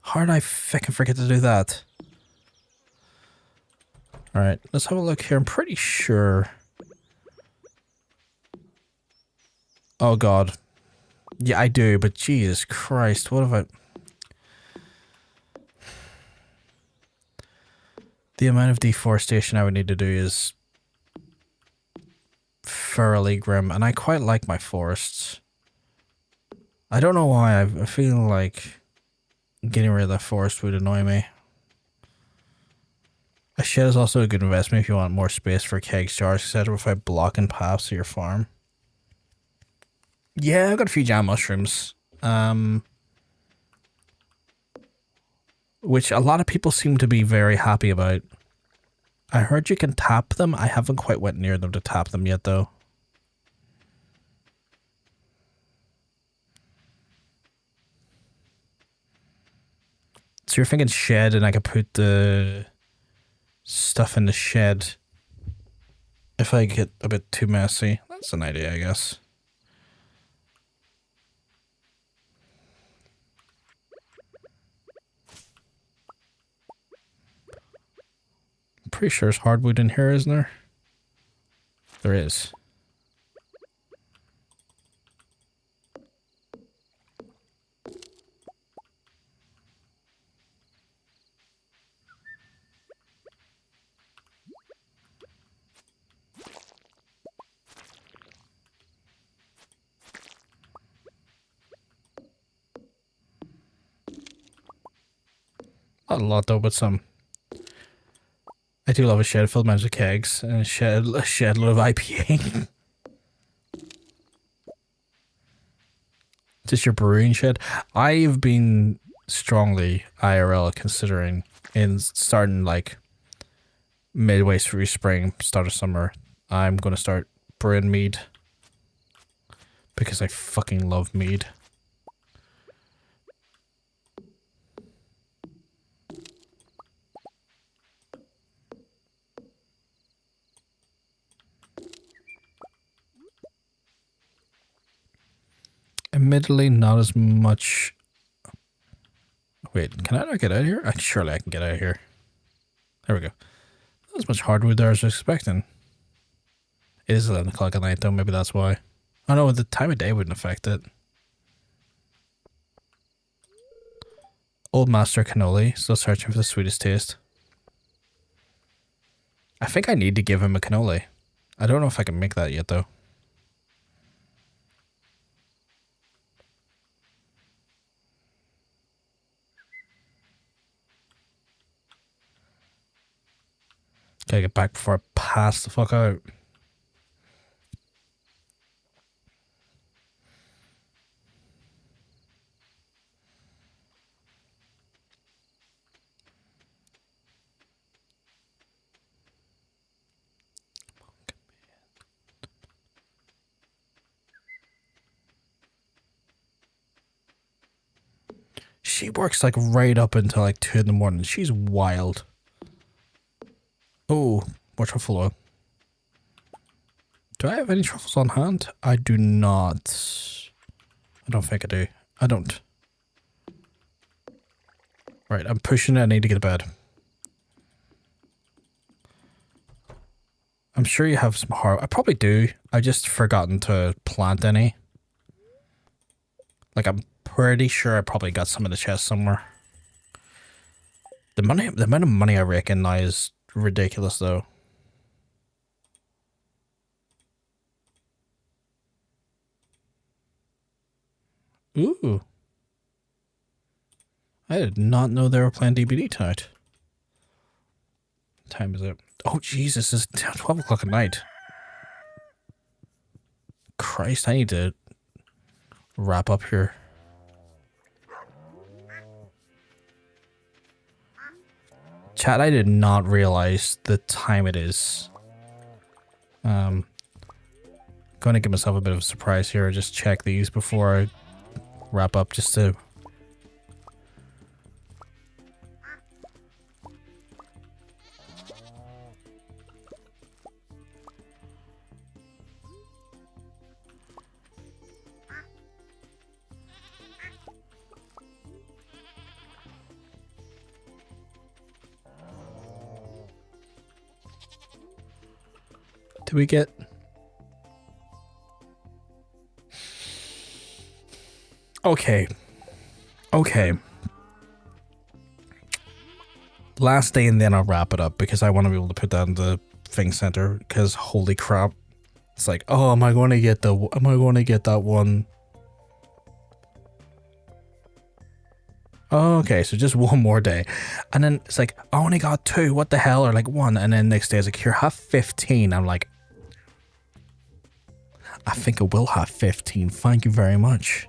How did I fucking forget to do that? Alright, let's have a look here. I'm pretty sure. Oh god. Yeah, I do, but Jesus Christ, what have I... The amount of deforestation I would need to do is fairly grim, and I quite like my forests. I don't know why. I feel like getting rid of that forest would annoy me. A shed is also a good investment if you want more space for kegs, jars, etc. without blocking paths to your farm. Yeah, I've got a few jam mushrooms. Which a lot of people seem to be very happy about. I heard you can tap them. I haven't quite went near them to tap them yet, though. So you're thinking shed, and I could put the stuff in the shed if I get a bit too messy. That's an idea, I guess. I'm pretty sure there's hardwood in here, isn't there? There is. Not a lot though, but some. I do love a shed filled with kegs and a shed load of IPA. Is this your brewing shed? I've been strongly IRL considering in starting like midway through spring, start of summer. I'm gonna start brewing mead because I fucking love mead. Admittedly, not as much. Wait, can I not get out of here? Surely I can get out of here. There we go. Not as much hardwood there as I was expecting. It is 11 o'clock at night, though. Maybe that's why. Oh no, the time of day wouldn't affect it. Old Master Cannoli, still searching for the sweetest taste. I think I need to give him a cannoli. I don't know if I can make that yet, though. Gotta get back before I pass the fuck out. She works like right up until like 2 in the morning. She's wild. Oh, more truffle oil. Do I have any truffles on hand? I do not. I don't think I do. I don't. Right, I'm pushing it. I need to get to bed. I'm sure you have some harv. I probably do. I just forgotten to plant any. Like, I'm pretty sure I probably got some in the chest somewhere. The amount of money I reckon now is ridiculous, though. Ooh. I did not know they were playing DBD tonight. What time is it? Oh, Jesus, it's 12 o'clock at night. Christ, I need to wrap up here. Chat, I did not realize the time it is. Going to give myself a bit of a surprise here. Just check these before I wrap up, just to... Do we get... Okay. Okay. Last day and then I'll wrap it up because I want to be able to put that in the thing center because holy crap. It's like, oh, am I going to get that one? Oh, okay, so just one more day. And then it's like, I only got 2, what the hell? Or like 1. And then next day it's like, here, have 15. I'm like, I think I will have 15. Thank you very much.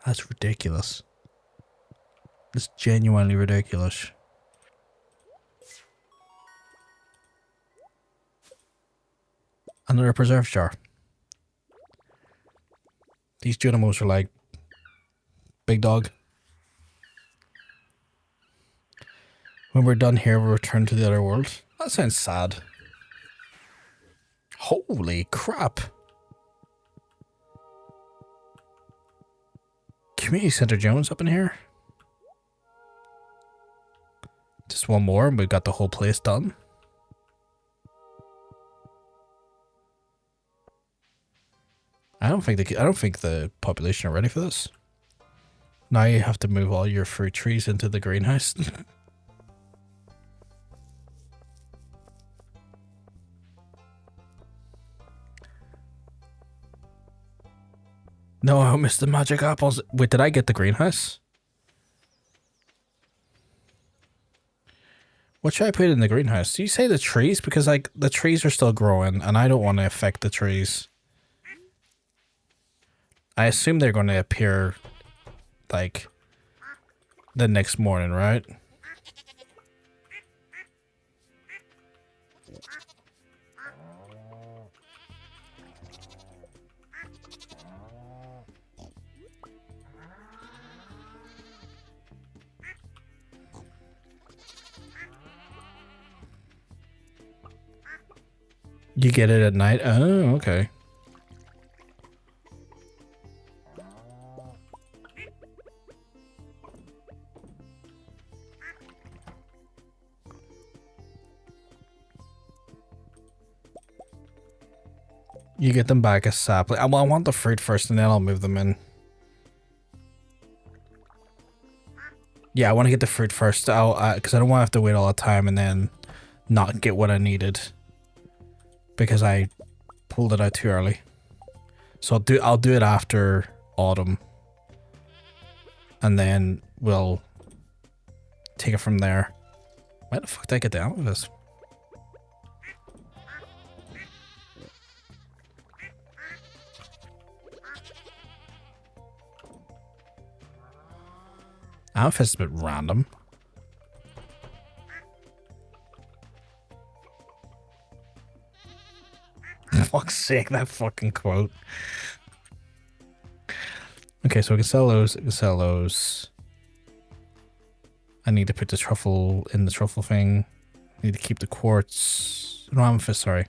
That's ridiculous. It's genuinely ridiculous. Another preserve jar. These Junimos are like, big dog. When we're done here, we'll return to the other world. That sounds sad. Holy crap. Community Center Jones up in here. Just one more and we've got the whole place done. I don't think the population are ready for this. Now you have to move all your fruit trees into the greenhouse. No, I missed the magic apples. Wait, did I get the greenhouse? What should I put in the greenhouse? Do you say the trees? Because like the trees are still growing and I don't want to affect the trees. I assume they're going to appear like the next morning, right? You get it at night? Oh, okay. You get them back as sapling. Well, I want the fruit first and then I'll move them in. Yeah, I want to get the fruit first. Because I don't want to have to wait all the time and then not get what I needed because I pulled it out too early. So I'll do it after autumn, and then we'll take it from there. Why the fuck did I get down with this? Outfit's a bit random. For fuck's sake, that fucking quote. Okay, so we can sell those. I can sell those. I need to put the truffle in the truffle thing. I need to keep the quartz. No, amethyst, sorry.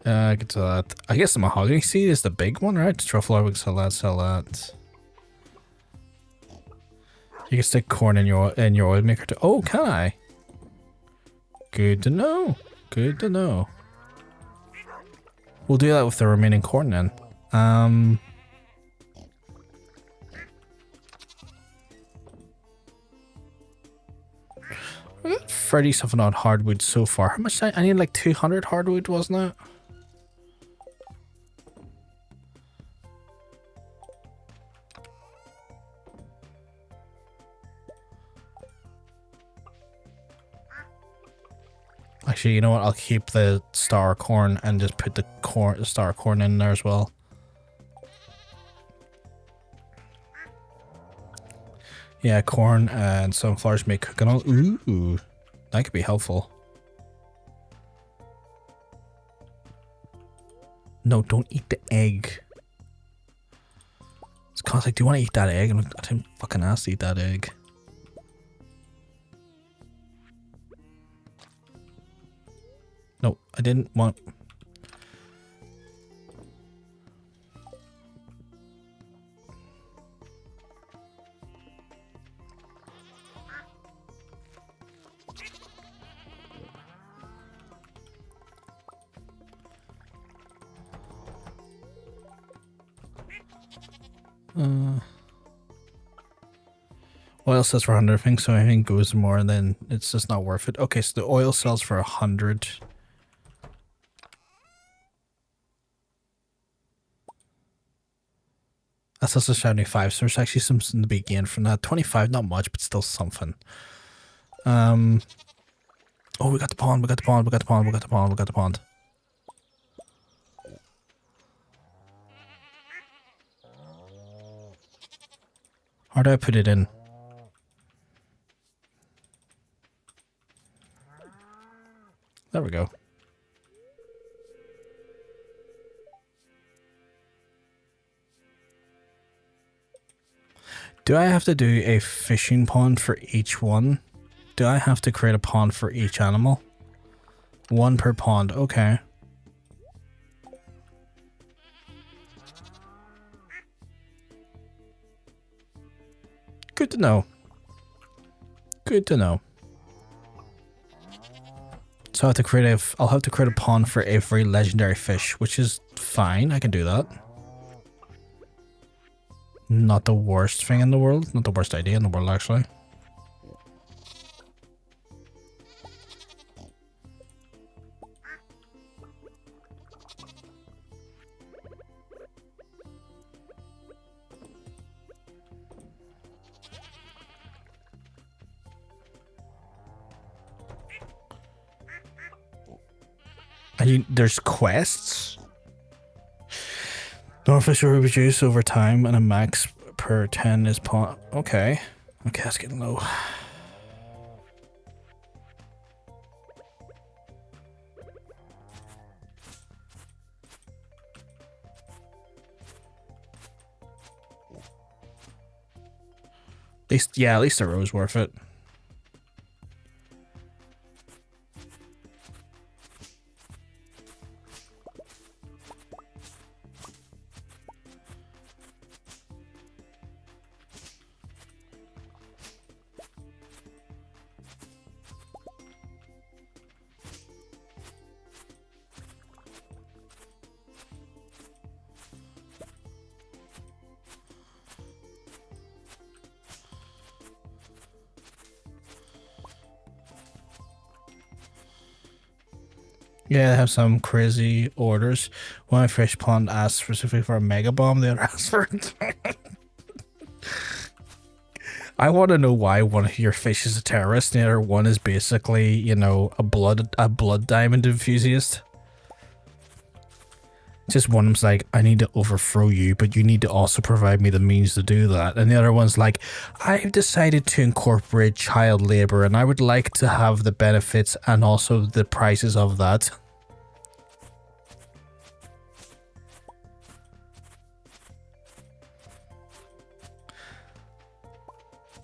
Get to that. I guess the mahogany seed is the big one, right? The truffle, we can sell that, sell that. You can stick corn in your oil maker too. Oh, can I? Good to know. Good to know. We'll do that with the remaining corn then. We got 30 something on hardwood so far. How much? I need like 200 hardwood, wasn't it? Actually, you know what? I'll keep the star corn and just put the star corn in there as well. Yeah, corn and sunflowers make cooking oil. Ooh, that could be helpful. No, don't eat the egg. It's cause like, do you want to eat that egg? I didn't fucking ask to eat that egg. No, I didn't want. Oil sells for 100 things, so I think goes more, and then it's just not worth it. Okay, so the oil sells for 100. That's also 75, so there's actually something to be gained from that. 25, not much, but still something. Oh, we got the pond, we got the pond, we got the pond, we got the pond, we got the pond. How do I put it in? There we go. Do I have to do a fishing pond for each one? Do I have to create a pond for each animal? One per pond, okay. Good to know. Good to know. So I'll have to create a pond for every legendary fish, which is fine. I can do that. Not the worst thing in the world. Not the worst idea in the world, actually. There's quests. Norfish will reduce over time and a max per 10 is pond. Okay. Okay, that's getting low. At least the row's worth it. Yeah, they have some crazy orders. One fish pond asks specifically for a mega bomb, the other asks for I want to know why one of your fish is a terrorist and the other one is basically, you know, a blood diamond enthusiast. Just one of them's like, I need to overthrow you, but you need to also provide me the means to do that. And the other one's like, I've decided to incorporate child labor and I would like to have the benefits and also the prices of that.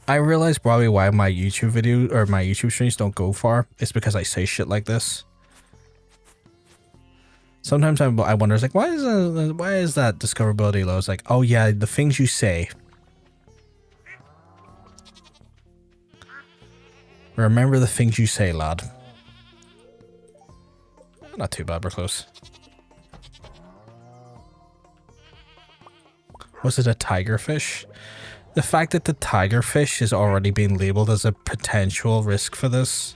I realize probably why my YouTube video or my YouTube streams don't go far. It's because I say shit like this. Sometimes I wonder, it's like, why is that discoverability low? It's like, oh yeah, the things you say. Remember the things you say, lad. Not too bad, we're close. Was it a tigerfish? The fact that the tigerfish is already being labeled as a potential risk for this.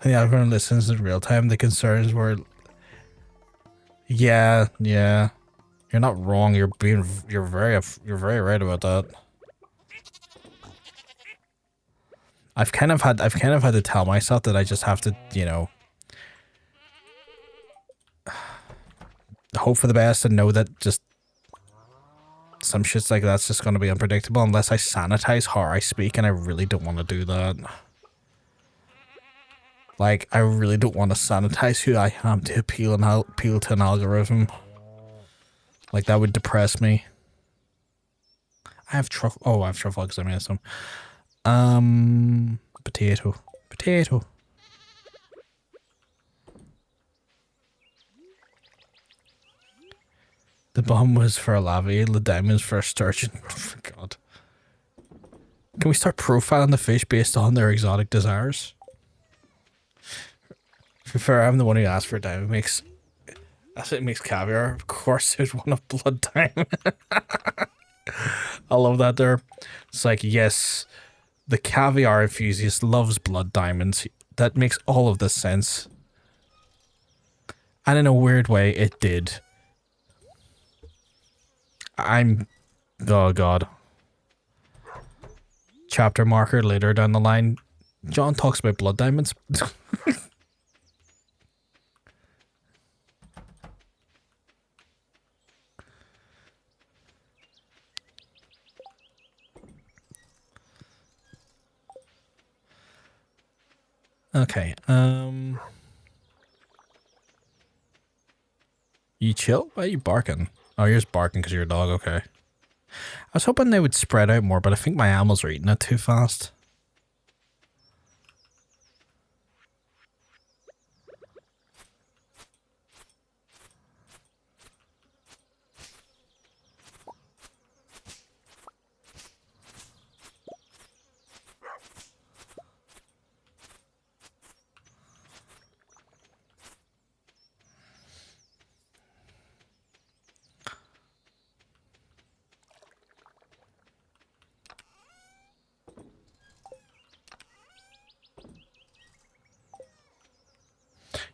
And the algorithm listens in real time. The concerns were, yeah. You're not wrong. You're very right about that. I've kind of had to tell myself that I just have to, you know, hope for the best and know that just some shit's like that's just going to be unpredictable unless I sanitize how I speak, and I really don't want to do that. Like, I really don't want to sanitize who I am to appeal to an algorithm. Like, that would depress me. I have truffle. Oh, I have truffle because I made some. Potato. The bomb was for a lava, the diamonds for a sturgeon. Oh, God. Can we start profiling the fish based on their exotic desires? To be fair, I'm the one who asked for a diamond. That's what makes caviar. Of course, there's one of blood diamond. I love that there. It's like, yes, the caviar enthusiast loves blood diamonds. That makes all of this sense. And in a weird way, it did. Oh God. Chapter marker later down the line. John talks about blood diamonds. Okay, you chill? Why are you barking? Oh, you're just barking because you're a dog, okay. I was hoping they would spread out more, but I think my animals are eating it too fast.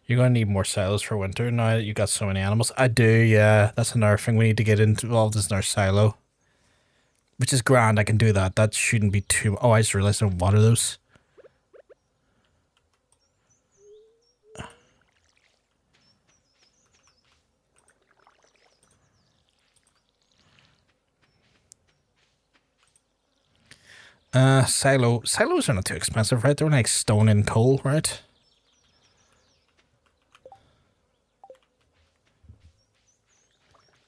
You're gonna need more silos for winter now that you got so many animals. I do, yeah. That's another thing we need to get involved is in our silo. Which is grand, I can do that. That shouldn't be too... Oh, I just realized I don't water those. Silos are not too expensive, right? They're like stone and coal, right?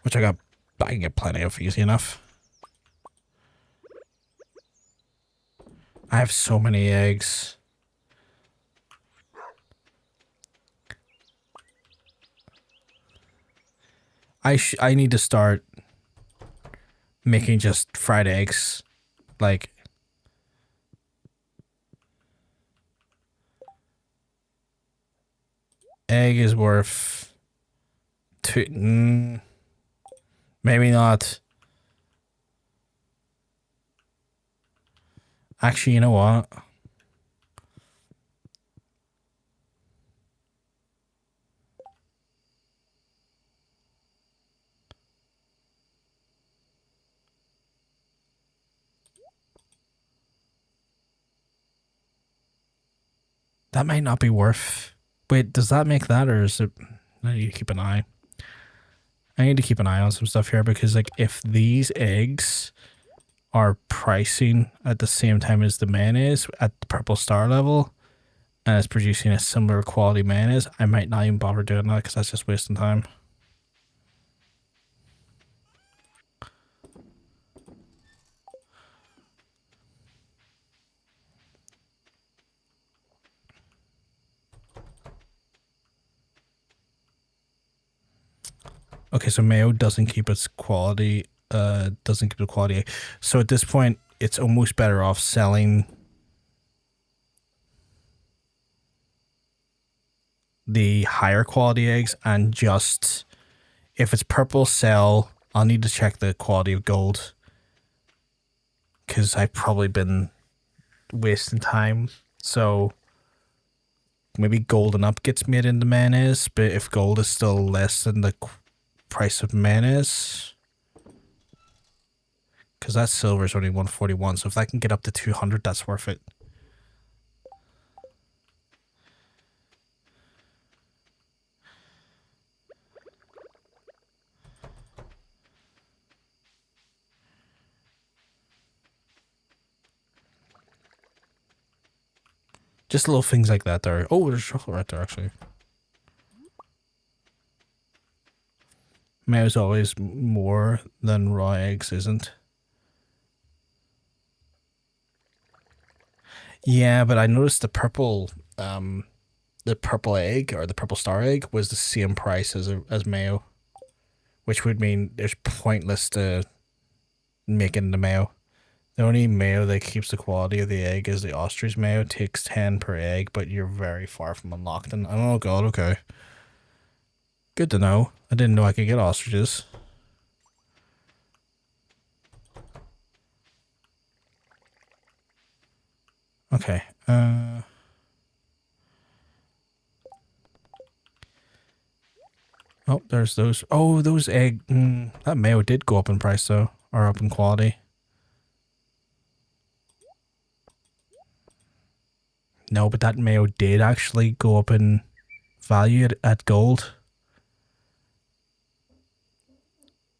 Which I can get plenty of easy enough. I have so many eggs. I need to start making just fried eggs. Like, egg is worth two. Maybe not. Actually, you know what? That might not be worth. Wait, does that make that, or is it? I need to keep an eye. I need to keep an eye on some stuff here, because like if these eggs are pricing at the same time as the mayonnaise at the purple star level, and it's producing a similar quality mayonnaise, I might not even bother doing that, because that's just wasting time. Okay, so mayo doesn't keep its quality, doesn't keep the quality. So at this point, it's almost better off selling the higher quality eggs, and just, if it's purple, sell. I'll need to check the quality of gold, because I've probably been wasting time. So maybe gold and up gets made into mayonnaise, but if gold is still less than the price of mayonnaise, because that silver is only 141, so if I can get up to 200, that's worth it. Just little things like that there. Oh, there's chocolate right there, actually. Mayo's always more than raw eggs, isn't? Yeah, but I noticed the purple egg, or the purple star egg, was the same price as mayo, which would mean it's pointless to make it into mayo. The only mayo that keeps the quality of the egg is the ostrich mayo. It takes 10 per egg, but you're very far from unlocked. And oh god, okay. Good to know. I didn't know I could get ostriches. Okay. Oh, there's those. Oh, those egg. That mayo did go up in price though, or up in quality. No, but that mayo did actually go up in value at gold.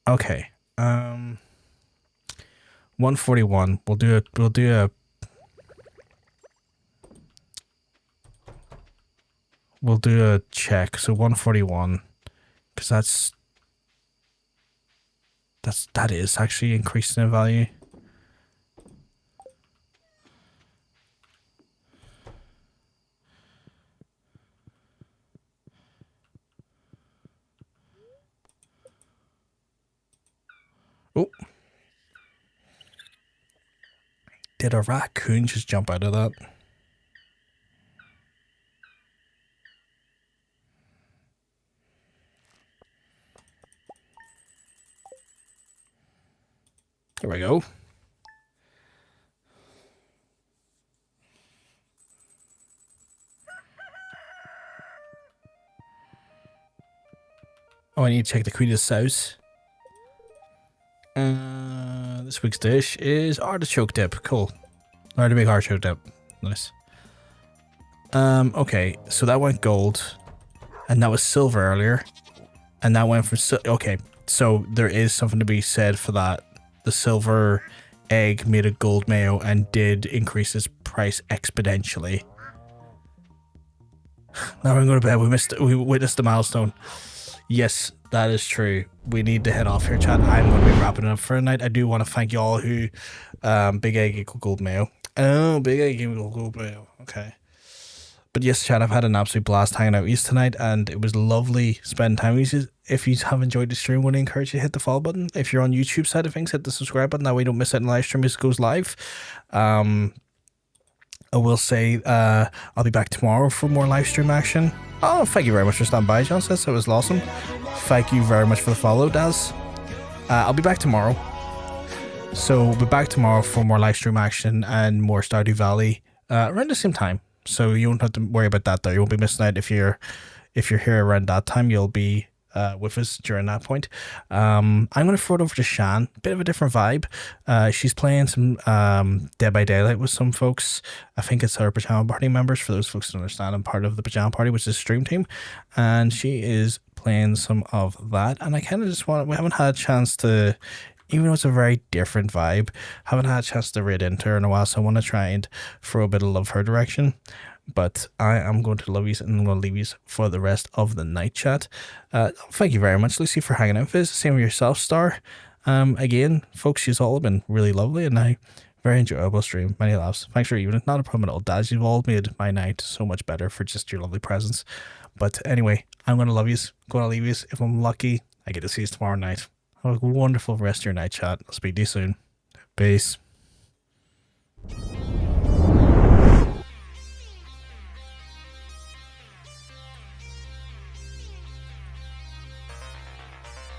Okay. 141. We'll do a check. So 141, because that is actually increasing in value. Oh. Did a raccoon just jump out of that? There we go. Oh, I need to check the Queen's sauce. This week's dish is artichoke dip. Cool. Or to make artichoke dip. Nice. Okay, so that went gold, and that was silver earlier, and that went from okay. So there is something to be said for that. The silver egg made a gold mayo and did increase its price exponentially. Now we're going to bed. We witnessed the milestone. Yes, that is true. We need to head off here, chat. I'm going to be wrapping it up for a night. I do want to thank you all who big egg equal gold mayo. Oh, big egg equal gold mayo. Okay. But yes, chat, I've had an absolute blast hanging out with you tonight, and it was lovely spending time with you. If you have enjoyed the stream, I would encourage you to hit the follow button. If you're on YouTube side of things, hit the subscribe button. That way you don't miss out on the live stream as it goes live. I will say I'll be back tomorrow for more live stream action. Oh, thank you very much for stopping by, John says. It was awesome. Thank you very much for the follow, Daz. I'll be back tomorrow. So we'll be back tomorrow for more live stream action and more Stardew Valley around the same time. So you don't have to worry about that there. You won't be missing out if you're here around that time. You'll be with us during that point. I'm going to throw it over to Shan. Bit of a different vibe. She's playing some Dead by Daylight with some folks. I think it's our Pajama Party members. For those folks who don't understand, I'm part of the Pajama Party, which is a stream team. And she is playing some of that. And I kind of just we haven't had a chance to, even though it's a very different vibe, haven't had a chance to raid into her in a while. So I want to try and throw a bit of love her direction. But I am going to love you and I'm going to leave you for the rest of the night chat. Thank you very much, Lucy, for hanging out with us. Same with yourself, Star. Again, folks, you've all been really lovely and I very enjoyable stream. Many laughs. Thanks for even. Not a problem at all, Dad. You've all made my night so much better for just your lovely presence. But anyway, I'm going to love you. Going to leave you. If I'm lucky, I get to see you tomorrow night. Have a wonderful rest of your night chat. I'll speak to you soon. Peace.